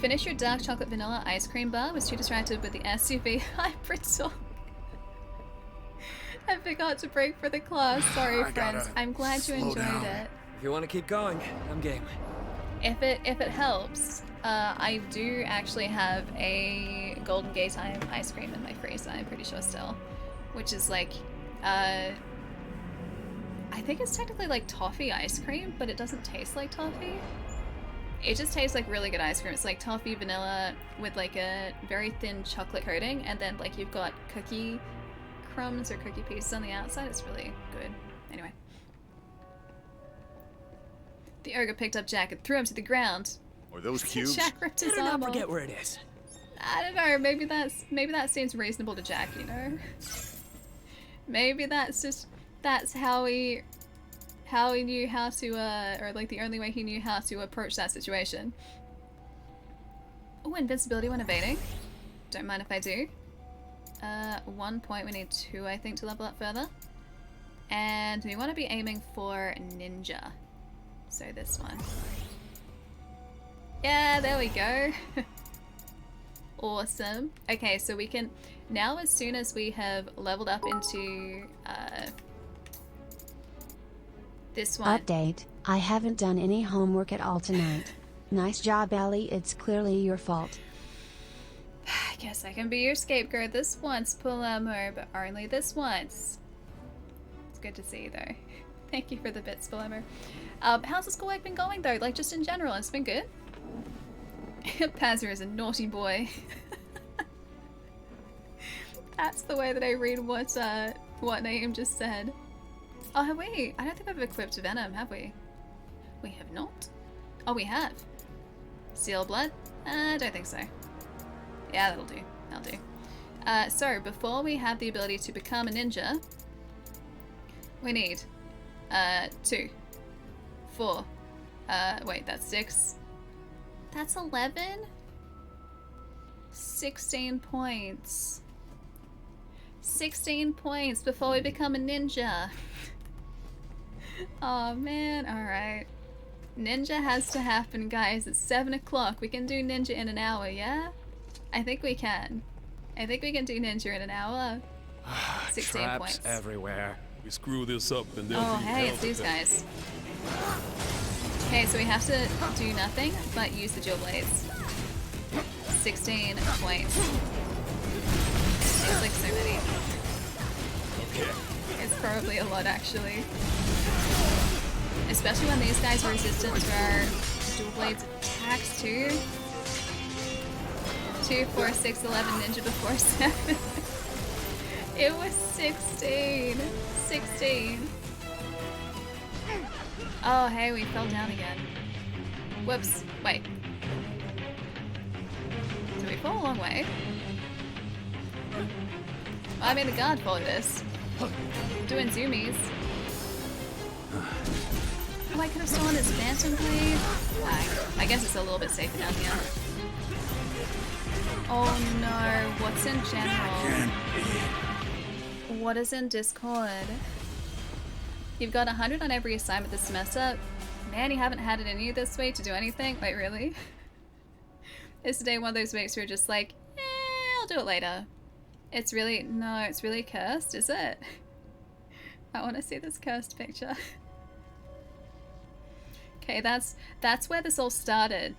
Finish your dark chocolate vanilla ice cream bar. Was too distracted with the SUV hybrid talk. I forgot to break for the class. Sorry, friends. I'm glad you enjoyed it. If you want to keep going, I'm game. If it helps, I do actually have a Golden Gate ice cream in my freezer. I'm pretty sure still, which is like, I think it's technically like toffee ice cream, but it doesn't taste like toffee. It just tastes like really good ice cream. It's like toffee vanilla with like a very thin chocolate coating, and then like you've got cookie crumbs or cookie pieces on the outside. It's really good. Anyway. The ogre picked up Jack and threw him to the ground. Or those cubes? Jack ripped his Better not arm off. forget where it is. I don't know. Maybe that seems reasonable to Jack. You know. Maybe that's how he knew how to or like the only way he knew how to approach that situation. Oh, invincibility when evading. Don't mind if I do. 1 point. We need 2, I think, to level up further. And we want to be aiming for ninja. So this one. Yeah, there we go. Awesome. Okay, so we can now, as soon as we have leveled up into this one. Update, I haven't done any homework at all tonight. Nice job, Ellie, it's clearly your fault. I guess I can be your scapegoat this once, Palemo, but only this once. It's good to see you, though. Thank you for the bits, Palemo. How's the schoolwork been going, though? Like, just in general, it's been good? Pazzer is a naughty boy. That's the way that I read what Naeem just said. Oh, have we? I don't think we've equipped Venom, have we? We have not? Oh, we have. Seal Blood? I don't think so. Yeah, that'll do. That'll do. So, before we have the ability to become a ninja, we need 2, 4, wait, that's 6. That's 11? 16 points. 16 points before we become a ninja. Oh man, alright. Ninja has to happen, guys. It's 7 o'clock. We can do ninja in an hour, yeah? I think we can. I think we can do ninja in an hour. 16 Traps points. everywhere. We screw this up and they'll Oh, be hey, hell it's to these pay. guys. Okay, so we have to do nothing but use the dual blades. 16 points. It's like so many. It's probably a lot, actually. Especially when these guys are resistant to our dual blades attacks too. 2, 4, 6, 11 ninja before 7. It was 16. 16. Oh, hey, we fell down again. Whoops. Wait. So we fall a long way. Well, I made the guard follow this. Doing zoomies. Oh, I could have stolen his phantom blade. I guess it's a little bit safer down here. Oh no, what's in general? What is in Discord? You've got 100 on every assignment this semester. Man, you haven't had it in you this week to do anything? Wait, really? Is today one of those weeks where you're just like, I'll do it later? It's really, no, it's really cursed, is it? I want to see this cursed picture. Okay, that's where this all started.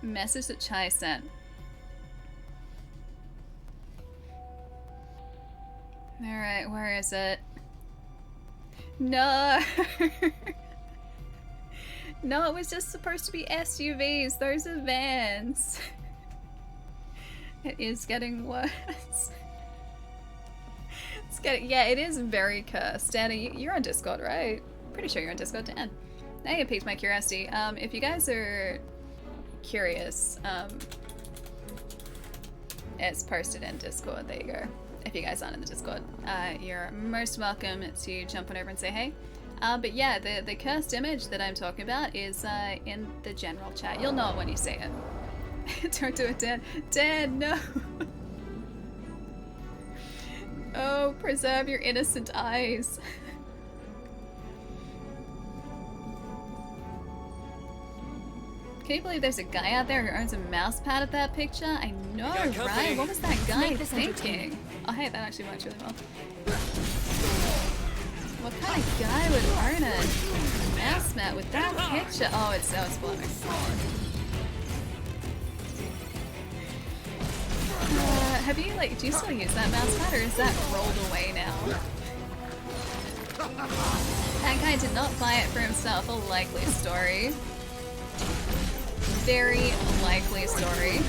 Message that Chai sent. Alright, where is it? No! No, it was just supposed to be SUVs. Those are vans. It is getting worse. It's getting, yeah, it is very cursed. Danny, you're on Discord, right? Pretty sure you're on Discord, Dan. Now you piqued my curiosity. If you guys are curious, it's posted in Discord. There you go. If you guys aren't in the Discord, you're most welcome to jump on over and say hey. But yeah, the cursed image that I'm talking about is in the general chat. You'll know it when you see it. Don't do it, Dan. Dan, no! Oh, preserve your innocent eyes. Can you believe there's a guy out there who owns a mouse pad at that picture? I know, right? What was that guy thinking? Oh, hey, that actually works really well. What kind of guy would own a mouse mat with that picture? Oh, it's so exploding. Have you, like, do you still use that mouse pad, or is that rolled away now? That guy did not buy it for himself. A likely story. Very likely story.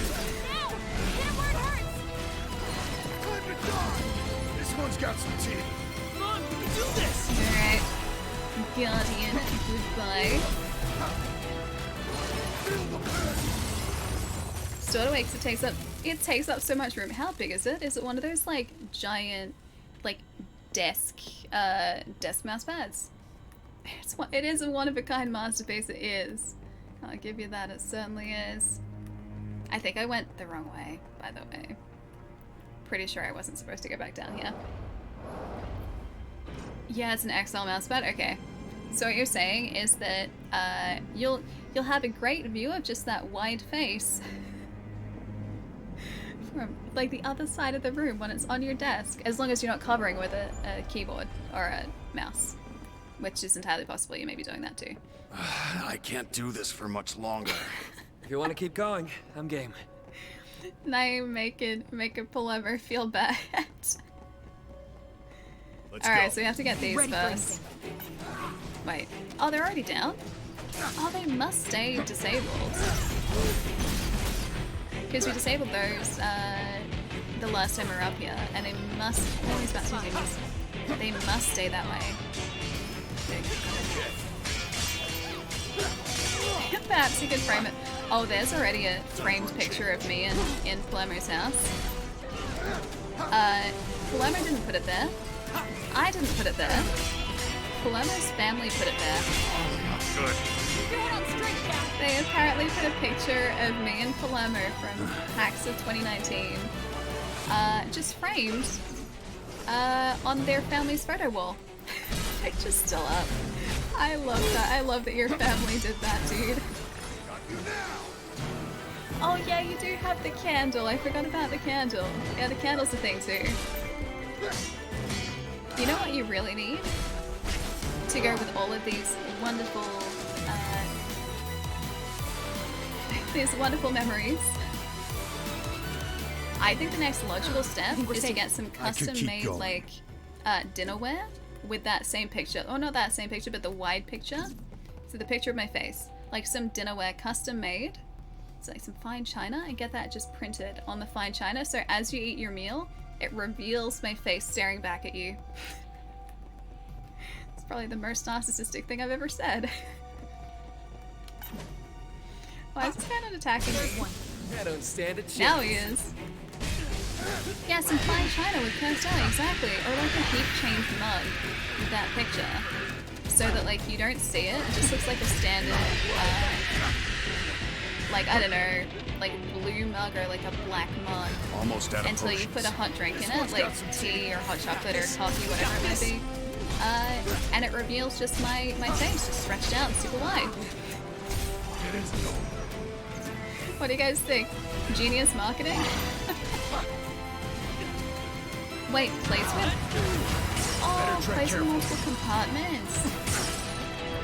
This one's got some teeth. Come on, we can do this! Alright. Guardian, goodbye. Stored awakes, it takes up so much room. How big is it? Is it one of those like giant like desk mouse pads? It is a one-of-a-kind masterpiece, it is. I'll give you that, it certainly is. I think I went the wrong way, by the way. Pretty sure I wasn't supposed to go back down here. Yeah, it's an XL mousepad, okay. So what you're saying is that you'll have a great view of just that wide face from like the other side of the room when it's on your desk, as long as you're not covering with a keyboard or a mouse, which is entirely possible. You may be doing that too. I can't do this for much longer. If you want to keep going, I'm game. Now you make a pullover feel bad. Alright, so we have to get these first. Wait. Oh, they're already down? Oh, they must stay disabled. Because we disabled those the last time we were up here, and they must... Oh, these bastards do these. They must stay that way. Perhaps you could frame it. Oh, there's already a framed picture of me in Palermo's house. Palermo didn't put it there. I didn't put it there. Palermo's family put it there. Good. They apparently put a picture of me and Palermo from PAX of 2019, just framed on their family's photo wall. Picture's still up. I love that. I love that your family did that, dude. Oh yeah, you do have the candle. I forgot about the candle. Yeah, the candle's a thing too. You know what you really need? To go with all of these wonderful memories. I think the next logical step is to get some custom-made like dinnerware with that same picture. Oh, not that same picture, but the wide picture. So the picture of my face, like some dinnerware custom-made. So like some fine china, and get that just printed on the fine china. So as you eat your meal, it reveals my face staring back at you. It's probably the most narcissistic thing I've ever said. Why is this guy not attacking me? I don't stand a chance. Now he is. Yeah, some fine china with cursed eye, exactly. Or like a heat change mug with that picture. So that like you don't see it. It just looks like a standard, like, I don't know, like blue mug or like a black mug. Almost out of until you put a hot drink in it, like tea or hot chocolate or coffee, whatever it may be. And it reveals just my face, just stretched out, super wide. What do you guys think? Genius marketing? Wait, placement? Oh, placement multiple compartments.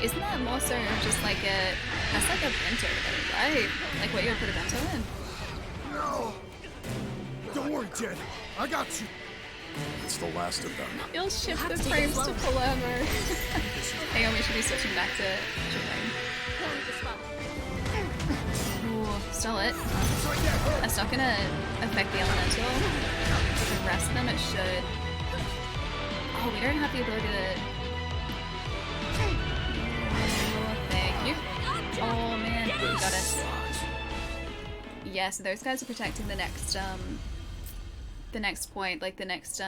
Isn't that more so just like that's like a bento, right? Like what you would put a bento in? No! Don't worry, Jed. I got you. It's the last of them. You'll shift the frames to Palermo. Hang on, we should be switching back to Japan. Ooh, stall it. That's not gonna affect the elemental. The rest of them, it should. Oh, we don't have the ability to... Oh, thank you. Oh man, you got us. Yeah, so those guys are protecting the next point, like the next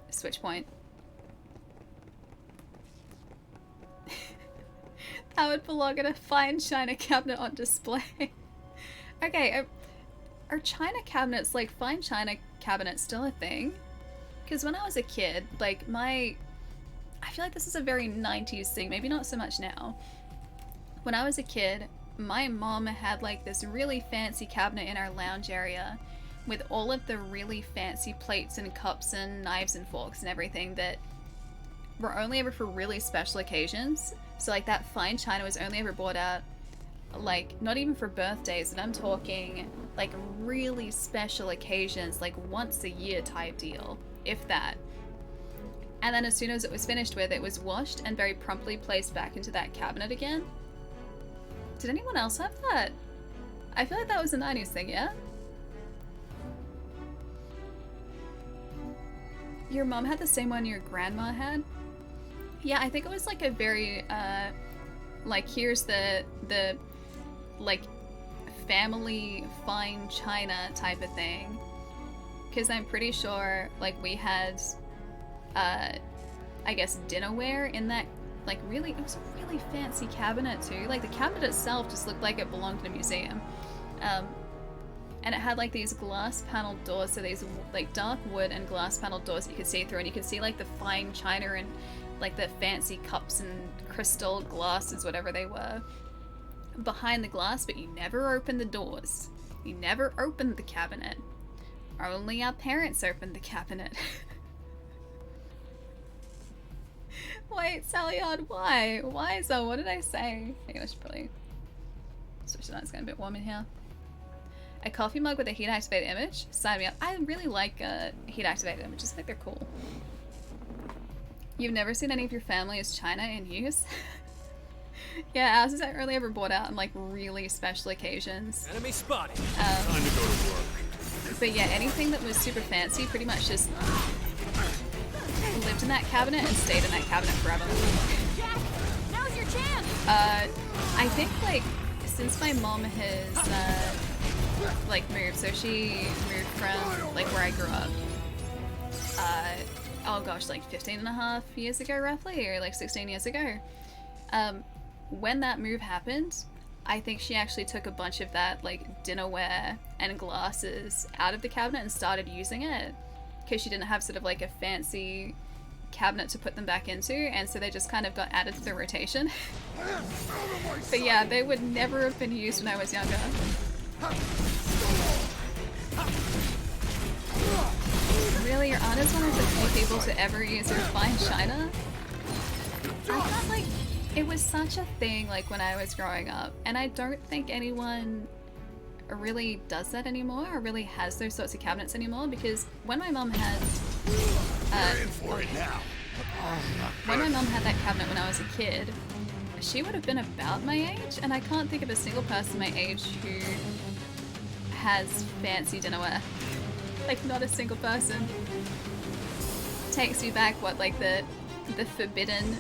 switch point. That would belong in a fine china cabinet on display. Okay, are china cabinets, like fine china cabinets, still a thing? Because when I was a kid, like I feel like this is a very 90s thing, maybe not so much now. When I was a kid, my mom had like this really fancy cabinet in our lounge area with all of the really fancy plates and cups and knives and forks and everything that were only ever for really special occasions. So like that fine china was only ever bought out, like not even for birthdays, and I'm talking like really special occasions, like once a year type deal, if that. And then as soon as it was finished with, it was washed and very promptly placed back into that cabinet again. Did anyone else have that? I feel like that was a 90s thing, yeah? Your mom had the same one your grandma had? Yeah, I think it was like a very, like here's the like family fine china type of thing. Because I'm pretty sure like we had, I guess dinnerware in that, like really, it was a really fancy cabinet too. Like the cabinet itself just looked like it belonged in a museum. And it had like these glass paneled doors, so these like dark wood and glass paneled doors that you could see through, and you could see like the fine china and like the fancy cups and crystal glasses, whatever they were, behind the glass, but you never opened the doors. You never opened the cabinet. Only our parents opened the cabinet. Wait, Sally-Yard, why? Why so? What did I say? Maybe I should probably switch it on. It's getting a bit warm in here. A coffee mug with a heat-activated image? Sign me up. I really like heat-activated images. I think they're cool. You've never seen any of your family as China in use? Yeah, ours is only ever bought out on like really special occasions. Enemy spotted. Time to go to work. But yeah, anything that was super fancy pretty much just lived in that cabinet and stayed in that cabinet forever. Jack, now's your chance. I think like since my mom has like moved, so she moved from like where I grew up. Oh gosh, like 15 and a half years ago roughly, or like 16 years ago. When that move happened, I think she actually took a bunch of that like dinnerware and glasses out of the cabinet and started using it because she didn't have sort of like a fancy cabinet to put them back into, and so they just kind of got added to the rotation. But yeah, they would never have been used when I was younger. Really, your aunt is one of the few people to ever use her fine china? I thought like it was such a thing like when I was growing up, and I don't think anyone really does that anymore or really has those sorts of cabinets anymore, because when my mom had when my mom had that cabinet when I was a kid, she would have been about my age, and I can't think of a single person my age who has fancy dinnerware. Like not a single person. Takes me back what, like the forbidden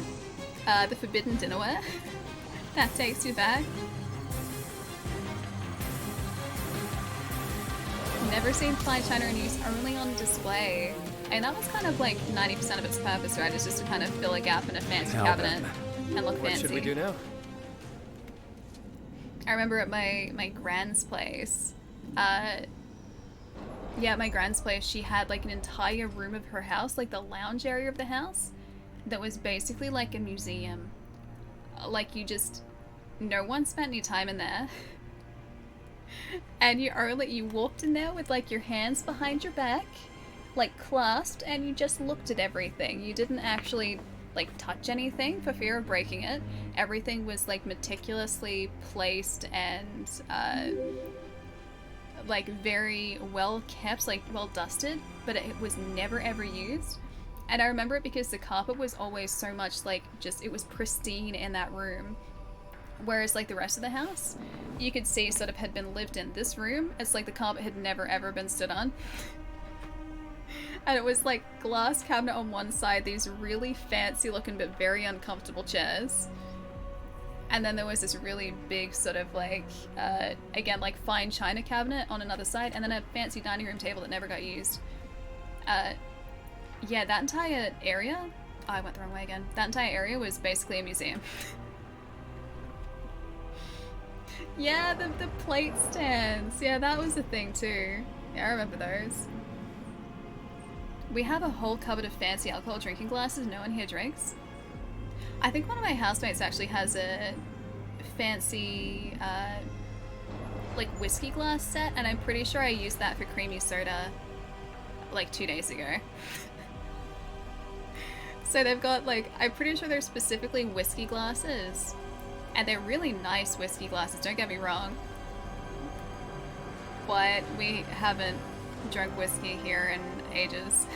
dinnerware? That takes you back. Never seen fine china in use, only on display. And that was kind of like 90% of its purpose, right? It's just to kind of fill a gap in a fancy cabinet and look fancy. What should we do now? I remember at my grand's place, yeah, my grand's place, she had like an entire room of her house, like the lounge area of the house, that was basically like a museum. Like no one spent any time in there. And you walked in there with like your hands behind your back, like clasped, and you just looked at everything. You didn't actually like touch anything for fear of breaking it. Everything was like meticulously placed and like very well kept, like well dusted, but it was never ever used. And I remember it because the carpet was always so much like it was pristine in that room. Whereas like the rest of the house, you could see sort of had been lived in. This room, it's like the carpet had never ever been stood on. And it was like glass cabinet on one side, these really fancy looking but very uncomfortable chairs. And then there was this really big sort of like, again, like fine china cabinet on another side, and then a fancy dining room table that never got used. Yeah, that entire area, oh, I went the wrong way again. That entire area was basically a museum. Yeah, the plate stands. Yeah, that was a thing too. Yeah, I remember those. We have a whole cupboard of fancy alcohol drinking glasses no one here drinks. I think one of my housemates actually has a fancy, like whiskey glass set, and I'm pretty sure I used that for creamy soda like 2 days ago. So they've got like, I'm pretty sure they're specifically whiskey glasses, and they're really nice whiskey glasses, don't get me wrong. But we haven't drunk whiskey here in ages.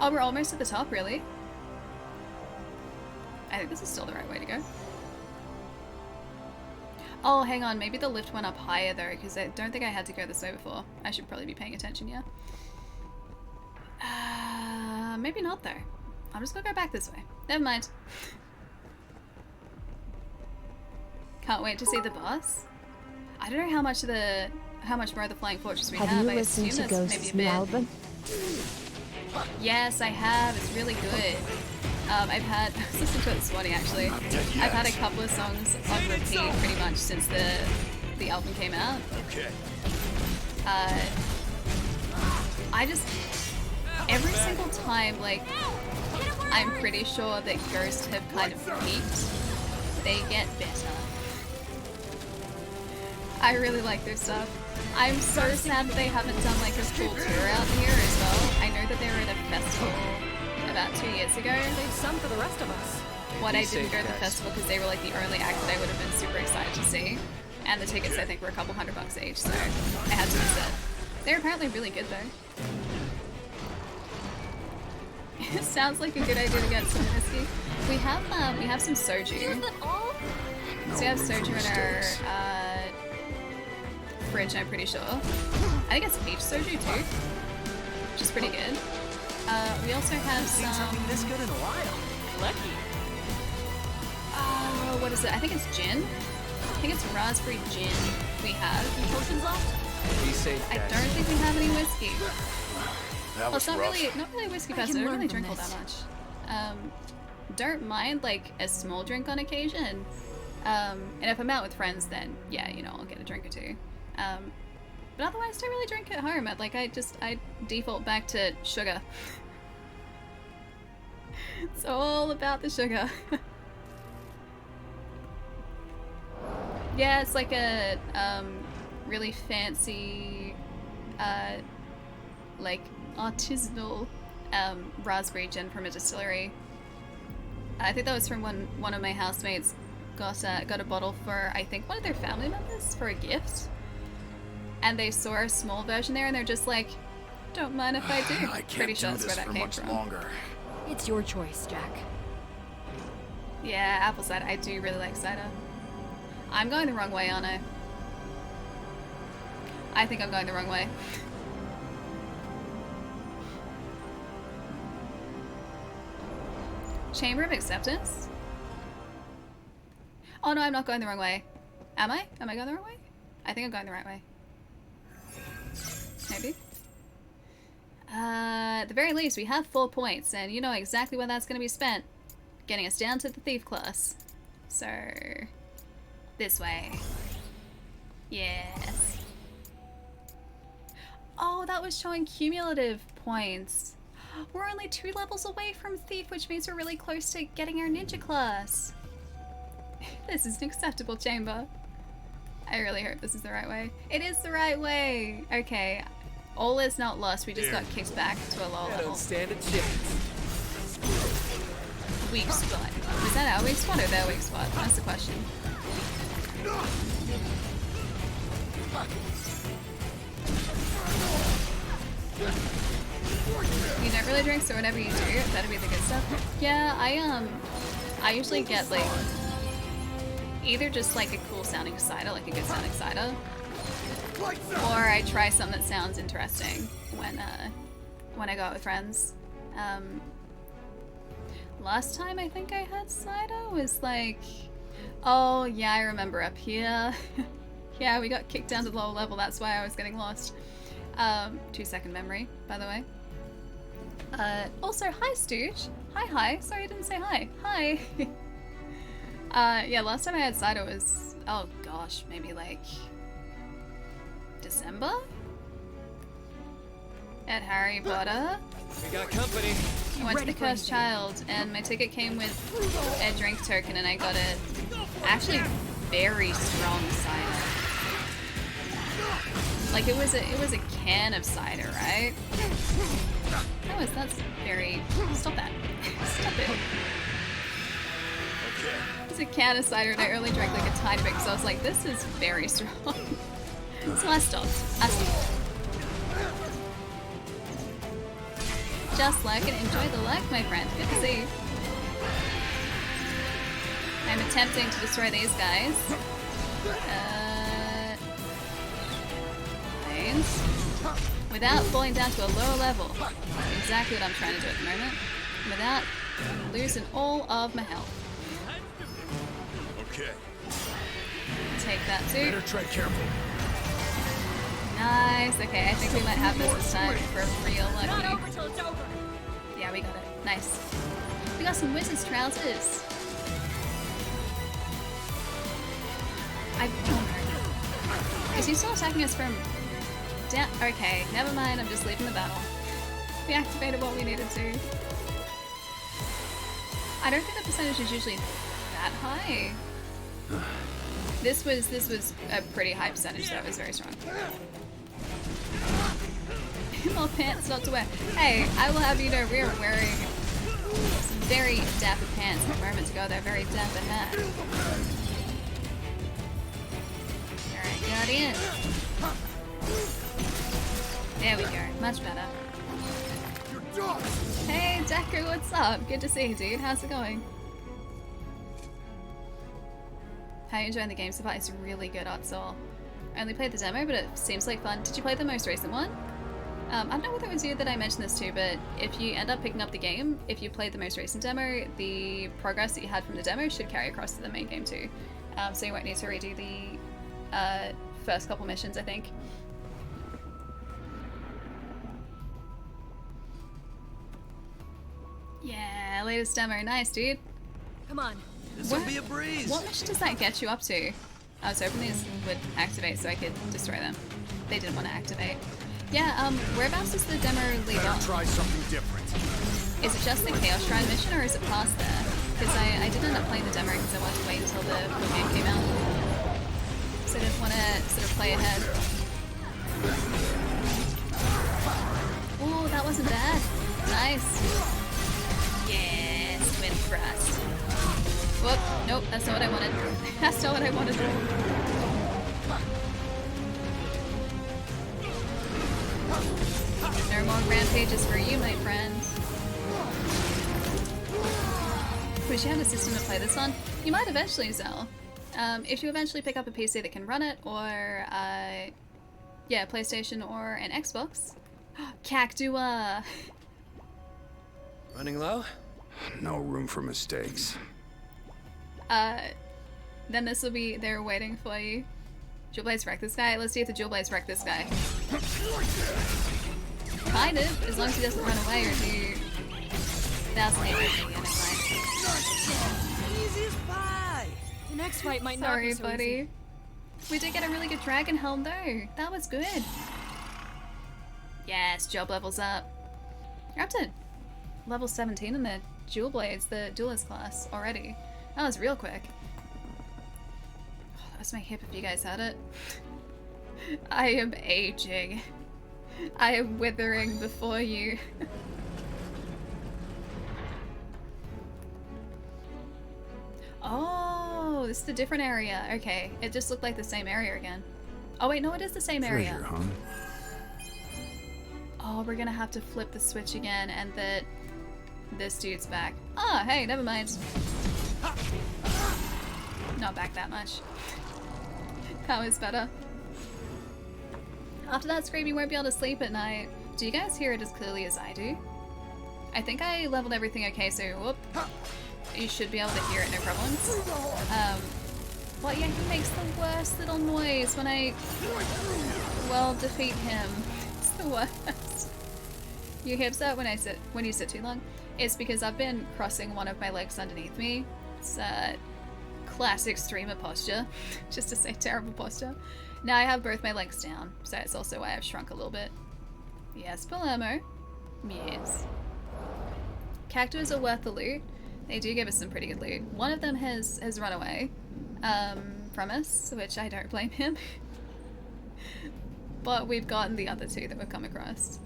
Oh, we're almost at the top, really? I think this is still the right way to go. Oh, hang on, maybe the lift went up higher though, because I don't think I had to go this way before. I should probably be paying attention, yeah. Maybe not though. I'm just gonna go back this way. Never mind. Can't wait to see the boss. I don't know how much more of the Flying Fortress we have. Have you I listened assume to there's Ghost's maybe new a bit. album? Yes, I have. It's really good. I was listening to it this morning actually. I've had a couple of songs on repeat pretty much since the album came out. Okay. I just every single time like I'm pretty sure that ghosts have kind of peaked. They get better. I really like their stuff. I'm so sad that they haven't done like a full tour out here as well. I know that they were at a festival about 2 years ago. Save some for the rest of us. What I didn't go to the festival because they were like the only act that I would have been super excited to see. And the tickets I think were a couple $100 each, so I had to miss it. They're apparently really good though. It sounds like a good idea to get some whiskey. We have some soju. So we have soju in our fridge, I'm pretty sure. I think it's peach soju too, which is pretty good. We also have some. This good in a while. Lucky. What is it? I think it's gin. I think it's raspberry gin we have. Potions left? Be safe, I guys. don't think we have any whiskey. That Well, was it's not rough. really a whiskey I person. can I don't learn really from drink all this. that much. Don't mind like a small drink on occasion. And if I'm out with friends, then yeah, you know, I'll get a drink or two. But otherwise, I don't really drink at home. I default back to sugar. It's all about the sugar. Yeah, it's like a really fancy, like artisanal raspberry gin from a distillery. I think that was from one of my housemates got a bottle for I think one of their family members for a gift, and they saw a small version there, and they're just like, "Don't mind if I do." I Pretty can't sure do that's this where that for came much from. longer. It's your choice, Jack. Yeah, apple cider. I do really like cider. I'm going the wrong way, aren't I? I think I'm going the wrong way. Chamber of Acceptance? Oh no, I'm not going the wrong way. Am I? Am I going the wrong way? I think I'm going the right way. Maybe. At the very least, we have 4 points, and you know exactly where that's going to be spent. Getting us down to the thief class. So, this way. Yes. Oh, that was showing cumulative points. We're only 2 levels away from thief, which means we're really close to getting our ninja class. This is an acceptable chamber. I really hope this is the right way. It is the right way. Okay. All is not lost. We just got kicked back to a lower I level. don't stand a chance. Weak spot. Is that our weak spot or their weak spot? That's the question. You don't really drink, so whatever you do, that'll be the good stuff. Yeah, I usually get like either just like a cool sounding cider, like a good sounding cider, or I try something that sounds interesting when I go out with friends. Last time I think I had cider was like, oh yeah, I remember up here. Yeah, we got kicked down to the lower level, that's why I was getting lost. 2-second memory, by the way. Also, hi Stooge. Hi. Sorry I didn't say hi. Hi. Yeah, last time I had cider was, oh gosh, maybe like December? At Harry Potter. We got company. I went to the Cursed Child, and my ticket came with a drink token, and I got a actually very strong cider. Like it was a can of cider, right? That's very. Stop that. Stop it. Okay. It's a can of cider, and I only drank like a tiny bit because I was like, this is very strong. So I stopped. Just like and enjoy the luck, my friend. Good to see you. I'm attempting to destroy these guys. Planes. Without falling down to a lower level. Exactly what I'm trying to do at the moment. Without losing all of my health. Okay. Take that too. Better tread careful. Nice. Okay, I think we might have this time for real Not lucky. over till it's over. Yeah, we got it. Nice. We got some wizard's trousers. I don't know. Is he still attacking us from down? Okay, never mind. I'm just leaving the battle. We activated what we needed to. I don't think the percentage is usually that high. This was a pretty high percentage, so it was very strong. More pants not to wear. Hey, I will have you know we are wearing some very dapper pants a moment ago. They're very dapper hat. Alright, got in. There we go. Much better. Hey, Decker, what's up? Good to see you, dude. How's it going? How are you enjoying the game so far? It's really good, Artsoul. I only played the demo, but it seems like fun. Did you play the most recent one? I don't know whether it was you that I mentioned this to, but if you end up picking up the game, if you played the most recent demo, the progress that you had from the demo should carry across to the main game too. So you won't need to redo the first couple missions, I think. Yeah, latest demo. Nice, dude. Come on. This'll be a breeze. What mission does that get you up to? I was hoping these would activate so I could destroy them. They didn't want to activate. Yeah, whereabouts does the demo leave Better off? try something different. Is it just the Chaos Shrine mission or is it past there? Because I did end up playing the demo because I wanted to wait until the full game came out. So I didn't want to sort of play ahead. Ooh, that wasn't bad. Nice. Yes, twin thrust. Whoop, nope, that's not what I wanted. That's not what I wanted. No more rampages for you, my friend. Wish you had a system to play this on. You might eventually, Zell. If you eventually pick up a PC that can run it, or yeah, PlayStation or an Xbox. Cactua! Running low? No room for mistakes. Then this will be there waiting for you. Jewel Blaze wreck this guy? Let's see if the Jewel Blaze wreck this guy. Kind of, as long as he doesn't run away or do 1,800 again, it's fine. Easy as pie. The next fight might not Sorry, be so buddy. easy. We did get a really good dragon helm though. That was good. Yes, job levels up. You're up to level 17 in the Jewel Blades, the duelist class already. That was real quick. Oh, that was my hip if you guys had it. I am aging. I am withering before you. Oh, this is a different area. Okay, it just looked like the same area again. Oh wait, no, it is the same area. Treasure, huh? Oh, we're gonna have to flip the switch again and that this dude's back. Ah, hey, never mind. Not back that much. That was better. After that scream, you won't be able to sleep at night. Do you guys hear it as clearly as I do? I think I leveled everything okay, so whoop. You should be able to hear it, no problems. Well, yeah, he makes the worst little noise when I, well, defeat him. It's the worst. Your hips hurt when you sit too long. It's because I've been crossing one of my legs underneath me. It's classic streamer posture, just to say terrible posture. Now I have both my legs down, so it's also why I've shrunk a little bit. Yes, Palermo. Yes. Cactuas are worth the loot. They do give us some pretty good loot. One of them has run away from us, which I don't blame him. But we've gotten the other two that we've come across.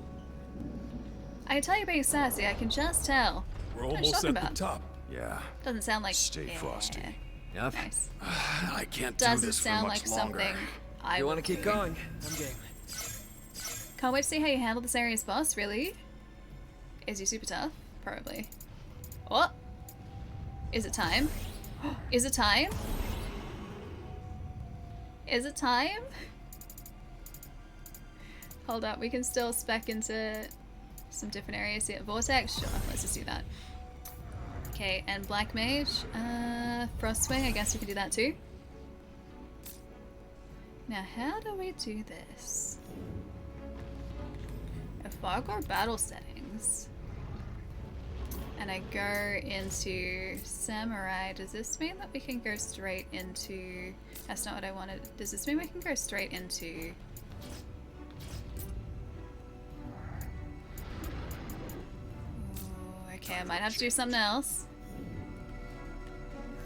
I can tell you're being sassy, I can just tell. We're What are you almost talking at the about? top. Yeah. Doesn't sound like... Stay yeah. frosty. Yep. Nice. I can't do Doesn't this for sound much like longer. something I You would want to keep do. going? I'm game. Can't wait to see how you handle this area's boss, really? Is he super tough? Probably. What? Is it time? Is it time? Is it time? Hold up, we can still spec into some different areas here. Vortex? Sure, let's just do that. Okay, and Black Mage. Frostwing, I guess we can do that too. Now, how do we do this? If I go battle settings, and I go into Samurai, does this mean that we can go straight into... That's not what I wanted. Does this mean we can go straight into... Ooh, okay, I might have to do something else.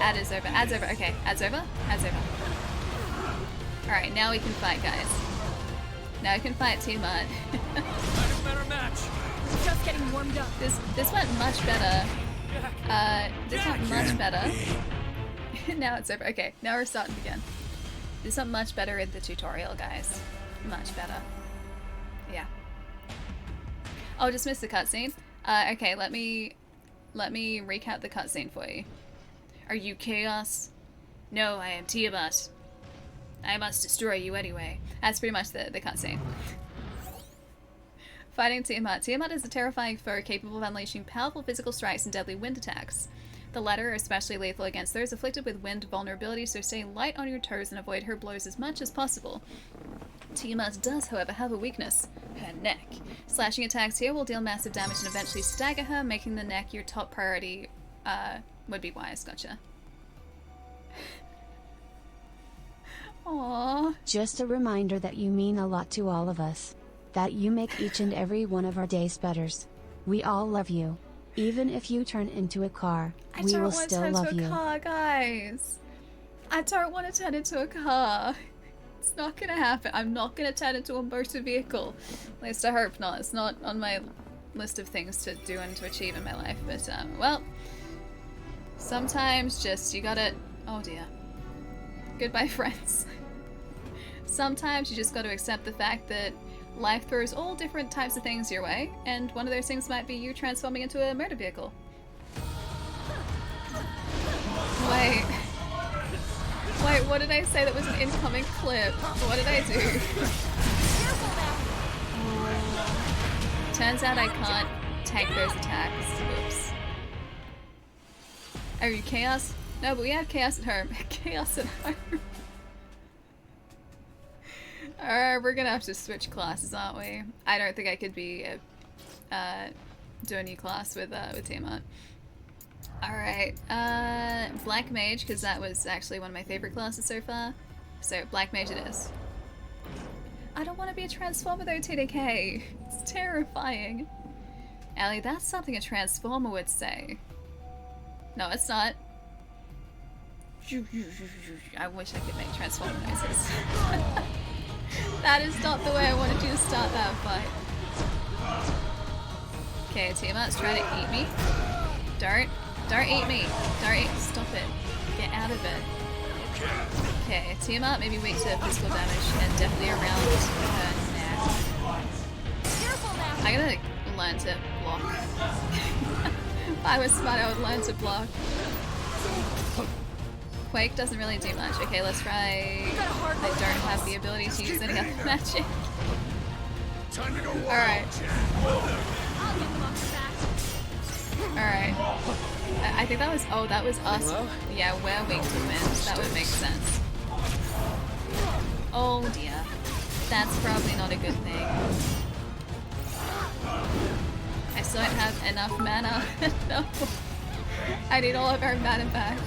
Ad is over. Ad's over. Okay, ad's over. Ad's over. Alright, now we can fight, guys. Now we can fight Tiamat. Better match. Just getting warmed up. This went much better. This went much better. Now it's over. Okay, now we're starting again. This went much better in the tutorial, guys. Much better. Yeah. Oh, just missed the cutscene. Okay, let me recap the cutscene for you. Are you Chaos? No, I am Tiamat. I must destroy you anyway. That's pretty much the cutscene. Fighting Tiamat. Tiamat is a terrifying foe capable of unleashing powerful physical strikes and deadly wind attacks. The latter are especially lethal against those afflicted with wind vulnerability, so stay light on your toes and avoid her blows as much as possible. Tiamat does, however, have a weakness. Her neck. Slashing attacks here will deal massive damage and eventually stagger her, making the neck your top priority. Would be wise. Gotcha. Aww. Just a reminder that you mean a lot to all of us. That you make each and every one of our days better. We all love you. Even if you turn into a car, we will still love you. I don't want to turn into a car, guys. I don't want to turn into a car. It's not gonna happen. I'm not gonna turn into a motor vehicle. At least I hope not. It's not on my list of things to do and to achieve in my life. But, well, sometimes just you gotta... Oh dear. Goodbye, friends. Sometimes you just gotta accept the fact that life throws all different types of things your way, and one of those things might be you transforming into a motor vehicle. Wait, what did I say that was an incoming clip? What did I do? Turns out I can't take those attacks. Whoops. Are you Chaos? No, but we have Chaos at home. Chaos at home. Alright, we're gonna have to switch classes, aren't we? I don't think I could be do a new class with Tiamat. Alright, Black Mage, because that was actually one of my favorite classes so far. So, Black Mage it is. I don't want to be a Transformer though, TDK. It's terrifying. Allie, that's something a Transformer would say. No, it's not. I wish I could make Transformer noises. That is not the way I wanted you to start that fight. Okay, Tiamat's trying to eat me. Don't eat me. Stop it. Get out of it. Okay, Tiamat may be weak to physical damage and definitely around her neck. I'm gonna learn to block. If I was smart, I would learn to block. Quake doesn't really do much. Okay, let's try... I don't have the ability to use any other magic. Alright. Alright. I think that was... Oh, that was us. Yeah, we're weak to wind. That would make sense. Oh dear. That's probably not a good thing. I still don't have enough mana. No. I need all of our mana back.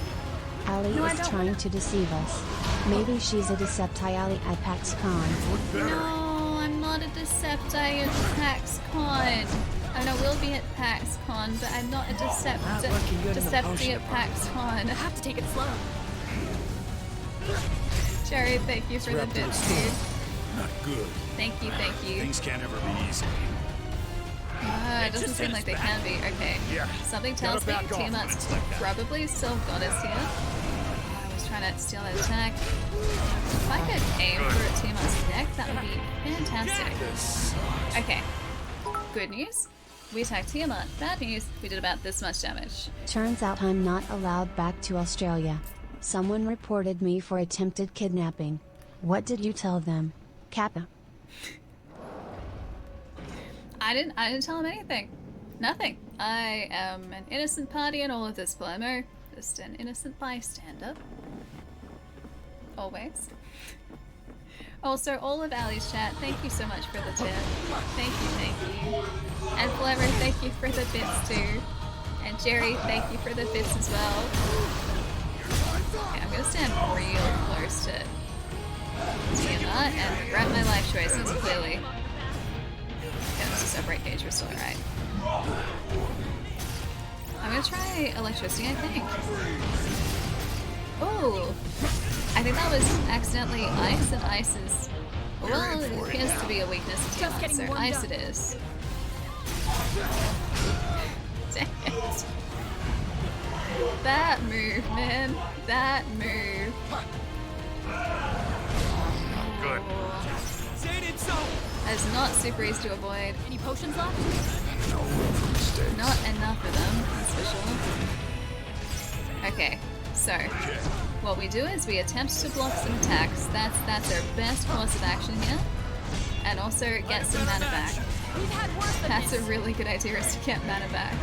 Allie is trying to deceive us. Maybe she's a Decepti Allie at PAX Con. No, I'm not a Decepti at PAX Con. I know we'll be at PAX Con, but I'm not a Decepti at PAX Con. I have to take it slow. Jerry, thank you for the bits, dude. Not good. Thank you. Things can't ever be easy. It doesn't seem like they can be. Okay. Something tells me Tiamat's probably still goddess here. I was trying to steal that attack. If I could aim for Tiamat's neck, that would be fantastic. Okay. Good news. We attacked Tiamat. Bad news. We did about this much damage. Turns out I'm not allowed back to Australia. Someone reported me for attempted kidnapping. What did you tell them, Kappa? I didn't tell him anything. Nothing. I am an innocent party in all of this, Palermo. Just an innocent bystander. Always. Also, all of Allie's chat, thank you so much for the tip. Thank you. And Palermo, thank you for the bits too. And Jerry, thank you for the bits as well. Okay, I'm gonna stand real close to Tiamat and regret my life choices, clearly. Okay, this is separate gauge, we're still alright. I'm gonna try electricity, I think. Oh, I think that was accidentally ice, and ice is, well, it appears to be a weakness to Tiamat, so ice it is. Dang it. That move, man. That move. Good. That is not super easy to avoid. Any potions left? No room for mistakes. Not enough of them, that's for sure. Okay, so what we do is we attempt to block some attacks. That's our best course of action here. And also get some mana back. We've had worse than That's a this. really good idea, is to get mana back.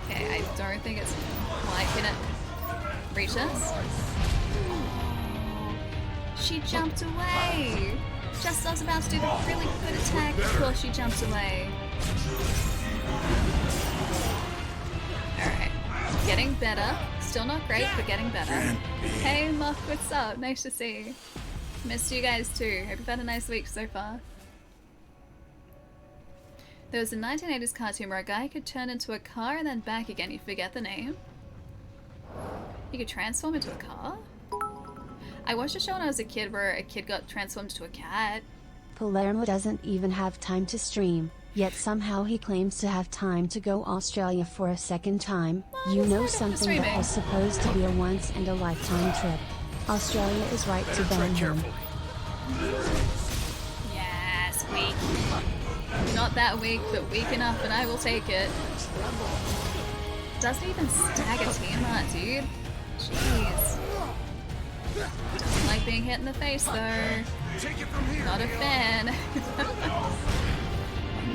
Okay, I don't think it's quite gonna reach us. She jumped away! Just as I was about to do the really good attack, of course she jumped away. Alright, getting better. Still not great, but getting better. Hey Muck, what's up? Nice to see you. Missed you guys too. Hope you've had a nice week so far. There was a 1980s cartoon where a guy could turn into a car and then back again. You forget the name. You could transform into a car? I watched a show when I was a kid where a kid got transformed into a cat. Palermo doesn't even have time to stream, yet somehow he claims to have time to go Australia for a second time. Well, You he's know not into something that streaming. was supposed to be a once-in-a-lifetime trip. Australia is right to ban him. Yes, weak. Not that weak, but weak enough, and I will take it. Doesn't even stagger Tiamat, dude. Jeez. Doesn't like being hit in the face, though. Not a fan.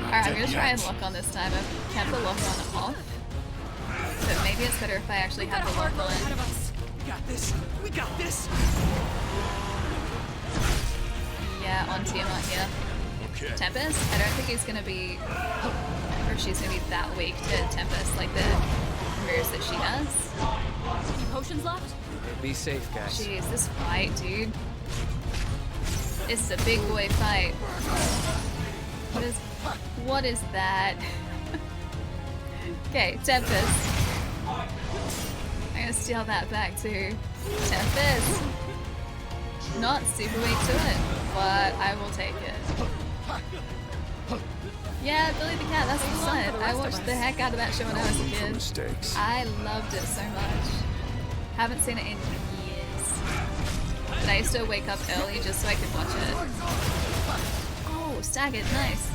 Alright, I'm gonna try and lock on this time. I've kept the lock on off. But maybe it's better if I actually We've got have a the lock hard road ahead on. of us. We got this. We got this. Yeah, on Tiamat here. Okay. Tempest? I don't think he's gonna be, or she's gonna be that weak to Tempest, like the moves that she does. Any potions left? Be safe, guys. Jeez, this fight, dude. This is a big boy fight. What is that? Okay, Tempest. I'm gonna steal that back too. Tempest. Not super weak to it, but I will take it. Yeah, Billy the Cat, that's the one. I watched the heck out of that show when I was a Room for kid. mistakes. I loved it so much. Haven't seen it in years. But I used to wake up early just so I could watch it. Oh, staggered, nice.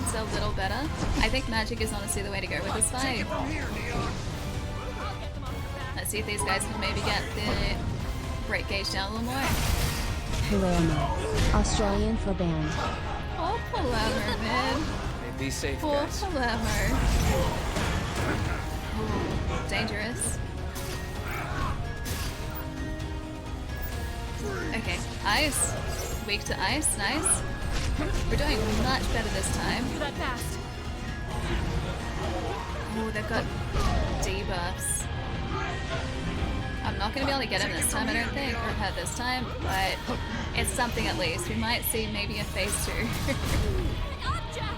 It's a little better. I think magic is honestly the way to go with this fight. Let's see if these guys can maybe get the break gauge down a little more. Palermo. Australian for banned. Oh, Palermo, man. Be safe, Poor guys. Palermo. Ooh, dangerous. Okay, ice. Weak to ice, nice. We're doing much better this time. Do that fast. Oh, they've got debuffs. I'm not going to be able to get him this time, I don't think, or her this time, but it's something at least. We might see maybe a phase 2.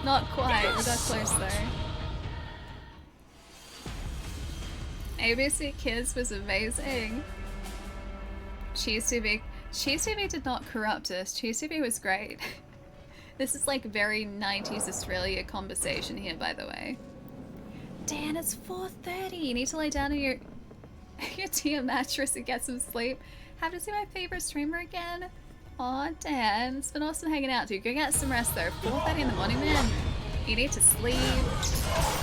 Not quite, we got close though. ABC Kids was amazing. Cheese TV did not corrupt us. Cheese TV was great. This is like very 90s Australia conversation here, by the way. Dan, it's 4:30. You need to lay down on your tea mattress and get some sleep. Have to see my favorite streamer again. Aw, Dan, it's been awesome hanging out, dude. Go get some rest though. 4:30 in the morning, man. You need to sleep.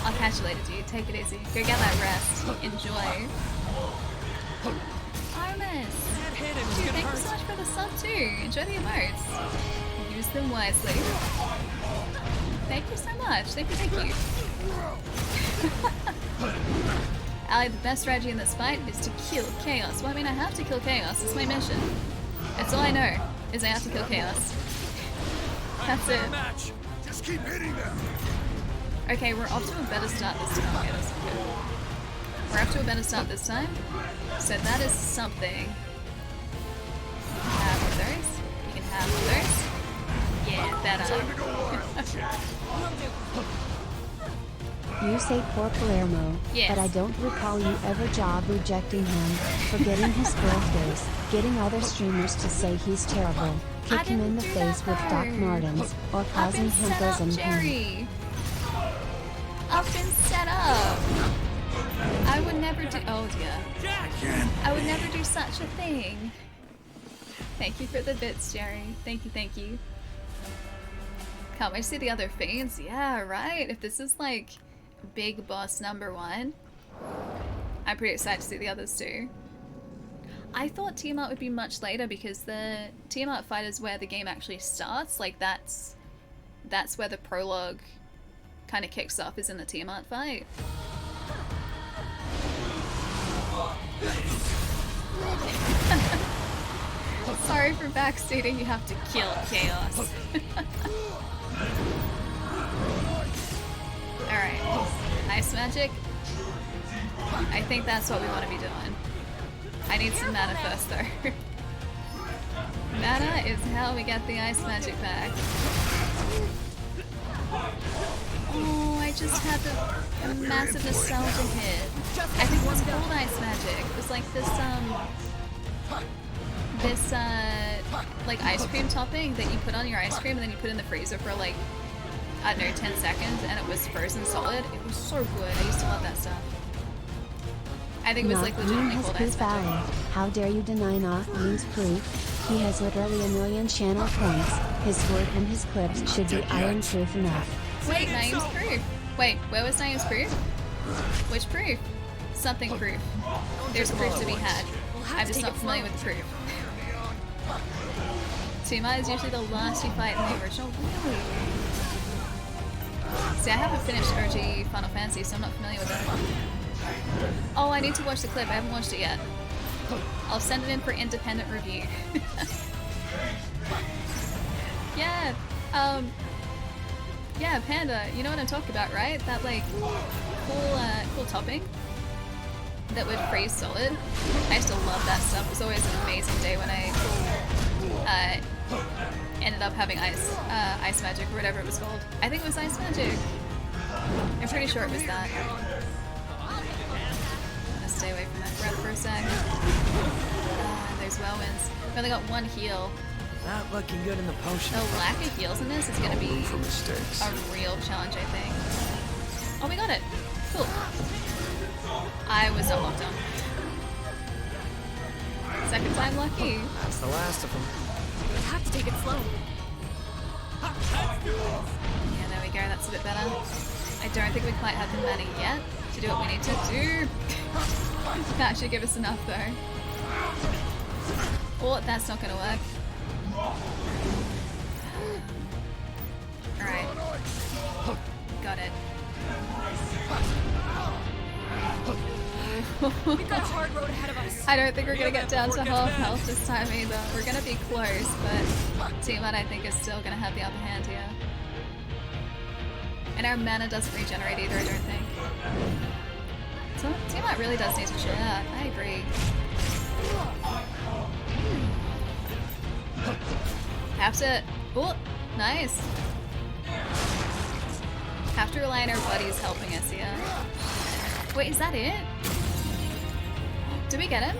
I'll catch you later, dude. Take it easy. Go get that rest. Enjoy. Armis! Dude, thank you so much for the sub too. Enjoy the emotes. Use them wisely. Thank you so much. Thank you. Ali, the best strategy in this fight is to kill Chaos. Well, I mean, I have to kill Chaos. It's my mission. That's all I know, is I have to kill Chaos. That's it. Just keep hitting them. Okay, we're off to a better start this time. Okay, that's good. We're off to a better start this time. So that is something. You can have one of those. You can have one of those. Yeah, better. You say poor Palermo, Yes. but I don't recall you ever job rejecting him, forgetting his birthdays, getting other streamers to say he's terrible, kick him in the didn't do that face with Doc though. Martens, or I've causing been set pimples up, and pain. Jerry. I've been set up. I would never do. Oh dear. I would never do such a thing. Thank you for the bits, Jerry. Thank you, thank you. Can't wait to see the other fiends. Yeah, right. If this is like big boss number 1, I'm pretty excited to see the others too. I thought Tiamat would be much later because the Tiamat fight is where the game actually starts. Like that's where the prologue kind of kicks off, is in the Tiamat fight. Sorry for backstating, you have to kill Chaos. Alright, ice magic. I think that's what we want to be doing. I need some mana first though. Mana is how we get the ice magic back. Oh, I just had a massive nostalgia hit. I think it was called ice magic. It was like this like ice cream topping that you put on your ice cream and then you put in the freezer for like, I don't know, 10 seconds and it was frozen solid. It was so good. I used to love that stuff. I think it was like legitimately called ice magic. How dare you deny Naeem's proof? He has literally 1 million channel points. His sword and his clips should be iron proof enough. Wait, Naeem's proof. Wait, where was Naeem's proof? Which proof? Something proof. There's proof to be had. I'm just not familiar with the proof. Tiamat is usually the last you fight in the original. Really? See, I haven't finished OG Final Fantasy, so I'm not familiar with it. Oh, I need to watch the clip. I haven't watched it yet. I'll send it in for independent review. Yeah, yeah, Panda, you know what I'm talking about, right? That like cool topping that would freeze solid. I used to love that stuff. It was always an amazing day when I ended up having ice magic or whatever it was called. I think it was ice magic. I'm pretty sure it was that. I'm gonna stay away from that breath for a sec. There's whirlwinds. We only got 1 heal. Not looking good in the potion. The lack of heals in this is gonna be a real challenge, I think. Oh, we got it. Cool. I was not locked on. Second time lucky. That's the last of them. I have to take it slow. Yeah, there we go. That's a bit better. I don't think we quite have the mana yet to do what we need to do. That should give us enough though. Oh, that's not gonna work. Alright. Got it. We've got a hard road ahead of us. I don't think we're gonna get down to half health this time either. We're gonna be close, but Tiamat I think is still gonna have the upper hand here. And our mana doesn't regenerate either, I don't think. So Tiamat really does need to chill out. I agree. Have to... Oh, nice. Have to rely on our buddies helping us here. Wait, is that it? Did we get him?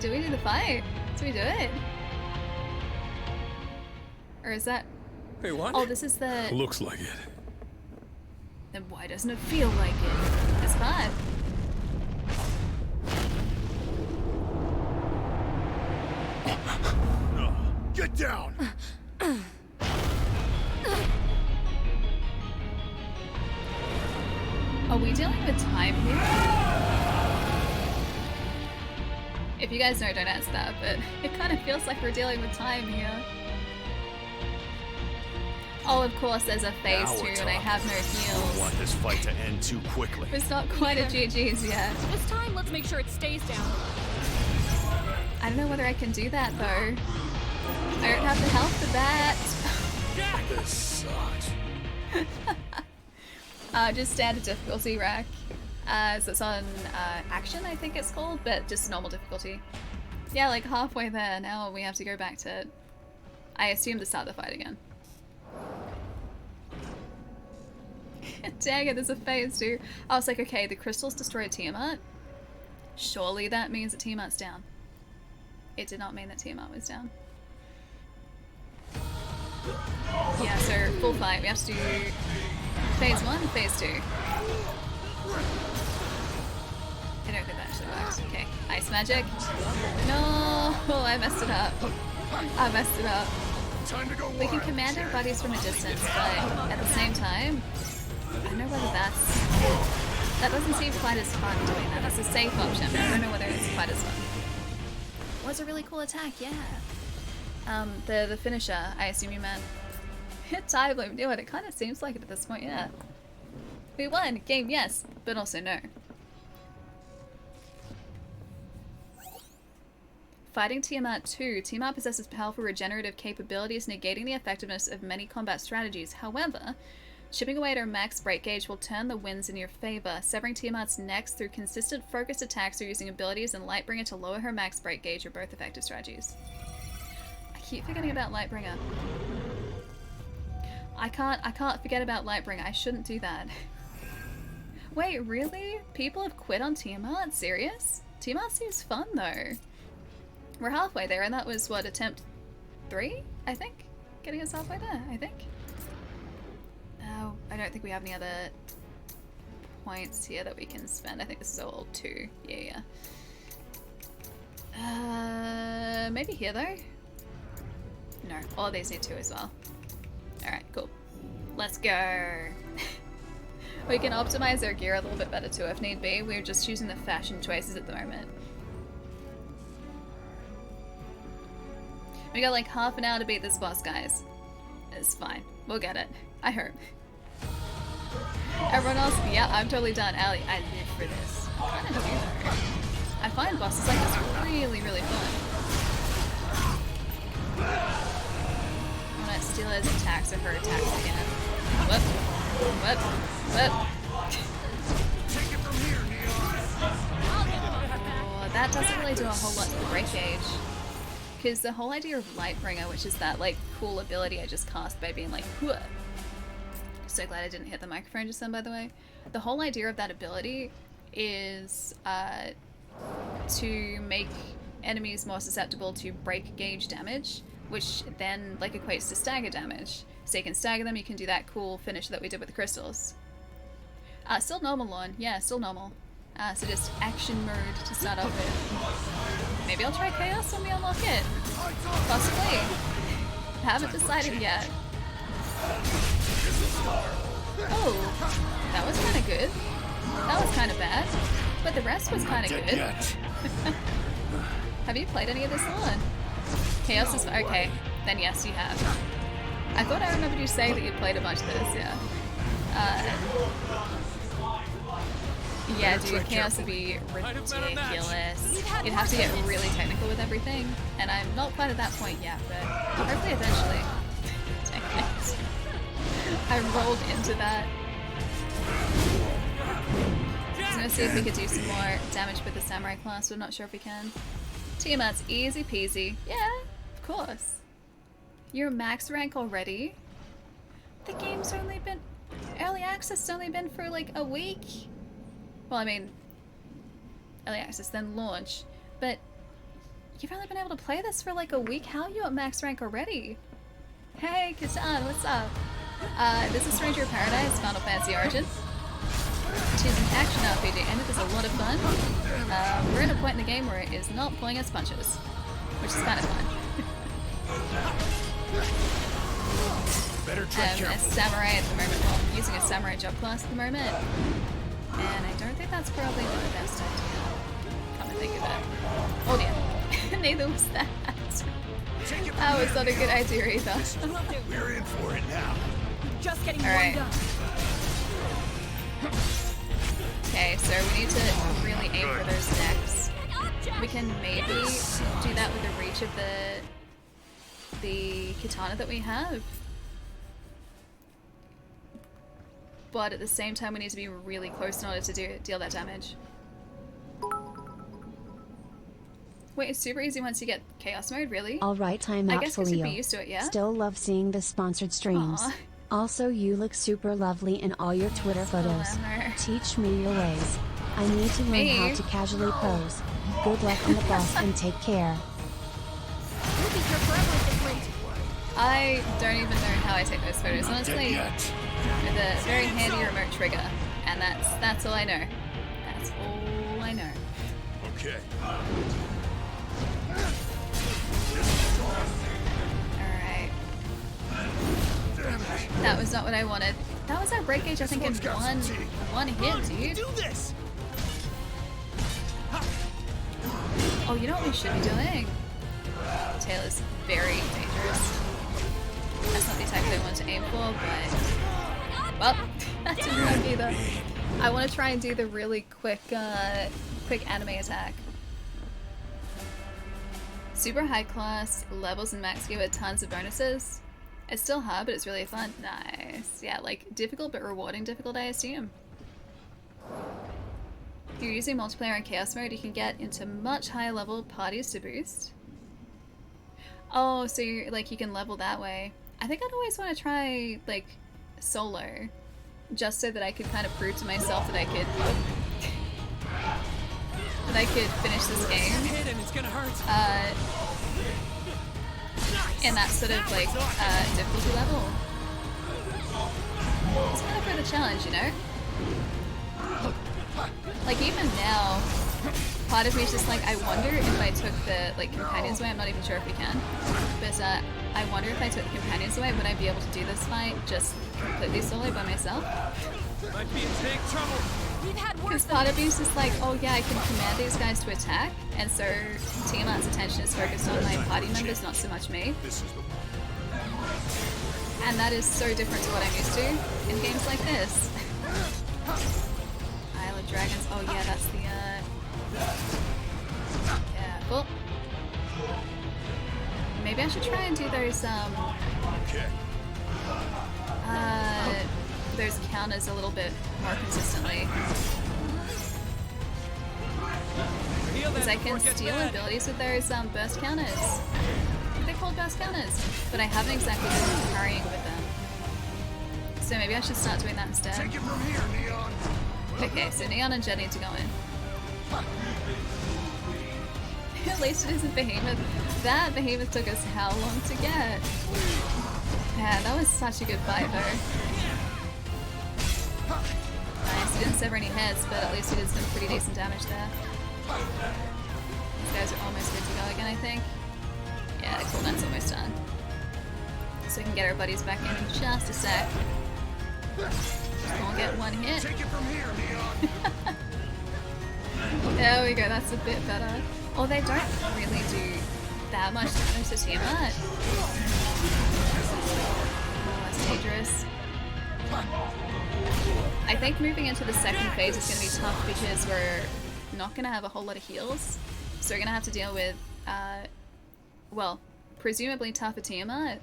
Do we do the fight? Do we do it? Or is that... Hey, what? Oh, this is the... Looks like it. Then why doesn't it feel like it? It's bad. Get down! Are we dealing with time here? If you guys know, don't answer that, but it kind of feels like we're dealing with time here. Oh, of course, there's a phase 2 and I have no I don't heals. want this fight to end too quickly. It's not quite a GG's yet. This time, let's make sure it stays down. I don't know whether I can do that though. I don't have the health for that. This sucks. Just standard difficulty rack. So it's on action, I think it's called, but just normal difficulty. Yeah, like halfway there. Now we have to go back to, I assume, to start the fight again. Dang it, there's a phase 2. I was like, okay, the crystals destroyed Tiamat. Surely that means that Tiamat's down. It did not mean that Tiamat was down. Yeah, so full fight. We have to do phase 1 and phase 2. I don't think that actually works. Okay, ice magic. No, I messed it up. I messed it up. Time to go We can wild. command our buddies from a distance, but at the same time, I don't know whether that doesn't seem quite as fun doing that. That's a safe option, but I don't know whether it's quite as fun. Was a really cool attack, yeah. The finisher, I assume you meant. Time Bloom knew it. It kind of seems like it at this point, yeah. We won! Game, yes, but also no. Fighting Tiamat 2. Tiamat possesses powerful regenerative capabilities, negating the effectiveness of many combat strategies. However, chipping away at her max break gauge will turn the winds in your favor. Severing Tiamat's necks through consistent focused attacks or using abilities and Lightbringer to lower her max break gauge are both effective strategies. I keep forgetting about Lightbringer. I can't forget about Lightbringer. I shouldn't do that. Wait, really? People have quit on Tiamat? Serious? Tiamat seems fun though. We're halfway there, and that was what, attempt 3? I think? Getting us halfway there, I think. Oh, I don't think we have any other points here that we can spend. I think this is all 2. Yeah. Maybe here though? No, all of these need 2 as well. Alright, cool. Let's go! We can optimize our gear a little bit better too if need be. We're just choosing the fashion choices at the moment. We got like half an hour to beat this boss, guys. It's fine. We'll get it. I hope. Everyone else? Yeah, I'm totally done. Allie, I live for this. I kind of do though. I find bosses like this really, really fun. I'm gonna steal his attacks or her attacks again. Whoop. Whoop. Whoop. Take it from here, Neon. Oh, that doesn't really do a whole lot to the break gauge. Because the whole idea of Lightbringer, which is that like cool ability I just cast by being like, Hua. So glad I didn't hit the microphone just then, by the way. The whole idea of that ability is to make enemies more susceptible to break gauge damage, which then like equates to stagger damage. So you can stagger them, you can do that cool finish that we did with the crystals. Still normal, Lorne. Yeah, still normal. So just action mode to start off with. Maybe I'll try Chaos when we unlock it. Possibly. Haven't decided yet. Oh, that was kind of good. That was kind of bad. But the rest was kind of good. Have you played any of this, Lorne? Chaos is... Okay, then yes, you have. I thought I remembered you saying that you played a bunch of this, yeah. Yeah, dude, Chaos would be ridiculous. You'd have to get really technical with everything, and I'm not quite at that point yet, but hopefully eventually. Dang it. I rolled into that. I was gonna see if we could do some more damage with the Samurai class, but I'm not sure if we can. Tiamat's easy peasy. Yeah, of course. You're max rank already? The game's only been... Early access has only been for like a week. Well, I mean, early access, then launch. But you've only been able to play this for like a week? How are you at max rank already? Hey, Katan, what's up? This is Stranger of Paradise, Final Fantasy Origin. It is an action RPG, and it is a lot of fun. We're at a point in the game where it is not pulling us punches, which is kind of fun. Better tread A samurai at the moment. Well, I'm using a samurai job class at the moment. And I don't think that's probably the best idea. Come to think of it. Oh dear. Neither was that. That was not a good idea either. We're in for it now. Just getting Alright. warmed up. Okay, so we need to really aim for those necks. We can maybe do that with the reach of the katana that we have. But at the same time we need to be really close in order to deal that damage. Wait, it's super easy once you get chaos mode, really? Alright, time I out guess for we should real. be used to it, yeah? Still love seeing the sponsored streams. Aw. Also, you look super lovely in all your Twitter photos. Teach me your ways. I need to learn how to casually pose. Good luck on the bus and take care. I don't even know how I take those photos, honestly. With a very handy remote trigger, and that's all I know. That's all I know. Okay. Alright. That was not what I wanted. That was our break gauge, I think, in one hit, dude. Do this. Oh, you know what we should be doing? Taylor's very dangerous. That's not the attack I want to aim for, but... Well, that didn't work either. I want to try and do the really quick anime attack. Super high class, levels and max gear with tons of bonuses. It's still hard, but it's really fun. Nice. Yeah, like, difficult but rewarding difficult, I assume. If you're using multiplayer and chaos mode, you can get into much higher level parties to boost. Oh, so you're, like, you can level that way. I think I'd always want to try, like, solo. Just so that I could kind of prove to myself that I could... that I could finish this game. In that sort of, like, difficulty level. It's kind of for the challenge, you know? Like, even now, part of me is just like, I wonder if I took the, like, companions away. I'm not even sure if we can. But, I wonder if I took the companions away, would I be able to do this fight just completely solo by myself? Might be in big trouble. Because part of me is just like, oh yeah, I can command these guys to attack, and so Tiamat's attention is focused on my party members, not so much me. And that is so different to what I'm used to in games like this. Isle of Dragons, oh yeah, that's the, yeah, well, maybe I should try and do those counters a little bit more consistently. Because I can steal abilities with those burst counters. They're called burst counters, but I haven't exactly been parrying with them. So maybe I should start doing that instead. Take it from here, Neon. Okay, so Neon and Jet need to go in. At least it isn't Behemoth. That Behemoth took us how long to get? Yeah, that was such a good fight though. Nice, he didn't sever any heads, but at least he did some pretty decent damage there. These guys are almost good to go again, I think. Yeah, the cooldown's almost done. So we can get our buddies back in just a sec. Just gonna get one hit. Take it from here, Neon. There we go, that's a bit better. Oh, they don't really do that much damage to Tiamat. Oh, that's dangerous. I think moving into the second phase is going to be tough because we're not going to have a whole lot of heals. So we're going to have to deal with, well, presumably tougher Tiamat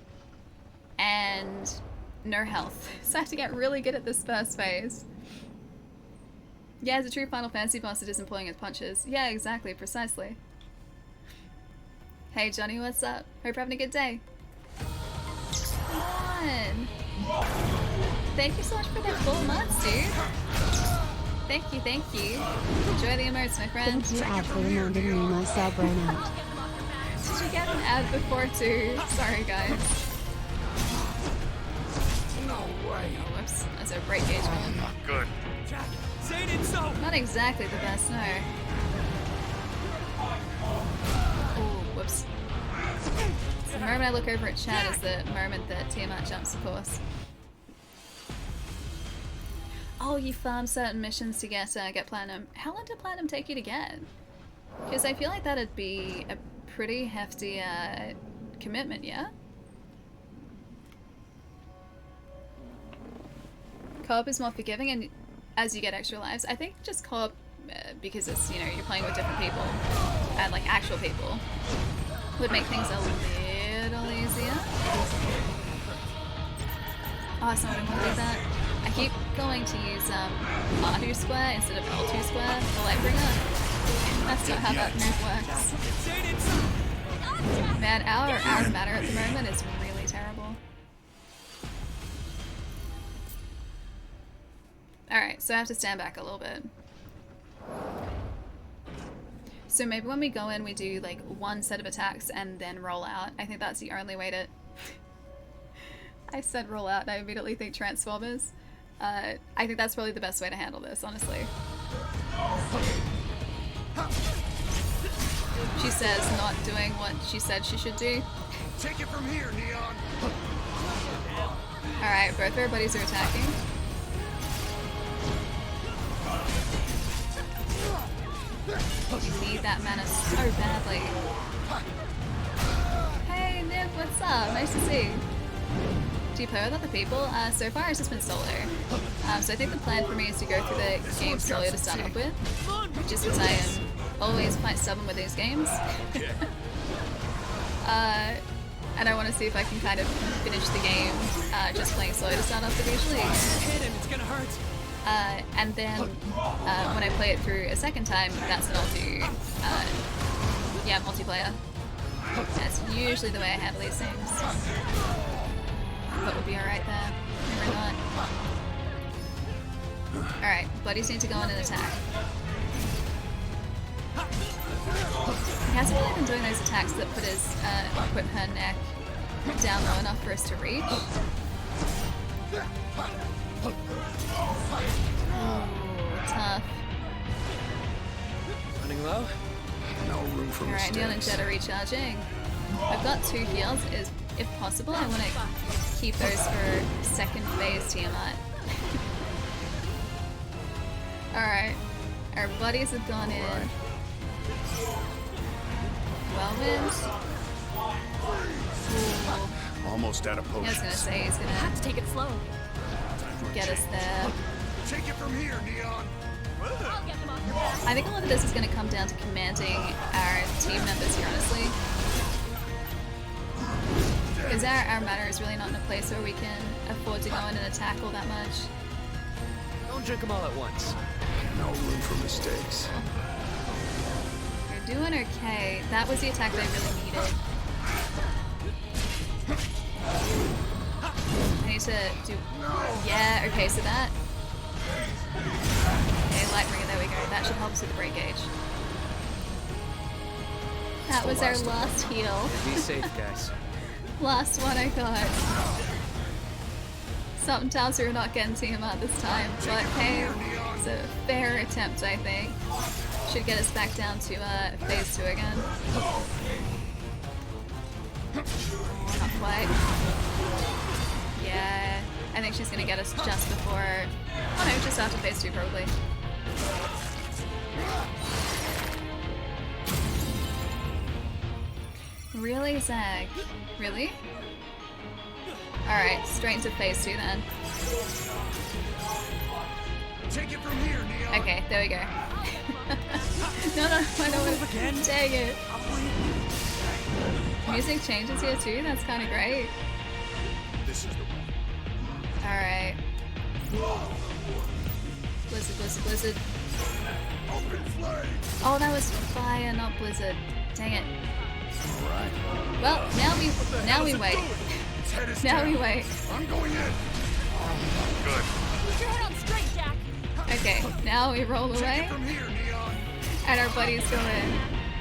and no health. So I have to get really good at this first phase. Yeah, as a true Final Fantasy boss, it isn't pulling its punches. Yeah, exactly, precisely. Hey Johnny, what's up? Hope you're having a good day. Come on! Thank you so much for the 4 months, dude! Thank you, thank you. Enjoy the emotes, my friend. Thank you, ad, for reminding me my sub ran out. Did you get an ad before too? Sorry, guys. No way. Oh, whoops. That's a break gauge one. Not good. Jack, say it ain't so. Not exactly the best, no. Oh, whoops. The moment I look over at chat is the moment that Tiamat jumps, of course. Oh, you farm certain missions to get platinum. How long did platinum take you to get? Because I feel like that'd be a pretty hefty commitment, yeah? Co-op is more forgiving and as you get extra lives. I think just co-op, because it's, you know, you're playing with different people, and like actual people, would make things a little easier. Oh, someone didn't want to do that. I keep going to use R2 square instead of L2 square, the Lightbringer. That's not how that move works. Man, our matter at the moment is really terrible. Alright, so I have to stand back a little bit. So maybe when we go in, we do like one set of attacks and then roll out. I think that's the only way to... I said roll out and I immediately think Transformers. I think that's probably the best way to handle this, honestly. She says not doing what she said she should do. Take it from here, Neon. Alright, both our buddies are attacking. We need that mana so badly. Hey Nick, what's up? Nice to see you. Do you play with other people? So far it's just been solo. So I think the plan for me is to go through the game solo to start off with. Just because I am always quite stubborn with these games. And I want to see if I can kind of finish the game just playing solo to start off with usually. Hit him, it's gonna hurt. And then when I play it through a second time, that's when I'll do multiplayer. That's usually the way I handle these things. But we'll be alright there. Maybe not. Alright, buddies need to go on an attack. He hasn't really been doing those attacks that put her neck down low enough for us to reach. Oh, tough. Running low? No room for Alright, Neon and mistakes. Jet are recharging. I've got 2 heals. If possible, I want to keep those for second phase Tiamat. Alright, our buddies have gone in. Whirlwind. Ooh. Almost out of I was potions. gonna say he's gonna Have to take it slow. get us there. Take it from here, Neon. I'll get them off your back. I think a lot of this is gonna come down to commanding our team members here, honestly. Because our mana is really not in a place where we can afford to go in and attack all that much. Don't drink them all at once. No room for mistakes. You're doing okay. That was the attack that I really needed. I need to do... Yeah, okay, so that... Okay, light bringer, there we go. That should help us with the break gauge. That was our last heal. Be safe, guys. Last one I got. Sometimes we're not getting Tiamat this time, but hey, it's a fair attempt, I think. Should get us back down to phase 2 again. Not quite. Yeah, I think she's gonna get us just before... Oh no, just after phase 2 probably. Really, Zag? Really? Alright, straight into phase 2 then. Take it from here, Neon. Okay, there we go. No, I don't want to. Dang it. Music changes here too, that's kind of great. This is the one. Alright. Blizzard, blizzard, blizzard. Open flame. Oh, that was fire, not blizzard. Dang it. All right. Well, now we wait. Its head is Now down. we wait. I'm going in. Good. Keep your head on straight, Jack. Okay, now we roll Take away, it from here, Neon. and our buddies go in.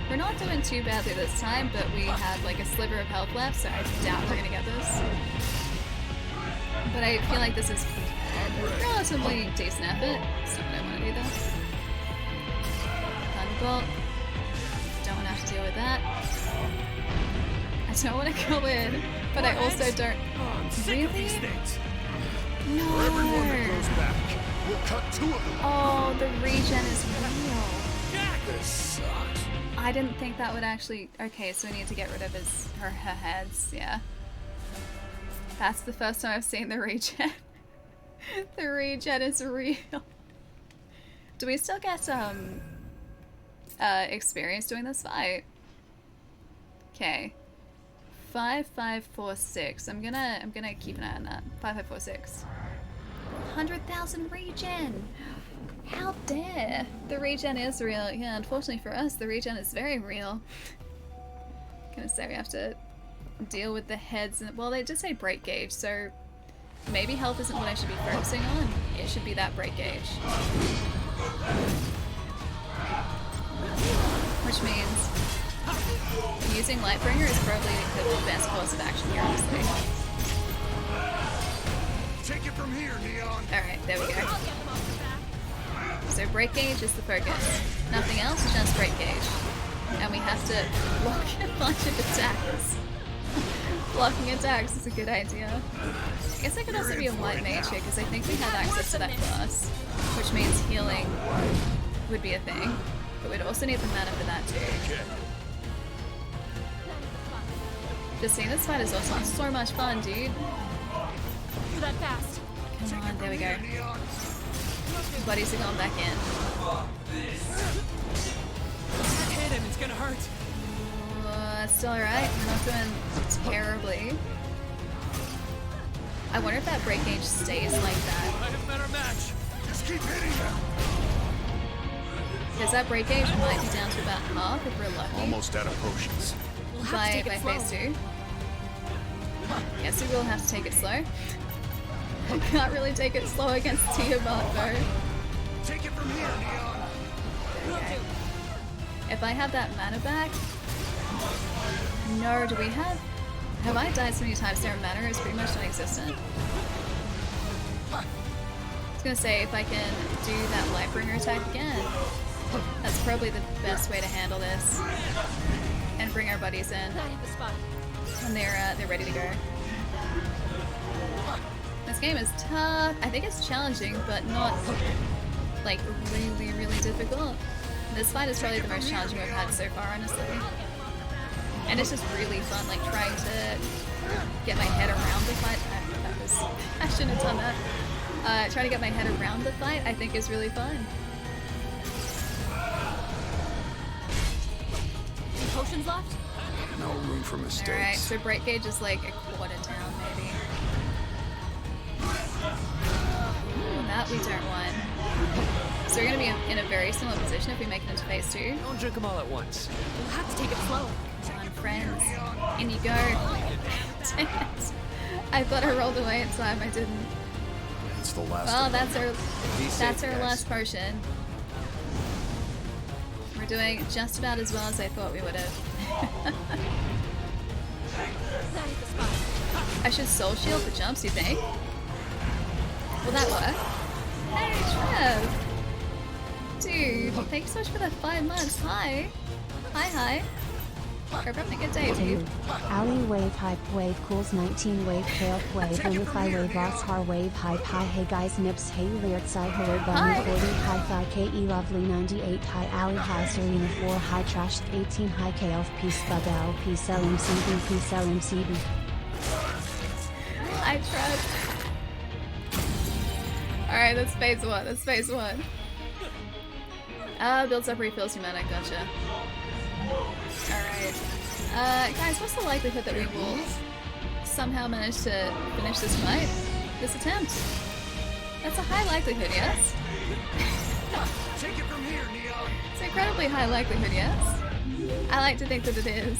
We're not doing too badly this time, but we have like a sliver of health left, so I doubt we're gonna get this. But I feel like this is a relatively decent effort. That's not what I want to do though. Thunderbolt. Don't want to have to deal with that. I don't want to go in, but I also don't. Really? For everyone that No. goes back, we'll cut 2 of them. Oh, the regen is real. This sucks. I didn't think that would actually... Okay, so we need to get rid of her heads, yeah. That's the first time I've seen the regen. The regen is real. Do we still get experience doing this fight? Okay. 5, 5, 4, 6. I'm gonna keep an eye on that. 5, 5, 4, 6. 100,000 regen! How dare! The regen is real. Yeah, unfortunately for us, the regen is very real. Gonna say we have to deal with the heads and well, they did say break gauge, so maybe health isn't what I should be focusing on. it should be that break gauge. Which means using Lightbringer is probably the best course of action here, honestly. Take it from here, Neon. Alright, there we go. So break gauge is the focus. Nothing else, just break gauge. And we have to block a bunch of attacks. Blocking attacks is a good idea. I guess I could also be a white mage here because I think we have access to that class, which means healing would be a thing. But we'd also need the mana for that too. Just seeing this fight is also so much fun, dude. You're that fast. Come on, there we go. Bodies are going back in. Hit him, it's gonna hurt. It's still alright. We're not doing terribly. I wonder if that break gauge stays like that. I have better match. Just keep hitting him. Because that break gauge might be down to about half if we're lucky. Almost out of potions. We'll have to By take it slow. phase 2. Guess we will have to take it slow. I can't really take it slow against Tiamat though. Take it from here, Neon. Okay. If I have that mana back... No, do we have... Have I died so many times their mana is pretty much non-existent? I was gonna say, if I can do that Lightbringer attack again, that's probably the best way to handle this. And bring our buddies in when they're ready to go. This game is tough. I think it's challenging, but not like really, really difficult. This fight is probably the most challenging we've had so far, honestly. And it's just really fun, like trying to get my head around the fight. I shouldn't have done that. Trying to get my head around the fight, I think, is really fun. Any potions left? No room for mistakes. Alright, so break gauge is like a quarter down, maybe. Ooh, that we don't want. So we're going to be in a very similar position if we make it into phase 2. Don't drink them all at once. We'll have to take it slow. Come on, friends. In you go. Dang it. I thought I rolled away in time, I didn't. It's the last. Well, of them. that's our last potion. We're doing just about as well as I thought we would have. That is the spot. I should soul shield the jumps, you think? Will that work? Hey, Trev! Dude, thank you so much for the 5 months. Hi! Hi. Hope having a good day, dude. Ali wave hype wave cools 19 wave tail wave unify wave boss har wave hype hi hey guys nips hey lyrics I hello bunny Hi. 40 hi fi ke lovely 98 hi Ali hi Serena 4 hi trash 18 hi k elf peace bub l peace lmcb peace lmcb. I tried. Alright, that's phase 1. That's phase 1. Builds up refills your mana, gotcha. Alright. Guys, what's the likelihood that we will somehow manage to finish this fight? This attempt? That's a high likelihood, yes? Take it from here, Neon. It's an incredibly high likelihood, yes? I like to think that it is.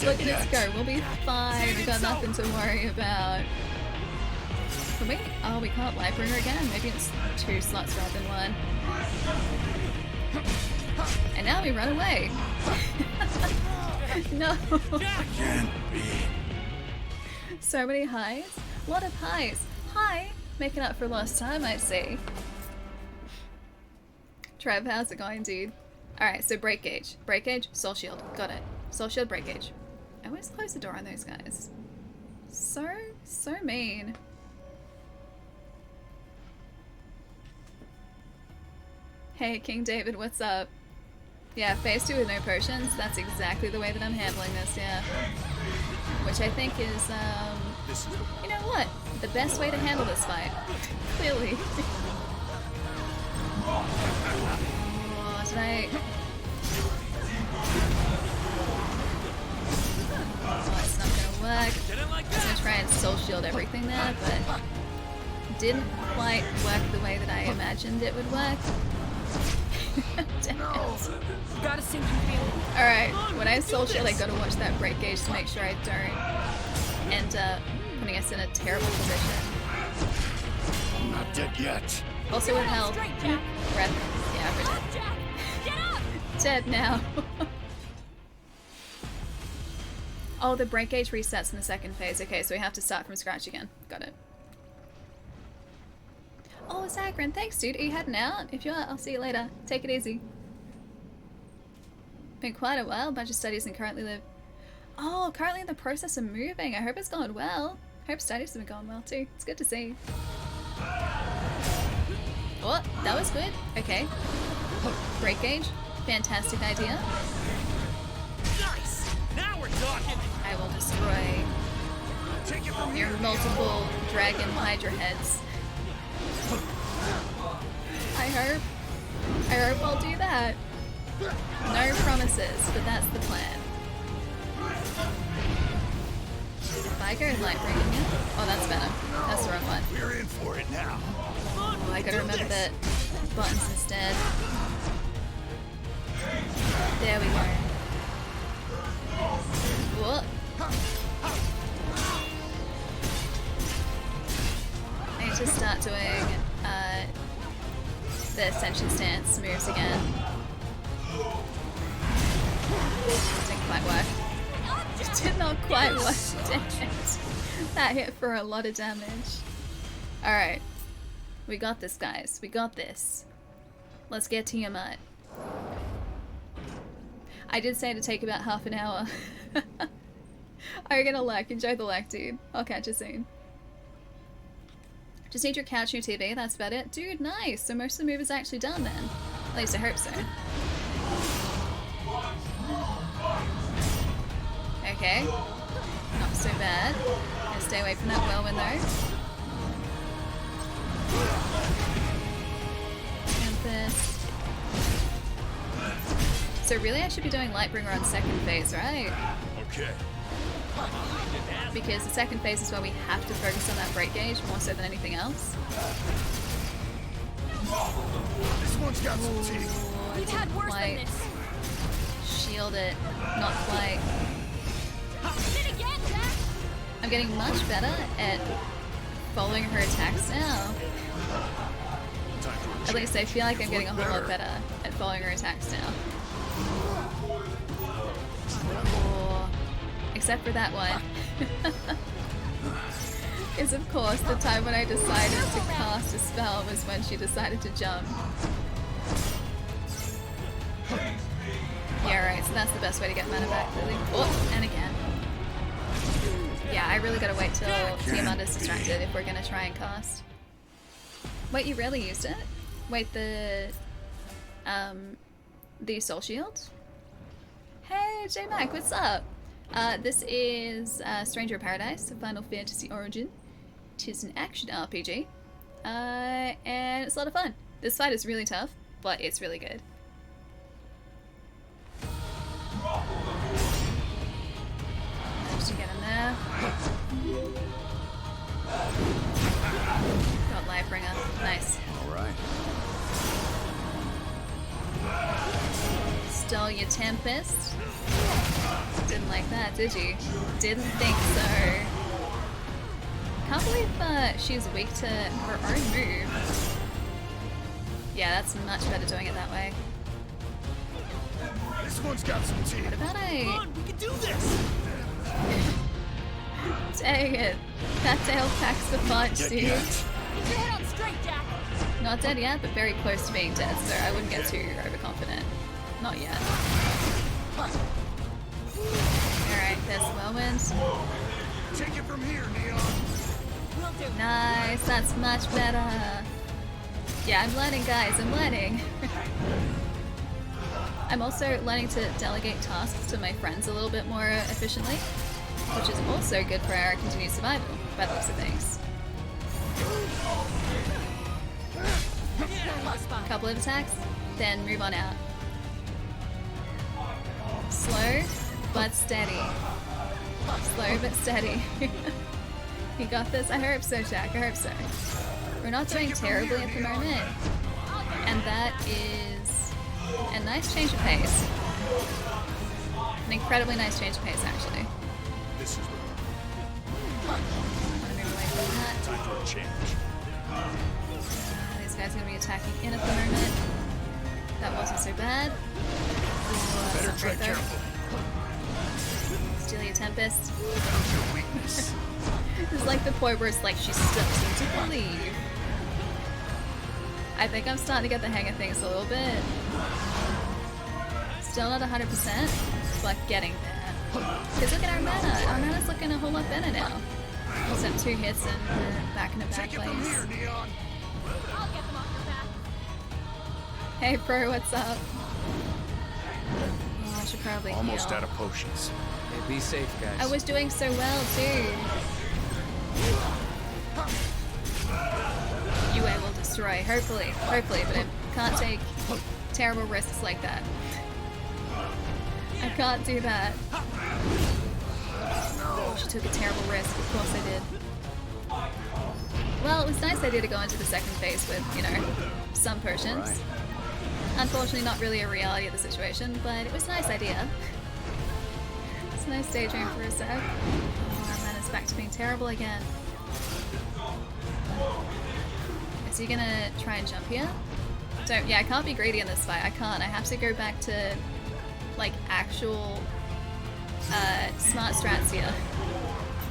Look at us go, we'll be fine, we got nothing to worry about. Can we? Oh, we can't Lightbringer again? Maybe it's 2 slots rather than 1. And now we run away. No. Can't be. So many highs. A lot of highs. Hi. Making up for lost time, I see. Trev, how's it going, dude? Alright, so break gauge. Break gauge, soul shield. Got it. Soul shield, break gauge. I always close the door on those guys. So mean. Hey, King David, what's up? Yeah, phase 2 with no potions. That's exactly the way that I'm handling this, yeah. Which I think is, you know what? The best way to handle this fight. Clearly. Oh, did I... Oh, it's not gonna work. I was gonna try and soul shield everything there, but didn't quite work the way that I imagined it would work. Damn it. You got a sinking feeling. Alright, when I soul shield, I gotta watch that break gauge to make sure I don't end up putting us in a terrible position. I'm not dead yet. Also with health. Rep. Yeah, we're dead. Jack, get up! Dead now. Oh, the break gauge resets in the second phase. Okay, so we have to start from scratch again. Got it. Oh, Zagrin, thanks, dude. Are you heading out? If you are, I'll see you later. Take it easy. Been quite a while. Bunch of studies and currently live. Oh, currently in the process of moving. I hope it's going well. Hope studies have been going well too. It's good to see. Oh, that was good. Okay. Break gauge. Fantastic idea. Nice! Now we're talking! I will destroy Take it from your here. multiple dragon hydra heads. I hope I'll do that. No promises, but that's the plan. If I go light breaking it, oh, that's better. That's the wrong one. We're in for it now. Oh, I gotta remember the buttons instead. There we go. Whoa. I need to start doing the ascension stance moves again. Didn't quite work. Did not quite work. Damn it. That hit for a lot of damage. Alright. We got this, guys. We got this. Let's get to your mutt. I did say to take about half an hour. Are you gonna like? Enjoy the like, dude. I'll catch you soon. Just need your couch and your TV, that's about it. Dude, nice! So most of the move is actually done then. At least I hope so. Okay. Not so bad. Gonna stay away from that whirlwind though. Tempest. So really I should be doing Lightbringer on second phase, right? Okay. Because the second phase is where we have to focus on that break gauge more so than anything else. This one's got some teeth. We've had worse than Quite this. shield it, not quite. Hit again, Jack! I'm getting much better at following her attacks now. At least I feel like I'm getting a whole lot better at following her attacks now. Oh, except for that one. Because of course the time when I decided to cast a spell was when she decided to jump. Yeah, right, so that's the best way to get mana back, clearly. Oh, and again. Yeah, I really gotta wait till Tiamanda's distracted if we're gonna try and cast. Wait, you really used it? Wait, the Soul Shield? Hey, J-Mac, what's up? This is Stranger of Paradise, a Final Fantasy Origin. Tis an action RPG. And it's a lot of fun. This fight is really tough, but it's really good. Managed to get him there. Got Lightbringer. Nice. Alright. Stole your Tempest. Didn't like that, did you? Didn't think so. Can't believe she's weak to her own move. Yeah, that's much better doing it that way. This one's got some teeth. What about Come on, we can do this! Dang it. That tail packs the punch, Dead dude. yet. Keep your head on straight, Jack! Not dead yet, but very close to being dead, so I wouldn't get too overconfident. Not yet. Alright, there's the whirlwind. Take it from here, Neon. Will do. Nice, that's much better. Yeah, I'm learning, guys, I'm learning. I'm also learning to delegate tasks to my friends a little bit more efficiently, which is also good for our continued survival, by the looks of things. Couple of attacks, then move on out. Slow, but steady. Slow, but steady. You got this? I hope so, Jack, I hope so. We're not doing terribly at the moment, and that is a nice change of pace. An incredibly nice change of pace, actually. This is Want to move away from Time for a change. These guys are going to be attacking in at the moment. That wasn't so bad. Ooh, Better that's not tread great, though. careful. Steal your Tempest. How's your weakness? It's like the point where it's like she still seems to believe. I think I'm starting to get the hang of things a little bit. Still not 100%, but getting there. Because look at our mana. Our mana's looking a whole lot better now. Except 2 hits and we're back in a bad Take it from place. here, Neon. I'll get them off your back. Hey bro, what's up? Oh, I should probably Almost heal. out of potions. Hey, be safe, guys. I was doing so well too. UA will destroy, hopefully, but I can't take terrible risks like that. I can't do that. Oh, she took a terrible risk, of course I did. Well, it was a nice idea to go into the second phase with, you know, some potions. Right. Unfortunately, not really a reality of the situation, but it was a nice idea. It's a nice daydream for a sec. Oh, and then it's back to being terrible again. Is he gonna try and jump here? Don't, yeah, I can't be greedy in this fight. I can't. I have to go back to, like, actual smart strats here.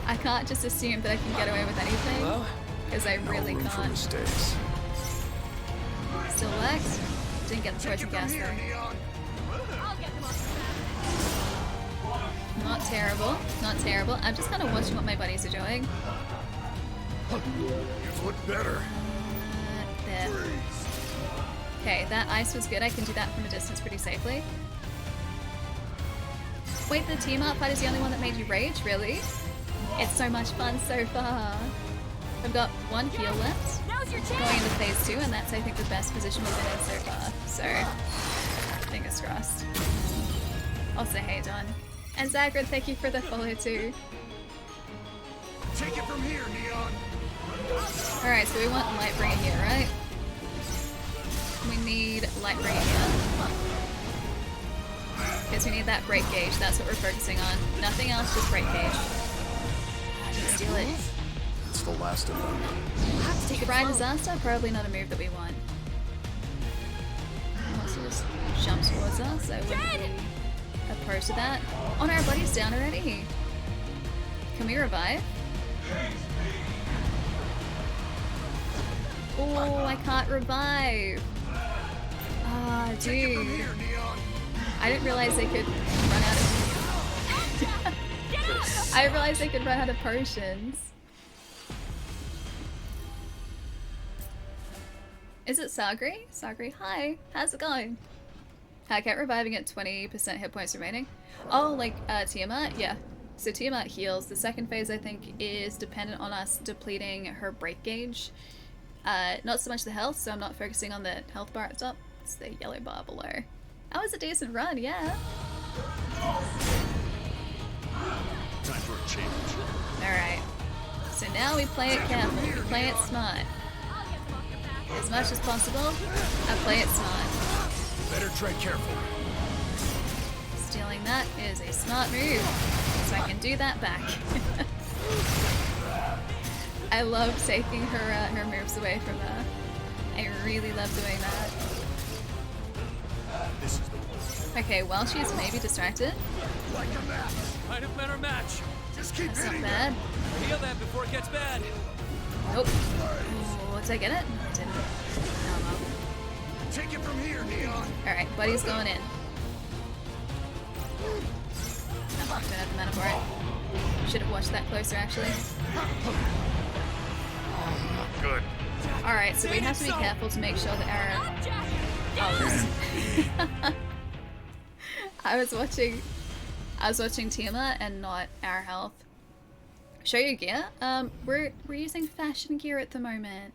I can't just assume that I can get away with anything, Hello? because I No really room for can't. mistakes. Still works. Didn't get the poison gas though. I'll get them off your back. Not terrible. Not terrible. I'm just kind of watching what my buddies are doing. Here's what better. There. Okay, that ice was good. I can do that from a distance pretty safely. Wait, the team up fight is the only one that made you rage? Really? It's so much fun so far. I've got 1 heal left. Now's your Going chance. into phase 2, and that's, I think, the best position we've been in so far. So, fingers crossed. Also, hey, Don. And Zagrid, thank you for the follow too. Take it from here, Neon. Alright, so we want Lightbringer here, right? We need Lightbringer here. Because we need that break gauge, that's what we're focusing on. Nothing else, just break gauge. Just steal it. It's the last of them. Divine Disaster, probably not a move that we want. Unless he just jumps towards us, I wouldn't be opposed to that. Oh no, our buddy's down already. Can we revive? Oh, I can't revive. Ah, dude. I didn't realize they could run out of... I didn't realize they could run out of potions. Is it Sagri? Sagri, hi. How's it going? I kept reviving at 20% hit points remaining. Oh, like Tiamat? Yeah. So Tiamat heals. The second phase, I think, is dependent on us depleting her break gauge. Not so much the health, so I'm not focusing on the health bar at top. It's the yellow bar below. That was a decent run, yeah. Time for a change. Alright. So now we play it careful. We play it smart. As much as possible, I play it smart. Better tread careful. Stealing that is a smart move, so I can do that back. I love taking her moves away from her. I really love doing that. This is the one. Okay, while she's maybe distracted, Like a match. Might have met our match. Just keep that's not hitting bad. Heal that before it gets bad. Nope. Oh, did I get it? I didn't. Oh well. Take it from here, Neon. Alright, buddy's going in. Don't have the mana for it. Should have watched that closer, actually. Good. Alright, so we have to be careful to make sure that our... Oh, I was watching Tiamat and not our health. Show your gear? We're using fashion gear at the moment.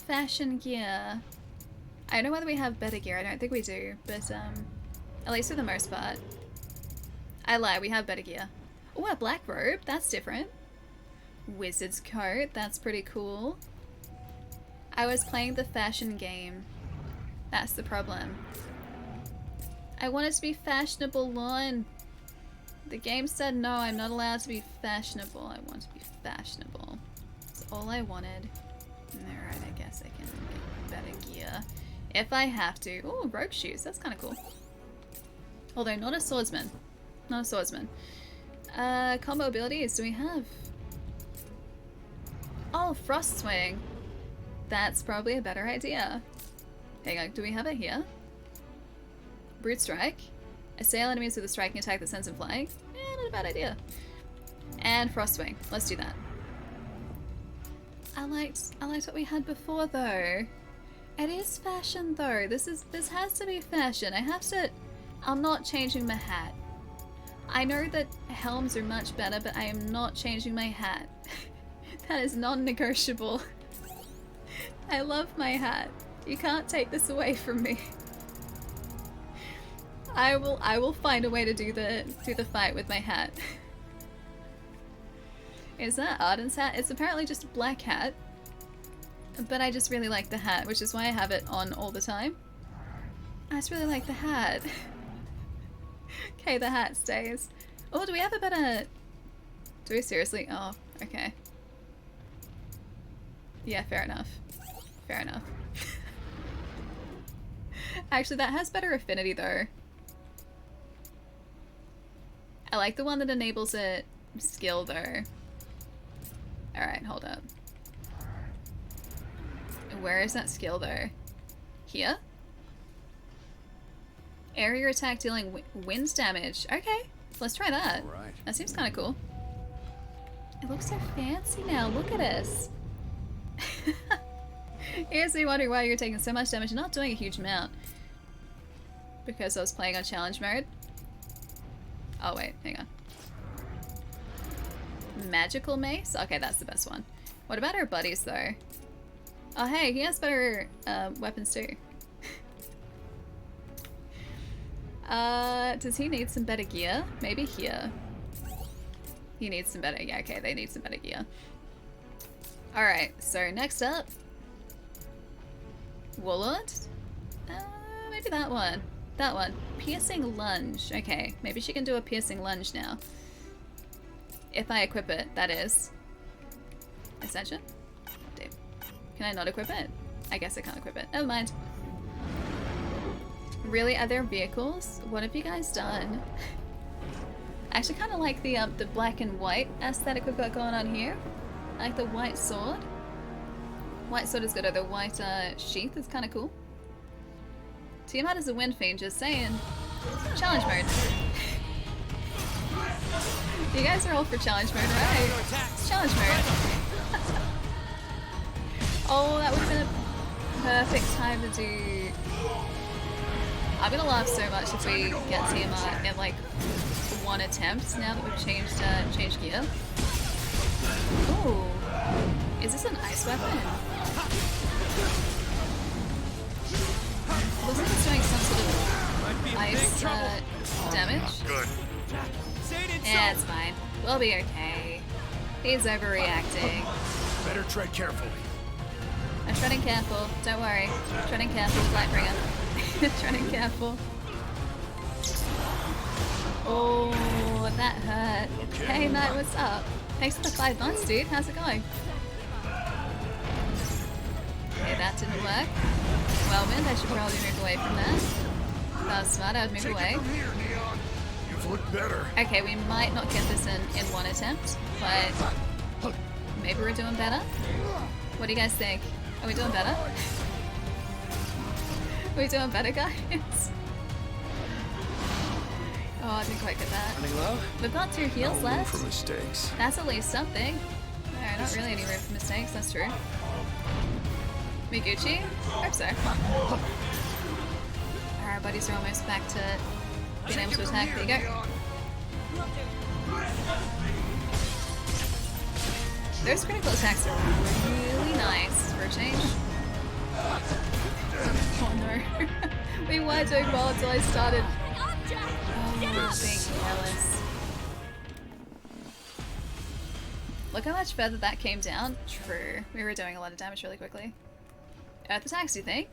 Fashion gear. I don't know whether we have better gear, I don't think we do, but at least for the most part. I lie, we have better gear. Oh, a black robe, that's different. Wizard's coat, that's pretty cool. I was playing the fashion game. That's the problem. I wanted to be fashionable, Lon. The game said no, I'm not allowed to be fashionable. I want to be fashionable. That's all I wanted. Alright, I guess I can get better gear. If I have to. Ooh, rogue shoes. That's kind of cool. Although, not a swordsman. Not a swordsman. Combo abilities. Do we have? Oh, frost swing. That's probably a better idea. Hang on, do we have it here? Brute strike. Assail enemies with a striking attack that sends them flying. Not a bad idea. And frost swing. Let's do that. I liked what we had before though. It is fashion though. This has to be fashion. I'm not changing my hat. I know that helms are much better, but I am not changing my hat. That is non-negotiable. I love my hat. You can't take this away from me. I will find a way to do the fight with my hat. Is that Arden's hat? It's apparently just a black hat. But I just really like the hat, which is why I have it on all the time. I just really like the hat. Okay, the hat stays. Oh, do we have a better... Do we seriously? Oh, okay. Yeah, fair enough. Fair enough. Actually, that has better affinity though. I like the one that enables it skill though. Alright, hold up. Where is that skill though? Here? Area attack dealing wind damage. Okay, let's try that. Right. That seems kind of cool. It looks so fancy now. Look at us. Here's me wondering why you're taking so much damage and not doing a huge amount. Because I was playing on challenge mode. Oh wait, hang on. Magical mace? Okay, that's the best one. What about our buddies though? Oh hey, he has better weapons too. Does he need some better gear? Maybe here. He needs some better, yeah, okay, they need some better gear. Alright, so next up. Warlord? Maybe that one. That one. Piercing lunge. Okay, maybe she can do a piercing lunge now. If I equip it, that is. Ascension? Damn. Can I not equip it? I guess I can't equip it. Never mind. Really? Are there vehicles? What have you guys done? I actually kind of like the black and white aesthetic we've got going on here. I like the white sword. White sword is good, or the white sheath is kind of cool. Tiamat is a wind fiend, just saying. Challenge mode. You guys are all for challenge mode, right? Challenge mode. Oh, that would have been a perfect time to do... I'm gonna laugh so much if we get Tiamat in like one attempt now that we've changed gear. Ooh. Is this an ice weapon? Looks like it's doing some sort of ice damage. Good. Yeah, it's fine. We'll be okay. He's overreacting. Better tread carefully. I'm treading careful. Don't worry. Treading careful, Lightbringer. Treading careful. Oh, that hurt. Hey, Matt, what's up? Thanks for the 5 months, dude. How's it going? Okay, that didn't work. Whirlwind, I should probably move away from that. If I was smart, I would move away. You've looked better. Okay, we might not get this in one attempt, but maybe we're doing better? What do you guys think? Are we doing better? Are we doing better, guys? Oh, I didn't quite get that. Running low? We've got 2 heals No room left. for mistakes. That's at least something. No, not really any room for mistakes, that's true. Miguchi? Hope so. Our buddies are almost back to being able to attack. There you go. Those critical attacks are really nice for a change. Oh no. We weren't doing well until I started. Oh, being careless. Look how much further that came down. True. We were doing a lot of damage really quickly. Earth attacks, you think?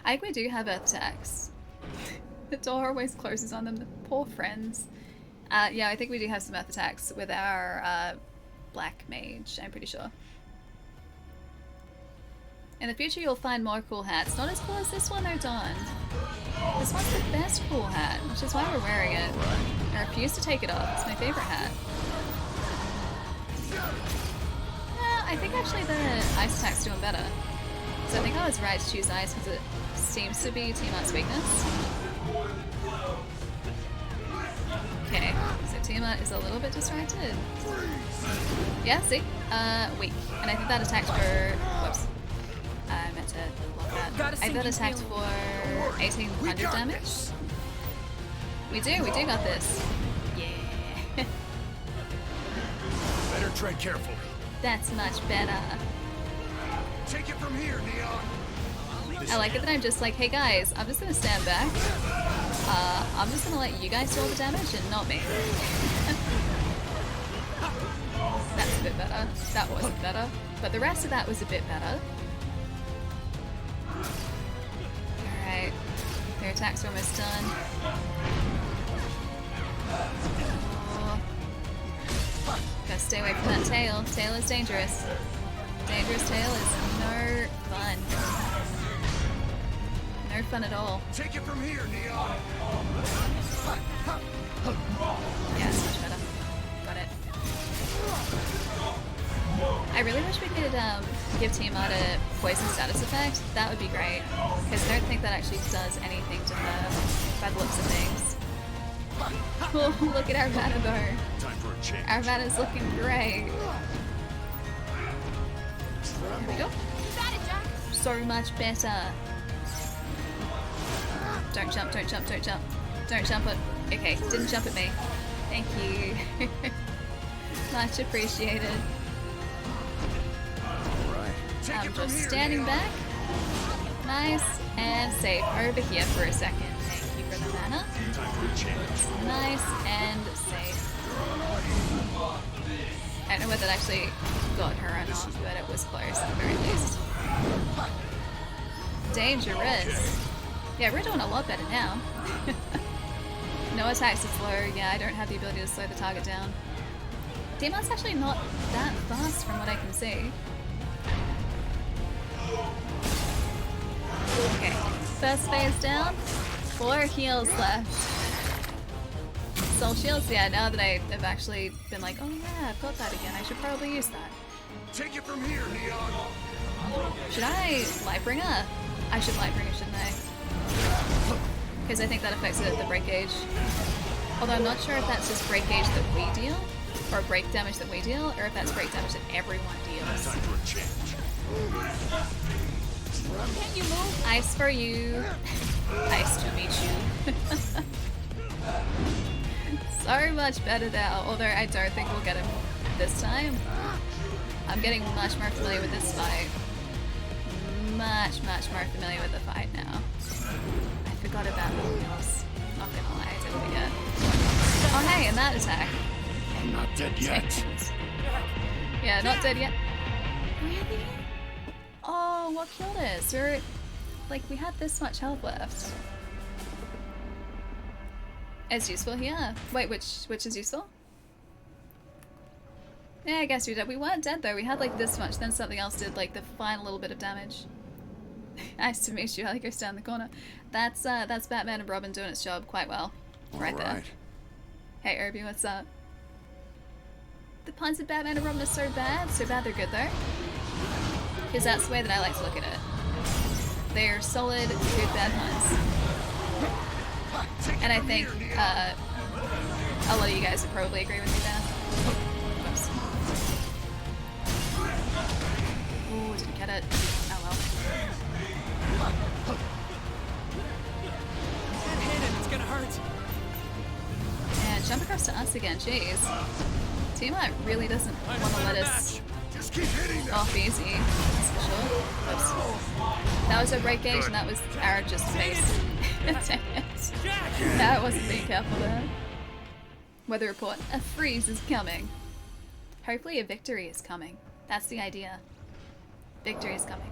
I think we do have earth attacks. The door always closes on them, the poor friends. Yeah, I think we do have some earth attacks with our black mage, I'm pretty sure. In the future, you'll find more cool hats. Not as cool as this one, though, Dawn. This one's the best cool hat, which is why we're wearing it. I refuse to take it off. It's my favorite hat. I think actually the ice attack's doing better. So I think I was right to choose ice because it seems to be Tiamat's weakness. Okay, so Tiamat is a little bit distracted. Yeah, see? Weak. And I think that attacked for... Whoops. I meant to block that. I think that attacked for 1800 damage. We do got this. Yeah. Better tread carefully. That's much better. Take it from here, Neon. I like it that I'm just like, hey guys, I'm just gonna stand back. I'm just gonna let you guys do all the damage and not me. That's a bit better. That wasn't better. But the rest of that was a bit better. Alright. Their attacks are almost done. Oh. Gotta stay away from that tail. Tail is dangerous. Dangerous tail is no fun. No fun at all. Take it from here, Neon. Yeah, it's much better. Got it. I really wish we could give Tiamat a poison status effect. That would be great. Because I don't think that actually does anything to her by the looks of things. Oh, look at our mana though. Time for a change. Our mana's looking great. Here we go. Got it, Jack. So much better. Don't jump, don't jump, don't jump. Don't jump at... Okay, didn't jump at me. Thank you. Much appreciated. I'm just standing back. Nice. And safe over here for a second. Thank you for the mana. Nice and safe. I don't know whether that actually got her or not, but it was close at the very least. Dangerous. Yeah, we're doing a lot better now. No attacks to slow. Yeah, I don't have the ability to slow the target down. Tiamat's actually not that fast from what I can see. Okay, first phase down. 4 heals left. Soul shields, yeah, now that I've actually been like, oh yeah, I've got that again, I should probably use that. Take it from here, Neon. Should I Lightbringer? I should Lightbringer, shouldn't I? Because I think that affects the break gauge. Although I'm not sure if that's just break gauge that we deal, or break damage that we deal, or if that's break damage that everyone deals. Time for a change. Can't you move? Ice for you. Nice to meet you. So much better now, although I don't think we'll get him this time. I'm getting much more familiar with this fight. Much more familiar with the fight now. I forgot about the else. Not gonna lie, I did forget. Oh hey, and that attack. I'm not dead yet. Yeah, not dead yet. Really? Oh, what killed us? We're like, we had this much health left. It's useful here. Wait, which is useful? Yeah, I guess we did. We weren't dead though. We had like this much. Then something else did like the final little bit of damage. Nice to meet you. Ellie goes down the corner. That's Batman and Robin doing its job quite well, right there. Hey, Irby, what's up? The puns of Batman and Robin are so bad they're good though. Because that's the way that I like to look at it. They're solid, good bad puns. And I think a lot of you guys would probably agree with me there. Whoops. Ooh, didn't get it. Oh well. That hit him, it's gonna hurt. And jump across to us again, jeez. Tiamat really doesn't want to let us Just keep hitting them. off easy, that's for sure. Whoops. That was a break gauge and that was our just space. Dang it. Yeah, I wasn't being careful there. Weather report. A freeze is coming. Hopefully a victory is coming. That's the idea. Victory is coming.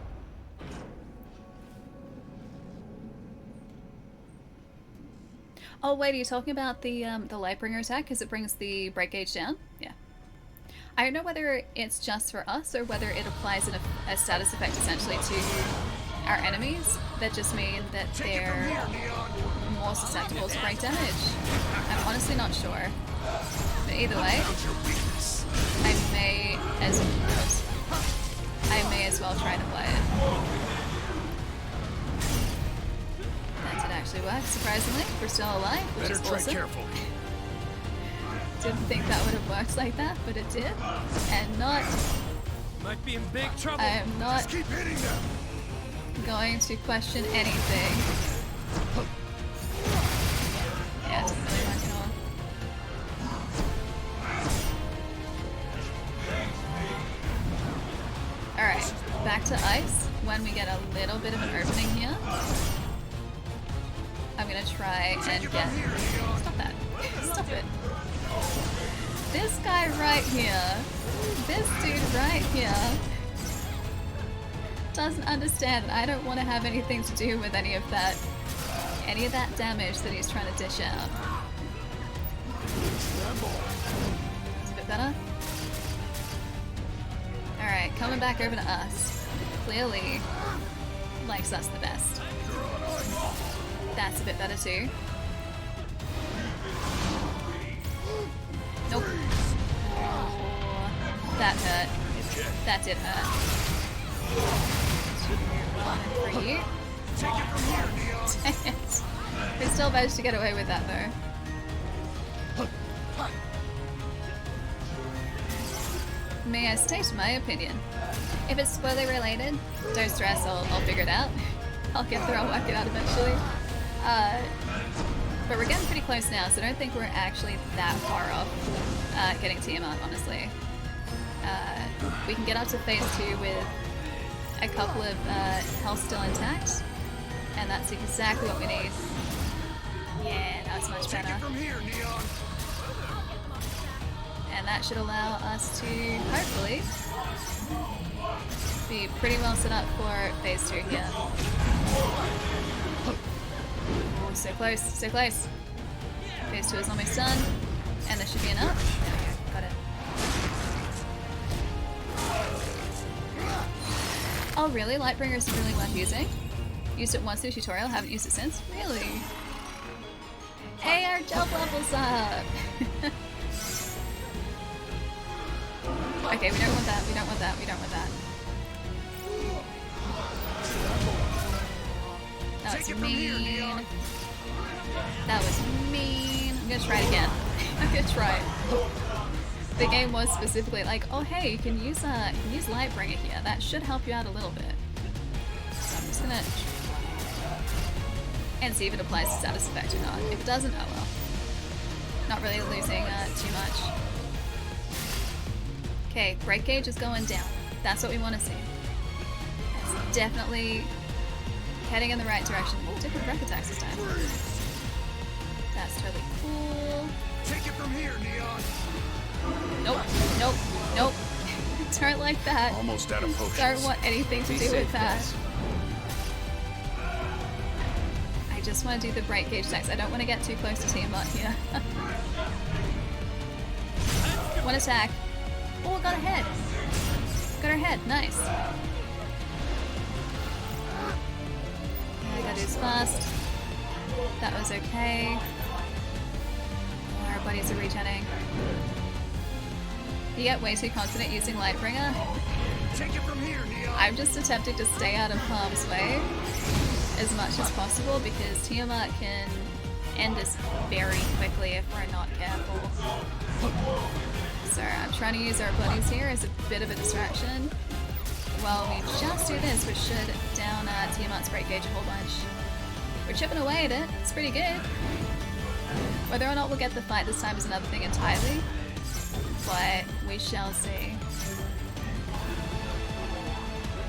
Oh wait, are you talking about the Lightbringer attack because it brings the break gauge down? Yeah. I don't know whether it's just for us or whether it applies a status effect essentially to our enemies that just mean that they're more susceptible to break damage. I'm honestly not sure. But either way, I may as well try to play it. That did actually work, surprisingly. We're still alive, which is awesome. Carefully. Didn't think that would have worked like that, but it did. And not... Might be in big trouble. I am not Just keep hitting them. going to question anything. Yeah, it doesn't really work at all. Alright, back to ice. When we get a little bit of an opening here, I'm gonna try and get... Stop that. Stop it. This guy right here, this dude right here, doesn't understand. I don't want to have anything to do with any of that damage that he's trying to dish out. That's a bit better. Alright, coming back over to us. Clearly likes us the best. That's a bit better too. Nope. Oh, that hurt. That did hurt. One for you. Take it from here, Neon. Dang it. We still managed to get away with that though. May I state my opinion? If it's spoiler related, don't stress, I'll figure it out. I'll get through, I'll work it out eventually. But we're getting pretty close now, so I don't think we're actually that far off getting Tiamat, honestly. We can get up to phase 2 with a couple of health still intact, and that's exactly what we need. Yeah, that's much better. Take it from here, Neon. And that should allow us to, hopefully, be pretty well set up for phase 2 here. Oh, so close, so close. Phase 2 is almost done, and there should be enough. There we go, got it. Oh really? Lightbringer is really worth using? Used it once in the tutorial, haven't used it since? Really? Hey, our jump level's up! Okay, we don't want that, we don't want that, we don't want that. That was mean. That was mean. I'm gonna try it again. I'm gonna try it. The game was specifically like, oh hey, you can use Lightbringer here. That should help you out a little bit. So I'm just gonna and see if it applies to status effect or not. If it doesn't, oh well. Not really losing too much. Okay, break gauge is going down. That's what we want to see. It's definitely heading in the right direction. Oh, different breath attacks this time. That's totally cool. Take it from here, Neon. Nope, nope, nope. Don't like that. Almost out of potions. Don't want anything to do with that. I just want to do the break gauge attacks. I don't want to get too close to Tiamat here. One attack. Oh, got a head. Got her head. Nice. I gotta do this fast. That was okay. Oh, our buddies are regenning. You get way too confident using Lightbringer. Take it from here, Neon. I'm just attempting to stay out of harm's way as much as possible because Tiamat can end us very quickly if we're not careful. So I'm trying to use our buddies here as a bit of a distraction. While we just do this, which should down Tiamat's break gauge a whole bunch. We're chipping away at it. It's pretty good. Whether or not we'll get the fight this time is another thing entirely. But we shall see.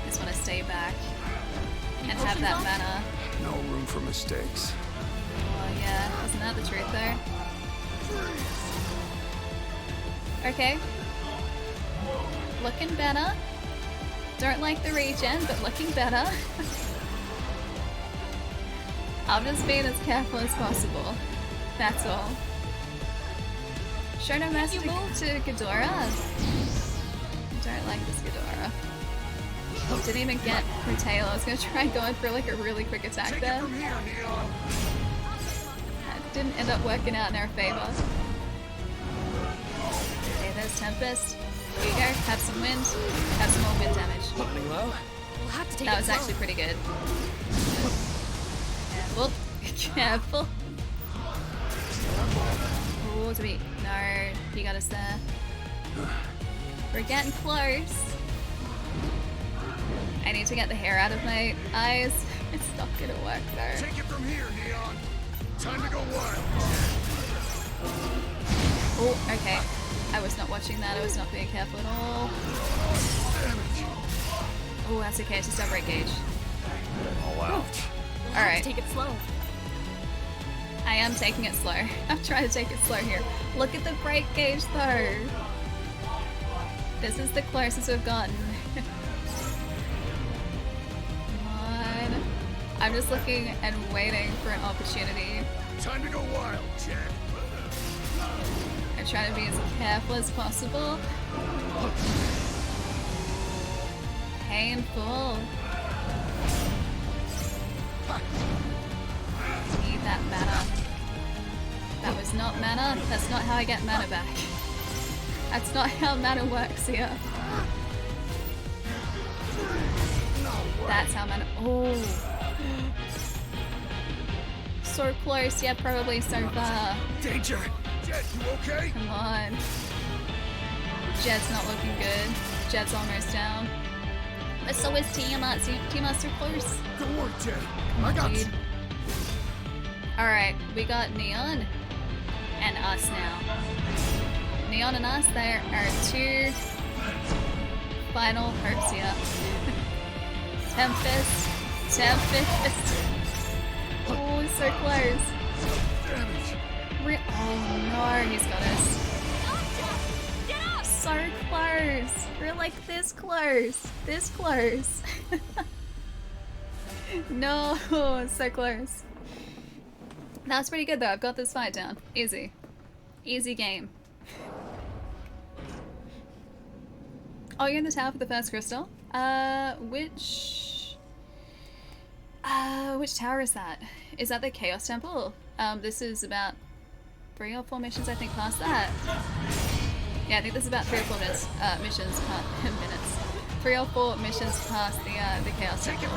Just want to stay back and have that mana. No room for mistakes. Well, yeah, isn't that the truth though? Okay. Looking better. Don't like the regen, but looking better. I'm just being as careful as possible. That's all. Show no mercy to Ghidorah. Don't like this Ghidorah. Didn't even get through tail. I was gonna try going for like a really quick attack there. That didn't end up working out in our favor. Okay, there's Tempest. Here you go. Have some wind. Have some more wind damage. Running low. We'll have to take That it was slow. actually pretty good. Careful. Careful. Oh, do we? No, you got us there. We're getting close. I need to get the hair out of my eyes. It's not gonna work though. Take it from here, Neon. Time to go wild. Oh, okay. I was not watching that. I was not being careful at all. Oh, that's okay. It's just our break gauge. All out. We'll have Alright. to take it slow. I am taking it slow. I'm trying to take it slow here. Look at the break gauge though. This is the closest we've gotten. Come on. I'm just looking and waiting for an opportunity. Time to go wild, Jet. I'm trying to be as careful as possible. Painful. Need that mana. That was not mana. That's not how I get mana back. That's not how mana works here. That's how mana. Oh. So close, yet probably so far. Danger! Jet, you okay? Come on. Jed's not looking good. Jed's almost down. But so is Tiamat. Tiamat's too close. Don't worry, Jet. I got you. Alright, we got Neon and us now. Neon and us, there are two final hopes here. Tempest. Tempest. Oh, he's so close. Oh no, he's got us. So close. We're like this close. This close. No, so close. That was pretty good though. I've got this fight down. Easy. Easy game. Oh, you're in the tower for the first crystal? Which tower is that? Is that the Chaos Temple? This is about 3 or 4 missions, I think, past that. Yeah, I think this is about 3 or 4 minutes, missions, minutes. 3 or 4 missions past the Chaos Temple.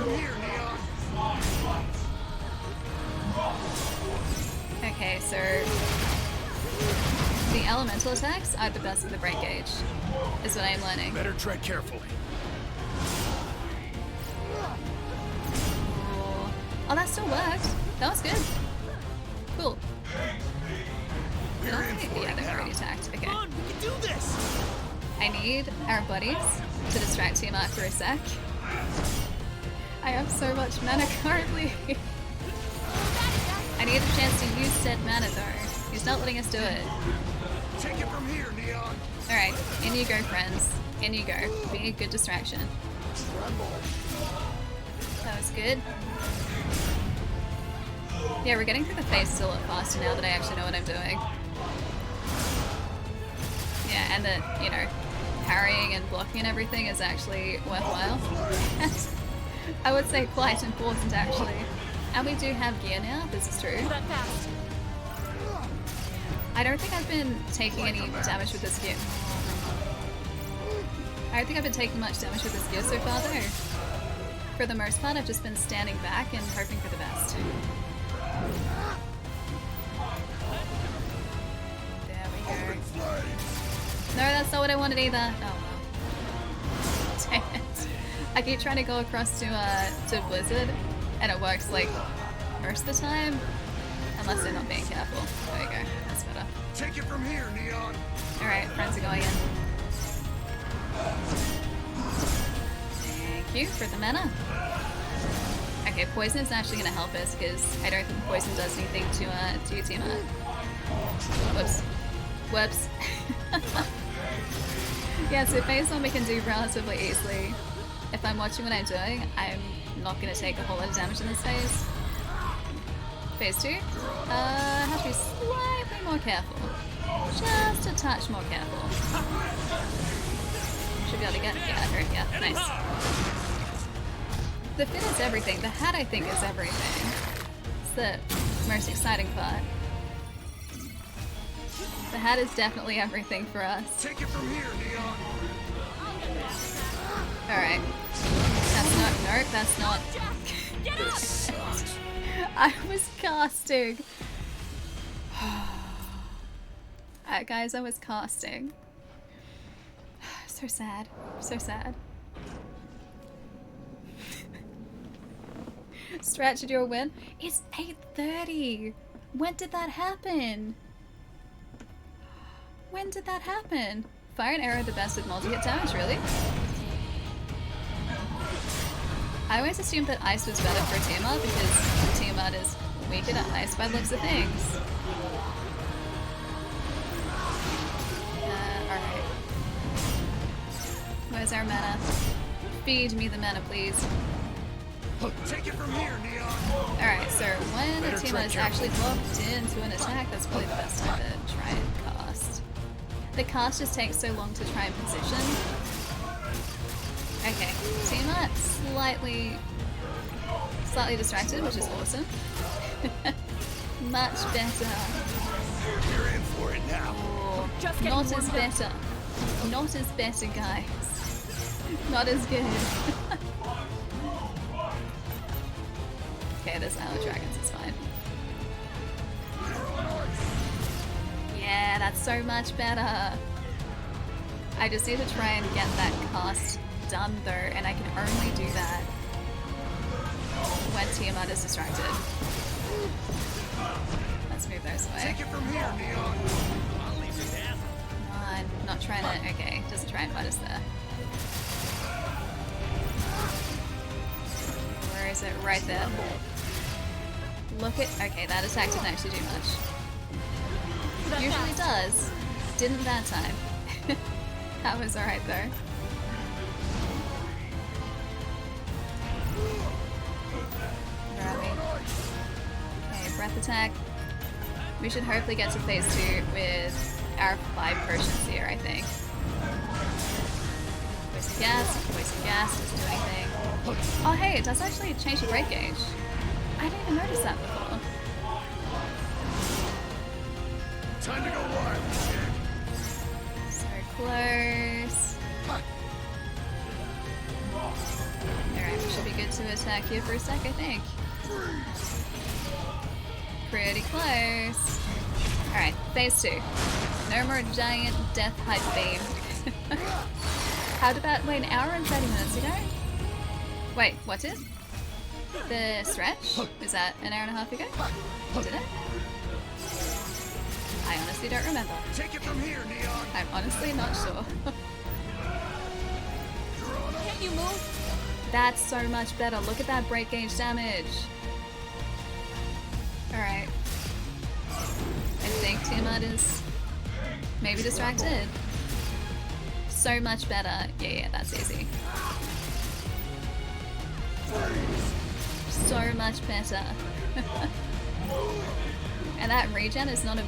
Okay, so the elemental attacks are the best with the break gauge, is what I am learning. Better tread carefully. Oh, that still worked. That was good. Cool. Yeah, they've already attacked. Okay. Come on, we can do this. I need our buddies to distract Tiamat for a sec. I have so much mana currently. I need a chance to use said mana though. He's not letting us do it. Take it from here, Neon. Alright, in you go, friends. In you go. Be a good distraction. That was good. Yeah, we're getting through the phase a lot faster now that I actually know what I'm doing. Yeah, and that, you know, parrying and blocking and everything is actually worthwhile. I would say quite important actually. And we do have gear now, this is true. That fast. I don't think I've been taking any damage with this gear. I don't think I've been taking much damage with this gear so far though. For the most part, I've just been standing back and hoping for the best. There we go. No, that's not what I wanted either. Oh well. Dang it. I keep trying to go across to Blizzard, and it works like most of the time, unless they're not being careful. There you go. That's better. Take it from here, Neon. All right, friends are going in. Thank you for the mana. Okay, poison is actually going to help us because I don't think poison does anything to your team. Whoops. Whoops. Yeah, so phase 1 we can do relatively easily. If I'm watching what I'm doing, I'm not going to take a whole lot of damage in this phase. Phase 2, have to be slightly more careful. just a touch more careful. Should be able to get her. Yeah, nice. The fit is everything. The hat, I think, is everything. It's the most exciting part. The hat is definitely everything for us. Take it from here, Neon. Alright. That's not. Nope, that's not. This sucks. I was casting. Guys, I was casting. So sad. So sad. Stretch, did you win? It's 8:30. When did that happen? When did that happen? Fire and arrow the best with multi-hit damage, really? I always assumed that ice was better for Tiamat because Tiamat is weaker to ice by the looks of things. Alright. Where's our mana? Feed me the mana, please. Take it from here, Neon. Alright, so when Better a Tiamat tread is carefully. actually locked into an attack, that's probably the best time to try and cast. The cast just takes so long to try and position. Okay, Tiamat slightly distracted, which is awesome. Much better. You're in for it now. Oh, Just getting not as warmed up. better. Not as better, guys. Not as good. Okay, this Isle of Dragons is fine. Yeah, that's so much better. I just need to try and get that cast done though, and I can only do that when Tiamat is distracted. Let's move those away. Take it from here, Neon. Come on, not trying to. Okay, doesn't try and fight us there. Where is it? Right there. Look at. Okay, that attack didn't actually do much. Usually does. Didn't that time. That was alright though. Where are we? Okay, breath attack. We should hopefully get to phase 2 with our 5 potions here, I think. Poison gas, doesn't do anything. Oh hey, it does actually change the break gauge. I didn't even notice that before. Time to go wild. So close. Alright, we should be good to attack here for a sec, I think. Pretty close. Alright, phase 2. No more giant death hype beam. How about, wait, an hour and 30 minutes ago? Wait, what did? The stretch? Was that an hour and a half ago? Did it? I honestly don't remember. Take it from here, Neon. I'm honestly not sure. Can't you move? That's so much better. Look at that break gauge damage. Alright. I think Tiamat is maybe distracted. So much better. Yeah, that's easy. So much better. And that regen is not a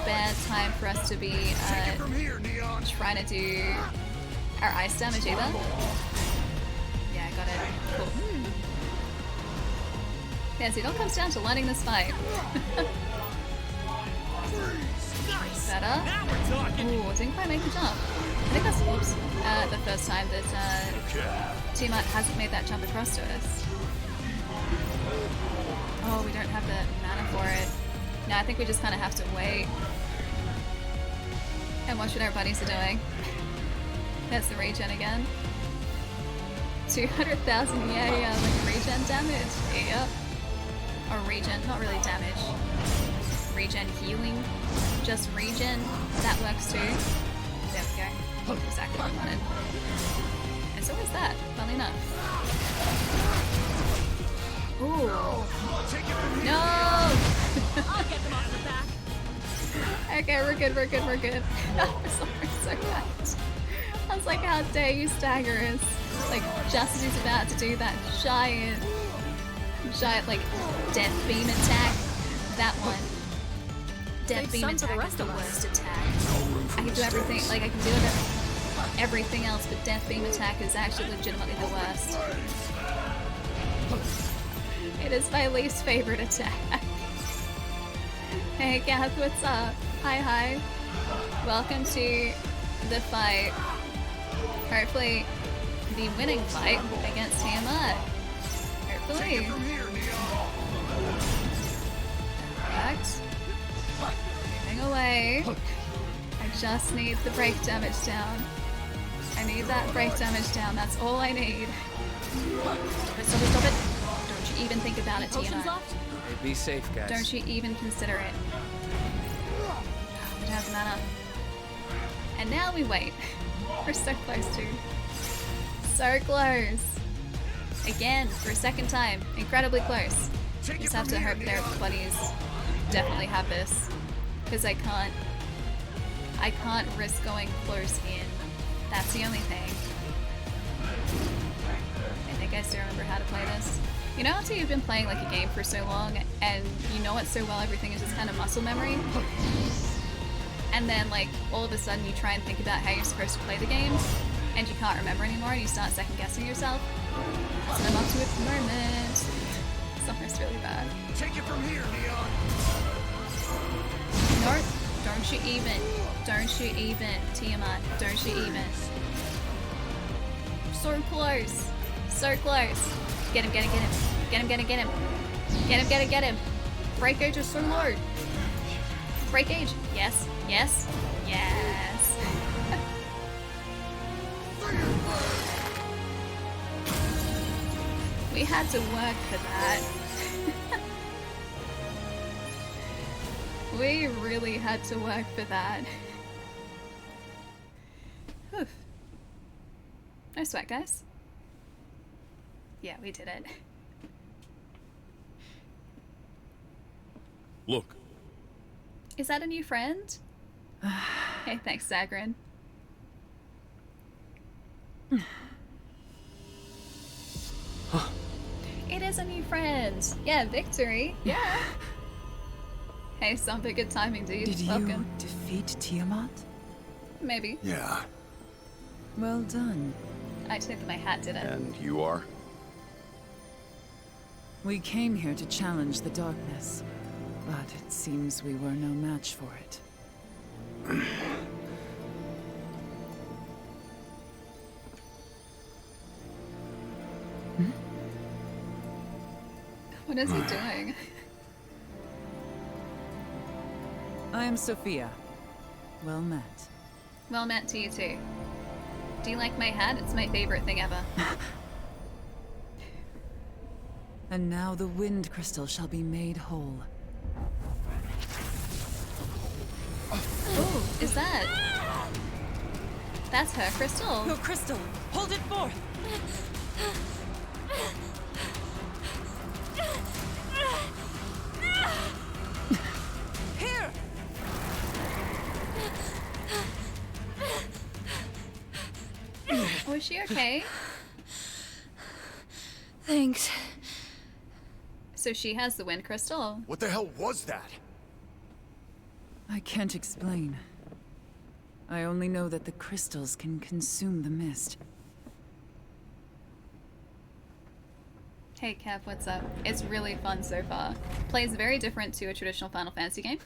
bad time for us to be Take it from here, Neon. trying to do our ice damage either. Yeah, I got it. Cool. Yeah, see, it all comes down to learning this fight. Better. Ooh, didn't quite make the jump. I think that's oops, the first time that Tiamat hasn't made that jump across to us. Oh, we don't have the mana for it. No, I think we just kind of have to wait and watch what our buddies are doing. That's the regen again. 200,000, yeah, like regen damage. Yep. Or regen, not really damage. Regen healing. Just regen. That works too. There we go. Exactly what I wanted. And so is that, funnily enough. Ooh. No! I'll get them off the back. Okay, we're good. I'm sorry, so bad. I was like, how dare you stagger us? Like, just as he's about to do that giant, like, death beam attack. That one. Death Beam some for attack the is rest the of us. worst attack. No room for I can do everything, mistakes. like I can do everything else, but Death Beam attack is actually legitimately the worst. It is my least favorite attack. Hey Gath, what's up? Hi. Welcome to the fight. Hopefully, the winning fight against Tiamat. Hopefully. Correct. Moving away. I just need the break damage down. I need that break damage down. That's all I need. Stop it. Don't you even think about it, Potions Tiamat. left? Hey, be safe, guys. Don't you even consider it. It doesn't matter. And now we wait. We're so close to. So close. Again, for a second time. Incredibly close. Just have to hope their buddies definitely have this. Because I can't risk going close in. That's the only thing. I think I still remember how to play this. You know after you've been playing like a game for so long and you know it so well everything is just kind of muscle memory? And then like all of a sudden you try and think about how you're supposed to play the game and you can't remember anymore and you start second guessing yourself. That's what I'm up to at the moment. Something's really bad. Take it from here, Neon. No, don't you even. Don't you even, Tiamat. Don't you even. So close. So close. Get him. Get him. Break gauge is so low. Break gauge. Yes. We had to work for that. We really had to work for that. Whew. No sweat, guys. Yeah, we did it. Look, Is that a new friend? Hey, thanks, Zagrin. It is a new friend. Yeah, Victory. Yeah. Hey, Sompa, good timing, dude. Did you Welcome. defeat Tiamat? Maybe. Yeah, Well done. I actually think that my hat did it. and you are? We came here to challenge the darkness, but it seems we were no match for it. What is he doing? I am Sophia. Well met. Well met to you too. Do you like my hat? It's my favorite thing ever. And now the wind crystal shall be made whole. Oh, is that? That's her crystal. Your crystal! Hold it forth! Here! Oh, is she okay? Thanks. So she has the wind crystal. What the hell was that? I can't explain. I only know that the crystals can consume the mist. Hey Kev, what's up? It's really fun so far. Plays very different to a traditional Final Fantasy game.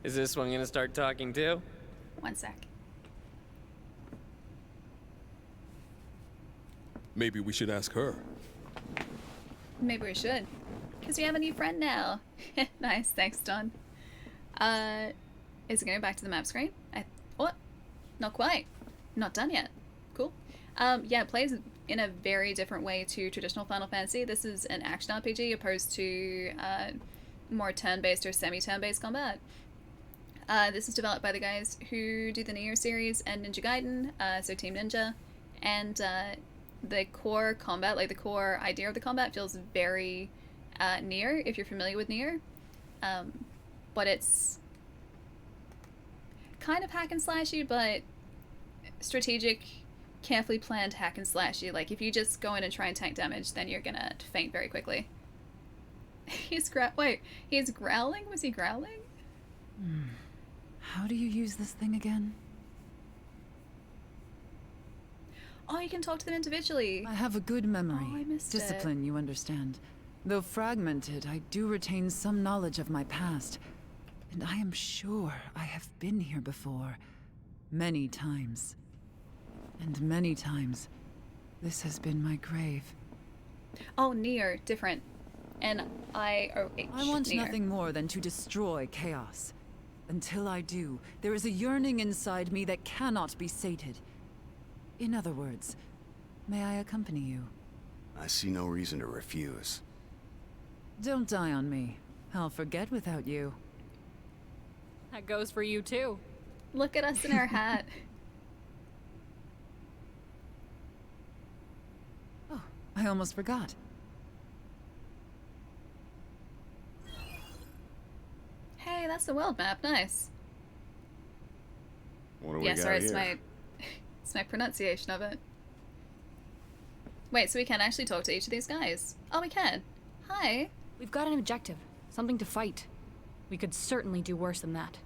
Is this one gonna start talking too? One sec. maybe we should ask her. Maybe we should. Because we have a new friend now. Nice, thanks, Don. Is it going back to the map screen? What? Not quite. Not done yet. Cool. Yeah, it plays in a very different way to traditional Final Fantasy. This is an action RPG opposed to more turn-based or semi-turn-based combat. This is developed by the guys who do the Neo series and Ninja Gaiden, so Team Ninja, and the core combat, like the core idea of the combat, feels very Nier, if you're familiar with Nier, but it's kind of hack and slashy, but strategic, carefully planned hack and slashy. Like if you just go in and try and tank damage, then you're gonna faint very quickly. He's growling? Was he growling? How do you use this thing again? Oh, you can talk to them individually. I have a good memory. Oh, I missed Discipline, you understand. Though fragmented, I do retain some knowledge of my past. And I am sure I have been here before. Many times. And many times, this has been my grave. Oh, Nier, different. N-I-O-H. I want Nier. nothing more than to destroy chaos. Until I do, there is a yearning inside me that cannot be sated. In other words, may I accompany you? I see no reason to refuse. Don't die on me. I'll forget without you. That goes for you too. Look at us in our hat. Oh, I almost forgot. Hey, that's the world map. Nice. What do we Yeah, got sorry, here? it's my pronunciation of it. Wait, so we can actually talk to each of these guys? Oh, we can. Hi. We've got an objective. Something to fight. We could certainly do worse than that.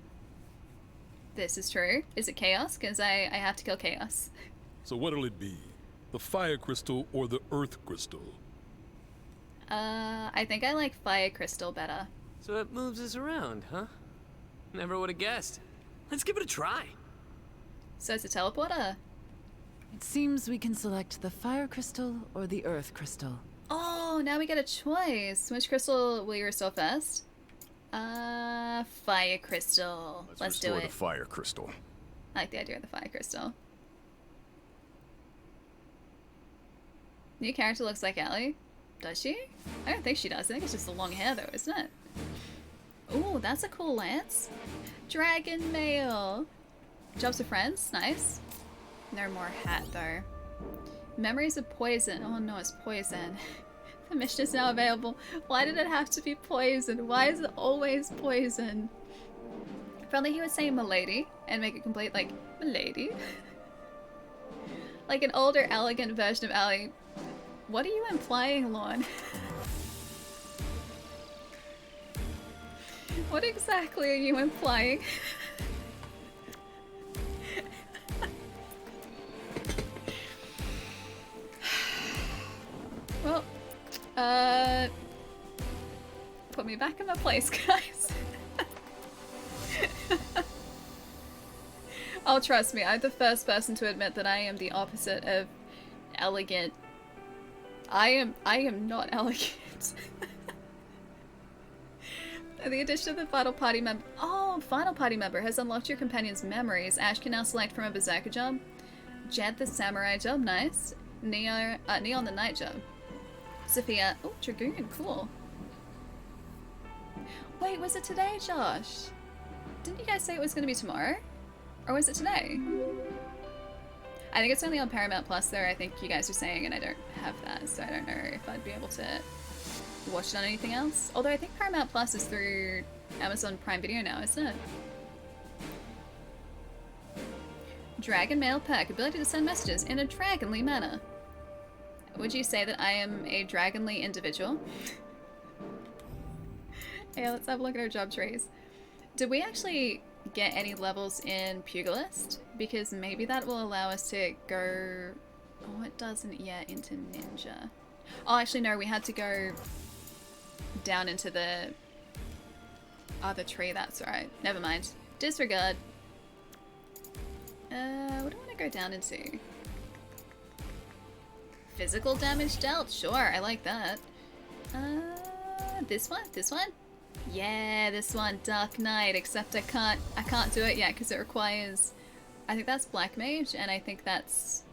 This is true. Is it Chaos? Because I have to kill Chaos. So what'll it be? The fire crystal or the earth crystal? I think I like Fire Crystal better. So it moves us around, huh? Never would have guessed. Let's give it a try. So it's a teleporter? It seems we can select the fire crystal or the earth crystal. Oh, now we get a choice. Which crystal will you restore first? Fire Crystal. Let's do restore it. the fire crystal. I like the idea of the Fire Crystal. New character looks like Ellie. Does she? I don't think she does. I think it's just the long hair though, isn't it? Ooh, that's a cool lance. Dragon mail. Jobs with friends. Nice. No more hat though. Memories of poison. Oh no, it's poison. The mission is now available. Why did it have to be poison? Why is it always poison? If only he would say milady and make it complete like milady. Like an older, elegant version of Ellie. What are you implying, Lorne? What exactly are you implying? Well, put me back in my place, guys. Oh, trust me, I'm the first person to admit that I am the opposite of elegant. I am not elegant. The addition of the final party member. Oh, final party member has unlocked your companion's memories. Ash can now select from a berserker job, Jed the samurai job, nice. Neon the knight job. Sophia, oh, Dragoon, cool. Wait, was it today, Josh? Didn't you guys say it was going to be tomorrow? Or was it today? I think it's only on Paramount Plus though, I think you guys are saying, and I don't have that, so I don't know if I'd be able to watch it on anything else. Although I think Paramount Plus is through Amazon Prime Video now, isn't it? Dragon Mail Pack, ability to send messages in a dragonly manner. Would you say that I am a dragonly individual? Yeah, let's have a look at our job trees. Did we actually get any levels in Pugilist? Because maybe that will allow us to go... Oh, it doesn't yet into Ninja. Oh, actually no, we had to go down into the other tree, that's right. Never mind. Disregard. What do I want to go down into? Physical damage dealt? Sure, I like that. This one? This one? Yeah, this one, Dark Knight, except I can't do it yet because it requires, I think that's Black Mage, and I think that's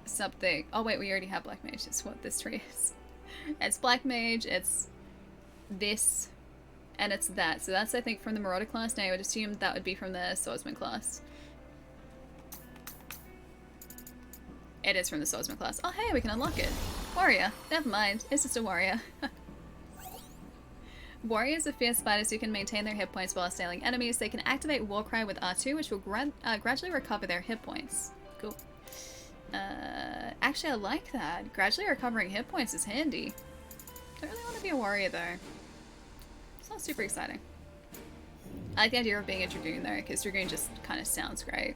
something, oh wait, we already have Black Mage, that's what this tree is. It's Black Mage, it's this, and it's that. So that's, I think, from the Marauder class. Now I would assume that would be from the Swordsman class. It is from the Swordsman class. Oh hey, we can unlock it. Warrior. Never mind, it's just a warrior. Warriors are fierce fighters who can maintain their hit points while assailing enemies. They can activate Warcry with R2, which will gradually recover their hit points. Cool. Actually, I like that. Gradually recovering hit points is handy. Don't really want to be a warrior, though. It's not super exciting. I like the idea of being a Dragoon though, because Dragoon just kind of sounds great.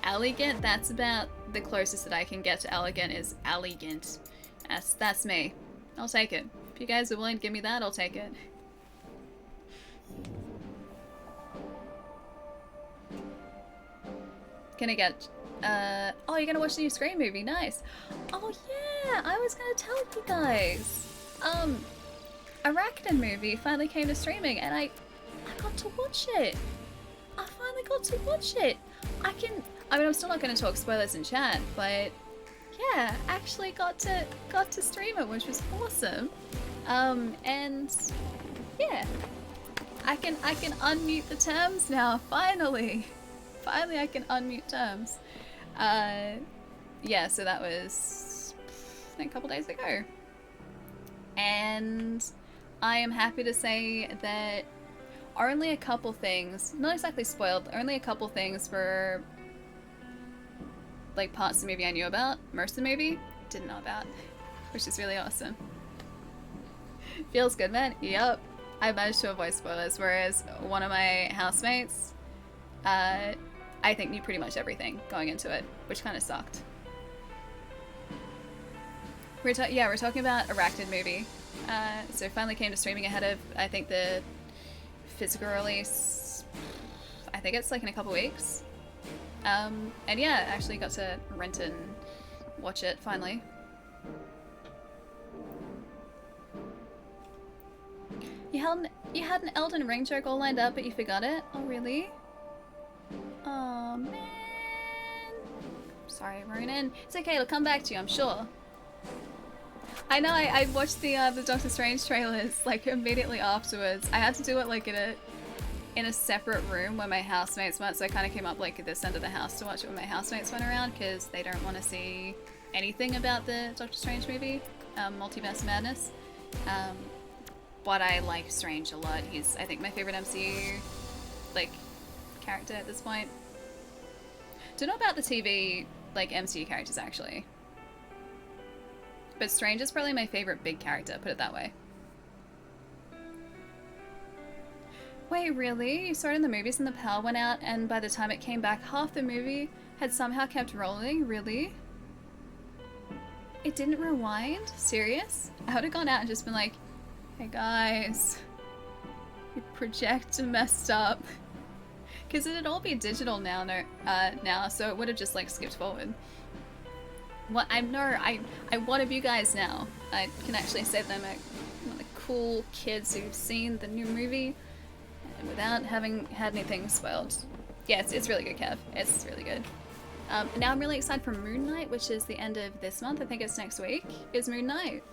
Elegant, that's about the closest that I can get to elegant is elegant. That's me. I'll take it. If you guys are willing to give me that, I'll take it. Gonna get, oh, you're gonna watch the new Scream movie, nice. Oh yeah, I was gonna tell you guys. Arachnid movie finally came to streaming and I got to watch it. I finally got to watch it. I mean, I'm still not gonna talk spoilers in chat, but yeah, actually got to stream it, which was awesome. And yeah, I can unmute the terms now, finally. Finally I can unmute terms. Yeah, so that was I think a couple days ago. And I am happy to say that only a couple things, not exactly spoiled, only a couple things were like parts of the movie I knew about. Most of the movie, didn't know about, which is really awesome. Feels good, man. Yup. I managed to avoid spoilers, whereas one of my housemates, I think knew pretty much everything going into it, which kind of sucked. We're talking about Arachnid movie. So it finally came to streaming ahead of, I think, the physical release. I think it's like in a couple weeks. And yeah, actually got to rent and watch it finally. You had an Elden Ring joke all lined up, but you forgot it? Oh really? Oh man. Sorry, Ronan. It's okay, it'll come back to you, I'm sure. I know, I watched the Doctor Strange trailers like immediately afterwards. I had to do it like in a separate room where my housemates went, so I kind of came up like at this end of the house to watch it when my housemates went around because they don't want to see anything about the Doctor Strange movie, Multiverse of Madness. But I like Strange a lot. He's, I think, my favorite MCU like character at this point. Don't know about the TV like MCU characters actually. But Strange is probably my favorite big character, put it that way. Wait, really? You saw it in the movies and the power went out and by the time it came back, half the movie had somehow kept rolling? Really? It didn't rewind? Serious? I would have gone out and just been like, hey guys, your projector messed up. Because it'd all be digital now, so it would have just like skipped forward. What I one of you guys now. I can actually say that I'm one of the cool kids who've seen the new movie and without having had anything spoiled. Yeah, it's really good, Kev. It's really good. Now I'm really excited for Moon Knight, which is the end of this month. I think it's next week. Is Moon Knight,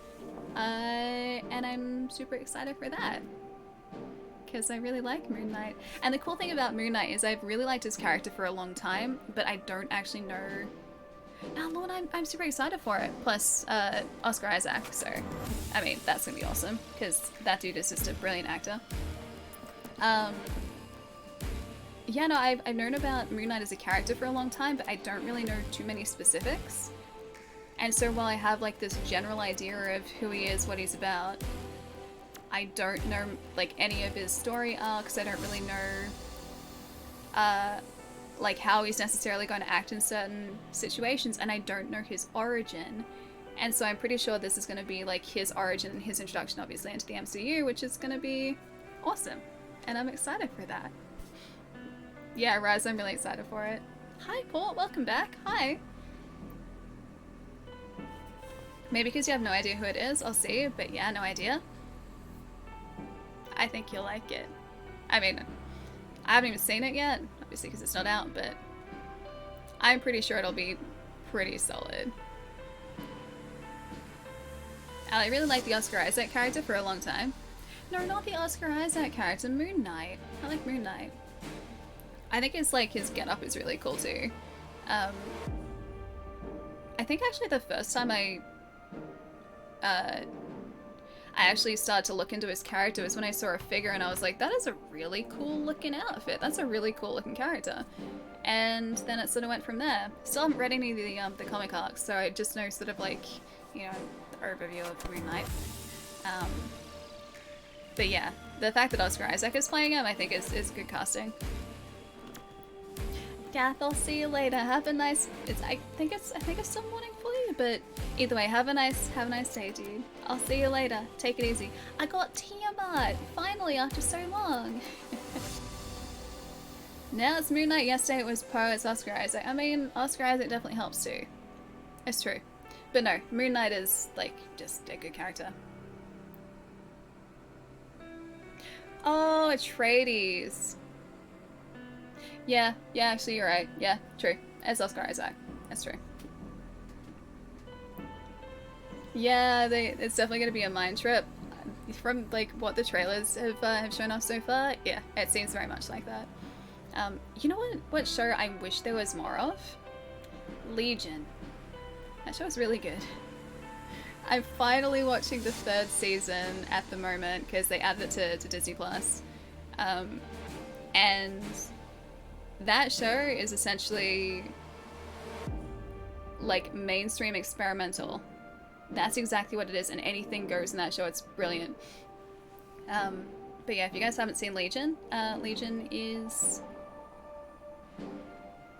and I'm super excited for that because I really like Moon Knight. And the cool thing about Moon Knight is I've really liked his character for a long time, but I don't actually know. Now, Lord, I'm super excited for it. Plus, Oscar Isaac, so, I mean, that's gonna be awesome, because that dude is just a brilliant actor. Yeah, no, I've known about Moon Knight as a character for a long time, but I don't really know too many specifics. And so while I have, like, this general idea of who he is, what he's about, I don't know, like, any of his story arcs. I don't really know, like how he's necessarily going to act in certain situations, and I don't know his origin. And so I'm pretty sure this is going to be like his origin and his introduction obviously into the MCU, which is going to be awesome. And I'm excited for that. Yeah, Raz, I'm really excited for it. Hi, Paul, welcome back. Hi. Maybe because you have no idea who it is, I'll see, but yeah, no idea. I think you'll like it. I mean, I haven't even seen it yet, obviously because it's not out, but I'm pretty sure it'll be pretty solid. I really liked the Oscar Isaac character for a long time. No, not the Oscar Isaac character, Moon Knight. I like Moon Knight. I think it's like his get-up is really cool too. I think actually the first time I actually started to look into his character was when I saw a figure and I was like, that is a really cool looking outfit. That's a really cool looking character. And then it sort of went from there. Still haven't read any of the comic arcs, so I just know sort of like, you know, the overview of Moon Knight. But yeah, the fact that Oscar Isaac is playing him, I think is good casting. Gath, I'll see you later. Have a nice. I think it's still morning for you, but either way, have a nice day, dude. I'll see you later. Take it easy. I got Tiamat finally after so long. Now it's Moon Knight. Yesterday it was Poe. It's Oscar Isaac. I mean, Oscar Isaac definitely helps too. It's true, but no, Moon Knight is like just a good character. Oh, Atreides. Yeah, actually you're right. Yeah, true. It's Oscar Isaac. That's true. Yeah, it's definitely going to be a mind trip. From like what the trailers have shown off so far, yeah, it seems very much like that. You know what show I wish there was more of? Legion. That show is really good. I'm finally watching the 3rd season at the moment because they added it to Disney Plus, and that show is essentially like mainstream experimental. That's exactly what it is, and anything goes in that show. It's brilliant. But yeah, if you guys haven't seen Legion, Legion is,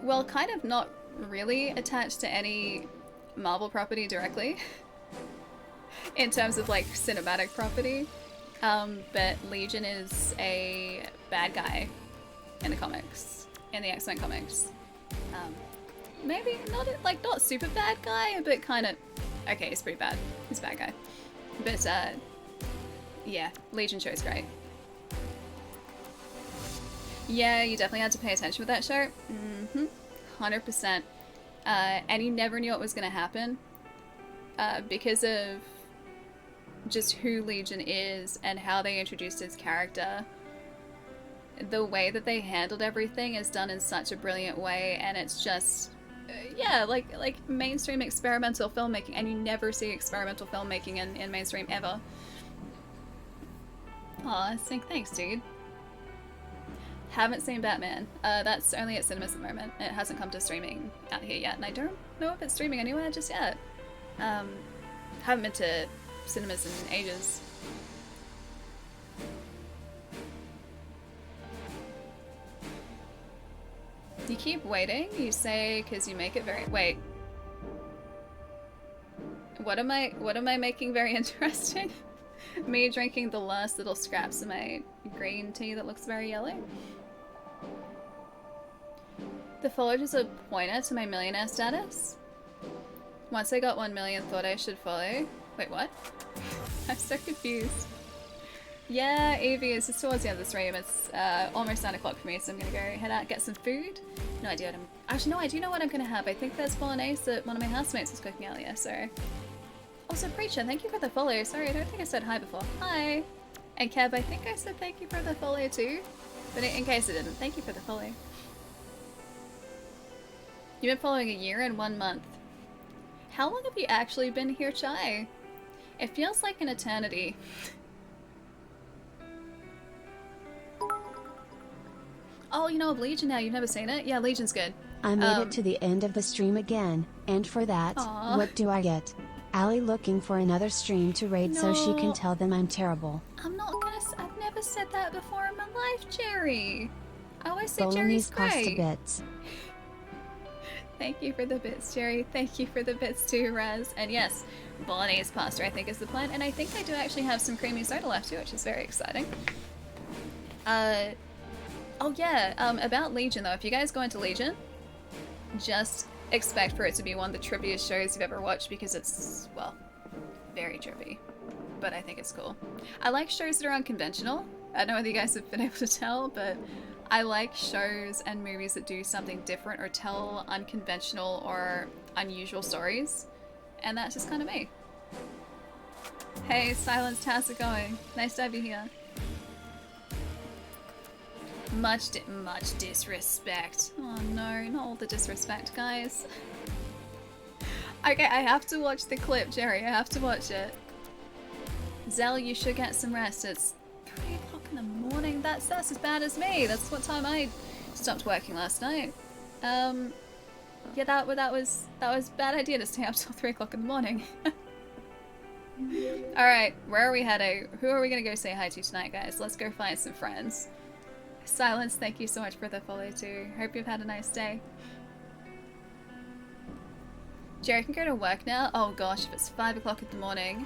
well, kind of not really attached to any Marvel property directly in terms of like cinematic property, but Legion is a bad guy in the comics, in the X-Men comics. Maybe not super bad guy, but kind of okay. He's pretty bad. He's a bad guy, but yeah, Legion show is great. Yeah, you definitely had to pay attention with that show. 100%. And you never knew what was going to happen because of just who Legion is and how they introduced his character. The way that they handled everything is done in such a brilliant way, and it's just yeah, like mainstream experimental filmmaking, and you never see experimental filmmaking in mainstream ever. Aw, thanks, dude. Haven't seen Batman. That's only at cinemas at the moment. It hasn't come to streaming out here yet, and I don't know if it's streaming anywhere just yet. Haven't been to cinemas in ages. You keep waiting, you say, because you make it very... Wait. What am I making very interesting? Me drinking the last little scraps of my green tea that looks very yellow? The followed is a pointer to my millionaire status. Once I got 1 million, thought I should follow. Wait, what? I'm so confused. Yeah, Evie, it's just towards the end of the stream. It's almost 9 o'clock for me, so I'm gonna go head out and get some food. No idea what I'm... Actually, no, I do know what I'm gonna have. I think there's bolognese that one of my housemates was cooking earlier, so... Also, Preacher, thank you for the follow. Sorry, I don't think I said hi before. Hi! And Kev, I think I said thank you for the follow too. But in case I didn't, thank you for the follow. You've been following a year and 1 month. How long have you actually been here, Chai? It feels like an eternity. Oh, you know of Legion now? You've never seen it? Yeah, Legion's good. I made it to the end of the stream again, and for that, what do I get? Allie looking for another stream to raid so she can tell them I'm terrible. I'm not gonna... I've never said that before in my life, Jerry. I always say Bolognese Jerry's cost great. a bits. Thank you for the bits, Jerry. Thank you for the bits too, Raz. And yes, bolognese pasta I think is the plan. And I think I do actually have some creamy soda left too, which is very exciting. Oh yeah, about Legion though, if you guys go into Legion, just expect for it to be one of the trippiest shows you've ever watched because it's, well, very trippy. But I think it's cool. I like shows that are unconventional. I don't know whether you guys have been able to tell, but I like shows and movies that do something different or tell unconventional or unusual stories. And that's just kind of me. Hey, Silence, how's it going? Nice to have you here. Much disrespect. Oh no, not all the disrespect, guys. Okay, I have to watch the clip, Jerry. I have to watch it. Zell, you should get some rest. It's 3 o'clock in the morning. That's as bad as me. That's what time I stopped working last night. Yeah, that was a bad idea to stay up till 3 o'clock in the morning. Alright, where are we heading? Who are we gonna go say hi to tonight, guys? Let's go find some friends. Silence, thank you so much for the follow too. Hope you've had a nice day. Jerry can go to work now? Oh gosh, if it's 5 o'clock in the morning.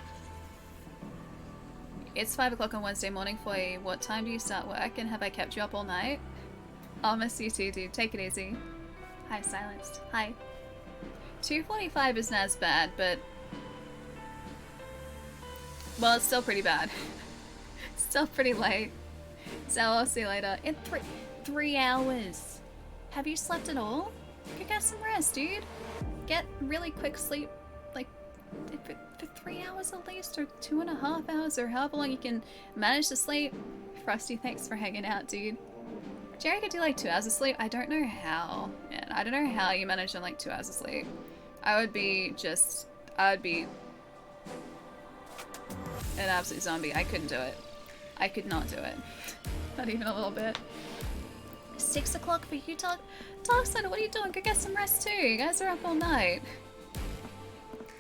It's 5 o'clock on Wednesday morning for you. What time do you start work and have I kept you up all night? I'll miss you too, dude. Take it easy. Hi, Silenced. Hi. 2:45 isn't as bad, but... well, it's still pretty bad. It's still pretty late. So I'll see you later. In 3 hours. Have you slept at all? Go get some rest, dude. Get really quick sleep. Like, for 3 hours at least, or 2.5 hours, or however long you can manage to sleep. Frosty, thanks for hanging out, dude. Jerry could do like 2 hours of sleep. I don't know how. Man, I don't know how you manage on like 2 hours of sleep. I would be an absolute zombie. I couldn't do it. I could not do it. Not even a little bit. 6 o'clock for you, Darksider, what are you doing? Go get some rest too. You guys are up all night.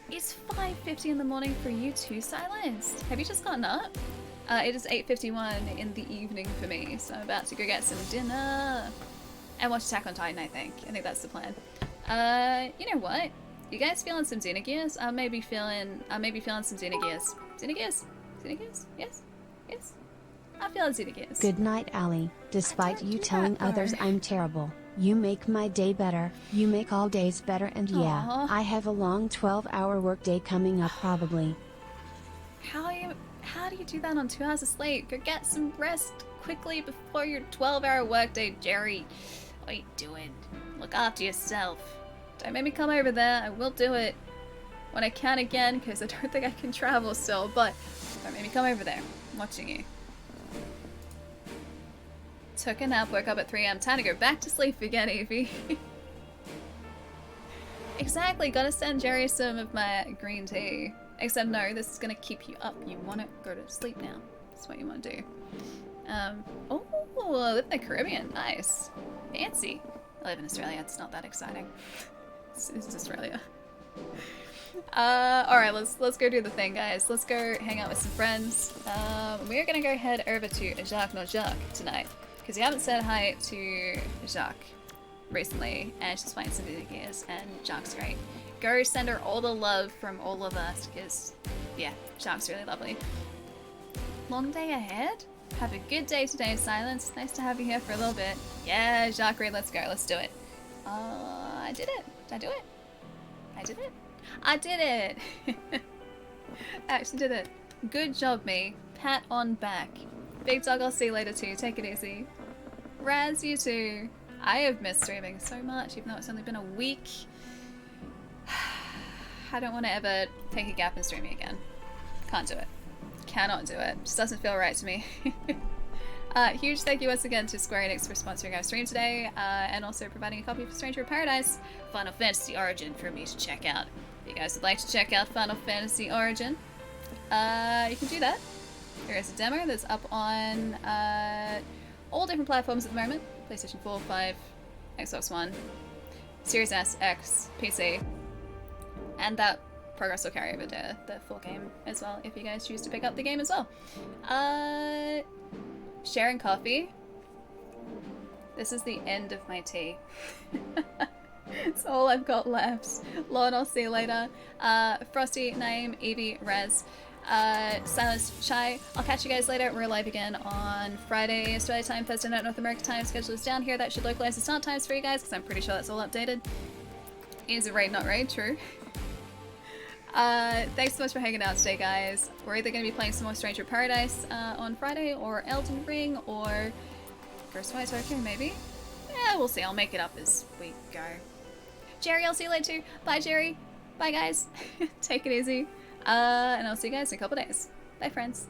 It's 5:50 in the morning for you too, Silenced. Have you just gotten up? It is 8:51 in the evening for me, so I'm about to go get some dinner. And watch Attack on Titan, I think. I think that's the plan. You know what? You guys feeling some Xenogears? I may be feeling some Xenogears. Xenogears? Xenogears? Yes? Yes? I'm feeling Xenogears. Good night, Allie. Despite you telling others I'm terrible, you make my day better. You make all days better, and yeah, Aww. I have a long 12-hour workday coming up probably. How do you do that on 2 hours of sleep? Go get some rest quickly before your 12-hour workday, Jerry. What are you doing? Look after yourself. Don't make me come over there. I will do it when I can again, because I don't think I can travel still, but don't make me come over there. I'm watching you. Took a nap, woke up at 3 AM. Time to go back to sleep again, Evie. Exactly, gotta send Jerry some of my green tea. Except no, this is gonna keep you up. You wanna go to sleep now. That's what you wanna do. Oh, I live in the Caribbean. Nice. Fancy. I live in Australia, it's not that exciting. This is Australia. Alright, let's go do the thing, guys. Let's go hang out with some friends. We're gonna go head over to Jacques Not Jacques tonight. Because you haven't said hi to Jacques recently, and she's playing some video games, and Jacques great. Go send her all the love from all of us, because, yeah, Jacques really lovely. Long day ahead? Have a good day today, Silence. Nice to have you here for a little bit. Yeah, Jacques, let's go. Let's do it. I did it. Did I do it? I did it. I did it! I actually did it. Good job, me. Pat on back. Big Dog, I'll see you later too. Take it easy. Raz, you too. I have missed streaming so much, even though it's only been a week. I don't want to ever take a gap in streaming again. Can't do it. Cannot do it. Just doesn't feel right to me. Huge thank you once again to Square Enix for sponsoring our stream today, and also providing a copy of Stranger of Paradise, Final Fantasy Origin for me to check out. If you guys would like to check out Final Fantasy Origin, you can do that. There is a demo that's up on all different platforms at the moment. PlayStation 4, 5, Xbox One, Series S, X, PC, and that progress will carry over to the full game as well if you guys choose to pick up the game as well. Sharing coffee. This is the end of my tea. It's all I've got left. Lord, I'll see you later. Frosty, Naeem, Evie, Rez, Silence, Chai. I'll catch you guys later. We're live again on Friday, Australia time, Thursday night, North America time. Schedule is down here. That should localize the start times for you guys, because I'm pretty sure that's all updated. Is it raid, not raid? True. Thanks so much for hanging out today, guys. We're either going to be playing some more Stranger of Paradise on Friday, or Elden Ring, or Ghostwire Tokyo, maybe? Yeah, we'll see. I'll make it up as we go. Jerry, I'll see you later too. Bye, Jerry. Bye, guys. Take it easy. And I'll see you guys in a couple days. Bye, friends.